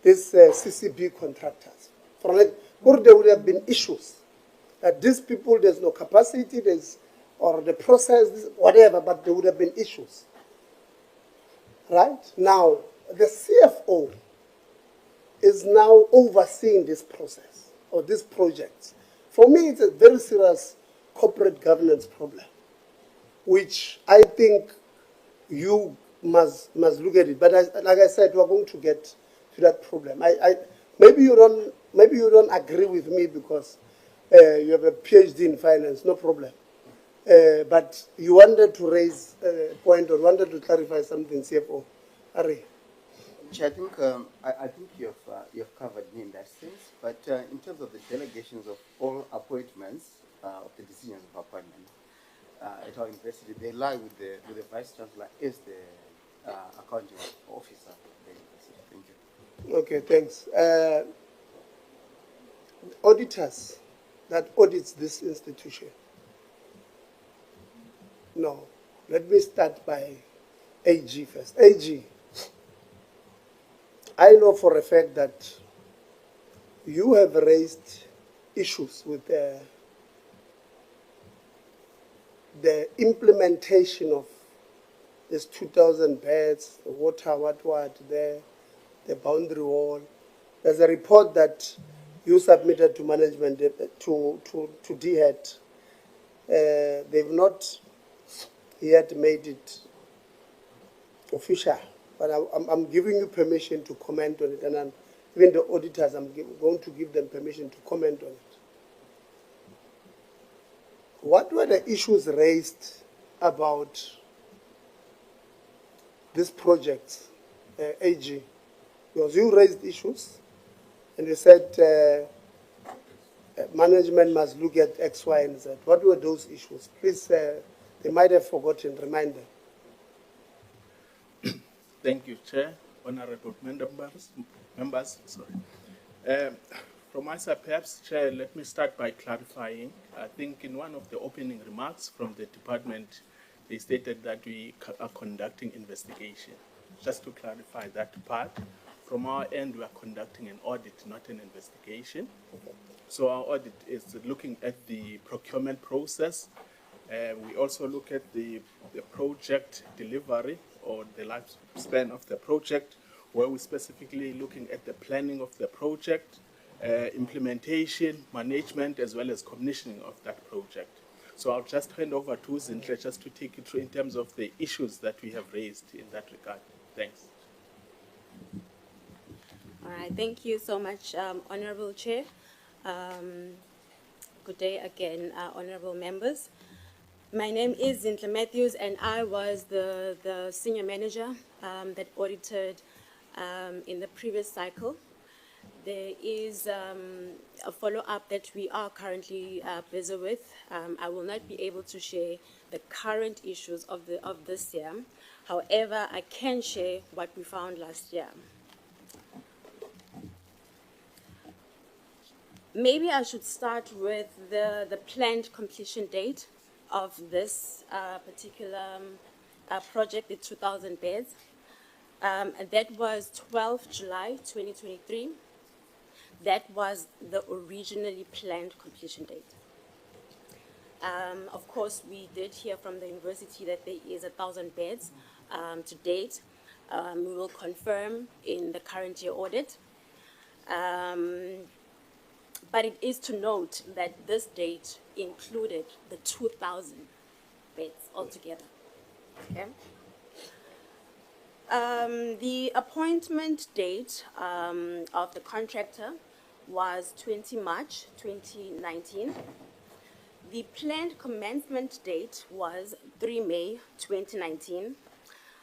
these CCB contractors. There would have been issues that these people, there's no capacity, or the process, whatever, but there would have been issues. Right? Now, the CFO is now overseeing this process or these projects. For me, it's a very serious corporate governance problem, which I think you must look at it. But like I said, we're going to get to that problem. Maybe you don't agree with me because you have a PhD in finance, no problem. But you wanted to raise a point or wanted to clarify something, CFO. Ari. I think you've covered me in that sense. But in terms of the delegations of all appointments, of the decisions of appointment at our university, they lie with the Vice Chancellor as the accounting officer of the university. Thank you. Okay, thanks. Auditors that audits this institution. No, let me start by AG first. AG, I know for a fact that you have raised issues with the implementation of this 2,000 beds, the water, what there, the boundary wall. There's a report that you submitted to management, to DHET. They've not yet made it official, but I'm giving you permission to comment on it, and even the auditors, I'm going to give them permission to comment on it. What were the issues raised about this project, AG? Because you raised issues, and you said management must look at X, Y, and Z. What were those issues? Please, they might have forgotten, remind them. Thank you, Chair, honorable members. From my side, perhaps, Chair, let me start by clarifying. I think in one of the opening remarks from the department, they stated that we are conducting investigation. Just to clarify that part, from our end, we are conducting an audit, not an investigation. So our audit is looking at the procurement process. We also look at the project delivery or the lifespan of the project, where we're specifically looking at the planning of the project, implementation, management, as well as commissioning of that project. So I'll just hand over to Zinhle just to take you through in terms of the issues that we have raised in that regard. Thanks. All right, thank you so much, Honorable Chair. Good day again, honorable members. My name is Zinhle Matthews, and I was the senior manager that audited in the previous cycle. There is a follow-up that we are currently busy with. I will not be able to share the current issues of this year. However, I can share what we found last year. Maybe I should start with the planned completion date of this particular project, the 2,000 beds. And that was 12 July 2023. That was the originally planned completion date. Of course, we did hear from the university that there is 1,000 beds to date. We will confirm in the current year audit. But it is to note that this date included the 2,000 beds altogether. Okay. The appointment date of the contractor was 20 March 2019. The planned commencement date was 3 May 2019.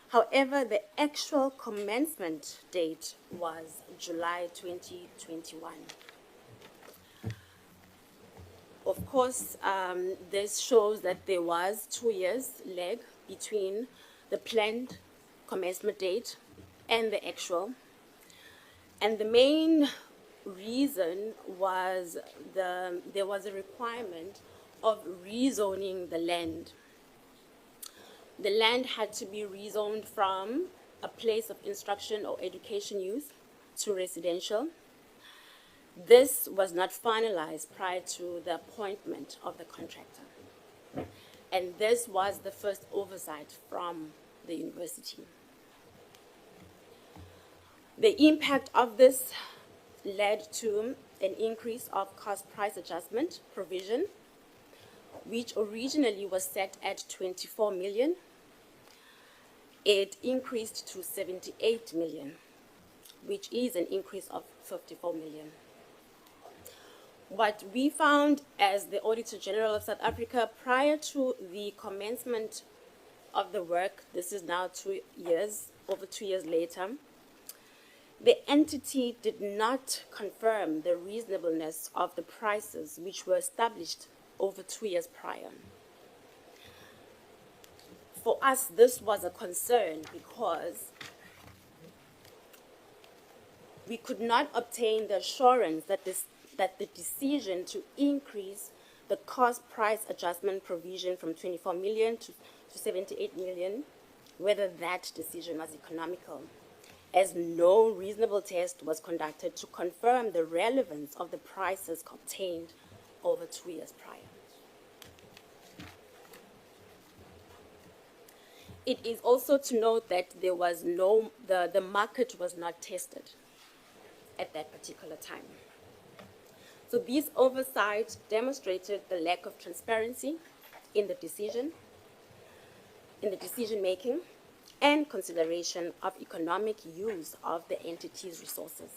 However, the actual commencement date was July 2021. Of course, this shows that there was 2 years lag between the planned commencement date and the actual. And the main reason was there was a requirement of rezoning the land. The land had to be rezoned from a place of instruction or education use to residential. This was not finalized prior to the appointment of the contractor. And this was the first oversight from the university. The impact of this led to an increase of cost price adjustment provision, which originally was set at 24 million. It increased to 78 million, which is an increase of 54 million. What we found as the Auditor General of South Africa prior to the commencement of the work, this is now 2 years, over 2 years later, the entity did not confirm the reasonableness of the prices which were established over 2 years prior. For us, this was a concern because we could not obtain the assurance that the decision to increase the cost price adjustment provision from 24 million to 78 million, whether that decision was economical, as no reasonable test was conducted to confirm the relevance of the prices obtained over 2 years prior. It is also to note that there was the market was not tested at that particular time. So these oversights demonstrated the lack of transparency in the decision making, and consideration of economic use of the entity's resources.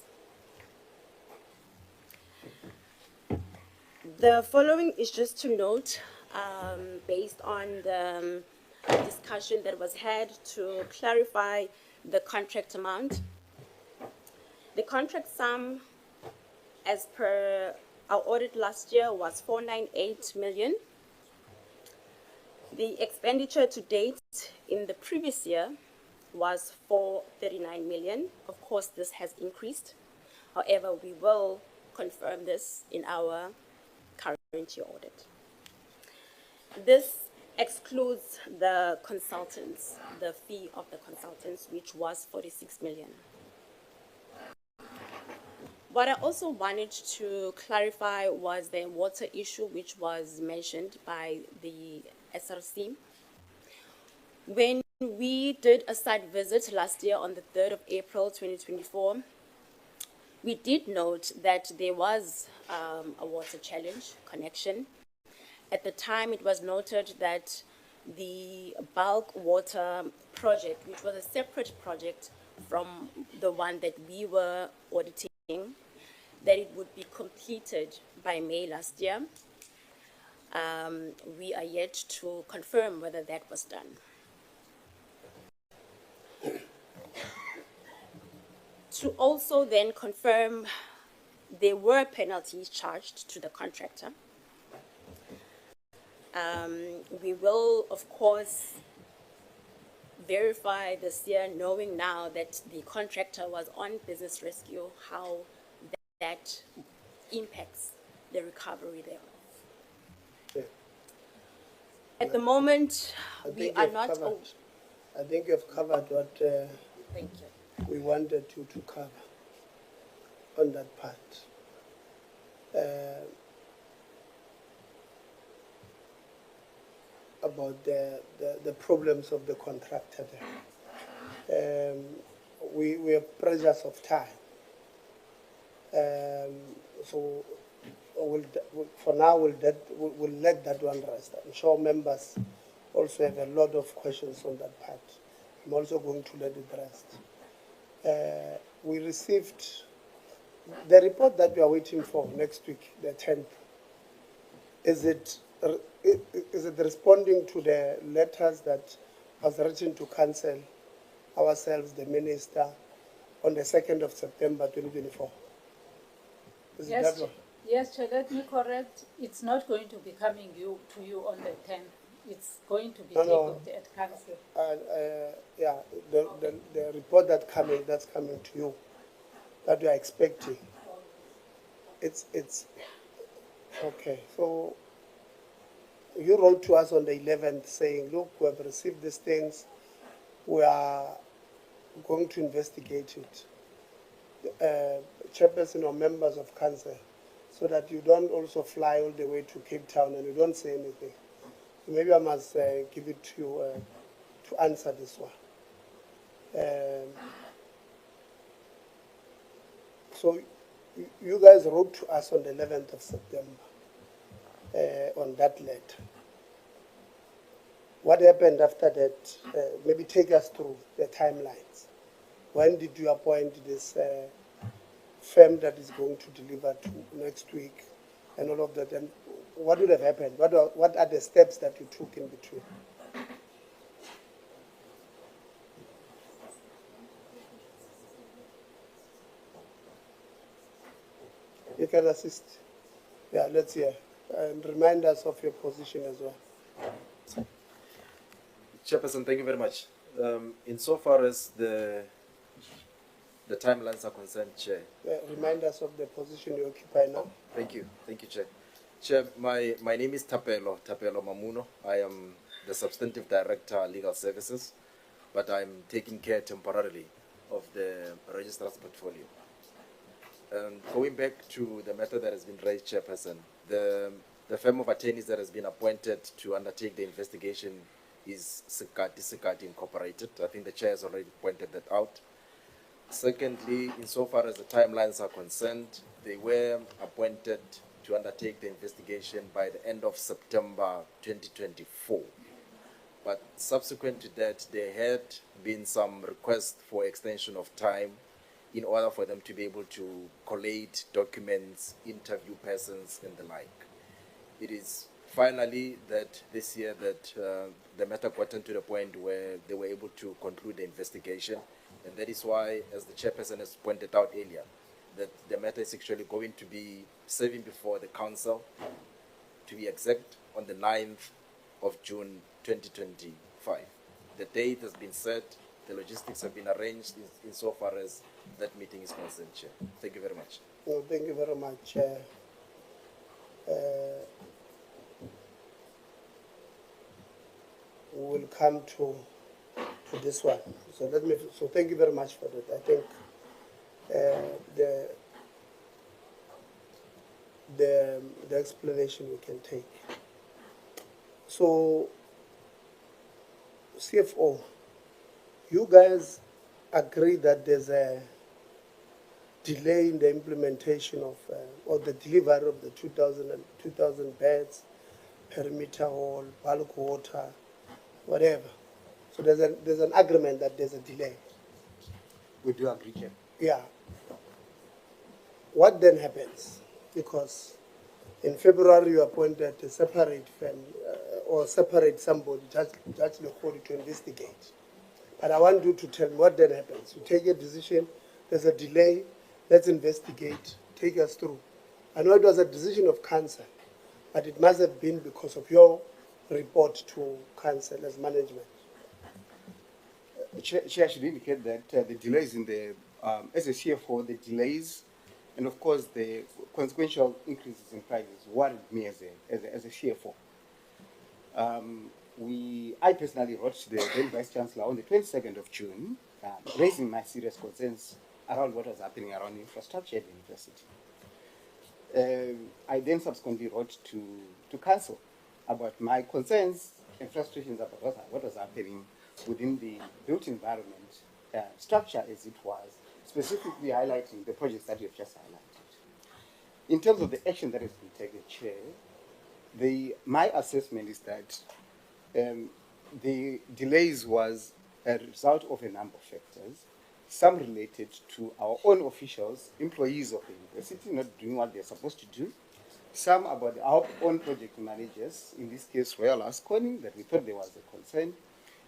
The following is just to note, based on the discussion that was had to clarify the contract amount. The contract sum, as per our audit last year, was 498 million. The expenditure to date in the previous year was 439 million. Of course, this has increased. However, we will confirm this in our current year audit. This excludes the consultants, the fee of the consultants, which was 46 million. What I also wanted to clarify was the water issue, which was mentioned by the SRC. When we did a site visit last year on the 3rd of April 2024, we did note that there was a water challenge connection. At the time, it was noted that the bulk water project, which was a separate project from the one that we were auditing, that it would be completed by May last year. We are yet to confirm whether that was done. To also then confirm there were penalties charged to the contractor. We will, of course, verify this year, knowing now that the contractor was on business rescue, how that impacts the recovery thereof. Yeah. At the moment, I we think are you've not. covered- I think you've covered what Thank you. we wanted you to cover on that part. About the problems of the contractor there. We have pressures of time. So for now, we'll let that one rest. I'm sure members also have a lot of questions on that part. I'm also going to let it rest. We received the report that we are waiting for next week, the 10th. Is it responding to the letters that was written to council, ourselves, the minister, on the 2nd of September 2024? Is it Yes, that one? yes, Chair, let me correct. It's not going to be coming to you on the 10th. It's going to be tabled at council. Yeah, the report that's coming to you, that we are expecting. It's okay. So you wrote to us on the 11th saying, look, we have received these things. We are going to investigate it. Chairperson or members of council, so that you don't also fly all the way to Cape Town and you don't say anything. So maybe I must give it to you to answer this one. So you guys wrote to us on the 11th of September on that letter. What happened after that? Maybe take us through the timelines. When did you appoint this firm that is going to deliver to next week and all of that? And what would have happened? What are the steps that you took in between? You can assist. Yeah, let's hear. And remind us of your position as well. Chairperson, thank you very much. Insofar as the timelines are concerned, Chair. Remind us of the position you occupy now. Thank you, Chair. Chair, my name is Tapelo Mamuno. I am the Substantive Director, Legal Services, but I'm taking care temporarily of the Registrar's portfolio. Going back to the matter that has been raised, Chairperson, the firm of attorneys that has been appointed to undertake the investigation is Sekati Incorporated. I think the Chair has already pointed that out. Secondly, insofar as the timelines are concerned, they were appointed to undertake the investigation by the end of September 2024. But subsequent to that, there had been some requests for extension of time in order for them to be able to collate documents, interview persons, and the like. It is finally that this year that the matter got to the point where they were able to conclude the investigation, and that is why, as the chairperson has pointed out earlier, that the matter is actually going to be serving before the council, to be exact, on the 9th of June 2025. The date has been set, the logistics have been arranged insofar as that meeting is concerned, Chair. Thank you very much. No, thank you very much. We will come to this one. So thank you very much for that. I think the explanation we can take. So CFO, you guys agree that there's a delay in the implementation of or the delivery of the 2,000 beds, perimeter wall, bulk water, whatever. So there's an agreement that there's a delay. We do agree, Chair. Yeah. What then happens? Because in February you appointed a separate firm or separate somebody, Judge Lekgodi, to investigate. But I want you to tell me what then happens. You take a decision, there's a delay, let's investigate, take us through. I know it was a decision of council, but it must have been because of your report to council as management? Chair, I should indicate that the delays in the, as a CFO, the delays and of course the consequential increases in prices worried me as a CFO. I personally wrote to the then Vice Chancellor on the 22nd of June, raising my serious concerns around what was happening around infrastructure at the university. I then subsequently wrote to Council about my concerns and frustrations about what was happening within the built environment structure as it was, specifically highlighting the projects that you have just highlighted. In terms of the action that has been taken, Chair, my assessment is that the delays was a result of a number of factors, some related to our own officials, employees of the university, not doing what they're supposed to do, some about our own project managers, in this case Royal Asconi, that we thought there was a concern,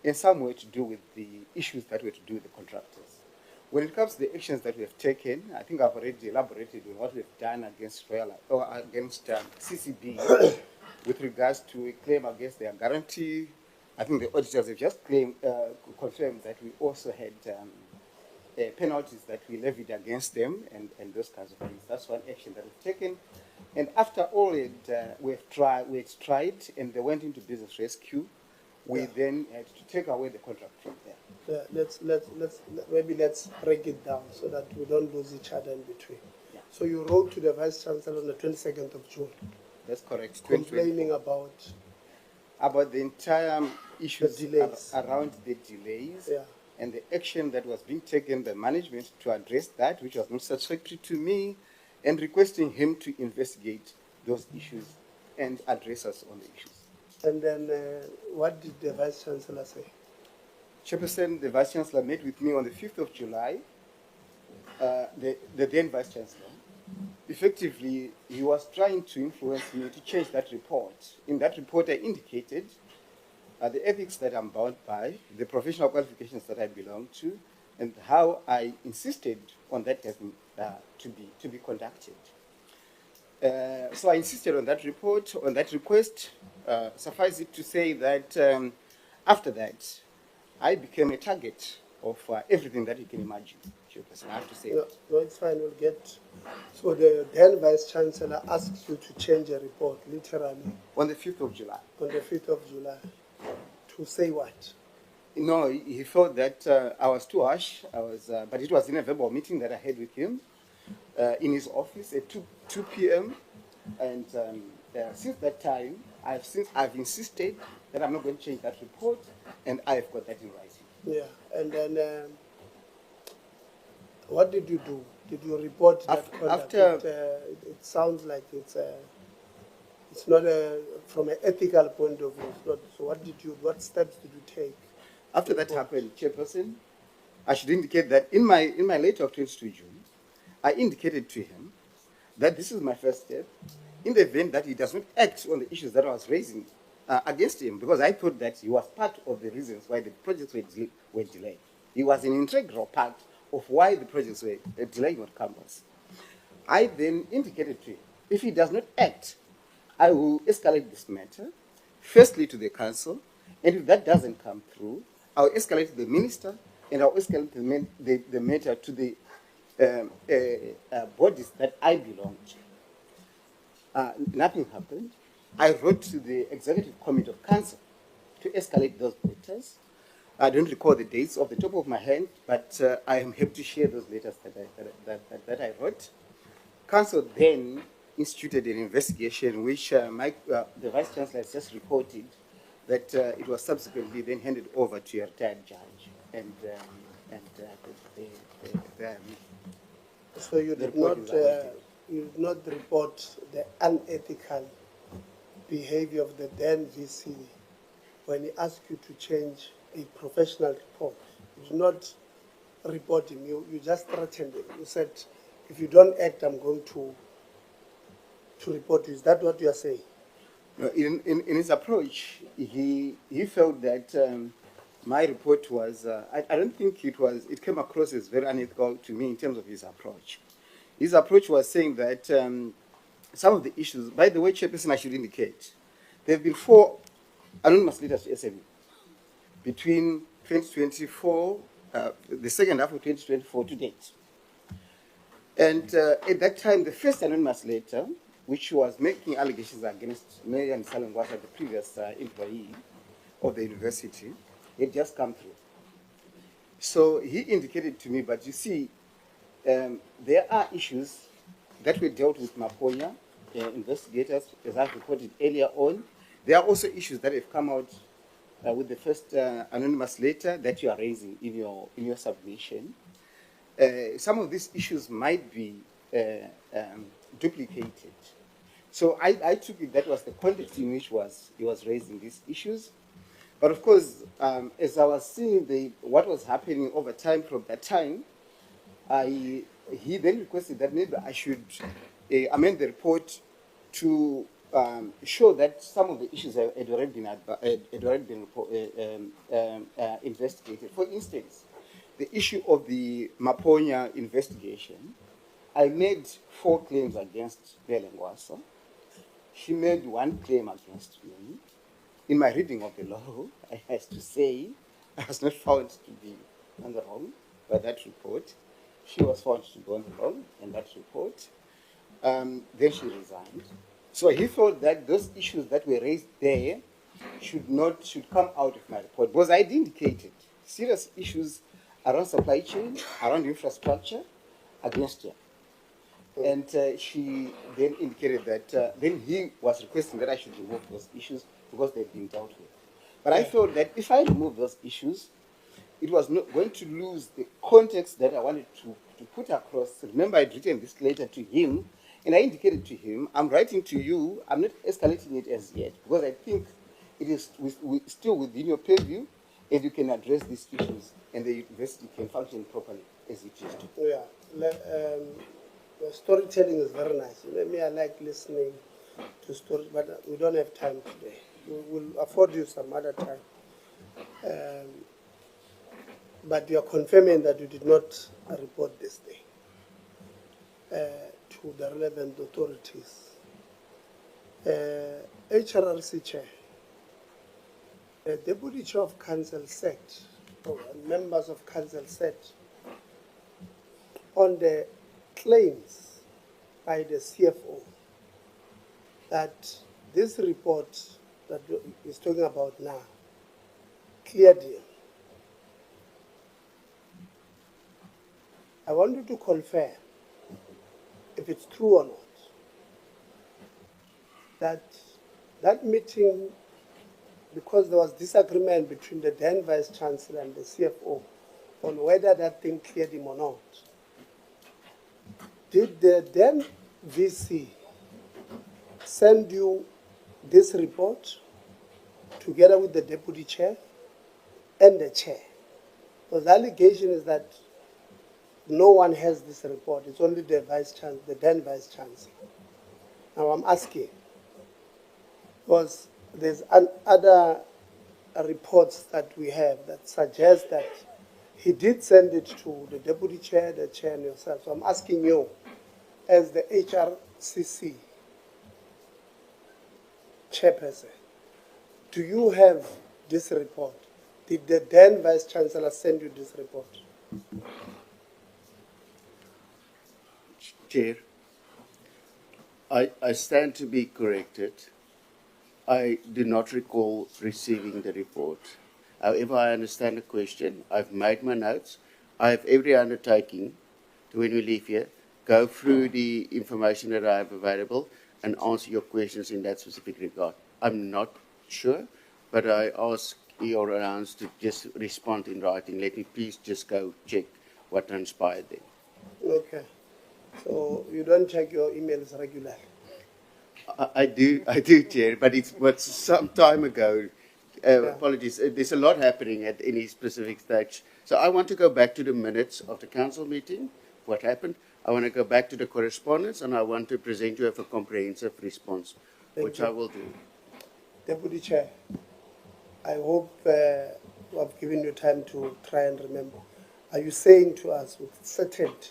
and some were to do with the issues that were to do with the contractors. When it comes to the actions that we have taken, I think I've already elaborated on what we've done against CCB with regards to a claim against their guarantee. I think the auditors have just confirmed that we also had penalties that we levied against them and those kinds of things. That's one action that we've taken. And after all it, we tried and they went into business rescue, we then had to take away the contract from there. Let's break it down so that we don't lose each other in between. Yeah. So you wrote to the Vice Chancellor on the 22nd of June. That's correct. Complaining about the entire issues around the delays, yeah, and the action that was being taken by management to address that, which was not satisfactory to me, and requesting him to investigate those issues and address us on the issues. And then what did the Vice Chancellor say? Chairperson, the Vice Chancellor met with me on the 5th of July, the then Vice Chancellor. Effectively, he was trying to influence me to change that report. In that report, I indicated the ethics that I'm bound by, the professional qualifications that I belong to, and how I insisted on that having to be conducted. So I insisted on that report, on that request. Suffice it to say that after that, I became a target of everything that you can imagine. I have to say. No, it's fine. We'll get. So the then Vice Chancellor asked you to change a report, literally. On the 5th of July. On the 5th of July. To say what? No, he thought that I was too harsh. But it was in a verbal meeting that I had with him in his office at 2 p.m. And since that time, I've insisted that I'm not going to change that report, and I've got that in writing. Yeah, and then what did you do? Did you report that conduct? It sounds like it's not from an ethical point of view. It's not, so what steps did you take? After that happened, Chairperson, I should indicate that in my letter of 22 June, I indicated to him that this is my first step in the event that he does not act on the issues that I was raising against him, because I thought that he was part of the reasons why the projects were delayed. He was an integral part of why the projects were delayed on campus. I then indicated to him, if he does not act, I will escalate this matter, firstly to the council, and if that doesn't come through, I'll escalate to the minister, and I'll escalate the matter to the bodies that I belong to. Nothing happened. I wrote to the Executive Committee of Council to escalate those matters. I don't recall the dates off the top of my head, but I am happy to share those letters that I wrote. Council then instituted an investigation, which the Vice Chancellor has just reported that it was subsequently then handed over to a retired judge. So you did not report the unethical behavior of the then VC when he asked you to change a professional report. You did not report him. You just threatened him. You said, if you don't act, I'm going to report you. Is that what you are saying? No, in his approach, he felt that my report was, I don't think it came across as very unethical to me in terms of his approach. His approach was saying that some of the issues, by the way, Chairperson, I should indicate, there have been 4 anonymous letters to SMU between 2024, the second half of 2024 to date. And at that time, the first anonymous letter, which was making allegations against Mayor Salengwasa, the previous employee of the university, had just come through. So he indicated to me, but you see, there are issues that were dealt with Maponya investigators, as I've reported earlier on. There are also issues that have come out with the first anonymous letter that you are raising in your submission. Some of these issues might be duplicated. So I took it that was the context in which he was raising these issues. But of course, as I was seeing what was happening over time from that time, he then requested that maybe I should amend the report to show that some of the issues had already been investigated. For instance, the issue of the Maponya investigation, I made 4 claims against Belengwasa. She made 1 claim against me. In my reading of the law, I have to say I was not found to be on the wrong by that report. She was found to be on the wrong in that report. Then she resigned. So he thought that those issues that were raised there should come out of my report, because I indicated serious issues around supply chain, around infrastructure against her. And she then indicated that then he was requesting that I should remove those issues because they've been dealt with. But I felt that if I remove those issues, it was not going to lose the context that I wanted to put across. Remember, I'd written this letter to him, and I indicated to him, I'm writing to you, I'm not escalating it as yet, because I think it is still within your purview, and you can address these issues, and the university can function properly as it is to. Yeah, the storytelling is very nice. Me, I like listening to stories, but we don't have time today. We will afford you some other time. But you are confirming that you did not report this thing to the relevant authorities. HRRC Chair, the Deputy Chair of Council said, and members of Council said, on the claims by the CFO that this report that he's talking about now cleared him. I want you to confirm if it's true or not that that meeting, because there was disagreement between the then Vice Chancellor and the CFO on whether that thing cleared him or not, did the then VC send you this report together with the Deputy Chair and the Chair? Because the allegation is that no one has this report. It's only the Vice Chancellor, the then Vice Chancellor. Now I'm asking, because there's other reports that we have that suggest that he did send it to the Deputy Chair, the Chair, and yourself. So I'm asking you, as the HRCC chairperson, do you have this report? Did the then Vice Chancellor send you this report? Chair, I stand to be corrected. I do not recall receiving the report. However, I understand the question. I've made my notes. I have every undertaking to, when we leave here, go through the information that I have available and answer your questions in that specific regard. I'm not sure, but I ask your allowance to just respond in writing. Let me please just go check what transpired there. Okay. So you don't check your emails regularly? I do, Chair, but it was some time ago. Apologies. There's a lot happening at any specific stage. So I want to go back to the minutes of the council meeting, what happened. I want to go back to the correspondence, and I want to present you with a comprehensive response, which I will do. Deputy Chair, I hope I've given you time to try and remember. Are you saying to us with certainty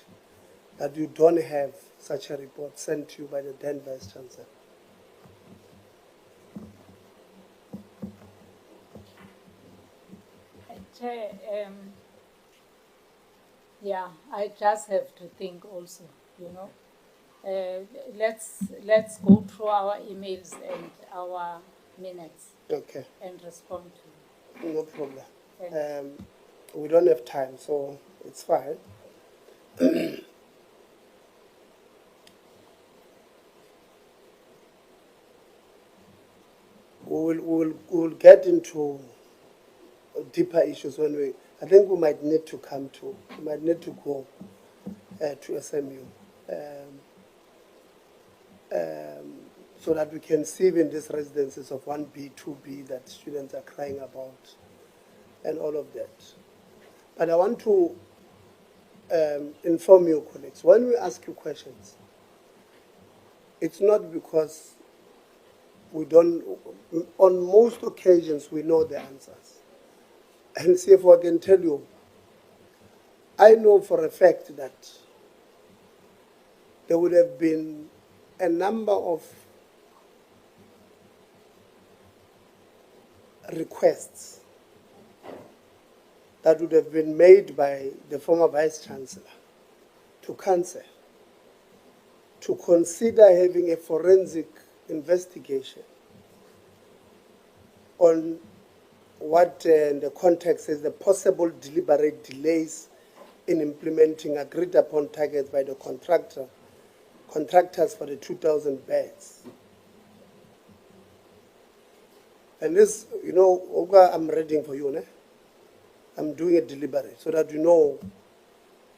that you don't have such a report sent to you by the then Vice Chancellor? Chair, yeah, I just have to think also, you know. Let's go through our emails and our minutes. Okay. And respond to. No problem. Thanks. We don't have time, so it's fine. We'll get into deeper issues when I think we might need to go to SMU so that we can see in these residences of 1B, 2B that students are crying about and all of that. But I want to inform you, colleagues, when we ask you questions, it's not because we don't, on most occasions we know the answers. And see if I can tell you, I know for a fact that there would have been a number of requests that would have been made by the former Vice-Chancellor to Council to consider having a forensic investigation on what in the context is the possible deliberate delays in implementing agreed upon targets by the contractors for the 2,000 beds. And this, you know, I'm reading for you, ne? I'm doing it deliberate so that you know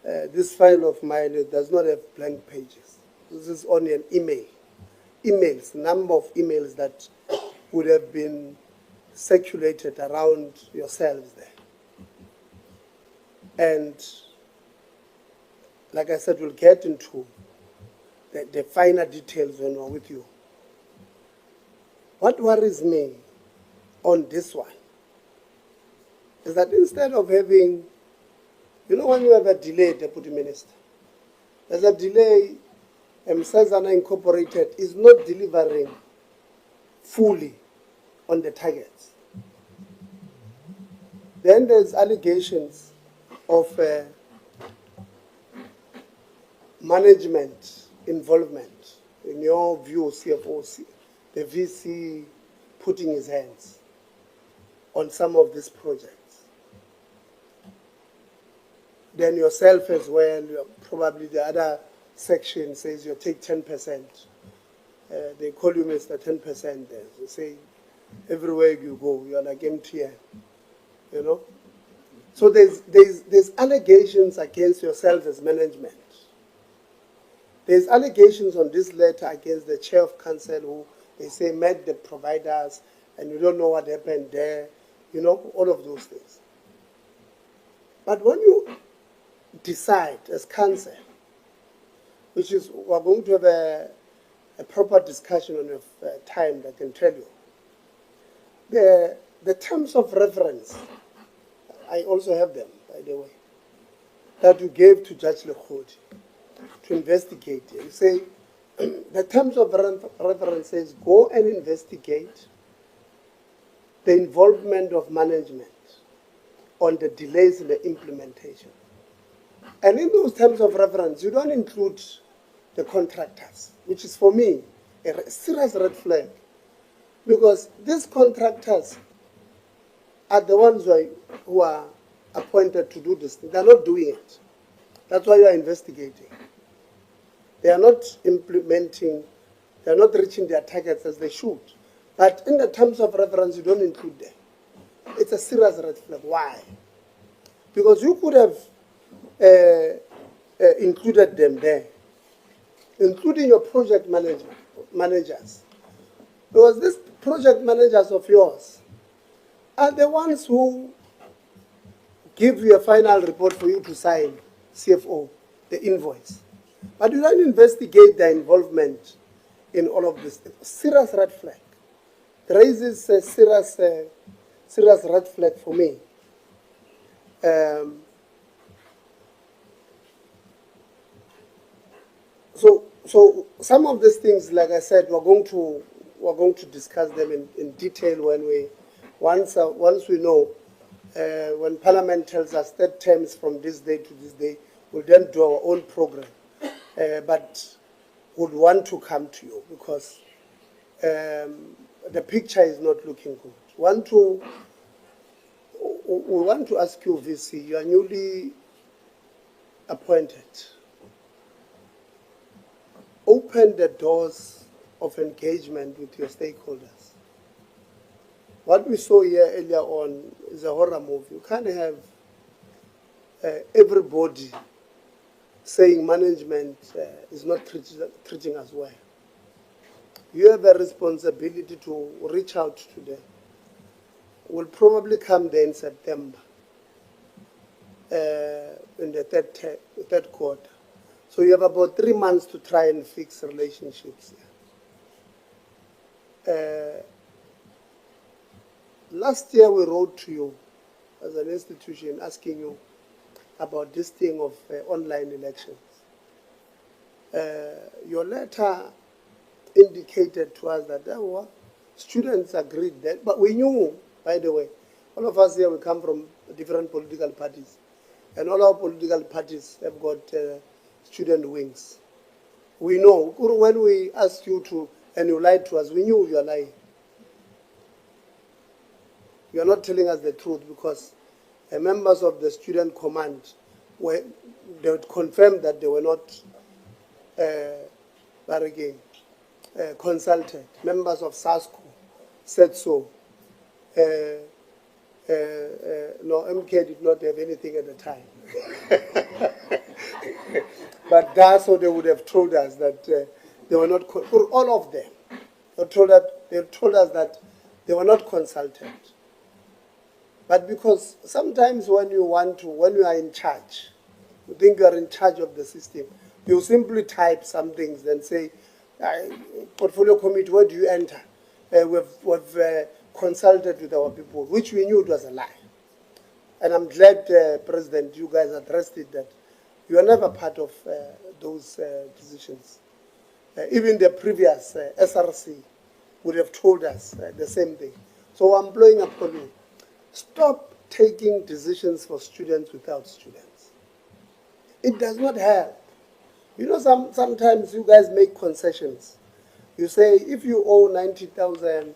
this file of mine does not have blank pages. This is only an emails, number of emails that would have been circulated around yourselves there. And like I said, we'll get into the finer details when we're with you. What worries me on this one is that instead of having, you know, when you have a delay, Deputy Minister, there's a delay, Msazana Incorporated is not delivering fully on the targets. Then there's allegations of management involvement. In your view, CFO, the VC putting his hands on some of these projects. Then yourself as well, probably the other section says you take 10%. They call you Mr. 10% there. They say everywhere you go, you're like MTN, you know? So there's allegations against yourself as management. There's allegations on this letter against the chair of council who they say met the providers and you don't know what happened there, you know, all of those things. But when you decide as council, which is, we're going to have a proper discussion on your time, I can tell you, the terms of reference, I also have them, by the way, that you gave to Judge Lekhodi to investigate. You say, the terms of reference says, go and investigate the involvement of management on the delays in the implementation. And in those terms of reference, you don't include the contractors, which is for me a serious red flag, because these contractors are the ones who are appointed to do this. They're not doing it. That's why you are investigating. They are not implementing, they are not reaching their targets as they should. But in the terms of reference, you don't include them. It's a serious red flag. Why? Because you could have included them there, including your project managers. Because these project managers of yours are the ones who give you a final report for you to sign, CFO, the invoice. But you don't investigate their involvement in all of this. Serious red flag. It raises a serious red flag for me. So some of these things, like I said, we're going to discuss them in detail when once we know when Parliament tells us that terms from this day to this day, we'll then do our own program. But would want to come to you because the picture is not looking good. We want to ask you, VC, you are newly appointed. Open the doors of engagement with your stakeholders. What we saw here earlier on is a horror movie. You can't have everybody saying management is not treating us well. You have a responsibility to reach out to them. We'll probably come there in September, in the third quarter. So you have about 3 months to try and fix relationships here. Last year we wrote to you as an institution asking you about this thing of online elections. Your letter indicated to us that there were students agreed that, but we knew, by the way, all of us here, we come from different political parties, and all our political parties have got student wings. We know, when we asked you to, and you lied to us, we knew you are lying. You are not telling us the truth because members of the student command they would confirm that they were not consulted. Members of SASCO said so. No, MK did not have anything at the time. But so they would have told us that they were not, all of them, they told us that they were not consulted. But because sometimes when you are in charge, you think you are in charge of the system, you simply type some things and say, portfolio committee, where do you enter? We've consulted with our people, which we knew it was a lie. And I'm glad, President, you guys addressed it, that you are never part of those decisions. Even the previous SRC would have told us the same thing. So I'm blowing up on you. Stop taking decisions for students without students. It does not help. You know, sometimes you guys make concessions. You say, if you owe 90,000,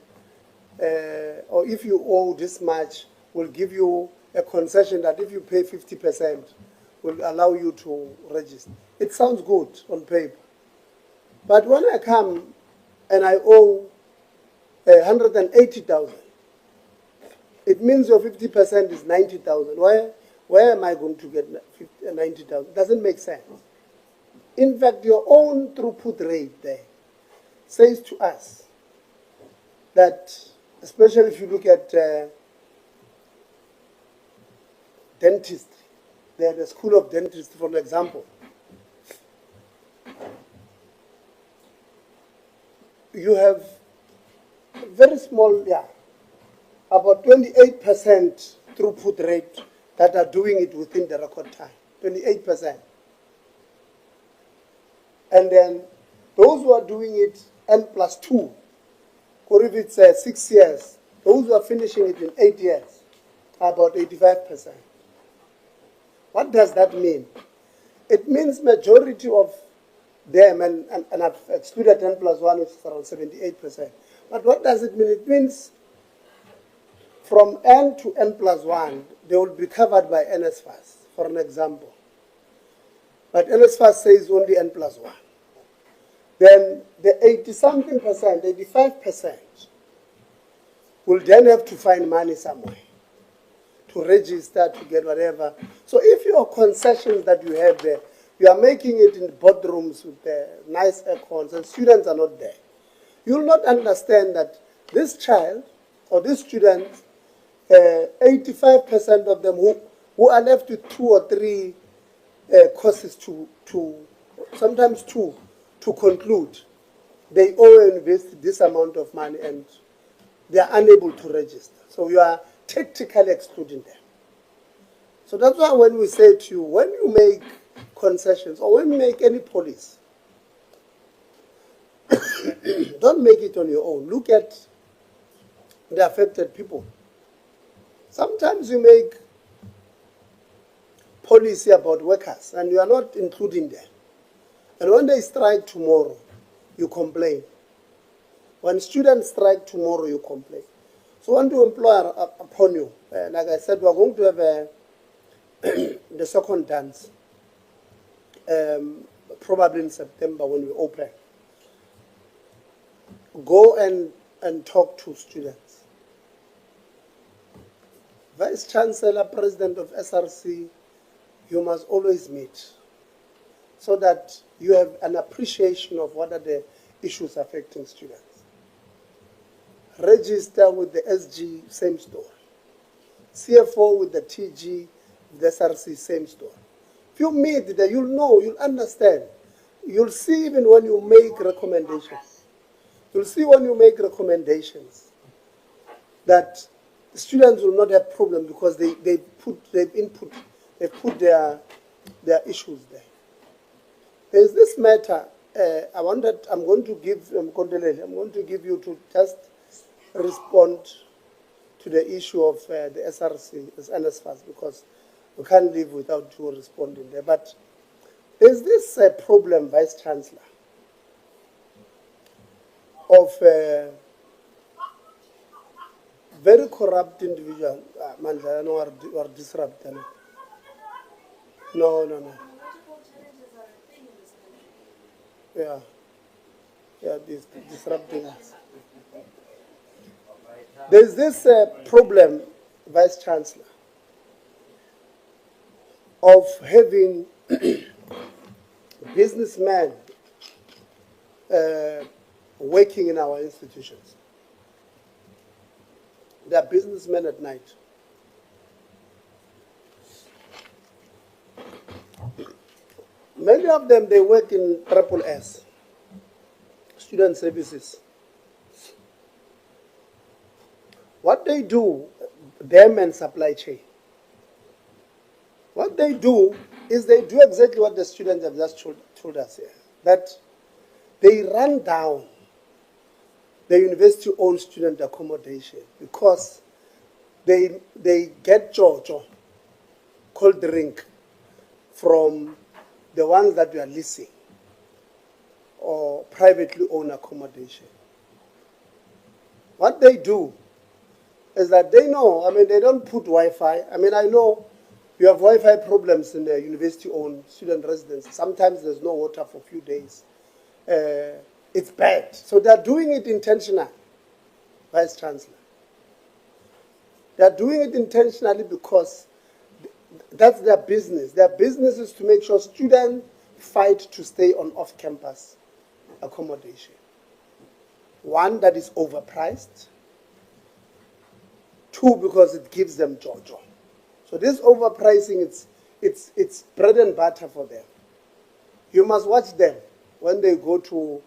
or if you owe this much, we'll give you a concession that if you pay 50%, will allow you to register. It sounds good on paper. But when I come and I owe 180,000, it means your 50% is 90,000. Where am I going to get 90,000? It doesn't make sense. In fact, your own throughput rate there says to us that, especially if you look at dentistry, the School of Dentistry, for example, you have very small, about 28% throughput rate that are doing it within the record time, 28%. And then those who are doing it N+2, or if it's 6 years, those who are finishing it in 8 years, are about 85%. What does that mean? It means majority of them, and I've excluded N+1, which is around 78%. But what does it mean? It means from N to N+1, they will be covered by NSFAS, for an example. But NSFAS says only N+1. Then the 80-something percent, 85%, will then have to find money somewhere to register, to get whatever. So if your concessions that you have there, you are making it in boardrooms with nice aircons and students are not there, you will not understand that this child or this student, 85% of them who are left with 2 or 3 courses sometimes 2, to conclude, they owe and invest this amount of money and they are unable to register. So you are tactically excluding them. So that's why when we say to you, when you make concessions or when you make any policy, don't make it on your own. Look at the affected people. Sometimes you make policy about workers and you are not including them. And when they strike tomorrow, you complain. When students strike tomorrow, you complain. So I want to implore upon you, like I said, we are going to have the second dance, probably in September when we open. Go and talk to students. Vice Chancellor, President of SRC, you must always meet so that you have an appreciation of what are the issues affecting students. Register with the SG, same story. CFO with the TG, the SRC, same story. If you meet there, you'll know, you'll understand. You'll see even when you make recommendations. You'll see when you make recommendations that the students will not have problem because they've put their issues there. There's this matter. I'm going to give you to just respond to the issue of the SRC as NSFAS because we can't live without you responding there. But there's this problem, Vice Chancellor, of very corrupt individual, or disrupting. No. Yeah, disrupting us. There's this problem, Vice Chancellor, of having businessmen working in our institutions. They are businessmen at night. Many of them, they work in SSS, student services. What they do, them and supply chain, what they do is they do exactly what the students have just told us here, that they run down the university-owned student accommodation because they get Jojo, cold drink, from the ones that we are leasing or privately owned accommodation. What they do is that they know, they don't put Wi-Fi. I know you have Wi-Fi problems in the university-owned student residences. Sometimes there's no water for a few days. It's bad. So they're doing it intentionally, Vice Chancellor. They're doing it intentionally because that's their business. Their business is to make sure students fight to stay on off-campus accommodation. One, that is overpriced. Two, because it gives them Jojo. So this overpricing, it's bread and butter for them. You must watch them when they go to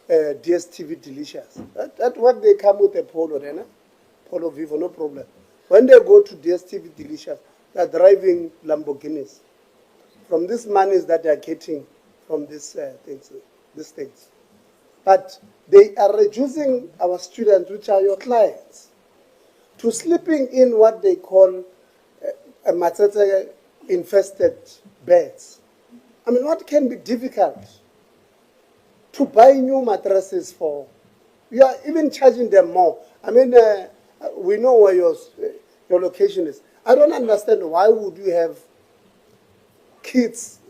DSTV Delicious. That what they come with a Polo, Polo Vivo, no problem. When they go to DSTV Delicious, they're driving Lamborghinis from these monies that they're getting from these things. But they are reducing our students, which are your clients, to sleeping in what they call a matsetse infested beds. What can be difficult? To buy new mattresses for, you are even charging them more. We know where your location is. I don't understand why would you have kids,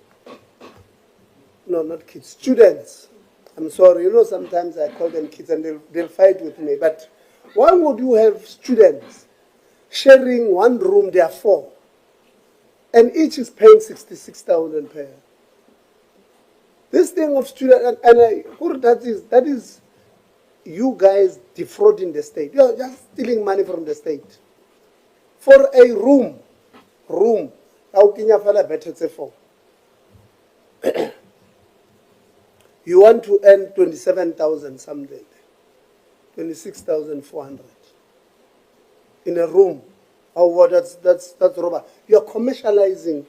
no, not kids, students. I'm sorry, sometimes I call them kids and they'll fight with me. But why would you have students sharing one room, there are 4, and each is paying 66,000 per year? This thing of students, that is you guys defrauding the state. You're just stealing money from the state. For a room, you want to earn 27,000 something, 26,400 in a room. Oh, well, that's robber. You are commercializing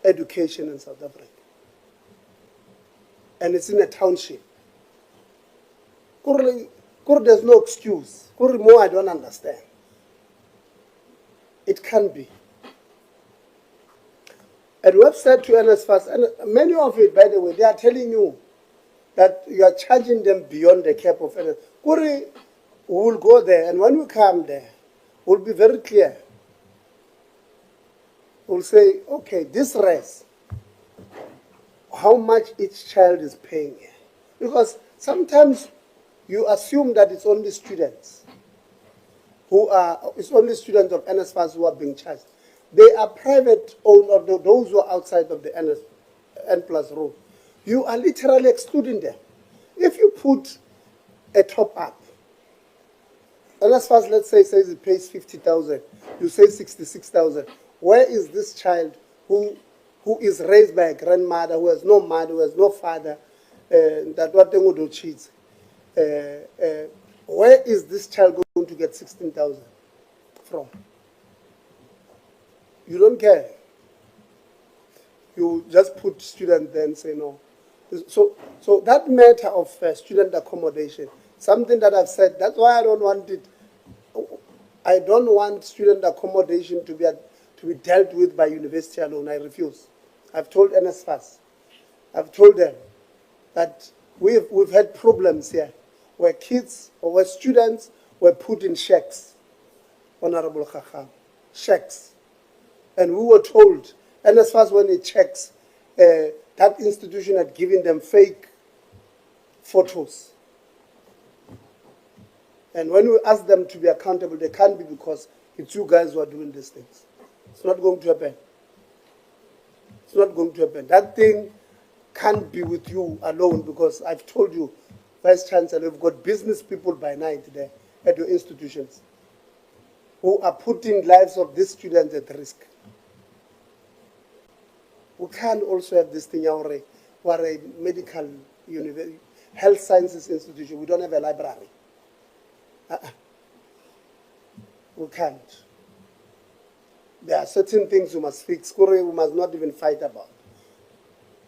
education in South Africa, and it's in a township. There's no excuse. More, I don't understand. It can be. And we have said to NSFAS, and many of it, by the way, they are telling you that you are charging them beyond the cap of NSFAS. Kuri, we will go there, and when we come there, we'll be very clear. We'll say, okay, this res, how much each child is paying. Because sometimes you assume that it's only students it's only students of NSFAS who are being charged. They are private owned, or those who are outside of the N plus rule. You are literally excluding them. If you put a top up, NSFAS, let's say, says it pays 50,000, you say 66,000. Where is this child who is raised by a grandmother, who has no mother, who has no father, that what they would do cheats? Where is this child going to get 16,000 from? You don't care. You just put student there and say no. So that matter of student accommodation, something that I've said, that's why I don't want it. I don't want student accommodation to be dealt with by university alone. I refuse. I've told NSFAS, I've told them that we've had problems here where kids or where students were put in shacks, Honorable Khacham, shacks. And we were told, NSFAS, when it checks, that institution had given them fake photos. And when we ask them to be accountable, they can't be, because it's you guys who are doing these things. It's not going to happen. It's not going to happen. That thing can't be with you alone, because I've told you, Vice Chancellor, we've got business people by night there at your institutions who are putting lives of these students at risk. We can't also have this thing where a medical university, health sciences institution, we don't have a library. We can't. There are certain things we must fix. We must not even fight about.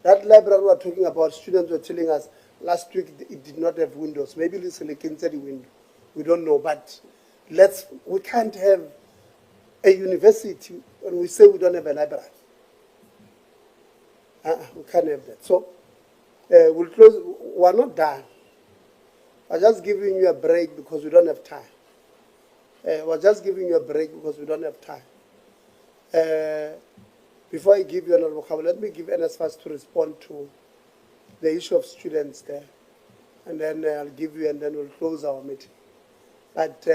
That library we are talking about, students were telling us last week it did not have windows. Maybe it's a window. We don't know. But we can't have a university and we say we don't have a library. We can't have that. So we'll close. We're not done. I'm just giving you a break because we don't have time. We're just giving you a break because we don't have time. Before I give you another vocabulary, let me give NSFAS to respond to the issue of students there. And then I'll give you, and then we'll close our meeting. But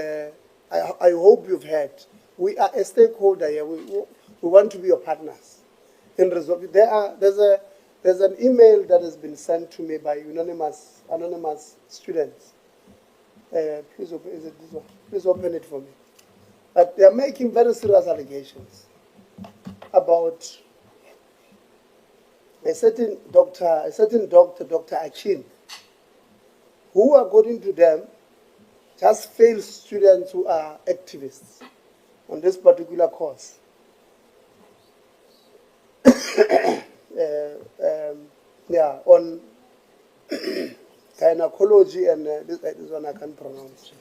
I hope you've heard. We are a stakeholder here. We want to be your partners. There's an email that has been sent to me by anonymous students. Please open, is it this one? Please open it for me. But they are making very serious allegations about a certain doctor, Dr. Achin, who, according to them, just fails students who are activists on this particular course. On gynecology and this one I can't pronounce.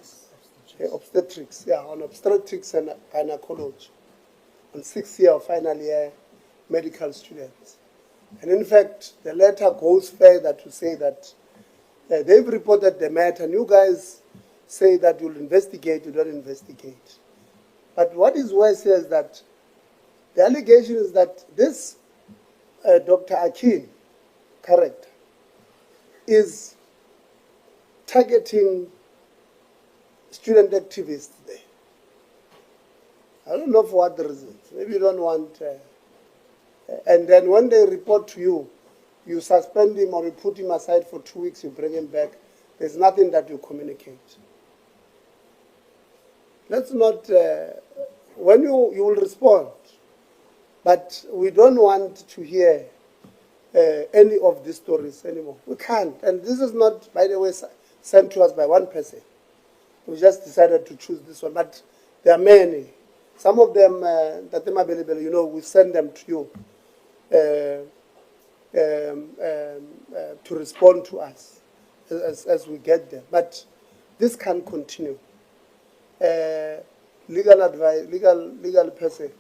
Obstetrics, on obstetrics and gynecology. On 6th year or final year medical students. And in fact, the letter goes further to say that they've reported the matter, and you guys say that you'll investigate, you don't investigate. But what is worse here is that the allegation is that this Dr. Akin character is targeting student activists there. I don't know for what reason. Maybe you don't want... and then when they report to you, you suspend him or you put him aside for 2 weeks, you bring him back. There's nothing that you communicate. Let's not... when you will respond, but we don't want to hear any of these stories anymore. We can't. And this is not, by the way, sent to us by one person. We just decided to choose this one. But there are many. Some of them that are available, we send them to you to respond to us as we get them. But this can continue. legal advice, legal person,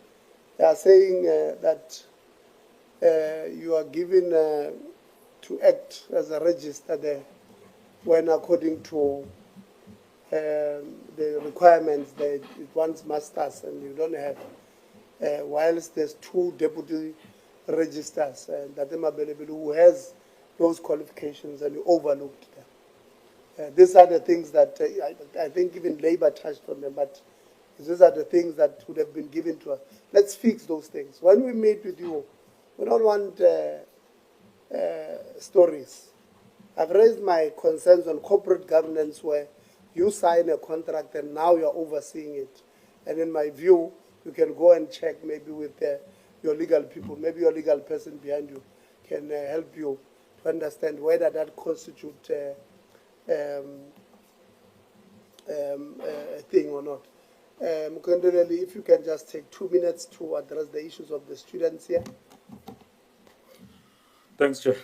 they are saying that you are given to act as a register there when according to the requirements that it wants masters and you don't have. Whilst there's 2 deputy registers that are available who has those qualifications and you overlooked them. These are the things that I think even Labour touched on them, but these are the things that would have been given to us. Let's fix those things. When we meet with you, we don't want stories. I've raised my concerns on corporate governance where you sign a contract and now you're overseeing it. And in my view, you can go and check maybe with your legal people, maybe your legal person behind you can help you to understand whether that constitutes a thing or not. Mukwendeleli, if you can just take 2 minutes to address the issues of the students here. Thanks, Chair.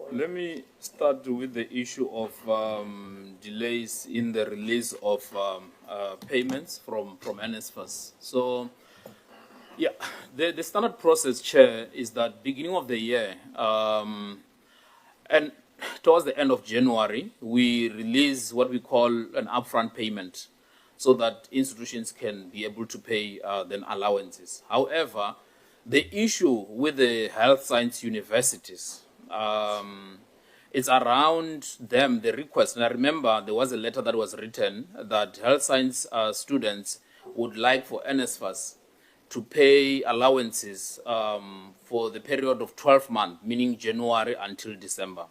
Let me start with the issue of delays in the release of payments from NSFAS. So, yeah, the standard process, Chair, is that beginning of the year and towards the end of January, we release what we call an upfront payment so that institutions can be able to pay then allowances. However, the issue with the health science universities, it's around them, the request. And I remember there was a letter that was written that health science students would like for NSFAS to pay allowances for the period of 12 months, meaning January until December.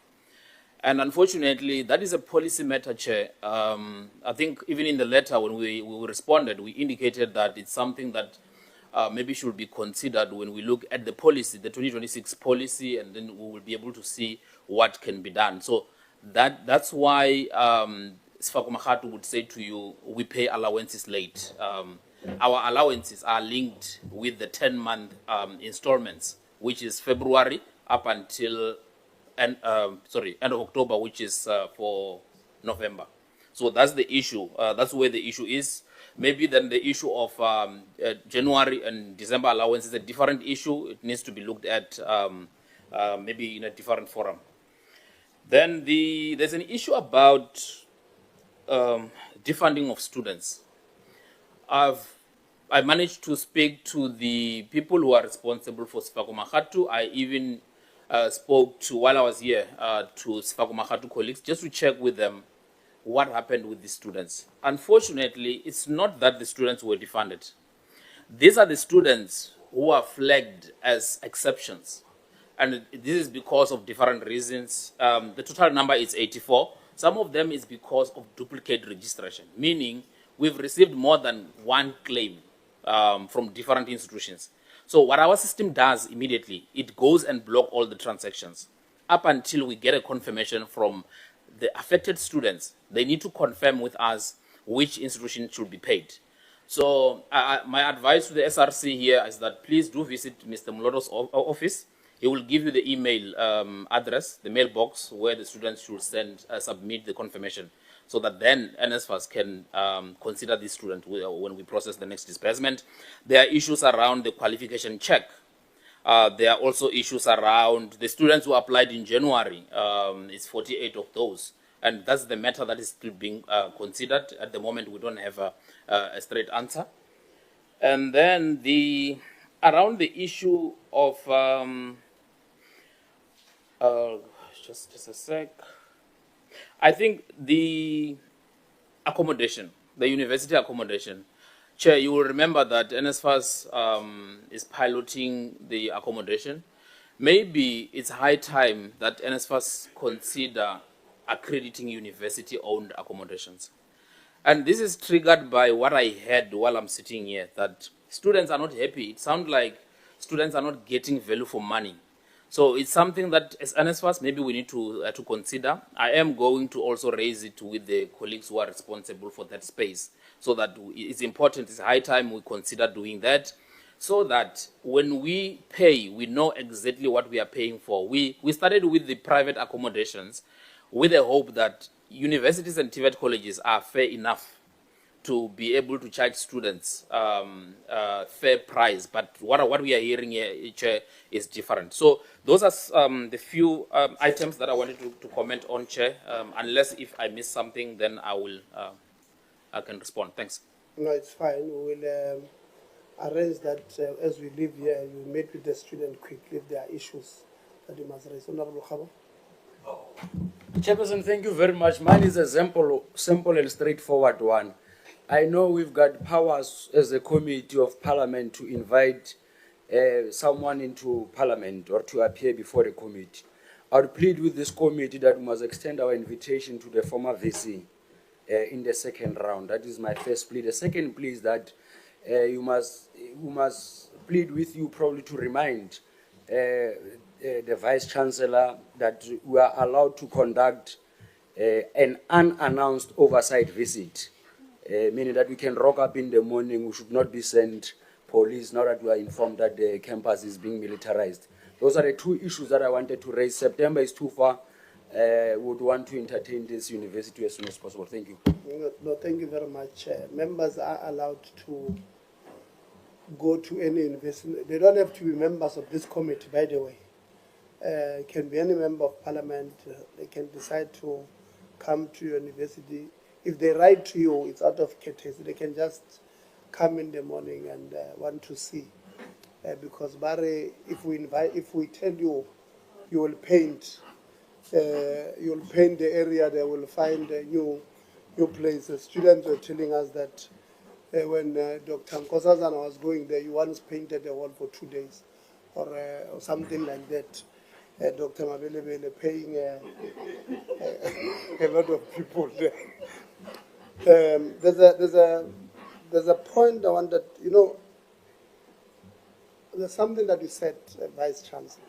And unfortunately, that is a policy matter, Chair. I think even in the letter when we responded, we indicated that it's something that maybe should be considered when we look at the policy, the 2026 policy, and then we will be able to see what can be done. So that's why Sefako Makgatho would say to you, we pay allowances late. Our allowances are linked with the 10-month installments, which is February up until end of October, which is for November. So that's the issue. That's where the issue is. Maybe then the issue of January and December allowance is a different issue. It needs to be looked at maybe in a different forum. Then there's an issue about defunding of students. I managed to speak to the people who are responsible for Sefako Makgatho. I even spoke to, while I was here, to Sefako Makgatho colleagues just to check with them what happened with the students. Unfortunately, it's not that the students were defunded. These are the students who are flagged as exceptions. And this is because of different reasons. The total number is 84. Some of them is because of duplicate registration, meaning we've received more than one claim from different institutions. So what our system does immediately, it goes and block all the transactions up until we get a confirmation from the affected students. They need to confirm with us which institution should be paid. So my advice to the SRC here is that please do visit Mr. Mlodo's office. He will give you the email address, the mailbox where the students should submit the confirmation, so that then NSFAS can consider this student when we process the next disbursement. There are issues around the qualification check. There are also issues around the students who applied in January. It's 48 of those. And that's the matter that is still being considered. At the moment, we don't have a straight answer. And then around the issue of, just a sec. I think the accommodation, the university accommodation, Chair, you will remember that NSFAS is piloting the accommodation. Maybe it's high time that NSFAS consider accrediting university-owned accommodations. And this is triggered by what I heard while I'm sitting here, that students are not happy. It sounds like students are not getting value for money. So it's something that as NSFAS, maybe we need to consider. I am going to also raise it with the colleagues who are responsible for that space, so that it's important, it's high time we consider doing that, so that when we pay, we know exactly what we are paying for. We started with the private accommodations with the hope that universities and TVET colleges are fair enough to be able to charge students fair price. But what we are hearing here, Chair, is different. So those are the few items that I wanted to comment on, Chair. Unless if I miss something, then I can respond. Thanks. No, it's fine. We will arrange that as we leave here. You meet with the student quickly if there are issues that you must raise. Honorable Khaba. Chairperson, thank you very much. Mine is a simple and straightforward one. I know we've got powers as a committee of parliament to invite someone into parliament or to appear before the committee. I would plead with this committee that we must extend our invitation to the former VC in the second round. That is my first plea. The second plea is that we must plead with you probably to remind the Vice Chancellor that we are allowed to conduct an unannounced oversight visit, meaning that we can rock up in the morning. We should not be sent police now that we are informed that the campus is being militarized. Those are the two issues that I wanted to raise. September is too far. Would want to entertain this university as soon as possible. Thank you. No, thank you very much. Members are allowed to go to any university. They don't have to be members of this committee, by the way. Can be any member of parliament. They can decide to come to your university. If they write to you, it's out of courtesy. They can just come in the morning and want to see. Because Barry, if we tell you, you will paint. You'll paint the area. They will find new places. Students were telling us that when Dr. Nkosazana was going there, you once painted the wall for 2 days, or something like that. Dr. Mabelebele paying a lot of people there. There's a point I wanted, there's something that you said, Vice Chancellor,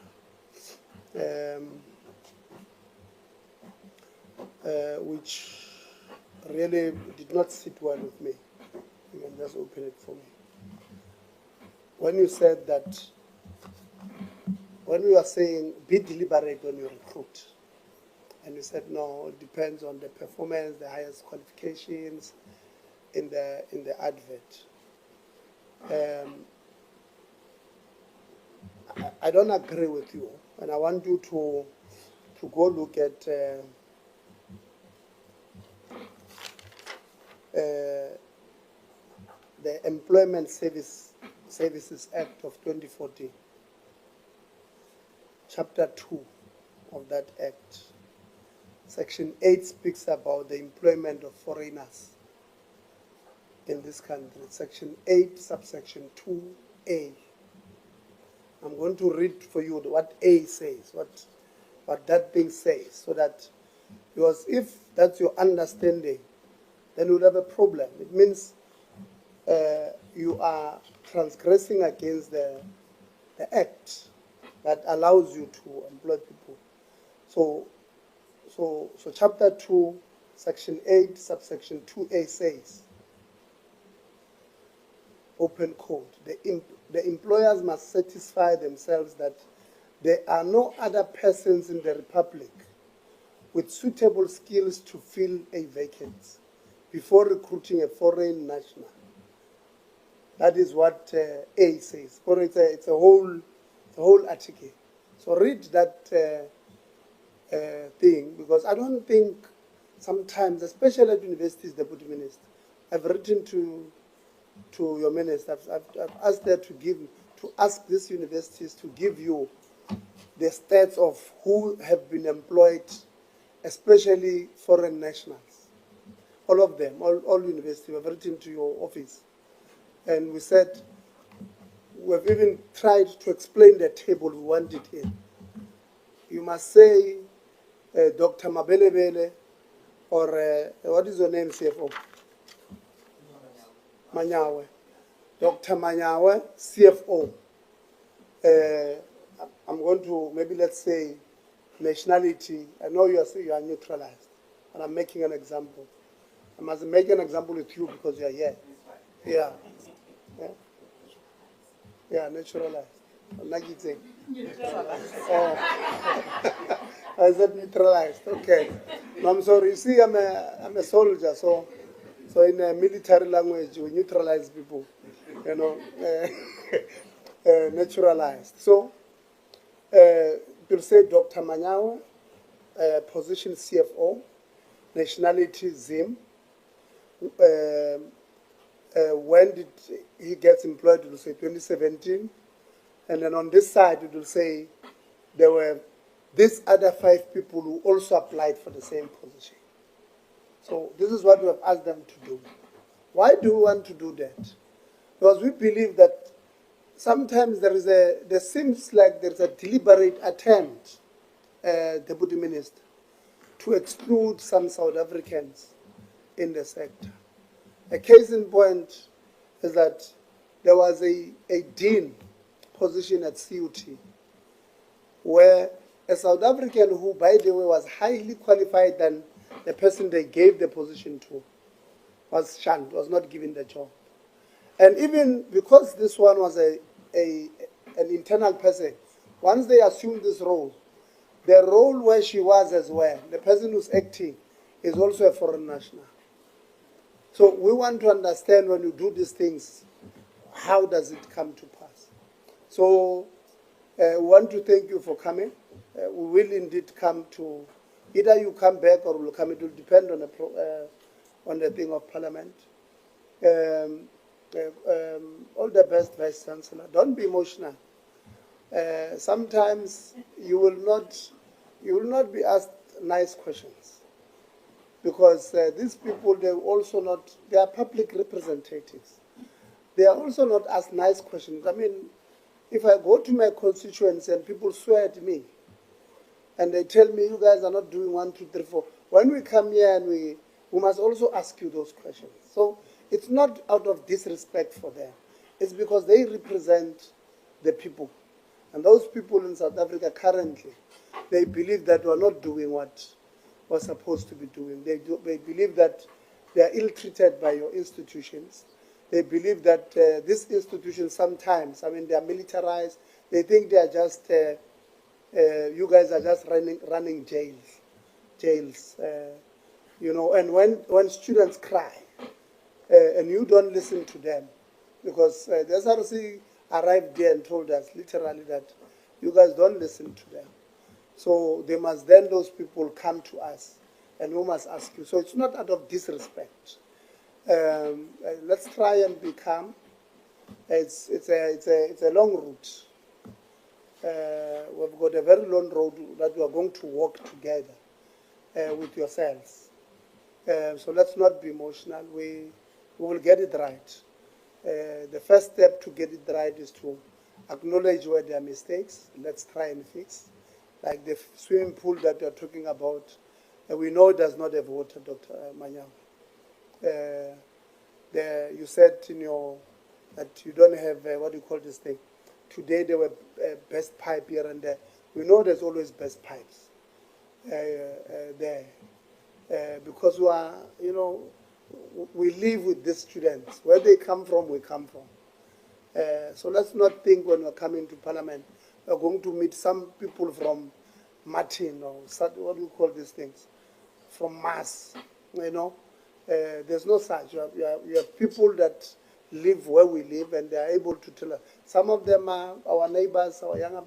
which really did not sit well with me. You can just open it for me. When you said that, when we were saying be deliberate when you recruit, and you said no, it depends on the performance, the highest qualifications in the advert. I don't agree with you, and I want you to go look at the Employment Services Act of 2014, Chapter 2 of that Act. Section 8 speaks about the employment of foreigners in this country. Section 8, subsection 2A. I'm going to read for you what A says, what that thing says, so that, because if that's your understanding, then you'll have a problem. It means you are transgressing against the act that allows you to employ people. So chapter 2, section 8, subsection 2A says, open quote, the employers must satisfy themselves that there are no other persons in the Republic with suitable skills to fill a vacancy before recruiting a foreign national. That is what A says. For it's a whole article. So read that thing, because I don't think sometimes, especially at universities, Deputy Minister, I've written to your minister. I've asked her to ask these universities to give you the stats of who have been employed, especially foreign nationals. All of them, all universities. We've written to your office. And we said, we've even tried to explain the table we want it in. You must say Dr. Mabelebele, or what is your name, CFO? Manyawe. Dr. Manyawe, CFO. I'm going to, maybe let's say, nationality. I know you are neutralized, and I'm making an example. I must make an example with you because you are here. Yeah. Yeah, neutralized. Neutralized. Oh. I said neutralized. Okay. No, I'm sorry. You see, I'm a soldier, so So in military language, we neutralize people, you know, naturalized. So you'll say Dr. Manyawa, position CFO, nationality Zim. When did he get employed? It will say 2017. And then on this side, it will say there were these other 5 people who also applied for the same position. So this is what we have asked them to do. Why do we want to do that? Because we believe that sometimes there seems like there's a deliberate attempt, Deputy Minister, to exclude some South Africans in the sector. A case in point is that there was a dean position at CUT where a South African who, by the way, was highly qualified than the person they gave the position to was shunned, was not given the job. And even because this one was an internal person, once they assumed this role, the role where she was as well, the person who's acting, is also a foreign national. So we want to understand when you do these things, how does it come to pass? So we want to thank you for coming. We will indeed come to, either you come back or we'll come, it will depend on the thing of Parliament. All the best, Vice Chancellor. Don't be emotional. Sometimes you will not be asked nice questions, because these people, they are public representatives. They are also not asked nice questions. I mean, if I go to my constituents and people swear at me, and they tell me, you guys are not doing 1, 2, 3, 4, when we come here and we must also ask you those questions. So it's not out of disrespect for them. It's because they represent the people. And those people in South Africa currently, they believe that we're not doing what we're supposed to be doing. They believe that they are ill-treated by your institutions. They believe that these institutions sometimes, I mean, they are militarized. They think they are just, you guys are just running jails. You know, and when students cry, and you don't listen to them, because the SRC arrived there and told us literally that you guys don't listen to them. So they must then, those people come to us and we must ask you. So it's not out of disrespect. Let's try and be calm. It's a long route. We've got a very long road that we are going to walk together with yourselves. So let's not be emotional. We will get it right. The first step to get it right is to acknowledge where there are mistakes. Let's try and fix. Like the swimming pool that you're talking about, we know it does not have water, Dr. Manyawa. You said that you don't have, what do you call this thing? Today there were best pipe here and there. We know there's always best pipes there. Because we are, we live with these students. Where they come from, we come from. So let's not think when we're coming to Parliament, we're going to meet some people from Martin or what do you call these things? From Mars, There's no such. You have people that live where we live and they are able to tell us. Some of them are our neighbors, our younger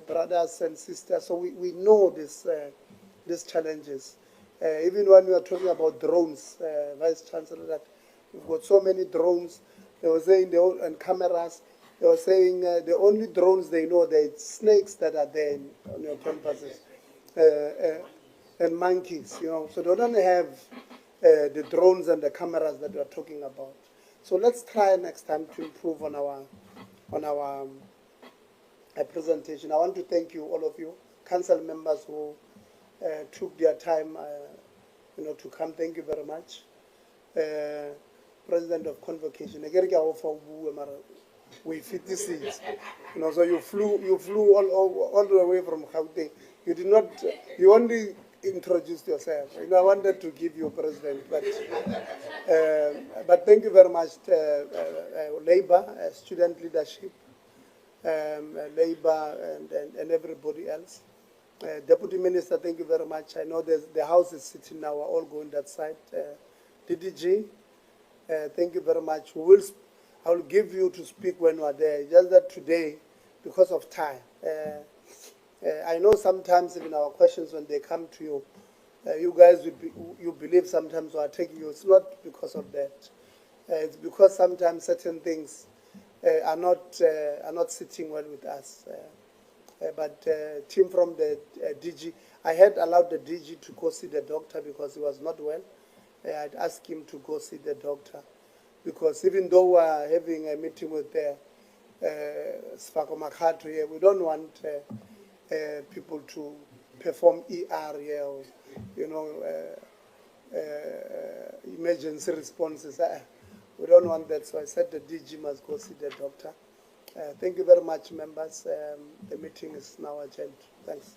brothers and sisters. So we know these challenges. Even when we are talking about drones, Vice Chancellor, that we've got so many drones. They were saying, and cameras, they were saying the only drones they know, they're snakes that are there on your campuses, and monkeys, So they don't have the drones and the cameras that we are talking about. So let's try next time to improve on our presentation. I want to thank you, all of you, council members who took their time, to come. Thank you very much. President of Convocation. We 56. So you flew all the way from Gauteng. You did not. You only introduced yourself. I wanted to give you President, but thank you very much, Labour, student leadership, Labour, and everybody else. Deputy Minister, thank you very much. I know the House is sitting now. We're all going that side. DDG, thank you very much. I will give you to speak when you are there. Just that today, because of time, I know sometimes even our questions when they come to you, you guys you believe sometimes we are taking you. It's not because of that. It's because sometimes certain things are not sitting well with us. But team from the DG, I had allowed the DG to go see the doctor because he was not well. I'd asked him to go see the doctor because even though we are having a meeting with Sefako Makgatho here, we don't want people to perform ER here, or, emergency responses. We don't want that, so I said the DG must go see the doctor. Thank you very much, members. The meeting is now adjourned. Thanks.